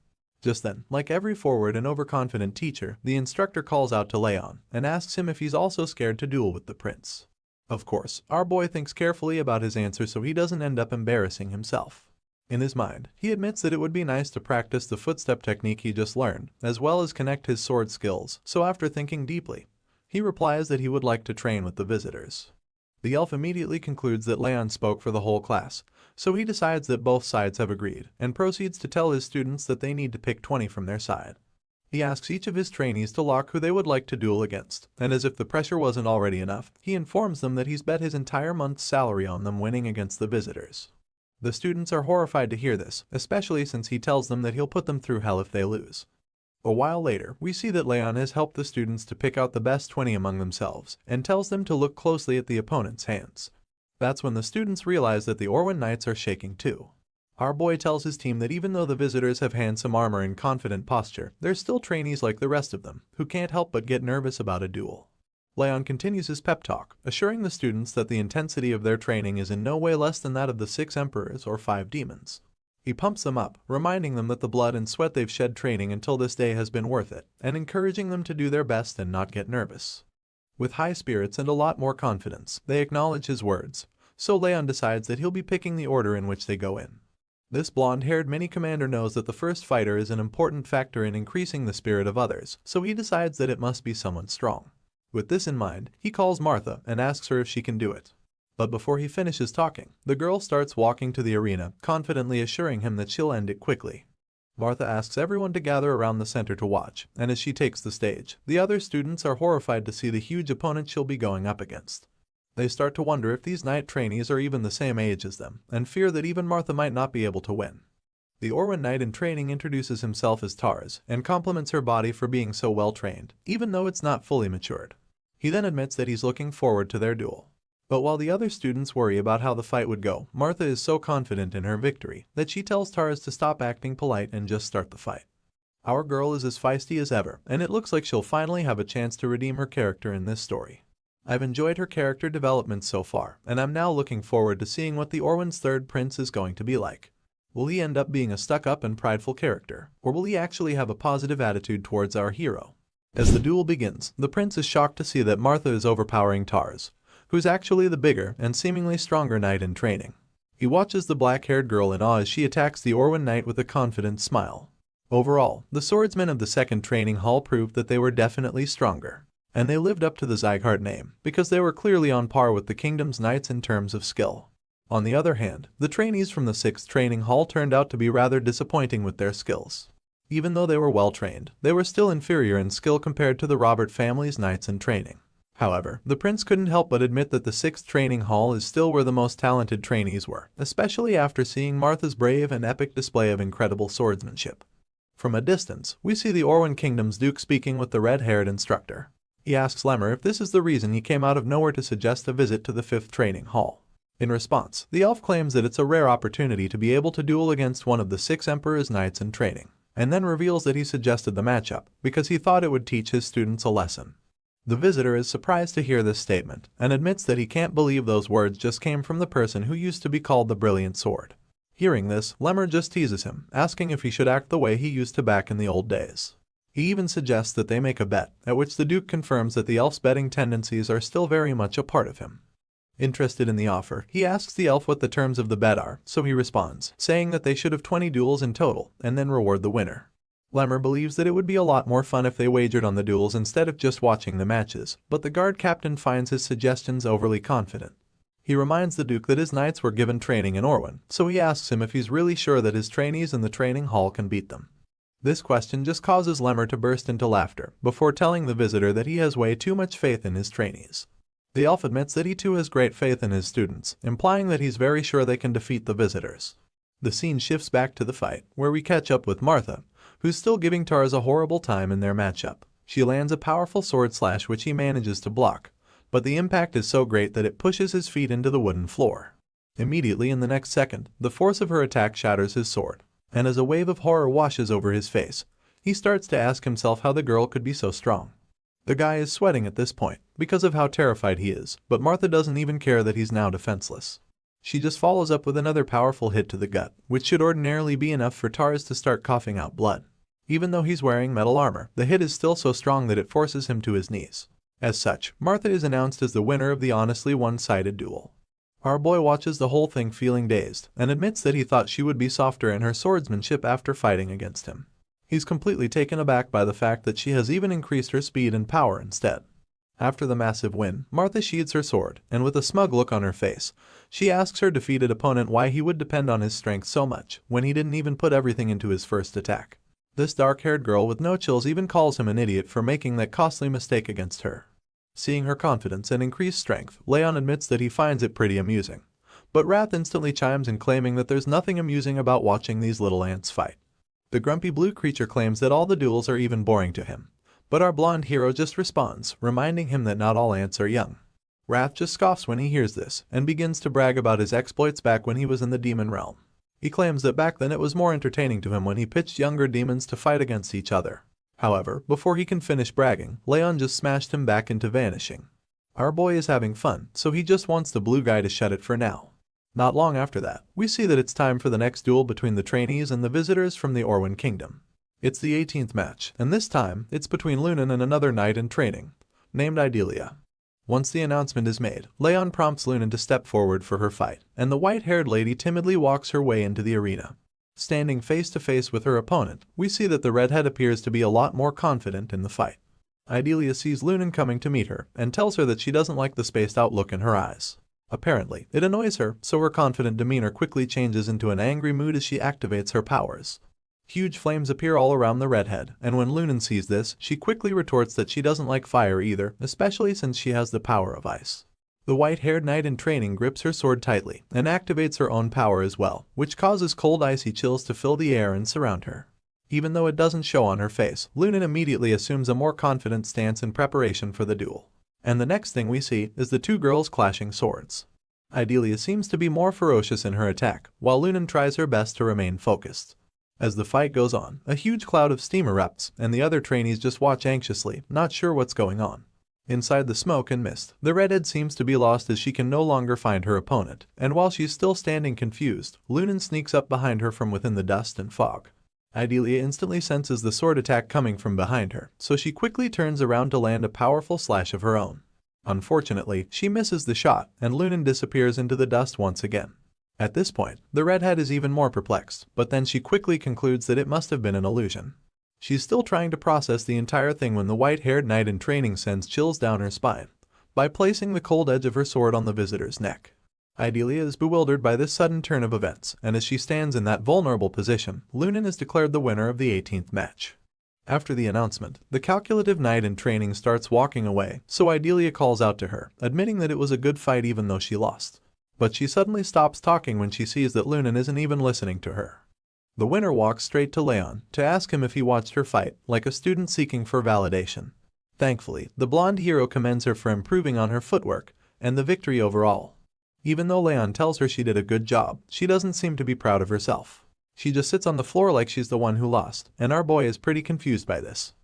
Speaker 1: Just then, like every forward and overconfident teacher, the instructor calls out to Raon and asks him if he's also scared to duel with the prince. Of course, our boy thinks carefully about his answer so he doesn't end up embarrassing himself. In his mind, he admits that it would be nice to practice the footstep technique he just learned, as well as connect his sword skills, so after thinking deeply, he replies that he would like to train with the visitors. The elf immediately concludes that Raon spoke for the whole class, so he decides that both sides have agreed, and proceeds to tell his students that they need to pick 20 from their side. He asks each of his trainees to lock who they would like to duel against, and as if the pressure wasn't already enough, he informs them that he's bet his entire month's salary on them winning against the visitors. The students are horrified to hear this, especially since he tells them that he'll put them through hell if they lose. A while later, we see that Raon has helped the students to pick out the best 20 among themselves, and tells them to look closely at the opponent's hands. That's when the students realize that the Orwen Knights are shaking too. Our boy tells his team that even though the visitors have handsome armor and confident posture, they're still trainees like the rest of them, who can't help but get nervous about a duel. Raon continues his pep talk, assuring the students that the intensity of their training is in no way less than that of the 6 emperors or 5 demons. He pumps them up, reminding them that the blood and sweat they've shed training until this day has been worth it, and encouraging them to do their best and not get nervous. With high spirits and a lot more confidence, they acknowledge his words, so Raon decides that he'll be picking the order in which they go in. This blonde-haired mini-commander knows that the first fighter is an important factor in increasing the spirit of others, so he decides that it must be someone strong. With this in mind, he calls Martha and asks her if she can do it. But before he finishes talking, the girl starts walking to the arena, confidently assuring him that she'll end it quickly. Martha asks everyone to gather around the center to watch, and as she takes the stage, the other students are horrified to see the huge opponent she'll be going up against. They start to wonder if these knight trainees are even the same age as them, and fear that even Martha might not be able to win. The Orwen Knight in training introduces himself as Tars, and compliments her body for being so well trained, even though it's not fully matured. He then admits that he's looking forward to their duel. But while the other students worry about how the fight would go, Martha is so confident in her victory that she tells Tars to stop acting polite and just start the fight. Our girl is as feisty as ever, and it looks like she'll finally have a chance to redeem her character in this story. I've enjoyed her character development so far, and I'm now looking forward to seeing what the Orwen's third prince is going to be like. Will he end up being a stuck-up and prideful character, or will he actually have a positive attitude towards our hero? As the duel begins, the prince is shocked to see that Martha is overpowering Tars, who's actually the bigger and seemingly stronger knight in training. He watches the black-haired girl in awe as she attacks the Orwen Knight with a confident smile. Overall, the swordsmen of the 2nd training hall proved that they were definitely stronger, and they lived up to the Sieghart name because they were clearly on par with the kingdom's knights in terms of skill. On the other hand, the trainees from the 6th training hall turned out to be rather disappointing with their skills. Even though they were well trained, they were still inferior in skill compared to the Robert family's knights in training. However, the prince couldn't help but admit that the 6th training hall is still where the most talented trainees were, especially after seeing Martha's brave and epic display of incredible swordsmanship. From a distance, we see the Orwen Kingdom's duke speaking with the red-haired instructor. He asks Lemmer if this is the reason he came out of nowhere to suggest a visit to the 5th training hall. In response, the elf claims that it's a rare opportunity to be able to duel against one of the 6 emperor's knights in training, and then reveals that he suggested the matchup because he thought it would teach his students a lesson. The visitor is surprised to hear this statement, and admits that he can't believe those words just came from the person who used to be called the Brilliant Sword. Hearing this, Lemmer just teases him, asking if he should act the way he used to back in the old days. He even suggests that they make a bet, at which the Duke confirms that the elf's betting tendencies are still very much a part of him. Interested in the offer, he asks the elf what the terms of the bet are, so he responds, saying that they should have 20 duels in total, and then reward the winner. Lemmer believes that it would be a lot more fun if they wagered on the duels instead of just watching the matches, but the guard captain finds his suggestions overly confident. He reminds the Duke that his knights were given training in Orwyn, so he asks him if he's really sure that his trainees in the training hall can beat them. This question just causes Lemmer to burst into laughter, before telling the visitor that he has way too much faith in his trainees. The elf admits that he too has great faith in his students, implying that he's very sure they can defeat the visitors. The scene shifts back to the fight, where we catch up with Martha, who's still giving Tars a horrible time in their matchup. She lands a powerful sword slash which he manages to block, but the impact is so great that it pushes his feet into the wooden floor. Immediately in the next second, the force of her attack shatters his sword, and as a wave of horror washes over his face, he starts to ask himself how the girl could be so strong. The guy is sweating at this point, because of how terrified he is, but Martha doesn't even care that he's now defenseless. She just follows up with another powerful hit to the gut, which should ordinarily be enough for Tars to start coughing out blood. Even though he's wearing metal armor, the hit is still so strong that it forces him to his knees. As such, Martha is announced as the winner of the honestly one-sided duel. Our boy watches the whole thing feeling dazed, and admits that he thought she would be softer in her swordsmanship after fighting against him. He's completely taken aback by the fact that she has even increased her speed and power instead. After the massive win, Martha sheathes her sword, and with a smug look on her face, she asks her defeated opponent why he would depend on his strength so much when he didn't even put everything into his first attack. This dark-haired girl with no chills even calls him an idiot for making that costly mistake against her. Seeing her confidence and increased strength, Raon admits that he finds it pretty amusing. But Wrath instantly chimes in claiming that there's nothing amusing about watching these little ants fight. The grumpy blue creature claims that all the duels are even boring to him. But our blonde hero just responds, reminding him that not all ants are young. Wrath just scoffs when he hears this, and begins to brag about his exploits back when he was in the demon realm. He claims that back then it was more entertaining to him when he pitched younger demons to fight against each other. However, before he can finish bragging, Raon just smashed him back into vanishing. Our boy is having fun, so he just wants the blue guy to shut it for now. Not long after that, we see that it's time for the next duel between the trainees and the visitors from the Orwyn Kingdom. It's the 18th match, and this time, it's between Lunan and another knight in training, named Idalia. Once the announcement is made, Raon prompts Lunan to step forward for her fight, and the white-haired lady timidly walks her way into the arena. Standing face to face with her opponent, we see that the redhead appears to be a lot more confident in the fight. Idalia sees Lunan coming to meet her, and tells her that she doesn't like the spaced-out look in her eyes. Apparently, it annoys her, so her confident demeanor quickly changes into an angry mood as she activates her powers. Huge flames appear all around the redhead, and when Lunan sees this, she quickly retorts that she doesn't like fire either, especially since she has the power of ice. The white-haired knight in training grips her sword tightly, and activates her own power as well, which causes cold icy chills to fill the air and surround her. Even though it doesn't show on her face, Lunan immediately assumes a more confident stance in preparation for the duel. And the next thing we see is the two girls clashing swords. Idalia seems to be more ferocious in her attack, while Lunan tries her best to remain focused. As the fight goes on, a huge cloud of steam erupts, and the other trainees just watch anxiously, not sure what's going on. Inside the smoke and mist, the redhead seems to be lost as she can no longer find her opponent, and while she's still standing confused, Lunan sneaks up behind her from within the dust and fog. Idalia instantly senses the sword attack coming from behind her, so she quickly turns around to land a powerful slash of her own. Unfortunately, she misses the shot, and Lunan disappears into the dust once again. At this point, the redhead is even more perplexed, but then she quickly concludes that it must have been an illusion. She's still trying to process the entire thing when the white-haired knight in training sends chills down her spine by placing the cold edge of her sword on the visitor's neck. Idalia is bewildered by this sudden turn of events, and as she stands in that vulnerable position, Lunan is declared the winner of the 18th match. After the announcement, the calculative knight in training starts walking away, so Idalia calls out to her, admitting that it was a good fight even though she lost. But she suddenly stops talking when she sees that Lunan isn't even listening to her. The winner walks straight to Raon to ask him if he watched her fight, like a student seeking for validation. Thankfully, the blonde hero commends her for improving on her footwork and the victory overall. Even though Raon tells her she did a good job, she doesn't seem to be proud of herself. She just sits on the floor like she's the one who lost, and our boy is pretty confused by this.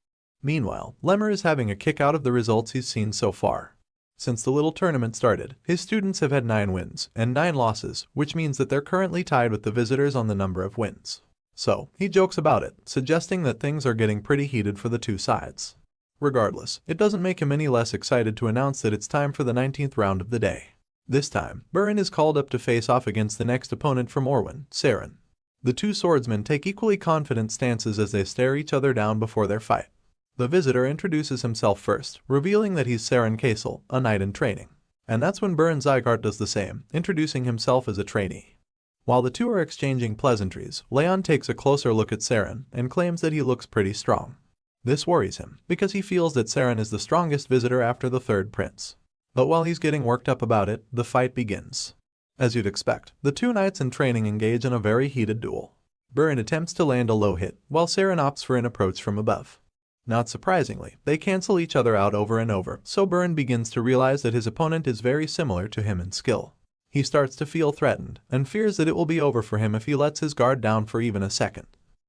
Speaker 1: Meanwhile, Lemmer is having a kick out of the results he's seen so far. Since the little tournament started, his students have had 9 wins and 9 losses, which means that they're currently tied with the visitors on the number of wins. So, he jokes about it, suggesting that things are getting pretty heated for the two sides. Regardless, it doesn't make him any less excited to announce that it's time for the 19th round of the day. This time, Burin is called up to face off against the next opponent from Orwen, Saren. The two swordsmen take equally confident stances as they stare each other down before their fight. The visitor introduces himself first, revealing that he's Saren Kaisel, a knight in training. And that's when Reincarnated Sieghart does the same, introducing himself as a trainee. While the two are exchanging pleasantries, Raon takes a closer look at Saren and claims that he looks pretty strong. This worries him, because he feels that Saren is the strongest visitor after the third prince. But while he's getting worked up about it, the fight begins. As you'd expect, the two knights in training engage in a very heated duel. Burin attempts to land a low hit, while Saren opts for an approach from above. Not surprisingly, they cancel each other out over and over, so Burin begins to realize that his opponent is very similar to him in skill. He starts to feel threatened, and fears that it will be over for him if he lets his guard down for even a second.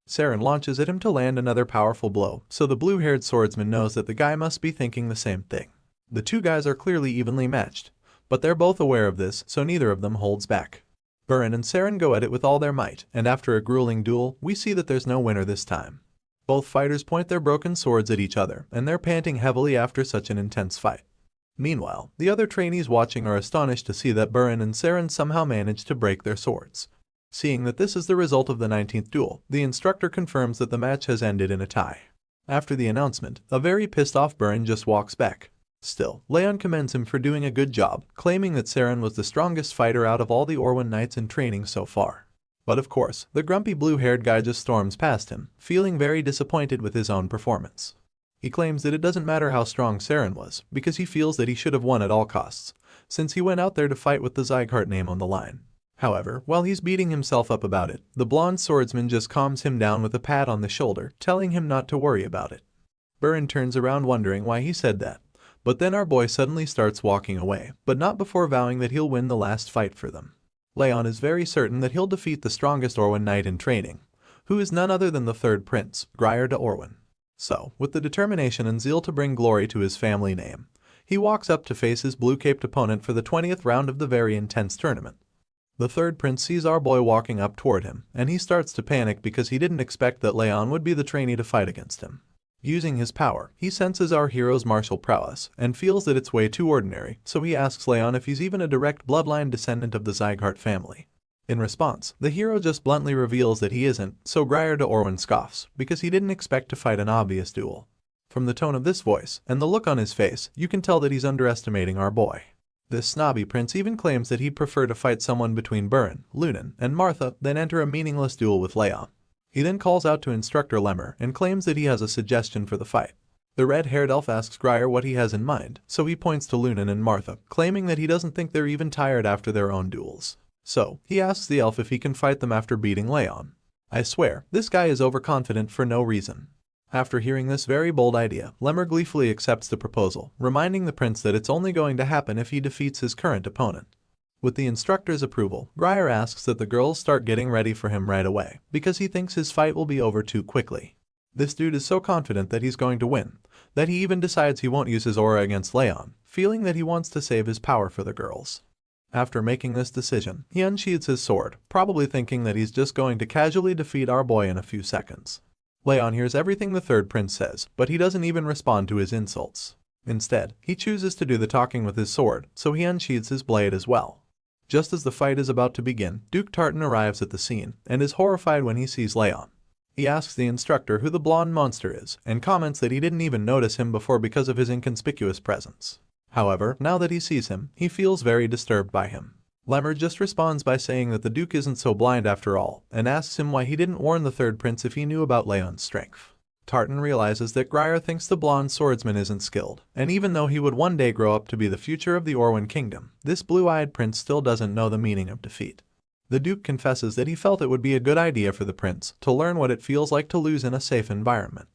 Speaker 1: Saren launches at him to land another powerful blow, so the blue-haired swordsman knows that the guy must be thinking the same thing. The two guys are clearly evenly matched, but they're both aware of this, so neither of them holds back. Burin and Saren go at it with all their might, and after a grueling duel, we see that there's no winner this time. Both fighters point their broken swords at each other, and they're panting heavily after such an intense fight. Meanwhile, the other trainees watching are astonished to see that Burin and Saren somehow managed to break their swords. Seeing that this is the result of the 19th duel, the instructor confirms that the match has ended in a tie. After the announcement, a very pissed off Burin just walks back. Still, Raon commends him for doing a good job, claiming that Saren was the strongest fighter out of all the Orwen knights in training so far. But of course, the grumpy blue-haired guy just storms past him, feeling very disappointed with his own performance. He claims that it doesn't matter how strong Saren was, because he feels that he should have won at all costs, since he went out there to fight with the Sieghart name on the line. However, while he's beating himself up about it, the blonde swordsman just calms him down with a pat on the shoulder, telling him not to worry about it. Burin turns around wondering why he said that, but then our boy suddenly starts walking away, but not before vowing that he'll win the last fight for them. Raon is very certain that he'll defeat the strongest Orwen knight in training, who is none other than the third prince, Reincarnated Orwen. So, with the determination and zeal to bring glory to his family name, he walks up to face his blue-caped opponent for the 20th round of the very intense tournament. The third prince sees our boy walking up toward him, and he starts to panic because he didn't expect that Raon would be the trainee to fight against him. Using his power, he senses our hero's martial prowess and feels that it's way too ordinary, so he asks Raon if he's even a direct bloodline descendant of the Sieghart family. In response, the hero just bluntly reveals that he isn't, so Reincarnated Orwen scoffs, because he didn't expect to fight an obvious duel. From the tone of this voice, and the look on his face, you can tell that he's underestimating our boy. This snobby prince even claims that he'd prefer to fight someone between Burin, Lunan, and Martha than enter a meaningless duel with Raon. He then calls out to Instructor Lemmer and claims that he has a suggestion for the fight. The red-haired elf asks Grier what he has in mind, so he points to Lunan and Martha, claiming that he doesn't think they're even tired after their own duels. So, he asks the elf if he can fight them after beating Raon. I swear, this guy is overconfident for no reason. After hearing this very bold idea, Lemmer gleefully accepts the proposal, reminding the prince that it's only going to happen if he defeats his current opponent. With the instructor's approval, Grier asks that the girls start getting ready for him right away, because he thinks his fight will be over too quickly. This dude is so confident that he's going to win, that he even decides he won't use his aura against Raon, feeling that he wants to save his power for the girls. After making this decision, he unsheathes his sword, probably thinking that he's just going to casually defeat our boy in a few seconds. Raon hears everything the third prince says, but he doesn't even respond to his insults. Instead, he chooses to do the talking with his sword, so he unsheathes his blade as well. Just as the fight is about to begin, Duke Tartan arrives at the scene, and is horrified when he sees Raon. He asks the instructor who the blonde monster is, and comments that he didn't even notice him before because of his inconspicuous presence. However, now that he sees him, he feels very disturbed by him. Lemmer just responds by saying that the Duke isn't so blind after all, and asks him why he didn't warn the third prince if he knew about Raon's strength. Tartan realizes that Grier thinks the blonde swordsman isn't skilled, and even though he would one day grow up to be the future of the Orwen kingdom, this blue-eyed prince still doesn't know the meaning of defeat. The Duke confesses that he felt it would be a good idea for the prince to learn what it feels like to lose in a safe environment.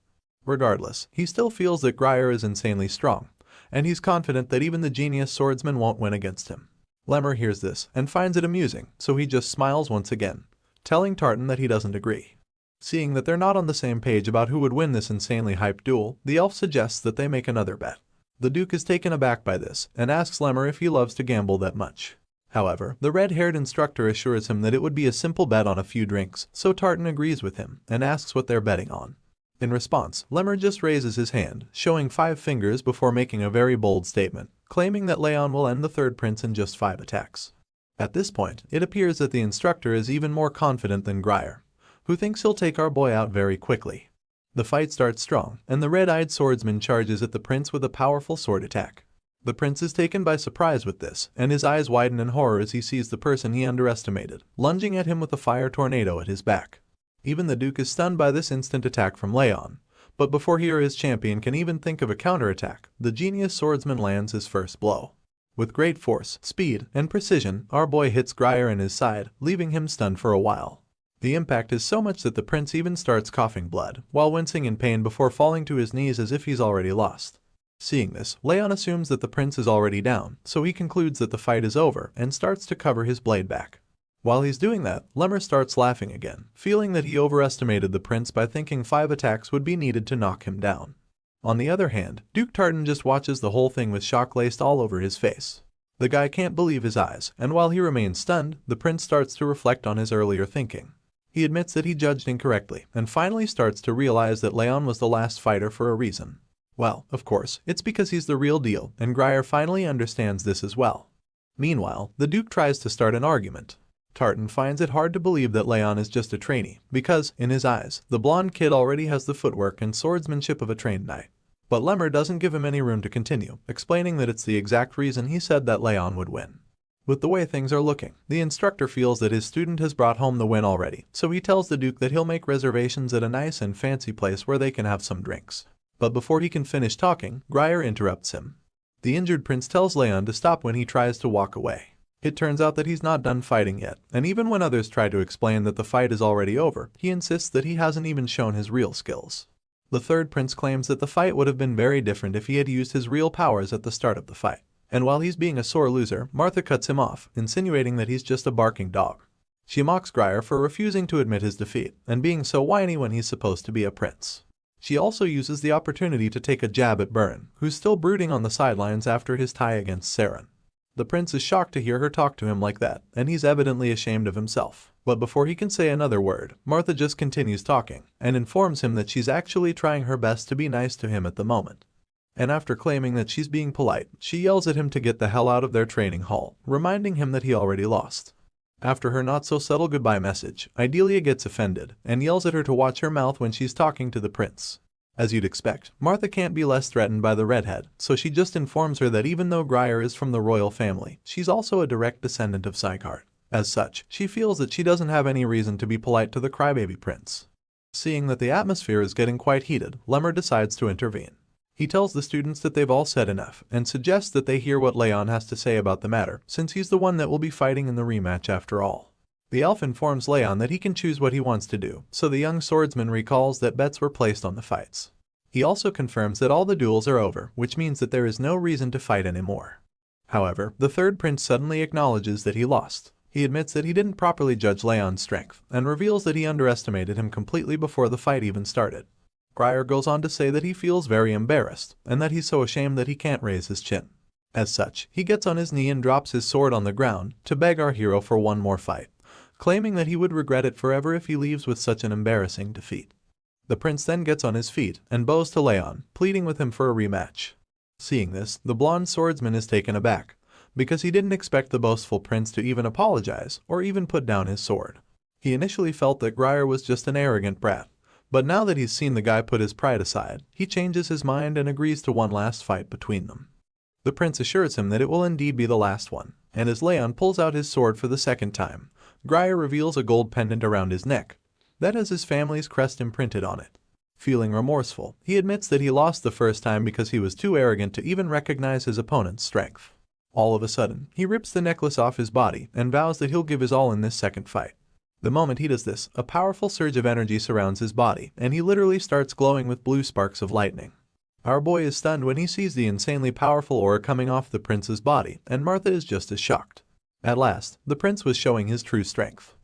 Speaker 1: Regardless, he still feels that Grier is insanely strong, and he's confident that even the genius swordsman won't win against him. Lemmer hears this and finds it amusing, so he just smiles once again, telling Tartan that he doesn't agree. Seeing that they're not on the same page about who would win this insanely hyped duel, the elf suggests that they make another bet. The Duke is taken aback by this and asks Lemmer if he loves to gamble that much. However, the red-haired instructor assures him that it would be a simple bet on a few drinks, so Tartan agrees with him and asks what they're betting on. In response, Lemmer just raises his hand, showing 5 fingers before making a very bold statement, claiming that Raon will end the third prince in just 5 attacks. At this point, it appears that the instructor is even more confident than Grier, who thinks he'll take our boy out very quickly. The fight starts strong, and the red-eyed swordsman charges at the prince with a powerful sword attack. The prince is taken by surprise with this, and his eyes widen in horror as he sees the person he underestimated, lunging at him with a fire tornado at his back. Even the Duke is stunned by this instant attack from Raon, but before he or his champion can even think of a counterattack, the genius swordsman lands his first blow. With great force, speed, and precision, our boy hits Grier in his side, leaving him stunned for a while. The impact is so much that the prince even starts coughing blood, while wincing in pain before falling to his knees as if he's already lost. Seeing this, Raon assumes that the prince is already down, so he concludes that the fight is over and starts to cover his blade back. While he's doing that, Lemmer starts laughing again, feeling that he overestimated the prince by thinking 5 attacks would be needed to knock him down. On the other hand, Duke Tartan just watches the whole thing with shock laced all over his face. The guy can't believe his eyes, and while he remains stunned, the prince starts to reflect on his earlier thinking. He admits that he judged incorrectly, and finally starts to realize that Raon was the last fighter for a reason. Well, of course, it's because he's the real deal, and Grier finally understands this as well. Meanwhile, the Duke tries to start an argument. Tartan finds it hard to believe that Raon is just a trainee, because, in his eyes, the blonde kid already has the footwork and swordsmanship of a trained knight. But Lemmer doesn't give him any room to continue, explaining that it's the exact reason he said that Raon would win. With the way things are looking, the instructor feels that his student has brought home the win already, so he tells the Duke that he'll make reservations at a nice and fancy place where they can have some drinks. But before he can finish talking, Grier interrupts him. The injured prince tells Raon to stop when he tries to walk away. It turns out that he's not done fighting yet, and even when others try to explain that the fight is already over, he insists that he hasn't even shown his real skills. The third prince claims that the fight would have been very different if he had used his real powers at the start of the fight. And while he's being a sore loser, Martha cuts him off, insinuating that he's just a barking dog. She mocks Grier for refusing to admit his defeat, and being so whiny when he's supposed to be a prince. She also uses the opportunity to take a jab at Byrne, who's still brooding on the sidelines after his tie against Saren. The prince is shocked to hear her talk to him like that, and he's evidently ashamed of himself. But before he can say another word, Martha just continues talking, and informs him that she's actually trying her best to be nice to him at the moment. And after claiming that she's being polite, she yells at him to get the hell out of their training hall, reminding him that he already lost. After her not-so-subtle goodbye message, Idelia gets offended, and yells at her to watch her mouth when she's talking to the prince. As you'd expect, Martha can't be less threatened by the redhead, so she just informs her that even though Grier is from the royal family, she's also a direct descendant of Sieghart. As such, she feels that she doesn't have any reason to be polite to the crybaby prince. Seeing that the atmosphere is getting quite heated, Lemmer decides to intervene. He tells the students that they've all said enough, and suggests that they hear what Raon has to say about the matter, since he's the one that will be fighting in the rematch after all. The elf informs Raon that he can choose what he wants to do, so the young swordsman recalls that bets were placed on the fights. He also confirms that all the duels are over, which means that there is no reason to fight anymore. However, the third prince suddenly acknowledges that he lost. He admits that he didn't properly judge Raon's strength, and reveals that he underestimated him completely before the fight even started. Grier goes on to say that he feels very embarrassed, and that he's so ashamed that he can't raise his chin. As such, he gets on his knee and drops his sword on the ground to beg our hero for one more fight, claiming that he would regret it forever if he leaves with such an embarrassing defeat. The prince then gets on his feet and bows to Raon, pleading with him for a rematch. Seeing this, the blonde swordsman is taken aback, because he didn't expect the boastful prince to even apologize or even put down his sword. He initially felt that Grier was just an arrogant brat, but now that he's seen the guy put his pride aside, he changes his mind and agrees to one last fight between them. The prince assures him that it will indeed be the last one, and as Raon pulls out his sword for the second time, Grier reveals a gold pendant around his neck that has his family's crest imprinted on it. Feeling remorseful, he admits that he lost the first time because he was too arrogant to even recognize his opponent's strength. All of a sudden, he rips the necklace off his body and vows that he'll give his all in this second fight. The moment he does this, a powerful surge of energy surrounds his body, and he literally starts glowing with blue sparks of lightning. Our boy is stunned when he sees the insanely powerful aura coming off the prince's body, and Martha is just as shocked. At last, the prince was showing his true strength.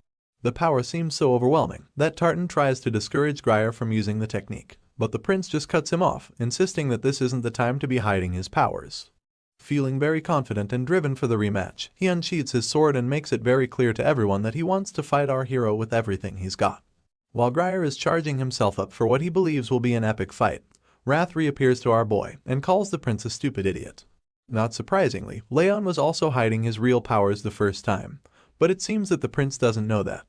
Speaker 1: The power seems so overwhelming that Tartan tries to discourage Grier from using the technique, but the prince just cuts him off, insisting that this isn't the time to be hiding his powers. Feeling very confident and driven for the rematch, he unsheathes his sword and makes it very clear to everyone that he wants to fight our hero with everything he's got. While Grier is charging himself up for what he believes will be an epic fight, Wrath reappears to our boy and calls the prince a stupid idiot. Not surprisingly, Raon was also hiding his real powers the first time, but it seems that the prince doesn't know that.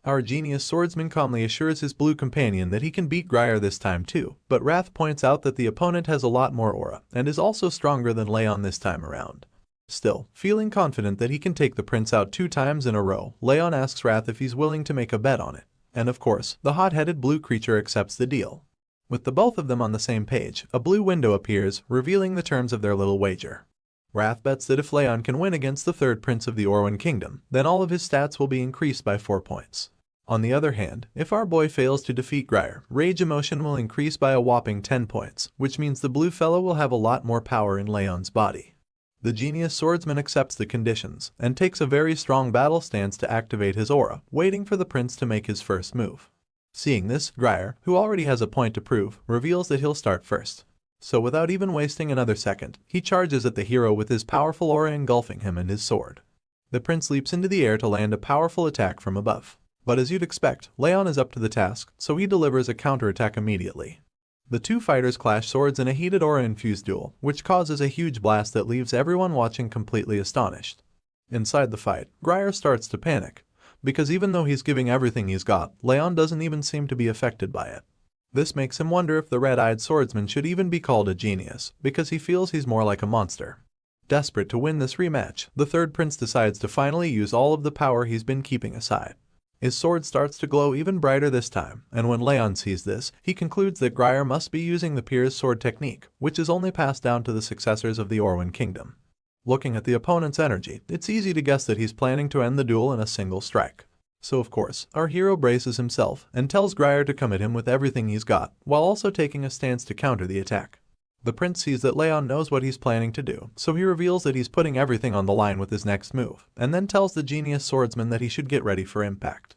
Speaker 1: Our genius swordsman calmly assures his blue companion that he can beat Grier this time too, but Wrath points out that the opponent has a lot more aura and is also stronger than Raon this time around. Still, feeling confident that he can take the prince out 2 times in a row, Raon asks Wrath if he's willing to make a bet on it. And of course, the hot-headed blue creature accepts the deal. With the both of them on the same page, a blue window appears, revealing the terms of their little wager. Wrath bets that if Raon can win against the third prince of the Orwan Kingdom, then all of his stats will be increased by 4 points. On the other hand, if our boy fails to defeat Grier, rage emotion will increase by a whopping 10 points, which means the blue fellow will have a lot more power in Raon's body. The genius swordsman accepts the conditions, and takes a very strong battle stance to activate his aura, waiting for the prince to make his first move. Seeing this, Grier, who already has a point to prove, reveals that he'll start first. So without even wasting another second, he charges at the hero with his powerful aura engulfing him and his sword. The prince leaps into the air to land a powerful attack from above. But as you'd expect, Raon is up to the task, so he delivers a counterattack immediately. The 2 fighters clash swords in a heated aura-infused duel, which causes a huge blast that leaves everyone watching completely astonished. Inside the fight, Grier starts to panic, because even though he's giving everything he's got, Raon doesn't even seem to be affected by it. This makes him wonder if the red-eyed swordsman should even be called a genius, because he feels he's more like a monster. Desperate to win this rematch, the third prince decides to finally use all of the power he's been keeping aside. His sword starts to glow even brighter this time, and when Raon sees this, he concludes that Grier must be using the Pier's sword technique, which is only passed down to the successors of the Orwan Kingdom. Looking at the opponent's energy, it's easy to guess that he's planning to end the duel in a single strike. So of course, our hero braces himself and tells Grier to come at him with everything he's got, while also taking a stance to counter the attack. The prince sees that Raon knows what he's planning to do, so he reveals that he's putting everything on the line with his next move, and then tells the genius swordsman that he should get ready for impact.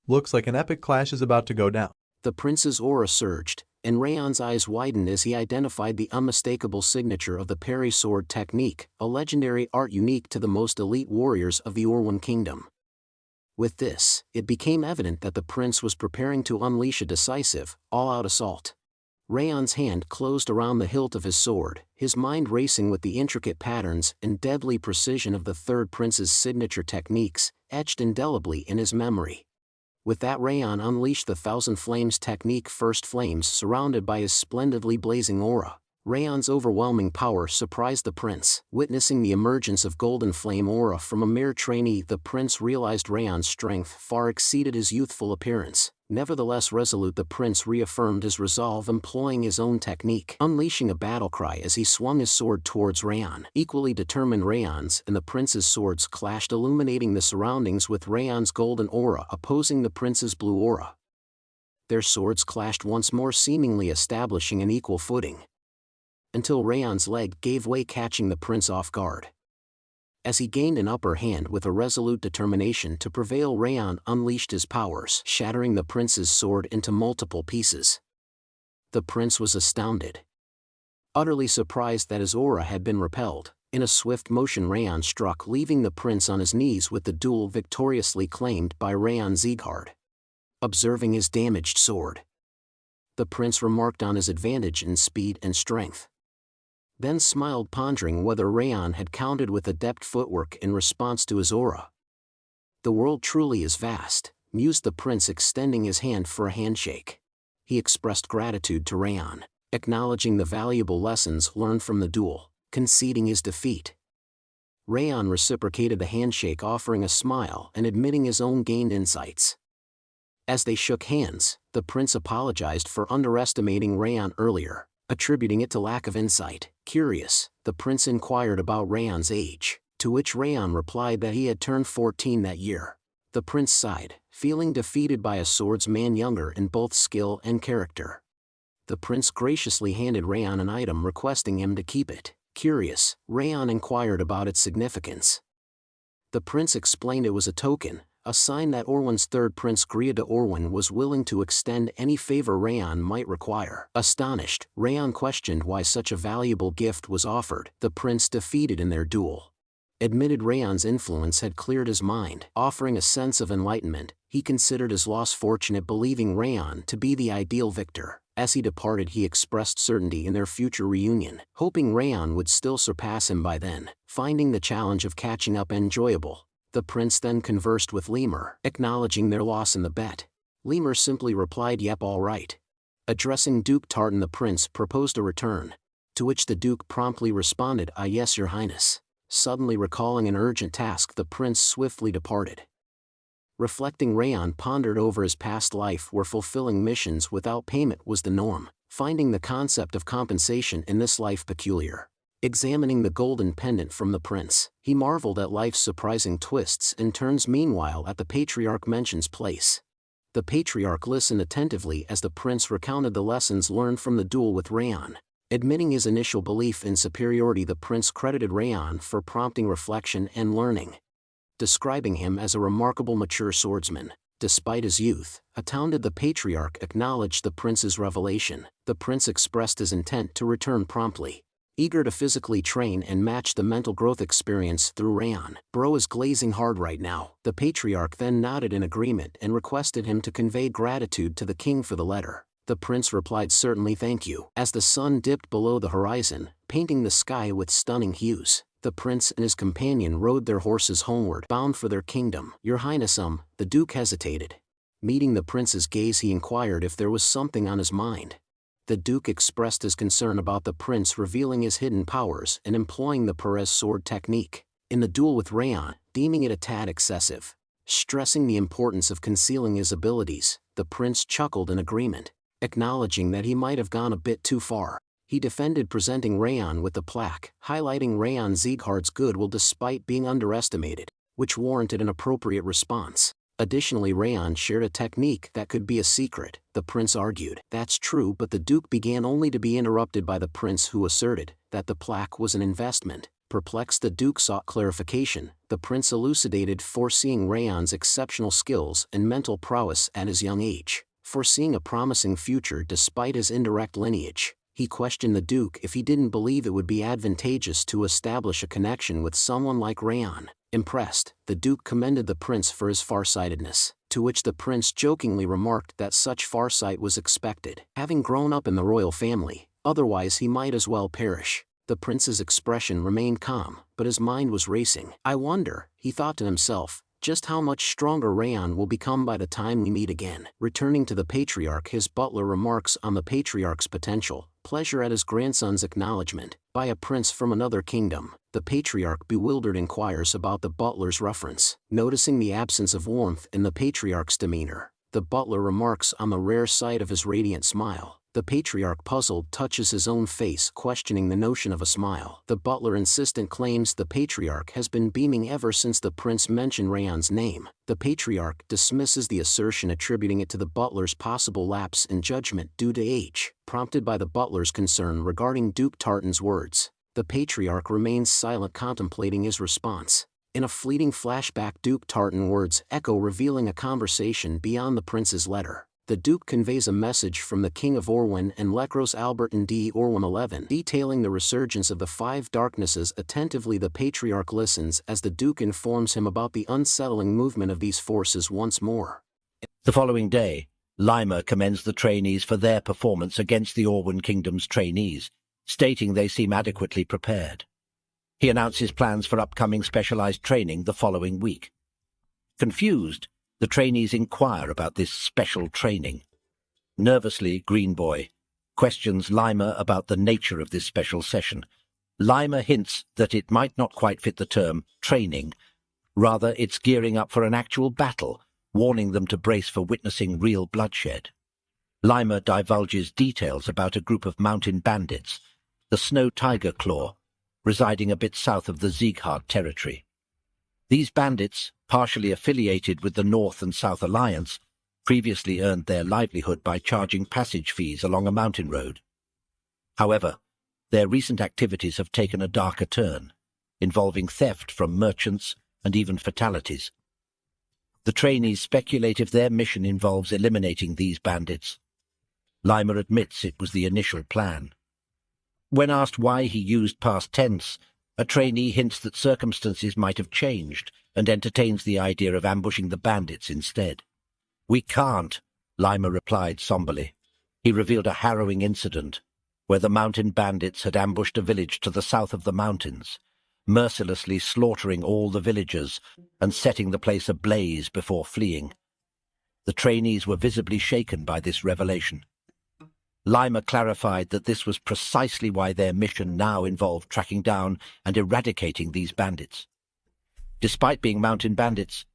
Speaker 1: Looks like an epic clash is about to go down.
Speaker 2: The prince's aura surged, and Raon's eyes widened as he identified the unmistakable signature of the parry sword technique, a legendary art unique to the most elite warriors of the Orwan Kingdom. With this, it became evident that the prince was preparing to unleash a decisive, all-out assault. Raon's hand closed around the hilt of his sword, his mind racing with the intricate patterns and deadly precision of the third prince's signature techniques, etched indelibly in his memory. With that, Raon unleashed the Thousand Flames technique, first flames surrounded by his splendidly blazing aura. Raon's overwhelming power surprised the prince. Witnessing the emergence of golden flame aura from a mere trainee, the prince realized Raon's strength far exceeded his youthful appearance. Nevertheless resolute, the prince reaffirmed his resolve, employing his own technique, unleashing a battle cry as he swung his sword towards Raon. Equally determined, Raon's and the prince's swords clashed, illuminating the surroundings with Raon's golden aura opposing the prince's blue aura. Their swords clashed once more, seemingly establishing an equal footing, until Raon's leg gave way, catching the prince off guard. As he gained an upper hand with a resolute determination to prevail, Raon unleashed his powers, shattering the prince's sword into multiple pieces. The prince was astounded, utterly surprised that his aura had been repelled. In a swift motion, Raon struck, leaving the prince on his knees with the duel victoriously claimed by House Sieghart. Observing his damaged sword, the prince remarked on his advantage in speed and strength, then smiled, pondering whether Raon had countered with adept footwork in response to his aura. "The world truly is vast," mused the prince, extending his hand for a handshake. He expressed gratitude to Raon, acknowledging the valuable lessons learned from the duel, conceding his defeat. Raon reciprocated the handshake, offering a smile and admitting his own gained insights. As they shook hands, the prince apologized for underestimating Raon earlier, attributing it to lack of insight. Curious, the prince inquired about Raon's age, to which Raon replied that he had turned 14 that year. The prince sighed, feeling defeated by a swordsman younger in both skill and character. The prince graciously handed Raon an item, requesting him to keep it. Curious, Raon inquired about its significance. The prince explained it was a token, a sign that Orwan's third prince Grier de Orwan was willing to extend any favor Raon might require. Astonished, Raon questioned why such a valuable gift was offered. The prince, defeated in their duel, admitted Raon's influence had cleared his mind. Offering a sense of enlightenment, He considered his loss fortunate, believing Raon to be the ideal victor. As he departed, he expressed certainty in their future reunion, hoping Raon would still surpass him by then. Finding the challenge of catching up enjoyable, the prince then conversed with Lemur, acknowledging their loss in the bet. Lemur simply replied, "Yep, all right." Addressing Duke Tartan, the prince proposed a return, to which the duke promptly responded, "Ah yes, your highness." Suddenly recalling an urgent task, the prince swiftly departed. Reflecting, Raon pondered over his past life, where fulfilling missions without payment was the norm, finding the concept of compensation in this life peculiar. Examining the golden pendant from the prince, he marveled at life's surprising twists and turns. Meanwhile, at the patriarch mentions place. The patriarch listened attentively as the prince recounted the lessons learned from the duel with Raon. Admitting his initial belief in superiority, the prince credited Raon for prompting reflection and learning, describing him as a remarkable mature swordsman. Despite his youth, astounded, the patriarch acknowledged the prince's revelation. The prince expressed his intent to return promptly, eager to physically train and match the mental growth experience through Raon. "Bro is glazing hard right now." The patriarch then nodded in agreement and requested him to convey gratitude to the king for the letter. The prince replied, "Certainly, thank you." As the sun dipped below the horizon, painting the sky with stunning hues, the prince and his companion rode their horses homeward, bound for their kingdom. "Your highness," the duke hesitated. Meeting the prince's gaze, he inquired if there was something on his mind. The duke expressed his concern about the prince revealing his hidden powers and employing the Perez sword technique in the duel with Raon, deeming it a tad excessive. Stressing the importance of concealing his abilities, the prince chuckled in agreement, acknowledging that he might have gone a bit too far. He defended presenting Raon with the plaque, highlighting Raon Sieghart's goodwill despite being underestimated, which warranted an appropriate response. Additionally, Raon shared a technique that could be a secret. The prince argued, "That's true," but the duke began, only to be interrupted by the prince, who asserted that the plaque was an investment. Perplexed, the duke sought clarification. The prince elucidated, foreseeing Raon's exceptional skills and mental prowess at his young age, foreseeing a promising future despite his indirect lineage. He questioned the duke if he didn't believe it would be advantageous to establish a connection with someone like Raon. Impressed, the duke commended the prince for his farsightedness, to which the prince jokingly remarked that such farsight was expected, having grown up in the royal family, otherwise he might as well perish. The prince's expression remained calm, but his mind was racing. "I wonder," he thought to himself, "just how much stronger Raon will become by the time we meet again." Returning to the patriarch, his butler remarks on the patriarch's potential pleasure at his grandson's acknowledgement by a prince from another kingdom. The patriarch, bewildered, inquires about the butler's reference. Noticing the absence of warmth in the patriarch's demeanor, the butler remarks on the rare sight of his radiant smile. The patriarch, puzzled, touches his own face, questioning the notion of a smile. The butler, insistent, claims the patriarch has been beaming ever since the prince mentioned Raon's name. The patriarch dismisses the assertion, attributing it to the butler's possible lapse in judgment due to age. Prompted by the butler's concern regarding Duke Tartan's words, the patriarch remains silent, contemplating his response. In a fleeting flashback, Duke Tartan's words echo, revealing a conversation beyond the prince's letter. The duke conveys a message from the king of Orwin and Lekros Albert and D. Orwin 11, detailing the resurgence of the five darknesses. Attentively, the patriarch listens as the duke informs him about the unsettling movement of these forces once more.
Speaker 3: The following day, Lima commends the trainees for their performance against the Orwin Kingdom's trainees, stating they seem adequately prepared. He announces plans for upcoming specialized training the following week. Confused, the trainees inquire about this special training. Nervously, Green Boy questions Lima about the nature of this special session. Lima hints that it might not quite fit the term training. Rather, it's gearing up for an actual battle, warning them to brace for witnessing real bloodshed. Lima divulges details about a group of mountain bandits, the Snow Tiger Claw, residing a bit south of the Sieghart territory. These bandits, partially affiliated with the North and South Alliance, previously earned their livelihood by charging passage fees along a mountain road. However, their recent activities have taken a darker turn, involving theft from merchants and even fatalities. The trainees speculate if their mission involves eliminating these bandits. Lima admits it was the initial plan. When asked why he used past tense, a trainee hints that circumstances might have changed and entertains the idea of ambushing the bandits instead. "We can't," Lima replied somberly. He revealed a harrowing incident where the mountain bandits had ambushed a village to the south of the mountains, mercilessly slaughtering all the villagers and setting the place ablaze before fleeing. The trainees were visibly shaken by this revelation. Lima clarified that this was precisely why their mission now involved tracking down and eradicating these bandits. Despite being mountain bandits,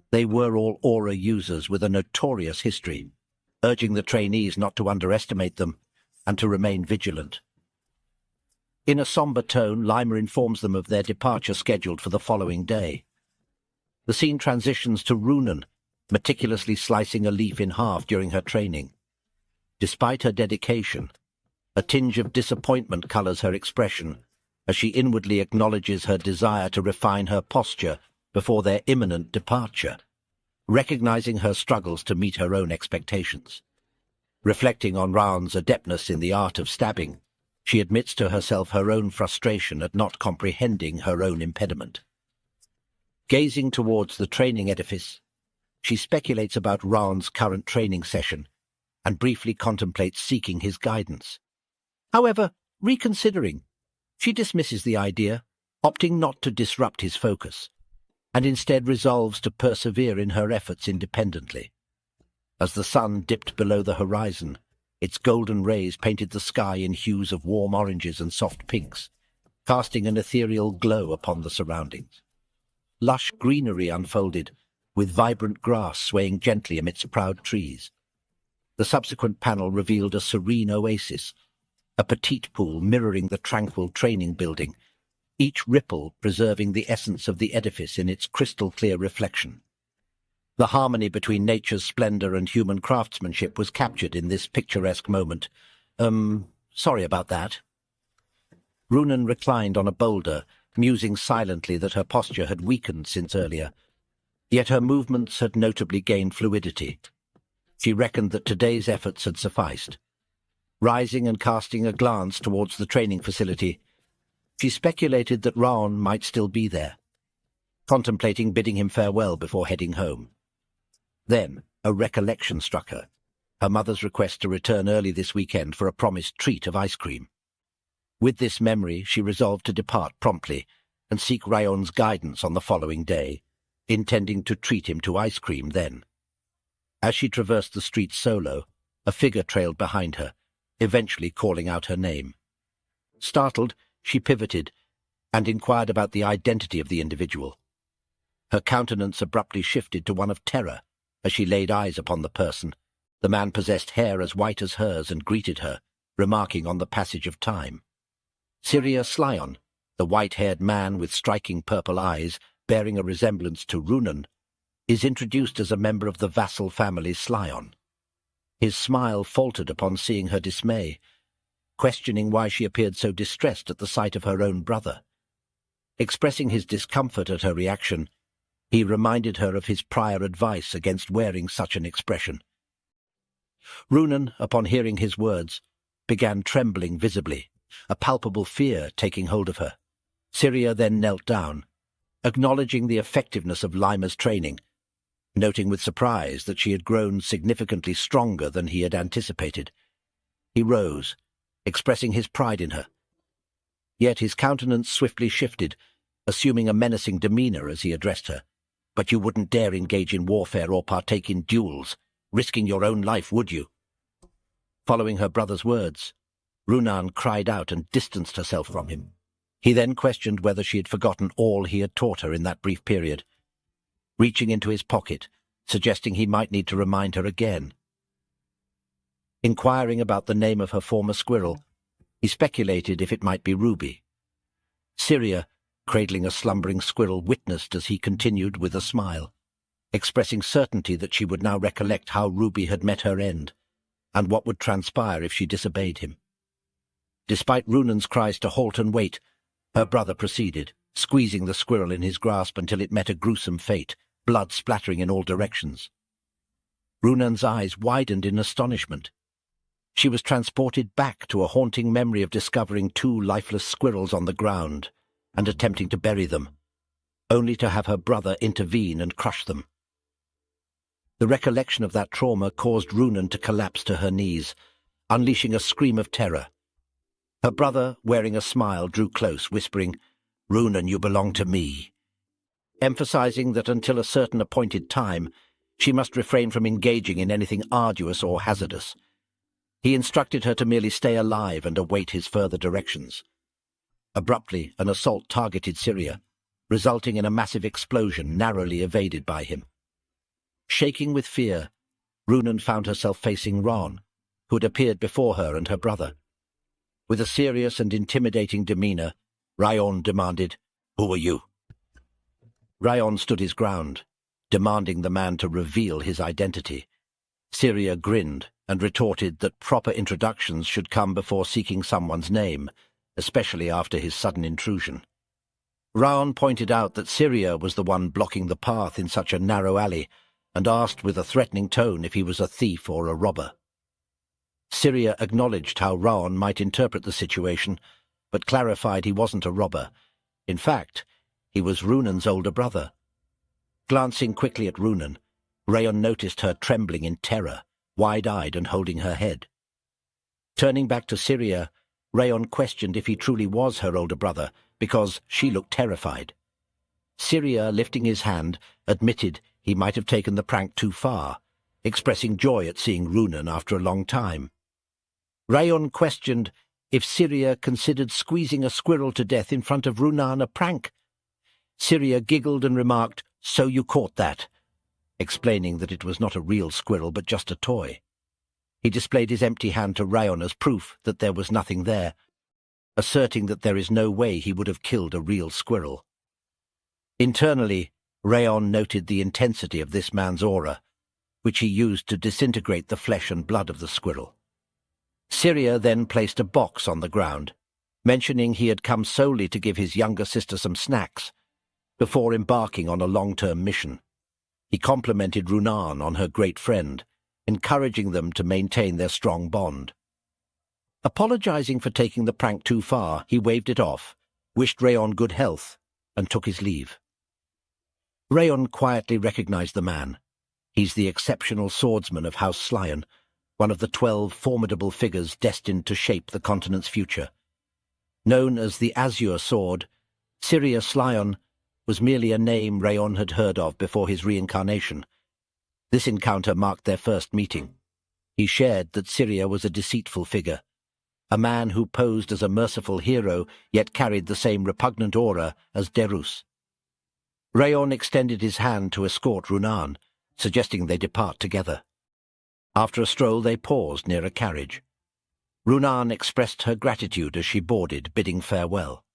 Speaker 3: they were all aura users with a notorious history, urging the trainees not to underestimate them and to remain vigilant. In a somber tone, Lima informs them of their departure scheduled for the following day. The scene transitions to Runan, meticulously slicing a leaf in half during her training. Despite her dedication, a tinge of disappointment colors her expression as she inwardly acknowledges her desire to refine her posture before their imminent departure, recognizing her struggles to meet her own expectations. Reflecting on Raon's adeptness in the art of stabbing, she admits to herself her own frustration at not comprehending her own impediment. Gazing towards the training edifice, she speculates about Raon's current training session and briefly contemplates seeking his guidance. However, reconsidering, she dismisses the idea, opting not to disrupt his focus, and instead resolves to persevere in her efforts independently. As the sun dipped below the horizon, its golden rays painted the sky in hues of warm oranges and soft pinks, casting an ethereal glow upon the surroundings. Lush greenery unfolded, with vibrant grass swaying gently amidst proud trees. The subsequent panel revealed a serene oasis, a petite pool mirroring the tranquil training building, each ripple preserving the essence of the edifice in its crystal-clear reflection. The harmony between nature's splendor and human craftsmanship was captured in this picturesque moment. Sorry about that. Runan reclined on a boulder, musing silently that her posture had weakened since earlier. Yet her movements had notably gained fluidity. She reckoned that today's efforts had sufficed. Rising and casting a glance towards the training facility, she speculated that Raon might still be there, contemplating bidding him farewell before heading home. Then a recollection struck her, her mother's request to return early this weekend for a promised treat of ice cream. With this memory, she resolved to depart promptly and seek Raon's guidance on the following day, intending to treat him to ice cream then. As she traversed the street solo, a figure trailed behind her, eventually calling out her name. Startled, she pivoted and inquired about the identity of the individual. Her countenance abruptly shifted to one of terror as she laid eyes upon the person. The man possessed hair as white as hers and greeted her, remarking on the passage of time. Syria Slyon, the white-haired man with striking purple eyes, bearing a resemblance to Runan, is introduced as a member of the vassal family Slyon. His smile faltered upon seeing her dismay, questioning why she appeared so distressed at the sight of her own brother. Expressing his discomfort at her reaction, he reminded her of his prior advice against wearing such an expression. Runan, upon hearing his words, began trembling visibly, a palpable fear taking hold of her. Syria then knelt down, acknowledging the effectiveness of Lima's training, noting with surprise that she had grown significantly stronger than he had anticipated. He rose, expressing his pride in her. Yet his countenance swiftly shifted, assuming a menacing demeanor as he addressed her. "But you wouldn't dare engage in warfare or partake in duels, risking your own life, would you?" Following her brother's words, Runan cried out and distanced herself from him. He then questioned whether she had forgotten all he had taught her in that brief period, reaching into his pocket, suggesting he might need to remind her again. Inquiring about the name of her former squirrel, he speculated if it might be Ruby. Syria, cradling a slumbering squirrel, witnessed as he continued with a smile, expressing certainty that she would now recollect how Ruby had met her end, and what would transpire if she disobeyed him. Despite Runan's cries to halt and wait, her brother proceeded, squeezing the squirrel in his grasp until it met a gruesome fate, blood splattering in all directions. Runan's eyes widened in astonishment. She was transported back to a haunting memory of discovering two lifeless squirrels on the ground and attempting to bury them, only to have her brother intervene and crush them. The recollection of that trauma caused Runan to collapse to her knees, unleashing a scream of terror. Her brother, wearing a smile, drew close, whispering, "Runan, you belong to me," emphasizing that until a certain appointed time, she must refrain from engaging in anything arduous or hazardous. He instructed her to merely stay alive and await his further directions. Abruptly, an assault targeted Syria, resulting in a massive explosion narrowly evaded by him. Shaking with fear, Runan found herself facing Raon, who had appeared before her and her brother. With a serious and intimidating demeanor, Raon demanded, "Who are you?" Raon stood his ground, demanding the man to reveal his identity. Syria grinned and retorted that proper introductions should come before seeking someone's name, especially after his sudden intrusion. Raon pointed out that Syria was the one blocking the path in such a narrow alley, and asked with a threatening tone if he was a thief or a robber. Syria acknowledged how Raon might interpret the situation, but clarified he wasn't a robber. In fact, he was Runan's older brother. Glancing quickly at Runan, Raon noticed her trembling in terror, wide-eyed and holding her head. Turning back to Syria, Raon questioned if he truly was her older brother, because she looked terrified. Syria, lifting his hand, admitted he might have taken the prank too far, expressing joy at seeing Runan after a long time. Raon questioned if Syria considered squeezing a squirrel to death in front of Runan a prank. Syria giggled and remarked, "So you caught that," explaining that it was not a real squirrel but just a toy. He displayed his empty hand to Raon as proof that there was nothing there, asserting that there is no way he would have killed a real squirrel. Internally, Raon noted the intensity of this man's aura, which he used to disintegrate the flesh and blood of the squirrel. Syria then placed a box on the ground, mentioning he had come solely to give his younger sister some snacks, before embarking on a long-term mission. He complimented Runan on her great friend, encouraging them to maintain their strong bond. Apologizing for taking the prank too far, he waved it off, wished Raon good health, and took his leave. Raon quietly recognized the man. He's the exceptional swordsman of House Sieghart, one of the 12 formidable figures destined to shape the continent's future. Known as the Azure Sword, Syria Slion was merely a name Raon had heard of before his reincarnation. This encounter marked their first meeting. He shared that Syria was a deceitful figure, a man who posed as a merciful hero yet carried the same repugnant aura as Derus. Raon extended his hand to escort Runan, suggesting they depart together. After a stroll they paused near a carriage. Runan expressed her gratitude as she boarded, bidding farewell.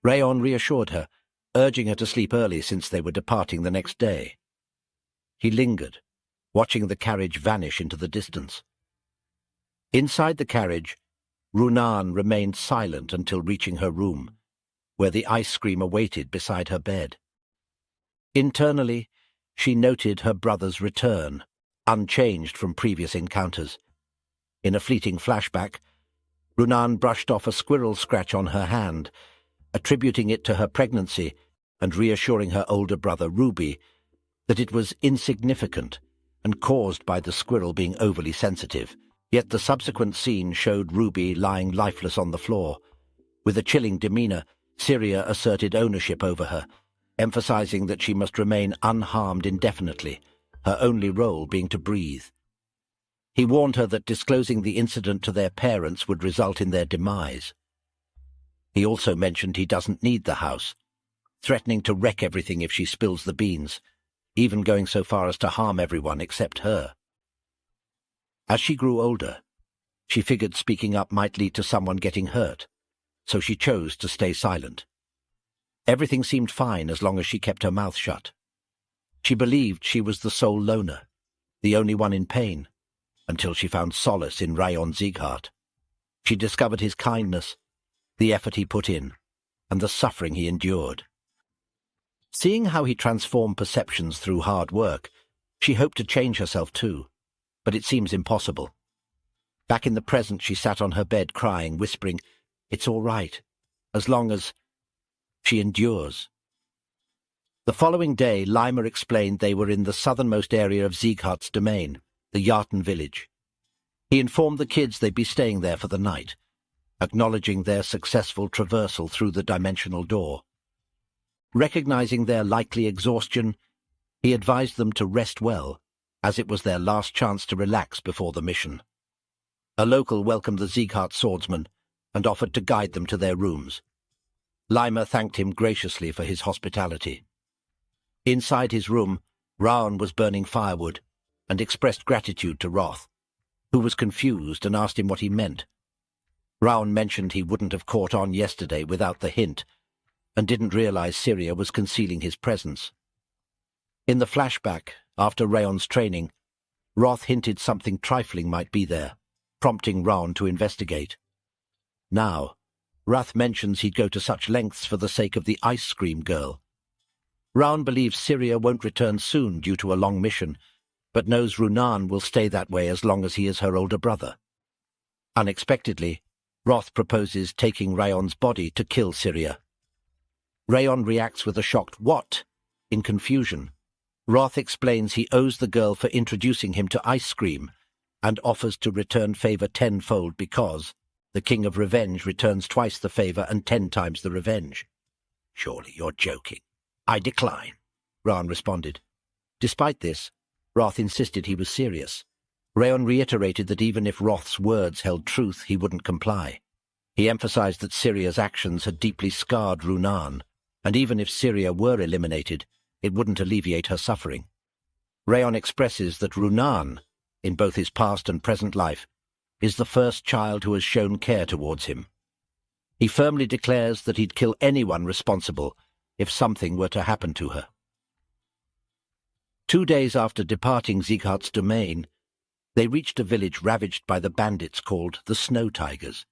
Speaker 3: Raon reassured her, urging her to sleep early since they were departing the next day. He lingered, watching the carriage vanish into the distance. Inside the carriage, Runan remained silent until reaching her room, where the ice cream awaited beside her bed. Internally, she noted her brother's return, unchanged from previous encounters. In a fleeting flashback, Runan brushed off a squirrel scratch on her hand, attributing it to her pregnancy and reassuring her older brother Ruby that it was insignificant and caused by the squirrel being overly sensitive. Yet the subsequent scene showed Ruby lying lifeless on the floor. With a chilling demeanor, Syria asserted ownership over her, emphasizing that she must remain unharmed indefinitely, her only role being to breathe. He warned her that disclosing the incident to their parents would result in their demise. He also mentioned he doesn't need the house, threatening to wreck everything if she spills the beans, even going so far as to harm everyone except her. As she grew older, she figured speaking up might lead to someone getting hurt, so she chose to stay silent. Everything seemed fine as long as she kept her mouth shut. She believed she was the sole loner, the only one in pain, until she found solace in House Sieghart. She discovered his kindness, the effort he put in, and the suffering he endured. Seeing how he transformed perceptions through hard work, she hoped to change herself too, but it seems impossible. Back in the present, she sat on her bed crying, whispering, "It's all right, as long as..." She endures. The following day, Lima explained they were in the southernmost area of Sieghart's domain, the Yartan village. He informed the kids they'd be staying there for the night, acknowledging their successful traversal through the dimensional door. Recognizing their likely exhaustion, he advised them to rest well, as it was their last chance to relax before the mission. A local welcomed the Sieghart swordsman and offered to guide them to their rooms. Lima thanked him graciously for his hospitality. Inside his room, Raon was burning firewood and expressed gratitude to Roth, who was confused and asked him what he meant. Raon mentioned he wouldn't have caught on yesterday without the hint, and didn't realize Syria was concealing his presence. In the flashback, after Raon's training, Roth hinted something trifling might be there, prompting Raon to investigate. Now, Roth mentions he'd go to such lengths for the sake of the ice cream girl. Raon believes Syria won't return soon due to a long mission, but knows Runan will stay that way as long as he is her older brother. Unexpectedly, Roth proposes taking Raon's body to kill Syria. Raon reacts with a shocked "what?" in confusion. Roth explains he owes the girl for introducing him to ice cream and offers to return favor tenfold because the King of Revenge returns twice the favor and 10 times the revenge. "Surely you're joking." "I decline," Raon responded. Despite this, Roth insisted he was serious. Raon reiterated that even if Roth's words held truth, he wouldn't comply. He emphasized that Syria's actions had deeply scarred Runan, and even if Syria were eliminated, it wouldn't alleviate her suffering. Raon expresses that Runan, in both his past and present life, is the first child who has shown care towards him. He firmly declares that he'd kill anyone responsible if something were to happen to her. 2 days after departing Sieghart's domain, they reached a village ravaged by the bandits called the Snow Tigers.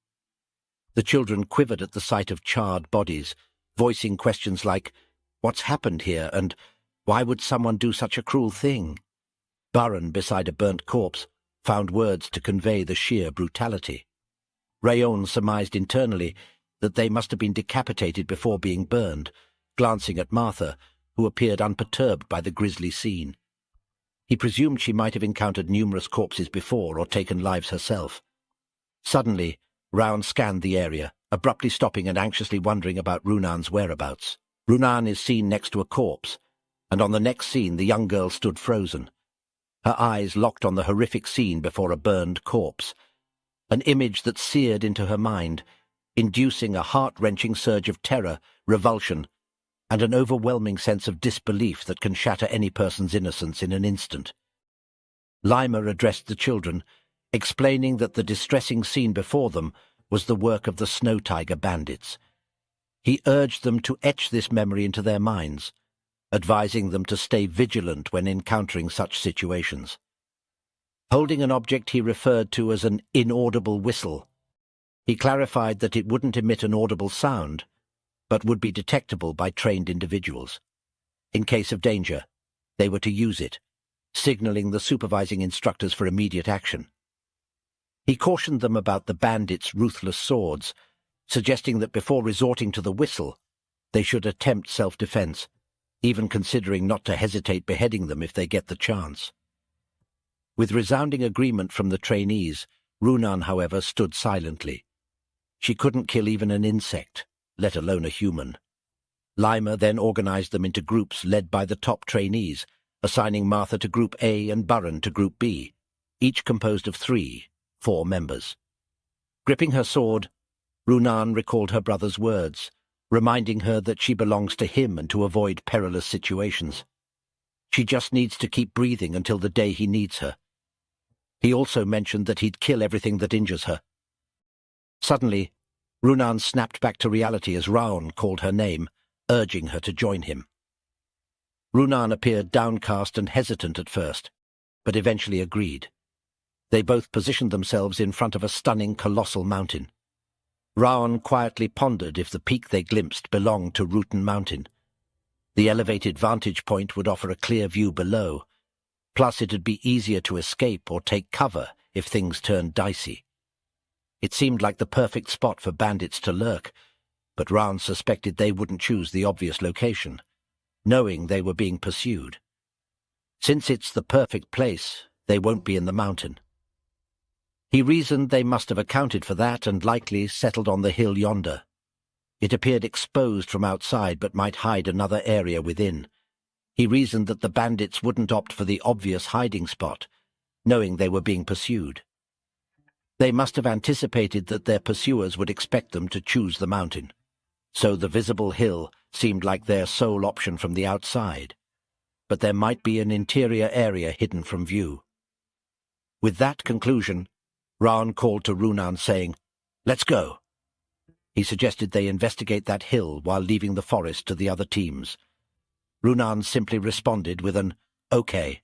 Speaker 3: The children quivered at the sight of charred bodies, voicing questions like, "What's happened here?" and "Why would someone do such a cruel thing?" Baron, beside a burnt corpse, found words to convey the sheer brutality. Raon surmised internally that they must have been decapitated before being burned, glancing at Martha, who appeared unperturbed by the grisly scene. He presumed she might have encountered numerous corpses before or taken lives herself. Suddenly, Raon scanned the area, abruptly stopping and anxiously wondering about Runan's whereabouts. Runan is seen next to a corpse, and on the next scene the young girl stood frozen, her eyes locked on the horrific scene before a burned corpse, an image that seared into her mind, inducing a heart-wrenching surge of terror, revulsion, and an overwhelming sense of disbelief that can shatter any person's innocence in an instant. Lima addressed the children, explaining that the distressing scene before them was the work of the Snow Tiger bandits. He urged them to etch this memory into their minds, advising them to stay vigilant when encountering such situations. Holding an object he referred to as an inaudible whistle, he clarified that it wouldn't emit an audible sound, but would be detectable by trained individuals. In case of danger, they were to use it, signaling the supervising instructors for immediate action. He cautioned them about the bandits' ruthless swords, suggesting that before resorting to the whistle, they should attempt self-defense, even considering not to hesitate beheading them if they get the chance. With resounding agreement from the trainees, Runan, however, stood silently. She couldn't kill even an insect, let alone a human. Lima then organized them into groups led by the top trainees, assigning Martha to Group A and Baron to Group B, each composed of 4 members. Gripping her sword, Runan recalled her brother's words, reminding her that she belongs to him and to avoid perilous situations. She just needs to keep breathing until the day he needs her. He also mentioned that he'd kill everything that injures her. Suddenly, Runan snapped back to reality as Raon called her name, urging her to join him. Runan appeared downcast and hesitant at first, but eventually agreed. They both positioned themselves in front of a stunning colossal mountain. Raon quietly pondered if the peak they glimpsed belonged to Rutan Mountain. The elevated vantage point would offer a clear view below, plus it'd be easier to escape or take cover if things turned dicey. It seemed like the perfect spot for bandits to lurk, but Raon suspected they wouldn't choose the obvious location. knowing they were being pursued. Since it's the perfect place, they won't be in the mountain. He reasoned they must have accounted for that and likely settled on the hill yonder. It appeared exposed from outside but might hide another area within. He reasoned that the bandits wouldn't opt for the obvious hiding spot, knowing they were being pursued. They must have anticipated that their pursuers would expect them to choose the mountain, so the visible hill seemed like their sole option from the outside. But there might be an interior area hidden from view. With that conclusion, Raon called to Runan saying, "Let's go." He suggested they investigate that hill while leaving the forest to the other teams. Runan simply responded with an "okay."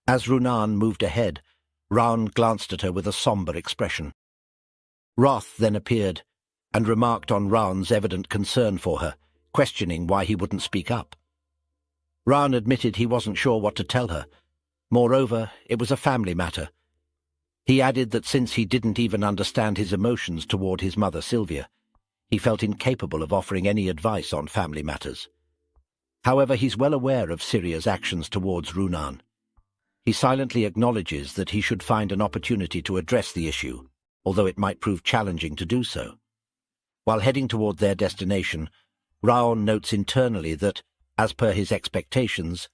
Speaker 3: As Runan moved ahead, Raon glanced at her with a somber expression. Wrath then appeared and remarked on Raon's evident concern for her, questioning why he wouldn't speak up. Raon admitted he wasn't sure what to tell her. Moreover, it was a family matter. He added that since he didn't even understand his emotions toward his mother Sylvia, he felt incapable of offering any advice on family matters. However, he's well aware of Syria's actions towards Runan. He silently acknowledges that he should find an opportunity to address the issue, although it might prove challenging to do so. While heading toward their destination, Raon notes internally that, as per his expectations,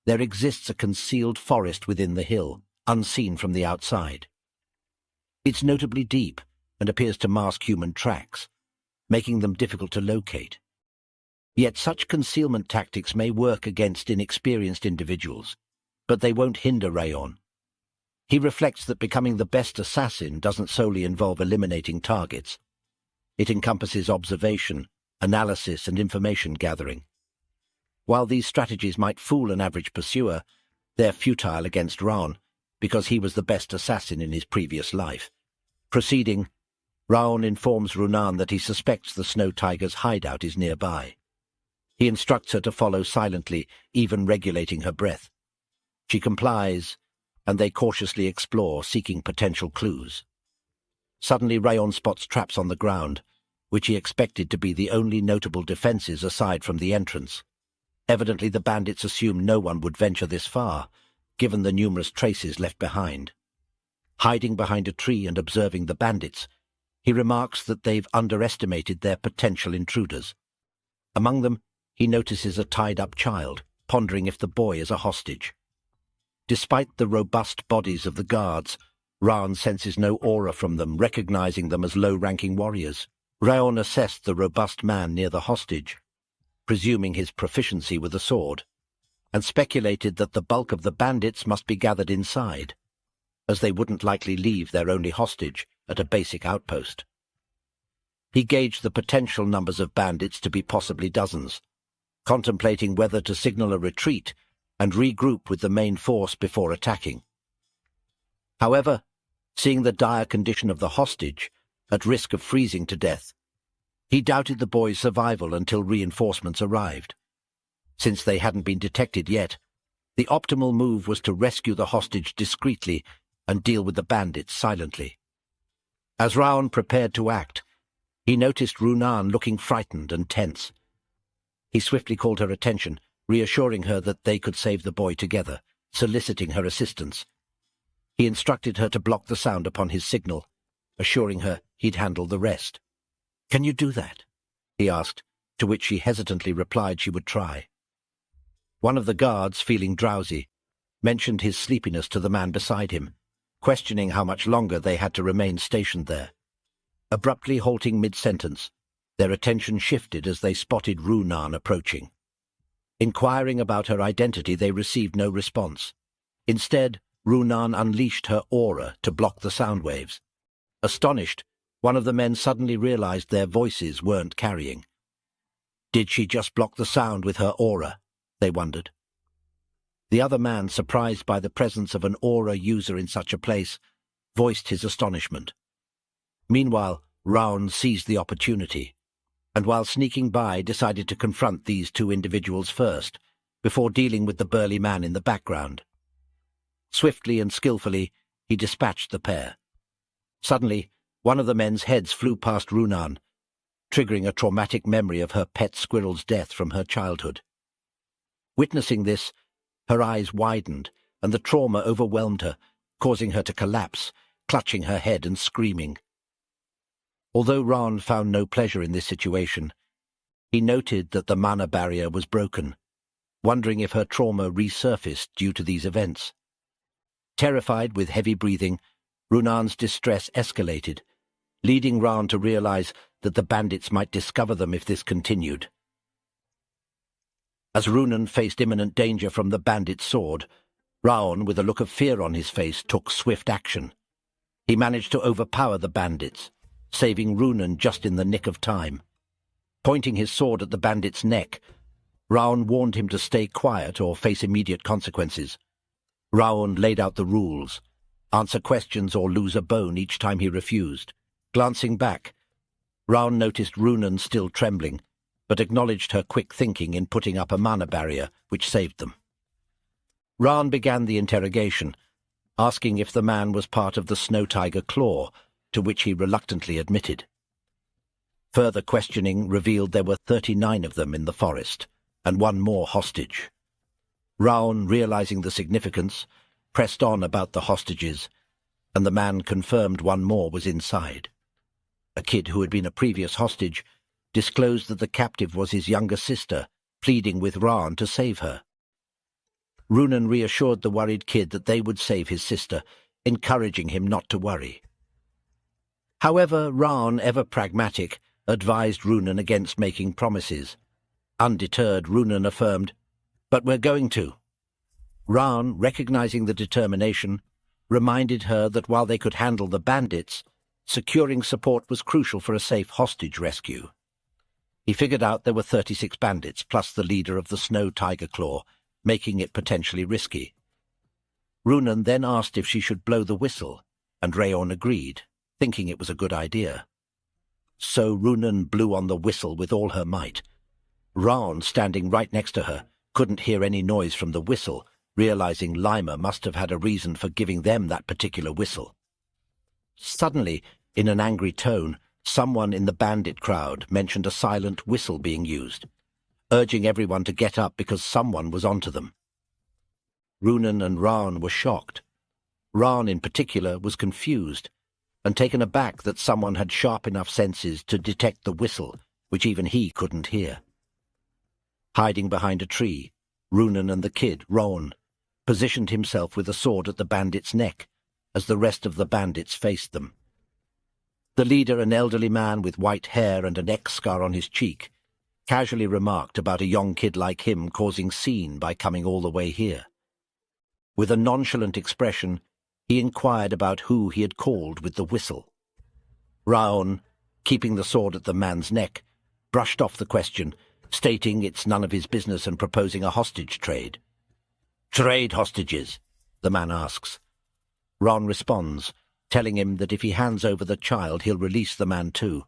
Speaker 3: there exists a concealed forest within the hill, unseen from the outside. It's notably deep and appears to mask human tracks, making them difficult to locate. Yet such concealment tactics may work against inexperienced individuals, but they won't hinder Raon. He reflects that becoming the best assassin doesn't solely involve eliminating targets. It encompasses observation, analysis, and information gathering. While these strategies might fool an average pursuer, they're futile against Raon, because he was the best assassin in his previous life. Proceeding, Raon informs Runan that he suspects the Snow Tiger's hideout is nearby. He instructs her to follow silently, even regulating her breath. She complies, and they cautiously explore, seeking potential clues. Suddenly Raon spots traps on the ground, which he expected to be the only notable defenses aside from the entrance. Evidently the bandits assumed no one would venture this far, given the numerous traces left behind. Hiding behind a tree and observing the bandits, he remarks that they've underestimated their potential intruders. Among them, he notices a tied-up child, pondering if the boy is a hostage. Despite the robust bodies of the guards, Raon senses no aura from them, recognizing them as low-ranking warriors. Raon assessed the robust man near the hostage, presuming his proficiency with a sword, and speculated that the bulk of the bandits must be gathered inside, as they wouldn't likely leave their only hostage at a basic outpost. He gauged the potential numbers of bandits to be possibly dozens, contemplating whether to signal a retreat and regroup with the main force before attacking. However, seeing the dire condition of the hostage, at risk of freezing to death, he doubted the boy's survival until reinforcements arrived. Since they hadn't been detected yet, the optimal move was to rescue the hostage discreetly and deal with the bandits silently. As Raon prepared to act, he noticed Runan looking frightened and tense. He swiftly called her attention, reassuring her that they could save the boy together, soliciting her assistance. He instructed her to block the sound upon his signal, assuring her he'd handle the rest. "Can you do that?" he asked, to which she hesitantly replied she would try. One of the guards, feeling drowsy, mentioned his sleepiness to the man beside him, questioning how much longer they had to remain stationed there. Abruptly halting mid-sentence, their attention shifted as they spotted Runan approaching. Inquiring about her identity, they received no response. Instead, Runan unleashed her aura to block the sound waves. Astonished, one of the men suddenly realized their voices weren't carrying. Did she just block the sound with her aura? They wondered. The other man, surprised by the presence of an aura user in such a place, voiced his astonishment. Meanwhile, Raon seized the opportunity, and while sneaking by, decided to confront these two individuals first, before dealing with the burly man in the background. Swiftly and skillfully, he dispatched the pair. Suddenly, one of the men's heads flew past Runan, triggering a traumatic memory of her pet squirrel's death from her childhood. Witnessing this, her eyes widened, and the trauma overwhelmed her, causing her to collapse, clutching her head and screaming. Although Raon found no pleasure in this situation, he noted that the mana barrier was broken, wondering if her trauma resurfaced due to these events. Terrified with heavy breathing, Runan's distress escalated, leading Raon to realize that the bandits might discover them if this continued. As Runan faced imminent danger from the bandit's sword, Raon, with a look of fear on his face, took swift action. He managed to overpower the bandits, saving Runan just in the nick of time. Pointing his sword at the bandit's neck, Raon warned him to stay quiet or face immediate consequences. Raon laid out the rules: answer questions or lose a bone each time he refused. Glancing back, Raon noticed Runan still trembling, but acknowledged her quick thinking in putting up a mana barrier, which saved them. Raon began the interrogation, asking if the man was part of the Snow Tiger Claw, to which he reluctantly admitted. Further questioning revealed there were 39 of them in the forest, and one more hostage. Raon, realizing the significance, pressed on about the hostages, and the man confirmed one more was inside. A kid who had been a previous hostage disclosed that the captive was his younger sister, pleading with Raon to save her. Runan reassured the worried kid that they would save his sister, encouraging him not to worry. However, Raon, ever pragmatic, advised Runan against making promises. Undeterred, Runan affirmed, "But we're going to." Raon, recognizing the determination, reminded her that while they could handle the bandits, securing support was crucial for a safe hostage rescue. He figured out there were 36 bandits, plus the leader of the Snow Tiger Claw, making it potentially risky. Runan then asked if she should blow the whistle, and Raon agreed, thinking it was a good idea. So Runan blew on the whistle with all her might. Raon, standing right next to her, couldn't hear any noise from the whistle, realizing Lima must have had a reason for giving them that particular whistle. Suddenly, in an angry tone, someone in the bandit crowd mentioned a silent whistle being used, urging everyone to get up because someone was onto them. Runan and Raon were shocked. Raon, in particular, was confused and taken aback that someone had sharp enough senses to detect the whistle, which even he couldn't hear. Hiding behind a tree, Runan and the kid, Raon, positioned himself with a sword at the bandit's neck as the rest of the bandits faced them. The leader, an elderly man with white hair and an X scar on his cheek, casually remarked about a young kid like him causing scene by coming all the way here. With a nonchalant expression, he inquired about who he had called with the whistle. Raon, keeping the sword at the man's neck, brushed off the question, stating it's none of his business and proposing a hostage trade. "Trade hostages?" the man asks. Raon responds, telling him that if he hands over the child, he'll release the man too.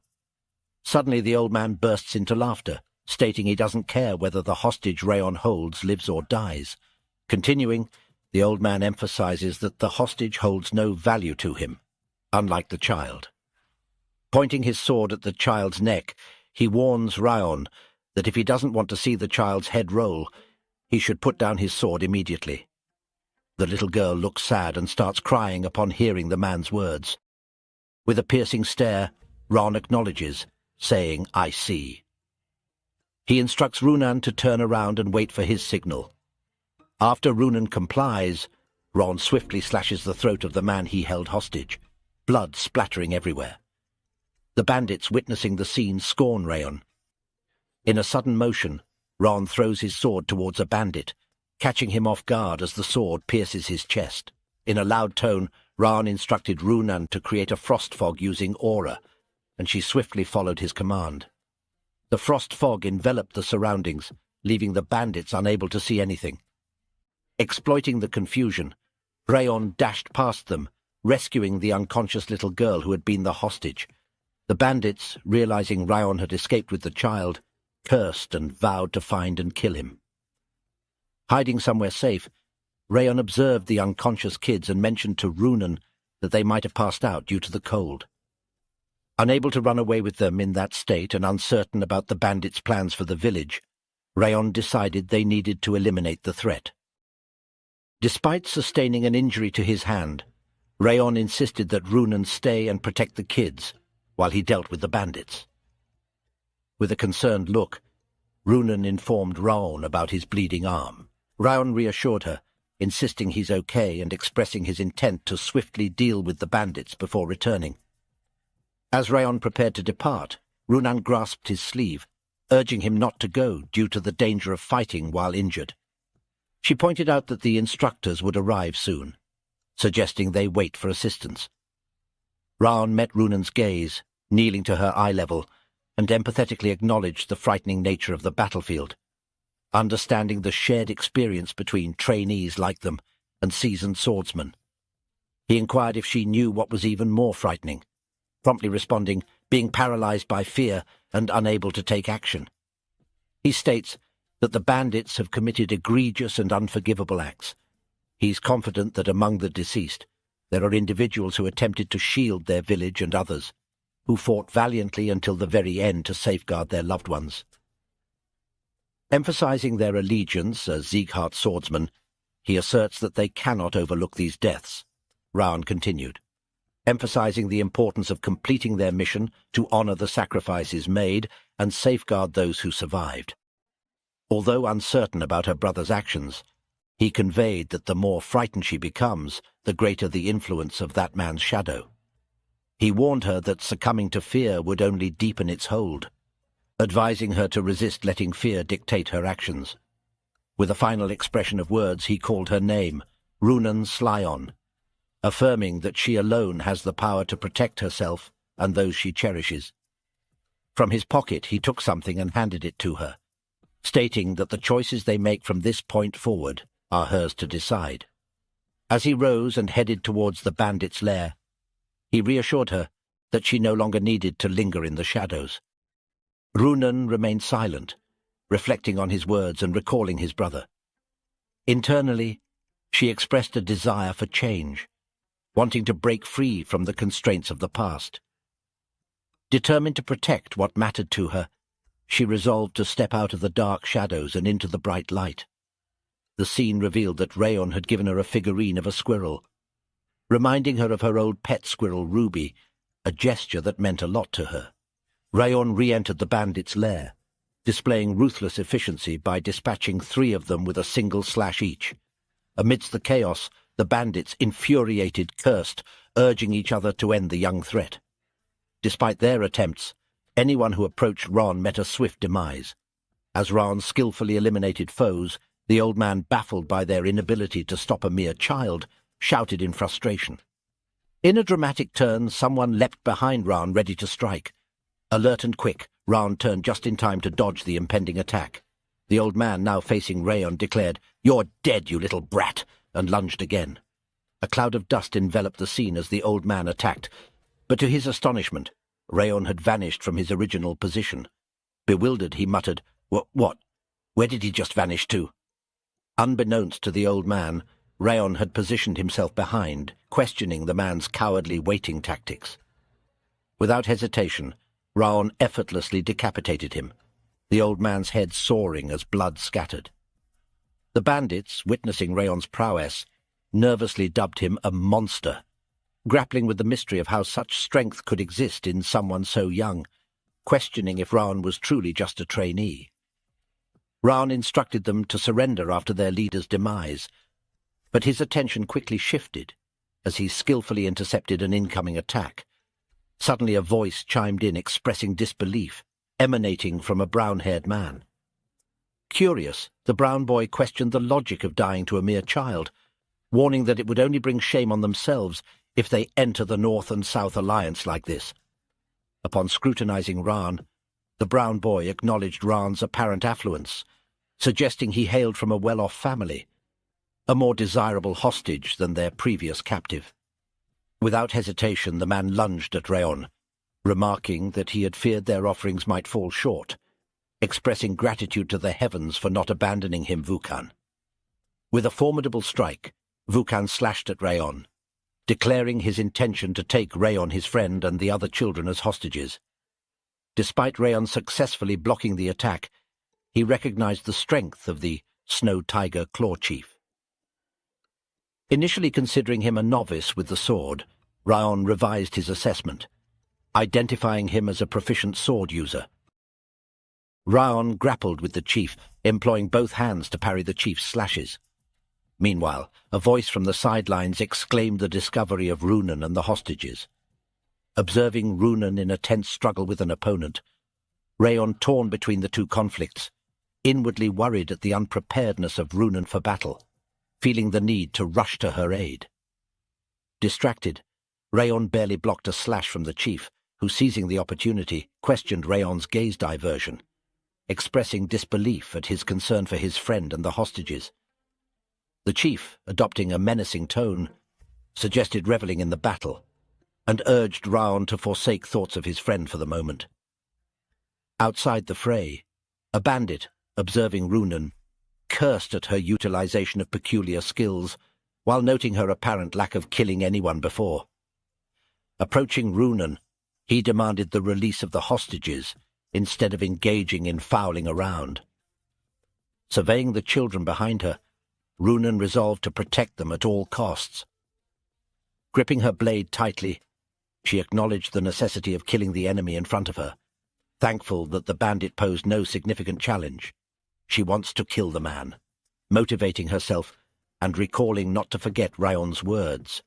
Speaker 3: Suddenly the old man bursts into laughter, stating he doesn't care whether the hostage Raon holds lives or dies. Continuing, the old man emphasizes that the hostage holds no value to him, unlike the child. Pointing his sword at the child's neck, he warns Raon that if he doesn't want to see the child's head roll, he should put down his sword immediately. The little girl looks sad and starts crying upon hearing the man's words. With a piercing stare, Raon acknowledges, saying, "I see." He instructs Runan to turn around and wait for his signal. After Runan complies, Raon swiftly slashes the throat of the man he held hostage, blood splattering everywhere. The bandits witnessing the scene scorn Raon. In a sudden motion, Raon throws his sword towards a bandit, catching him off guard as the sword pierces his chest. In a loud tone, Raon instructed Runan to create a frost fog using aura, and she swiftly followed his command. The frost fog enveloped the surroundings, leaving the bandits unable to see anything. Exploiting the confusion, Raon dashed past them, rescuing the unconscious little girl who had been the hostage. The bandits, realizing Raon had escaped with the child, cursed and vowed to find and kill him. Hiding somewhere safe, Raon observed the unconscious kids and mentioned to Runan that they might have passed out due to the cold. Unable to run away with them in that state and uncertain about the bandits' plans for the village, Raon decided they needed to eliminate the threat. Despite sustaining an injury to his hand, Raon insisted that Runan stay and protect the kids while he dealt with the bandits. With a concerned look, Runan informed Raon about his bleeding arm. Raon reassured her, insisting he's okay and expressing his intent to swiftly deal with the bandits before returning. As Raon prepared to depart, Runan grasped his sleeve, urging him not to go due to the danger of fighting while injured. She pointed out that the instructors would arrive soon, suggesting they wait for assistance. Raon met Runan's gaze, kneeling to her eye level, and empathetically acknowledged the frightening nature of the battlefield, understanding the shared experience between trainees like them and seasoned swordsmen. He inquired if she knew what was even more frightening, promptly responding, being paralyzed by fear and unable to take action. He states that the bandits have committed egregious and unforgivable acts. He's confident that among the deceased there are individuals who attempted to shield their village and others, who fought valiantly until the very end to safeguard their loved ones. Emphasizing their allegiance as Sieghart swordsmen, he asserts that they cannot overlook these deaths. Raon continued, emphasizing the importance of completing their mission to honor the sacrifices made and safeguard those who survived. Although uncertain about her brother's actions, he conveyed that the more frightened she becomes, the greater the influence of that man's shadow. He warned her that succumbing to fear would only deepen its hold, advising her to resist letting fear dictate her actions. With a final expression of words, he called her name, Runan Slyon, affirming that she alone has the power to protect herself and those she cherishes. From his pocket he took something and handed it to her, stating that the choices they make from this point forward are hers to decide. As he rose and headed towards the bandits' lair, he reassured her that she no longer needed to linger in the shadows. Runan remained silent, reflecting on his words and recalling his brother. Internally, she expressed a desire for change, wanting to break free from the constraints of the past. Determined to protect what mattered to her, she resolved to step out of the dark shadows and into the bright light. The scene revealed that Raon had given her a figurine of a squirrel, reminding her of her old pet squirrel Ruby, a gesture that meant a lot to her. Raon re-entered the bandits' lair, displaying ruthless efficiency by dispatching 3 of them with a single slash each. Amidst the chaos, the bandits, infuriated, cursed, urging each other to end the young threat. Despite their attempts, anyone who approached Raon met a swift demise. As Raon skillfully eliminated foes, the old man, baffled by their inability to stop a mere child, shouted in frustration. In a dramatic turn, someone leapt behind Raon, ready to strike. Alert and quick, Raon turned just in time to dodge the impending attack. The old man, now facing Raon, declared, "You're dead, you little brat," and lunged again. A cloud of dust enveloped the scene as the old man attacked, but to his astonishment, Raon had vanished from his original position. Bewildered, he muttered, What? Where did he just vanish to?" Unbeknownst to the old man, Raon had positioned himself behind, questioning the man's cowardly waiting tactics. Without hesitation, Raon effortlessly decapitated him, the old man's head soaring as blood scattered. The bandits, witnessing Raon's prowess, nervously dubbed him a monster, grappling with the mystery of how such strength could exist in someone so young, questioning if Raon was truly just a trainee. Raon instructed them to surrender after their leader's demise, but his attention quickly shifted as he skillfully intercepted an incoming attack. Suddenly a voice chimed in expressing disbelief, emanating from a brown-haired man. Curious, the brown boy questioned the logic of dying to a mere child, warning that it would only bring shame on themselves if they enter the North and South Alliance like this. Upon scrutinizing Raon, the brown boy acknowledged Raon's apparent affluence, suggesting he hailed from a well-off family, a more desirable hostage than their previous captive. Without hesitation, the man lunged at Raon, remarking that he had feared their offerings might fall short, expressing gratitude to the heavens for not abandoning him, Vukan. With a formidable strike, Vukan slashed at Raon, declaring his intention to take Raon, his friend, and the other children as hostages. Despite Raon successfully blocking the attack, he recognized the strength of the Snow Tiger Claw Chief. Initially considering him a novice with the sword, Raon revised his assessment, identifying him as a proficient sword user. Raon grappled with the chief, employing both hands to parry the chief's slashes. Meanwhile, a voice from the sidelines exclaimed the discovery of Runan and the hostages. Observing Runan in a tense struggle with an opponent, Raon torn between the two conflicts, inwardly worried at the unpreparedness of Runan for battle, feeling the need to rush to her aid. Distracted, Raon barely blocked a slash from the chief, who, seizing the opportunity, questioned Raon's gaze diversion, expressing disbelief at his concern for his friend and the hostages. The chief, adopting a menacing tone, suggested reveling in the battle, and urged Raon to forsake thoughts of his friend for the moment. Outside the fray, a bandit, observing Runan, cursed at her utilization of peculiar skills, while noting her apparent lack of killing anyone before. Approaching Runan, he demanded the release of the hostages, instead of engaging in fouling around. Surveying the children behind her, Runan resolved to protect them at all costs. Gripping her blade tightly, she acknowledged the necessity of killing the enemy in front of her, thankful that the bandit posed no significant challenge. She wants to kill the man, motivating herself and recalling not to forget Raon's words.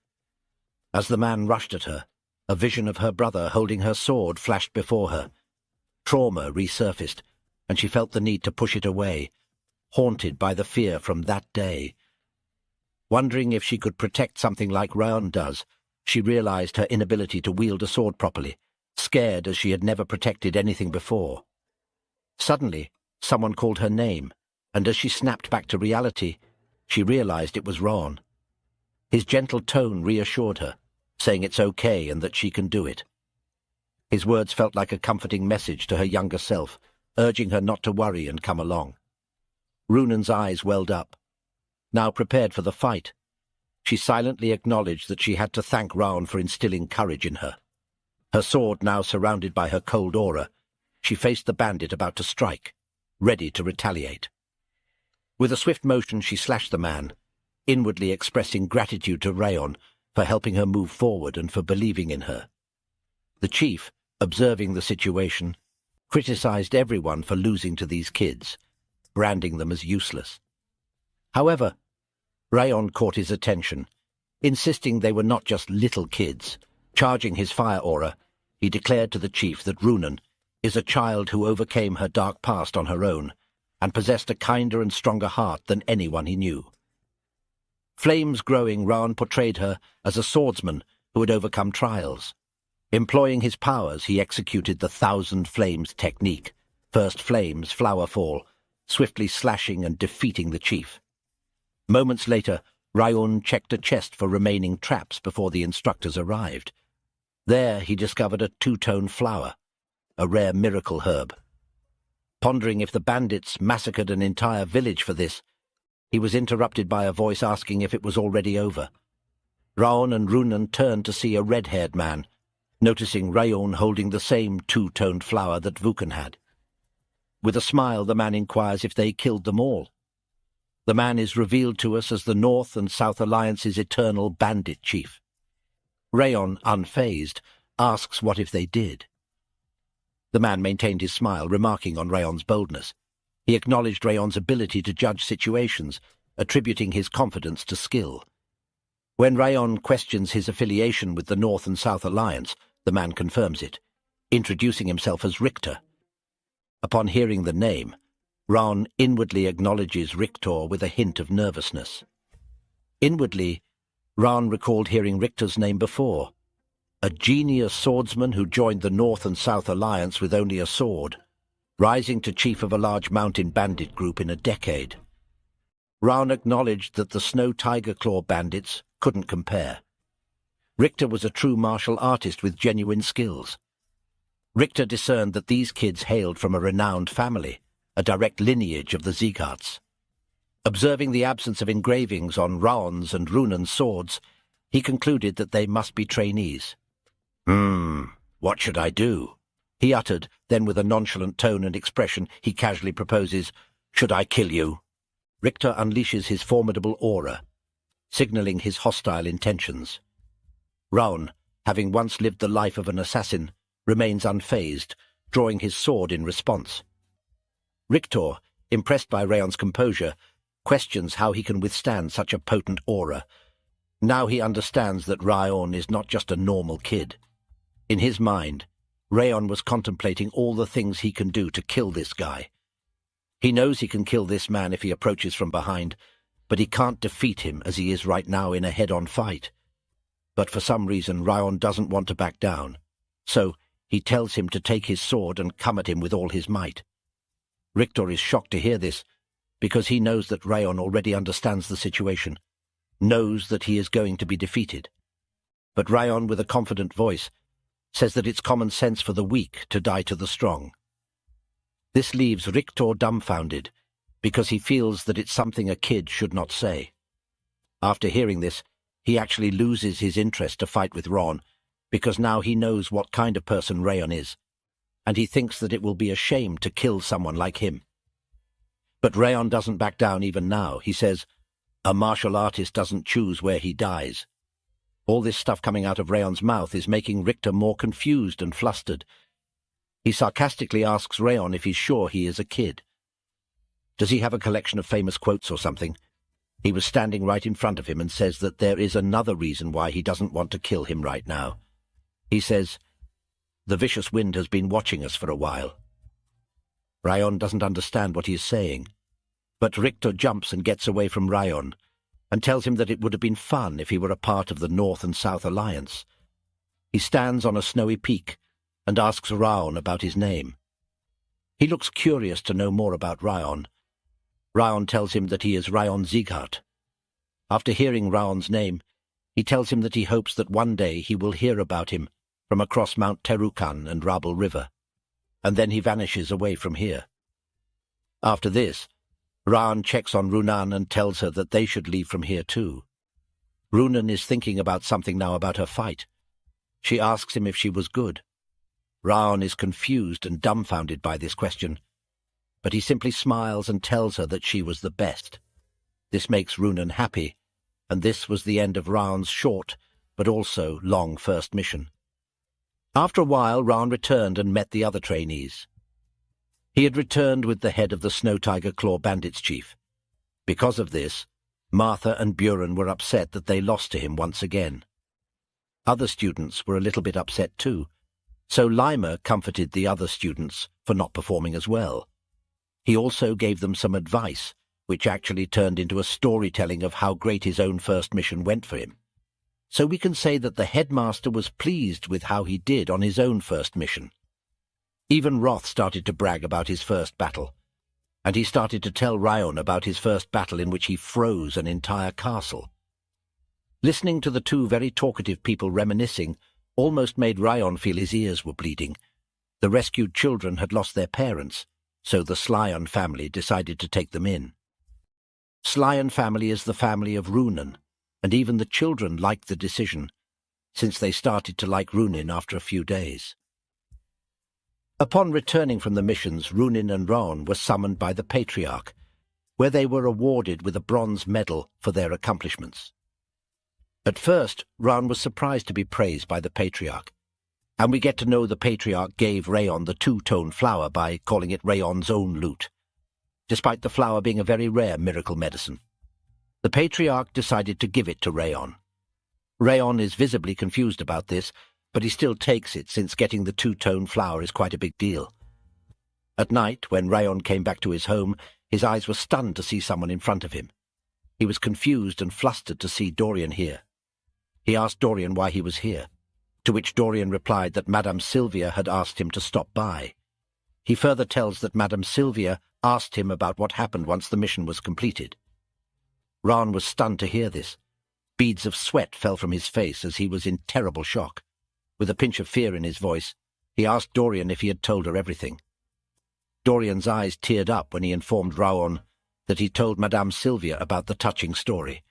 Speaker 3: As the man rushed at her, a vision of her brother holding her sword flashed before her. Trauma resurfaced, and she felt the need to push it away, haunted by the fear from that day. Wondering if she could protect something like Raon does, she realized her inability to wield a sword properly, scared as she had never protected anything before. Suddenly, someone called her name, and as she snapped back to reality, she realized it was Raon. His gentle tone reassured her, saying it's okay and that she can do it. His words felt like a comforting message to her younger self, urging her not to worry and come along. Runan's eyes welled up. Now prepared for the fight, she silently acknowledged that she had to thank Raon for instilling courage in her. Her sword now surrounded by her cold aura, she faced the bandit about to strike, ready to retaliate. With a swift motion she slashed the man, inwardly expressing gratitude to Raon for helping her move forward and for believing in her. The chief, observing the situation, criticized everyone for losing to these kids, branding them as useless. However, Raon caught his attention, insisting they were not just little kids. Charging his fire aura, he declared to the chief that Runan is a child who overcame her dark past on her own and possessed a kinder and stronger heart than anyone he knew. Flames growing, Raon portrayed her as a swordsman who had overcome trials. Employing his powers, he executed the 1,000 Flames technique, first flames, flower fall, swiftly slashing and defeating the chief. Moments later, Raon checked a chest for remaining traps before the instructors arrived. There he discovered a two-tone flower, a rare miracle herb. Pondering if the bandits massacred an entire village for this, he was interrupted by a voice asking if it was already over. Raon and Runan turned to see a red-haired man, noticing Raon holding the same two-toned flower that Vukan had. With a smile, the man inquires if they killed them all. The man is revealed to us as the North and South Alliance's eternal bandit chief. Raon, unfazed, asks what if they did. The man maintained his smile, remarking on Raon's boldness. He acknowledged Raon's ability to judge situations, attributing his confidence to skill. When Raon questions his affiliation with the North and South Alliance, the man confirms it, introducing himself as Richter. Upon hearing the name, Raon inwardly acknowledges Richter with a hint of nervousness. Inwardly, Raon recalled hearing Richter's name before, a genius swordsman who joined the North and South Alliance with only a sword, rising to chief of a large mountain bandit group in a decade. Raon acknowledged that the Snow Tiger Claw bandits couldn't compare. Richter was a true martial artist with genuine skills. Richter discerned that these kids hailed from a renowned family, a direct lineage of the Siegharts. Observing the absence of engravings on Raon's and Runan's swords, he concluded that they must be trainees. What should I do?" He uttered, then with a nonchalant tone and expression, he casually proposes, "Should I kill you?" Richter unleashes his formidable aura, signaling his hostile intentions. Raon, having once lived the life of an assassin, remains unfazed, drawing his sword in response. Richter, impressed by Raon's composure, questions how he can withstand such a potent aura. Now he understands that Raon is not just a normal kid. In his mind, Raon was contemplating all the things he can do to kill this guy. He knows he can kill this man if he approaches from behind, but he can't defeat him as he is right now in a head-on fight. But for some reason, Raon doesn't want to back down, so he tells him to take his sword and come at him with all his might. Richter is shocked to hear this, because he knows that Raon already understands the situation, knows that he is going to be defeated. But Raon, with a confident voice, says that it's common sense for the weak to die to the strong. This leaves Richter dumbfounded, because he feels that it's something a kid should not say. After hearing this, he actually loses his interest to fight with Raon, because now he knows what kind of person Raon is, and he thinks that it will be a shame to kill someone like him. But Raon doesn't back down even now. He says, "A martial artist doesn't choose where he dies." All this stuff coming out of Raon's mouth is making Richter more confused and flustered. He sarcastically asks Raon if he's sure he is a kid. Does he have a collection of famous quotes or something? He was standing right in front of him and says that there is another reason why he doesn't want to kill him right now. He says, "The vicious wind has been watching us for a while." Raon doesn't understand what he is saying, but Richter jumps and gets away from Raon and tells him that it would have been fun if he were a part of the North and South Alliance. He stands on a snowy peak and asks Raon about his name. He looks curious to know more about Raon. Raon tells him that he is House Sieghart. After hearing Raon's name, he tells him that he hopes that one day he will hear about him from across Mount Terukan and Rabel River, and then he vanishes away from here. After this, Raon checks on Runan and tells her that they should leave from here too. Runan is thinking about something now about her fight. She asks him if she was good. Raon is confused and dumbfounded by this question, but he simply smiles and tells her that she was the best. This makes Runan happy, and this was the end of Raon's short but also long first mission. After a while, Raon returned and met the other trainees. He had returned with the head of the Snow Tiger Claw Bandits chief. Because of this, Martha and Buren were upset that they lost to him once again. Other students were a little bit upset too, so Lima comforted the other students for not performing as well. He also gave them some advice, which actually turned into a storytelling of how great his own first mission went for him. So we can say that the headmaster was pleased with how he did on his own first mission. Even Roth started to brag about his first battle, and he started to tell Raon about his first battle in which he froze an entire castle. Listening to the two very talkative people reminiscing almost made Raon feel his ears were bleeding. The rescued children had lost their parents, so the Slyon family decided to take them in. Slyon family is the family of Runan, and even the children liked the decision, since they started to like Runin after a few days. Upon returning from the missions, Runin and Raon were summoned by the Patriarch, where they were awarded with a bronze medal for their accomplishments. At first, Raon was surprised to be praised by the Patriarch, and we get to know the Patriarch gave Raon the two-tone flower by calling it Raon's own loot, despite the flower being a very rare miracle medicine. The Patriarch decided to give it to Raon. Raon is visibly confused about this, but he still takes it since getting the two-tone flower is quite a big deal. At night, when Raon came back to his home, his eyes were stunned to see someone in front of him. He was confused and flustered to see Dorian here. He asked Dorian why he was here, to which Dorian replied that Madame Sylvia had asked him to stop by. He further tells that Madame Sylvia asked him about what happened once the mission was completed. Raon was stunned to hear this. Beads of sweat fell from his face as he was in terrible shock. With a pinch of fear in his voice, he asked Dorian if he had told her everything. Dorian's eyes teared up when he informed Raon that he told Madame Sylvia about the touching story.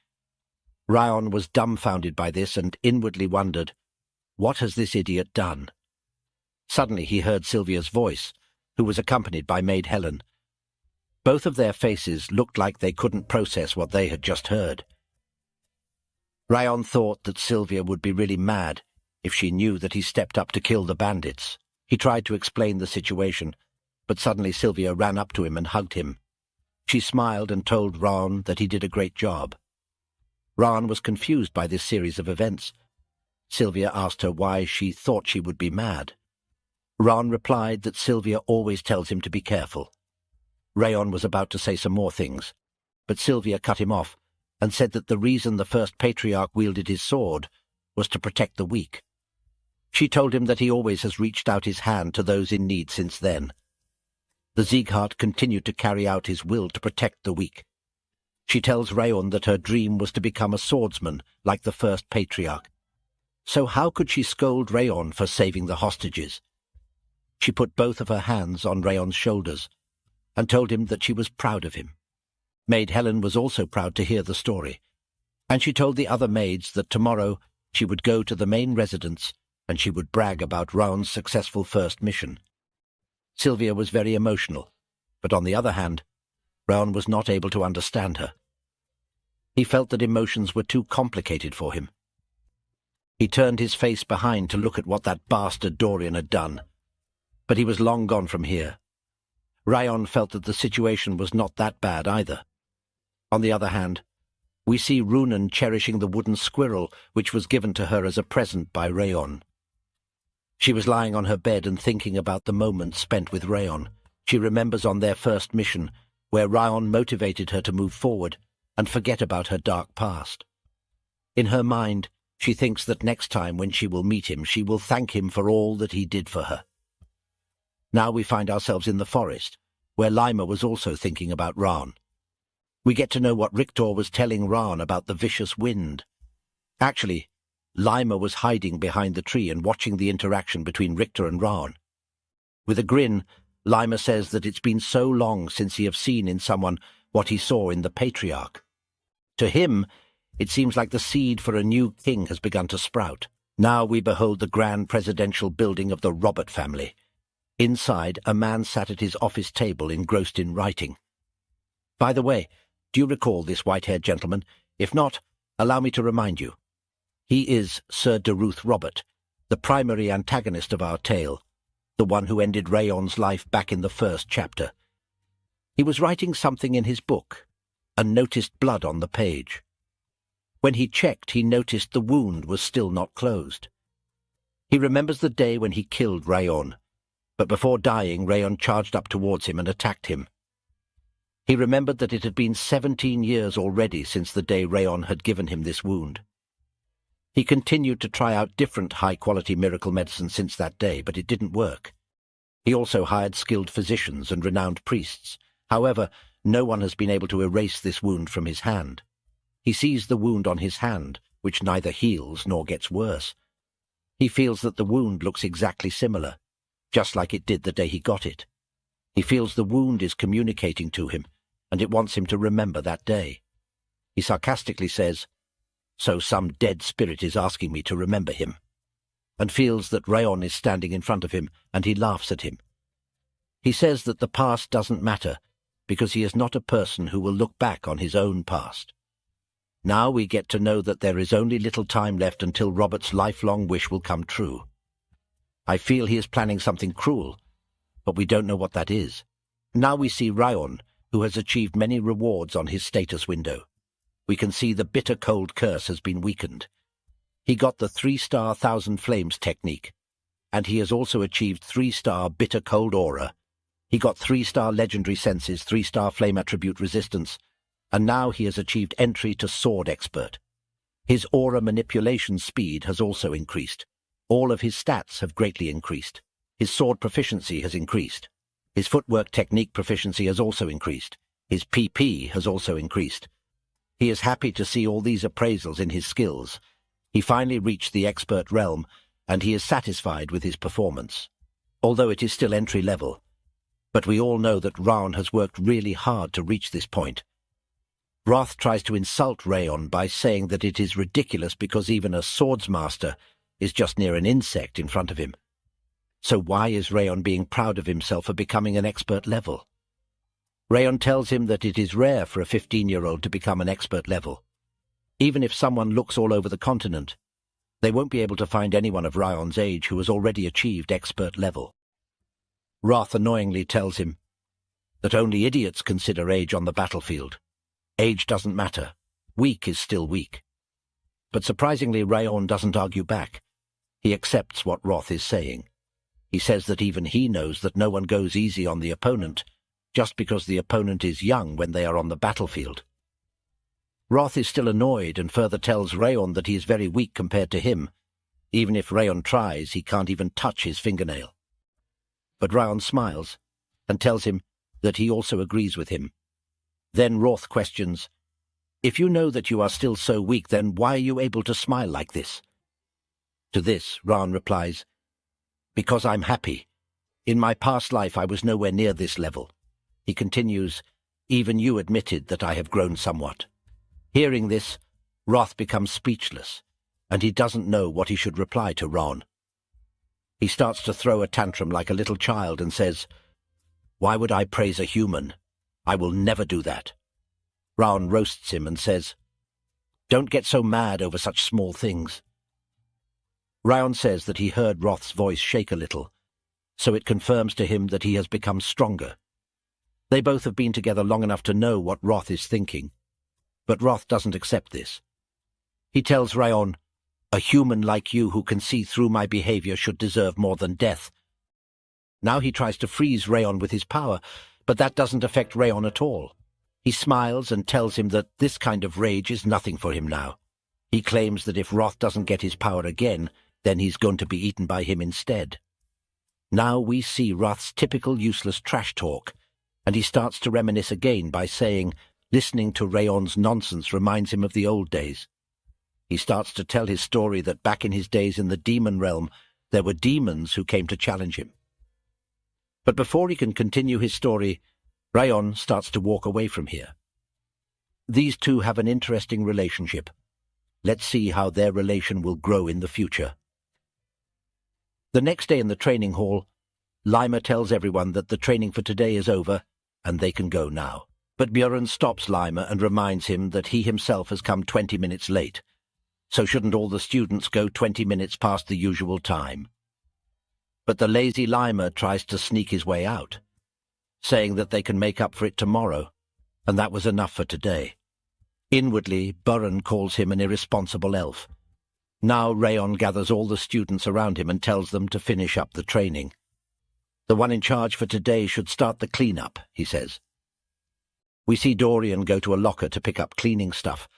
Speaker 3: Raon was dumbfounded by this and inwardly wondered, what has this idiot done? Suddenly he heard Sylvia's voice, who was accompanied by Maid Helen. Both of their faces looked like they couldn't process what they had just heard. Raon thought that Sylvia would be really mad if she knew that he stepped up to kill the bandits. He tried to explain the situation, but suddenly Sylvia ran up to him and hugged him. She smiled and told Raon that he did a great job. Raon was confused by this series of events. Sylvia asked her why she thought she would be mad. Raon replied that Sylvia always tells him to be careful. Raon was about to say some more things, but Sylvia cut him off and said that the reason the first patriarch wielded his sword was to protect the weak. She told him that he always has reached out his hand to those in need since then. The Sieghart continued to carry out his will to protect the weak. She tells Raon that her dream was to become a swordsman like the first patriarch. So how could she scold Raon for saving the hostages? She put both of her hands on Raon's shoulders and told him that she was proud of him. Maid Helen was also proud to hear the story, and she told the other maids that tomorrow she would go to the main residence and she would brag about Raon's successful first mission. Sylvia was very emotional, but on the other hand, Raon was not able to understand her. He felt that emotions were too complicated for him. He turned his face behind to look at what that bastard Dorian had done, but he was long gone from here. Raon felt that the situation was not that bad either. On the other hand, we see Runan cherishing the wooden squirrel which was given to her as a present by Raon. She was lying on her bed and thinking about the moments spent with Raon. She remembers on their first mission, where Raon motivated her to move forward and forget about her dark past. In her mind, she thinks that next time when she will meet him, she will thank him for all that he did for her. Now we find ourselves in the forest, where Lima was also thinking about Raon. We get to know what Richter was telling Raon about the vicious wind. Actually, Lima was hiding behind the tree and watching the interaction between Richter and Raon. With a grin, Lima says that it's been so long since he have seen in someone what he saw in the patriarch. To him, it seems like the seed for a new king has begun to sprout. Now we behold the grand presidential building of the Robert family. Inside, a man sat at his office table engrossed in writing. By the way, do you recall this white-haired gentleman? If not, allow me to remind you. He is Sir Derus Robert, the primary antagonist of our tale, the one who ended Raon's life back in the first chapter. He was writing something in his book, and noticed blood on the page. When he checked, he noticed the wound was still not closed. He remembers the day when he killed Raon, but before dying, Raon charged up towards him and attacked him. He remembered that it had been 17 years already since the day Raon had given him this wound. He continued to try out different high-quality miracle medicine since that day, but it didn't work. He also hired skilled physicians and renowned priests. However, no one has been able to erase this wound from his hand. He sees the wound on his hand, which neither heals nor gets worse. He feels that the wound looks exactly similar, just like it did the day he got it. He feels the wound is communicating to him, and it wants him to remember that day. He sarcastically says, "So some dead spirit is asking me to remember him," and feels that Raon is standing in front of him, and he laughs at him. He says that the past doesn't matter, because he is not a person who will look back on his own past. Now we get to know that there is only little time left until Robert's lifelong wish will come true. I feel he is planning something cruel, but we don't know what that is. Now we see Raon, who has achieved many rewards on his status window. We can see the bitter cold curse has been weakened. He got the 3-star Thousand Flames technique, and he has also achieved 3-star bitter cold aura. He got 3-star legendary senses, 3-star flame attribute resistance, and now he has achieved entry to sword expert. His aura manipulation speed has also increased. All of his stats have greatly increased. His sword proficiency has increased. His footwork technique proficiency has also increased. His PP has also increased. He is happy to see all these appraisals in his skills. He finally reached the expert realm, and he is satisfied with his performance, although it is still entry level. But we all know that Raon has worked really hard to reach this point. Roth tries to insult Raon by saying that it is ridiculous because even a swordsmaster is just near an insect in front of him. So why is Raon being proud of himself for becoming an expert level? Raon tells him that it is rare for a 15-year-old to become an expert level. Even if someone looks all over the continent, they won't be able to find anyone of Raon's age who has already achieved expert level. Roth annoyingly tells him that only idiots consider age on the battlefield. Age doesn't matter. Weak is still weak. But surprisingly, Raon doesn't argue back. He accepts what Roth is saying. He says that even he knows that no one goes easy on the opponent just because the opponent is young when they are on the battlefield. Roth is still annoyed and further tells Raon that he is very weak compared to him. Even if Raon tries, he can't even touch his fingernail. But Raon smiles and tells him that he also agrees with him. Then Roth questions, "If you know that you are still so weak, then why are you able to smile like this?" To this, Raon replies, "Because I'm happy. In my past life I was nowhere near this level." He continues, "Even you admitted that I have grown somewhat." Hearing this, Roth becomes speechless, and he doesn't know what he should reply to Raon. He starts to throw a tantrum like a little child and says, "Why would I praise a human? I will never do that." Raon roasts him and says, "Don't get so mad over such small things." Raon says that he heard Roth's voice shake a little, so it confirms to him that he has become stronger. They both have been together long enough to know what Roth is thinking, but Roth doesn't accept this. He tells Raon, "A human like you who can see through my behavior should deserve more than death." Now he tries to freeze Raon with his power, but that doesn't affect Raon at all. He smiles and tells him that this kind of rage is nothing for him now. He claims that if Roth doesn't get his power again, then he's going to be eaten by him instead. Now we see Roth's typical useless trash talk, and he starts to reminisce again by saying, listening to Raon's nonsense reminds him of the old days. He starts to tell his story that back in his days in the demon realm, there were demons who came to challenge him. But before he can continue his story, Raon starts to walk away from here. These two have an interesting relationship. Let's see how their relation will grow in the future. The next day in the training hall, Lima tells everyone that the training for today is over and they can go now. But Björn stops Lima and reminds him that he himself has come 20 minutes late. So shouldn't all the students go 20 minutes past the usual time? But the lazy Lima tries to sneak his way out, saying that they can make up for it tomorrow, and that was enough for today. Inwardly, Björn calls him an irresponsible elf. Now Raon gathers all the students around him and tells them to finish up the training. The one in charge for today should start the clean-up, he says. We see Dorian go to a locker to pick up cleaning stuff,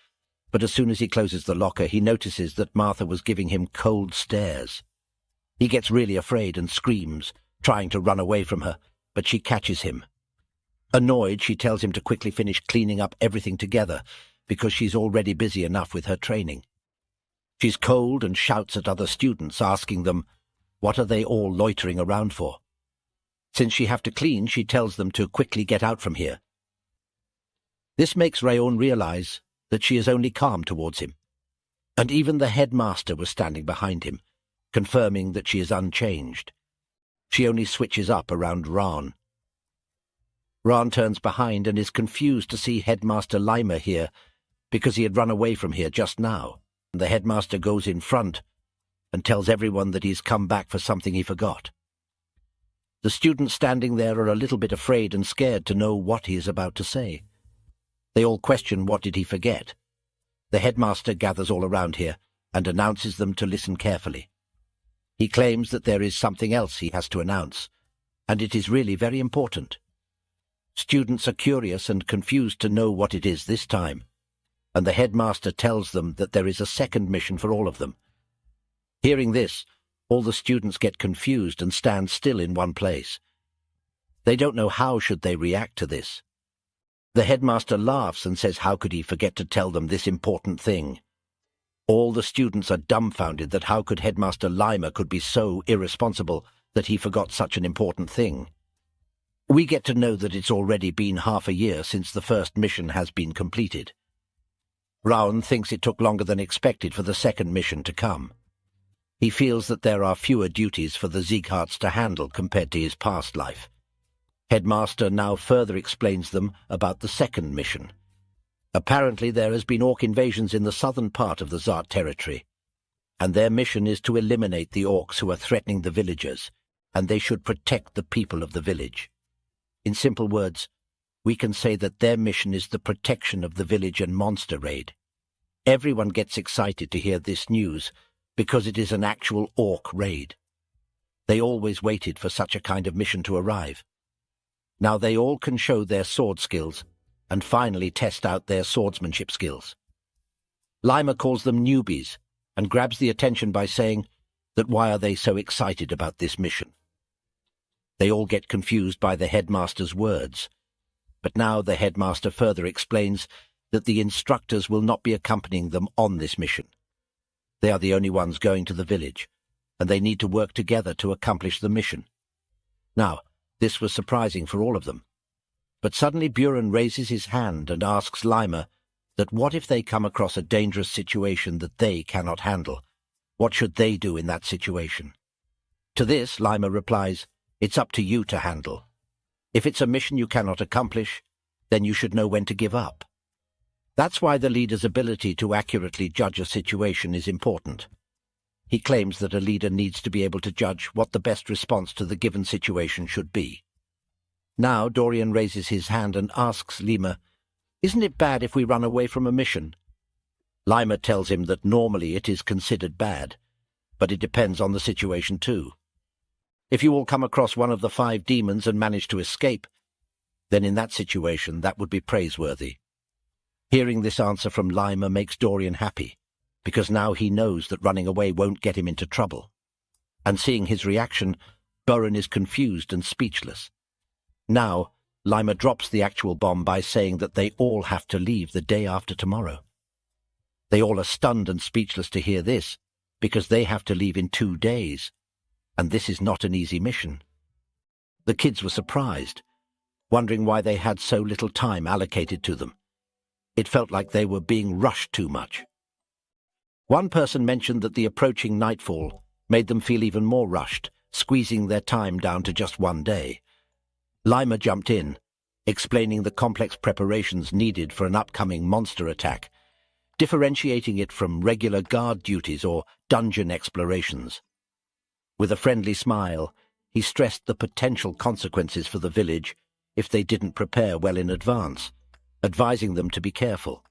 Speaker 3: but as soon as he closes the locker, he notices that Martha was giving him cold stares. He gets really afraid and screams, trying to run away from her, but she catches him. Annoyed, she tells him to quickly finish cleaning up everything together, because she's already busy enough with her training. She's cold and shouts at other students, asking them, what are they all loitering around for? Since she have to clean, she tells them to quickly get out from here. This makes Raon realize that she is only calm towards him, and even the headmaster was standing behind him, confirming that she is unchanged. She only switches up around Raon. Raon turns behind and is confused to see Headmaster Lima here, because he had run away from here just now. The headmaster goes in front and tells everyone that he's come back for something he forgot. The students standing there are a little bit afraid and scared to know what he is about to say. They all question what did he forget. The headmaster gathers all around here and announces them to listen carefully. He claims that there is something else he has to announce, and it is really very important. Students are curious and confused to know what it is this time, and the headmaster tells them that there is a second mission for all of them. Hearing this, all the students get confused and stand still in one place. They don't know how should they react to this. The headmaster laughs and says how could he forget to tell them this important thing. All the students are dumbfounded that how could Headmaster Lima could be so irresponsible that he forgot such an important thing. We get to know that it's already been half a year since the first mission has been completed. Raon thinks it took longer than expected for the second mission to come. He feels that there are fewer duties for the Siegharts to handle compared to his past life. Headmaster now further explains them about the second mission. Apparently there has been orc invasions in the southern part of the Zart territory, and their mission is to eliminate the orcs who are threatening the villagers, and they should protect the people of the village. In simple words, we can say that their mission is the protection of the village and monster raid. Everyone gets excited to hear this news because it is an actual orc raid. They always waited for such a kind of mission to arrive. Now they all can show their sword skills and finally test out their swordsmanship skills. Lima calls them newbies and grabs the attention by saying that why are they so excited about this mission? They all get confused by the headmaster's words, but now the headmaster further explains that the instructors will not be accompanying them on this mission. They are the only ones going to the village, and they need to work together to accomplish the mission. Now, this was surprising for all of them. But suddenly Buren raises his hand and asks Lima that what if they come across a dangerous situation that they cannot handle? What should they do in that situation? To this, Lima replies, "It's up to you to handle. If it's a mission you cannot accomplish, then you should know when to give up." That's why the leader's ability to accurately judge a situation is important. He claims that a leader needs to be able to judge what the best response to the given situation should be. Now Dorian raises his hand and asks Lima, "Isn't it bad if we run away from a mission?" Lima tells him that normally it is considered bad, but it depends on the situation too. If you all come across one of the 5 demons and manage to escape, then in that situation that would be praiseworthy. Hearing this answer from Lima makes Dorian happy, because now he knows that running away won't get him into trouble. And seeing his reaction, Buren is confused and speechless. Now, Lima drops the actual bomb by saying that they all have to leave the day after tomorrow. They all are stunned and speechless to hear this, because they have to leave in 2 days, and this is not an easy mission. The kids were surprised, wondering why they had so little time allocated to them. It felt like they were being rushed too much. One person mentioned that the approaching nightfall made them feel even more rushed, squeezing their time down to just 1 day. Lima jumped in, explaining the complex preparations needed for an upcoming monster attack, differentiating it from regular guard duties or dungeon explorations. With a friendly smile, he stressed the potential consequences for the village if they didn't prepare well in advance, advising them to be careful.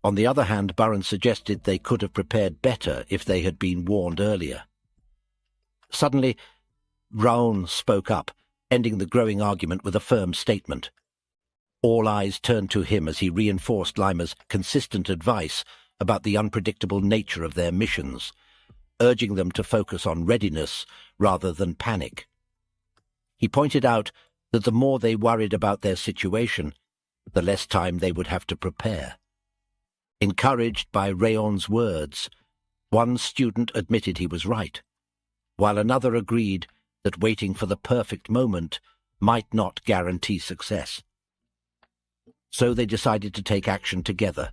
Speaker 3: On the other hand, Buren suggested they could have prepared better if they had been warned earlier. Suddenly, Raon spoke up, ending the growing argument with a firm statement. All eyes turned to him as he reinforced Lima's consistent advice about the unpredictable nature of their missions, urging them to focus on readiness rather than panic. He pointed out that the more they worried about their situation, the less time they would have to prepare. Encouraged by Raon's words, one student admitted he was right, while another agreed that waiting for the perfect moment might not guarantee success. So they decided to take action together.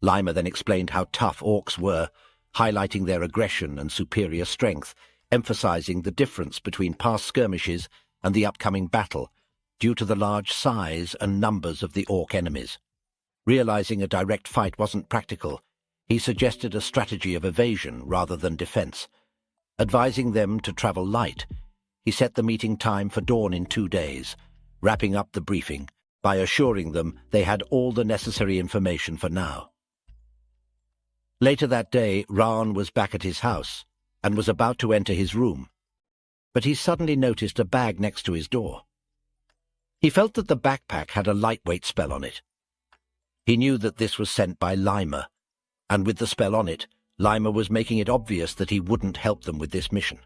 Speaker 3: Lima then explained how tough orcs were, highlighting their aggression and superior strength, emphasizing the difference between past skirmishes and the upcoming battle, due to the large size and numbers of the orc enemies. Realizing a direct fight wasn't practical, he suggested a strategy of evasion rather than defense. Advising them to travel light, he set the meeting time for dawn in 2 days, wrapping up the briefing by assuring them they had all the necessary information for now. Later that day, Raon was back at his house and was about to enter his room, but he suddenly noticed a bag next to his door. He felt that the backpack had a lightweight spell on it. He knew that this was sent by Lima, and with the spell on it, Lima was making it obvious that he wouldn't help them with this mission.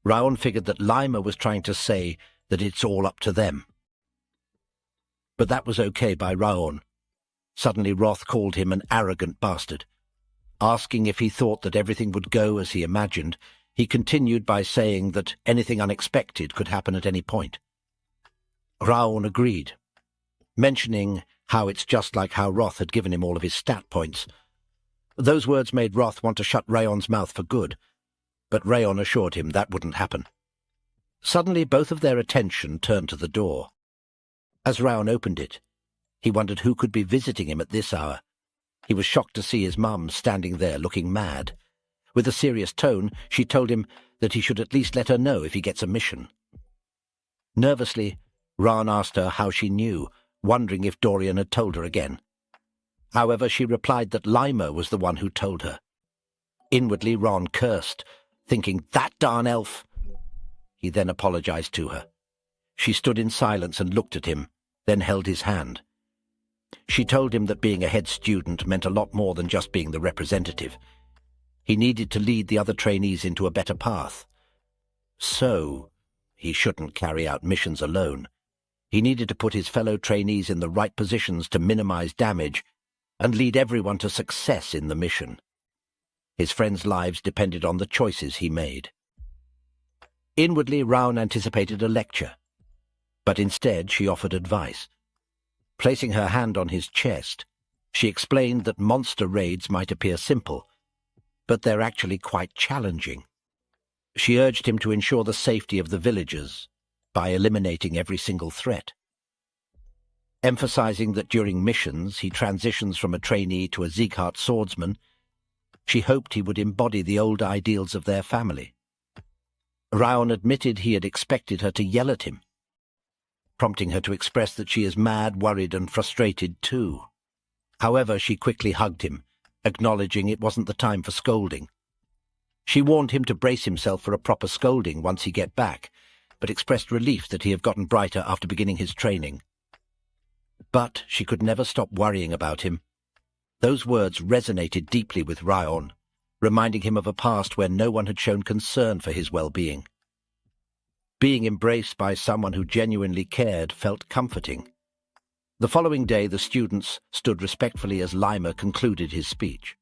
Speaker 3: Raon figured that Lima was trying to say that it's all up to them. But that was okay by Raon. Suddenly Roth called him an arrogant bastard. Asking if he thought that everything would go as he imagined, he continued by saying that anything unexpected could happen at any point. Raon agreed, mentioning how it's just like how Roth had given him all of his stat points. Those words made Roth want to shut Raon's mouth for good, but Raon assured him that wouldn't happen. Suddenly both of their attention turned to the door. As Raon opened it, he wondered who could be visiting him at this hour. He was shocked to see his mum standing there looking mad. With a serious tone, she told him that he should at least let her know if he gets a mission. Nervously, Raon asked her how she knew, wondering if Dorian had told her again. However, she replied that Lima was the one who told her. Inwardly, Raon cursed, thinking, "That darn elf!" He then apologized to her. She stood in silence and looked at him, then held his hand. She told him that being a head student meant a lot more than just being the representative. He needed to lead the other trainees into a better path. So, he shouldn't carry out missions alone. He needed to put his fellow trainees in the right positions to minimize damage and lead everyone to success in the mission. His friends' lives depended on the choices he made. Inwardly, Raon anticipated a lecture, but instead she offered advice. Placing her hand on his chest, she explained that monster raids might appear simple, but they're actually quite challenging. She urged him to ensure the safety of the villagers by eliminating every single threat. Emphasizing that during missions he transitions from a trainee to a Sieghart swordsman, she hoped he would embody the old ideals of their family. Raon admitted he had expected her to yell at him, prompting her to express that she is mad, worried, and frustrated too. However, she quickly hugged him, acknowledging it wasn't the time for scolding. She warned him to brace himself for a proper scolding once he get back, but expressed relief that he had gotten brighter after beginning his training. But she could never stop worrying about him. Those words resonated deeply with Raon, reminding him of a past where no one had shown concern for his well-being. Being embraced by someone who genuinely cared felt comforting. The following day, the students stood respectfully as Lima concluded his speech.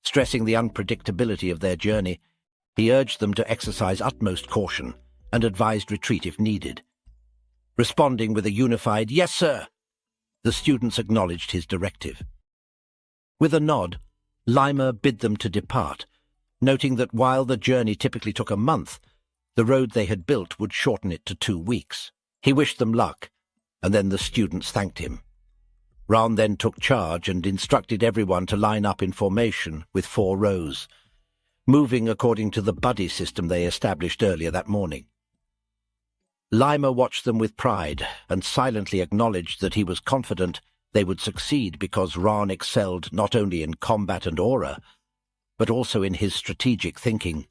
Speaker 3: Stressing the unpredictability of their journey, he urged them to exercise utmost caution and advised retreat if needed. Responding with a unified, "Yes, sir," the students acknowledged his directive. With a nod, Lima bid them to depart, noting that while the journey typically took a month, the road they had built would shorten it to 2 weeks. He wished them luck, and then the students thanked him. Raon then took charge and instructed everyone to line up in formation with 4 rows, moving according to the buddy system they established earlier that morning. Lima watched them with pride and silently acknowledged that he was confident they would succeed because Raon excelled not only in combat and aura, but also in his strategic thinking.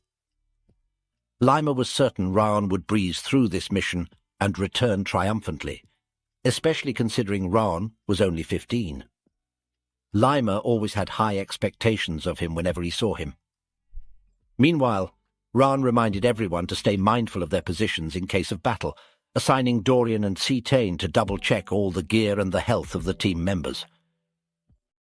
Speaker 3: Lima was certain Raon would breeze through this mission and return triumphantly, especially considering Raon was only 15. Lima always had high expectations of him whenever he saw him. Meanwhile, Raon reminded everyone to stay mindful of their positions in case of battle, assigning Dorian and Cetane to double-check all the gear and the health of the team members.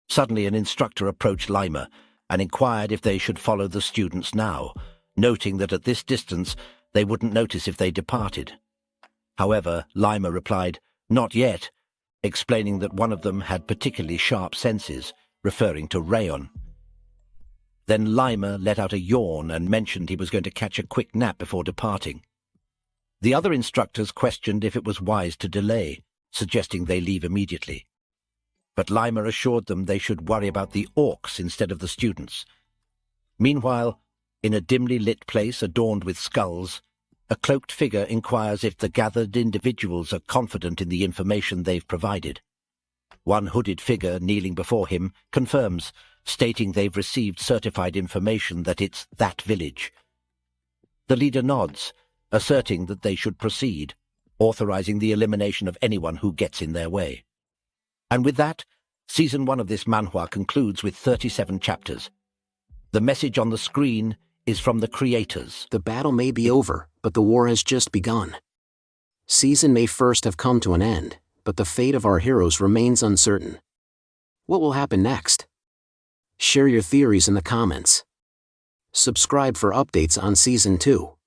Speaker 3: Suddenly an instructor approached Lima and inquired if they should follow the students now, noting that at this distance they wouldn't notice if they departed. However, Lima replied, "Not yet," explaining that one of them had particularly sharp senses, referring to Raon. Then Lima let out a yawn and mentioned he was going to catch a quick nap before departing. The other instructors questioned if it was wise to delay, suggesting they leave immediately. But Lima assured them they should worry about the orcs instead of the students. Meanwhile, in a dimly lit place adorned with skulls, a cloaked figure inquires if the gathered individuals are confident in the information they've provided. One hooded figure kneeling before him confirms, stating they've received certified information that it's that village. The leader nods, asserting that they should proceed, authorizing the elimination of anyone who gets in their way. And with that, Season 1 of this manhwa concludes with 37 chapters. The message on the screen is from the creators.
Speaker 2: The battle may be over, but the war has just begun. Season may first have come to an end, but the fate of our heroes remains uncertain. What will happen next? Share your theories in the comments. Subscribe for updates on Season 2.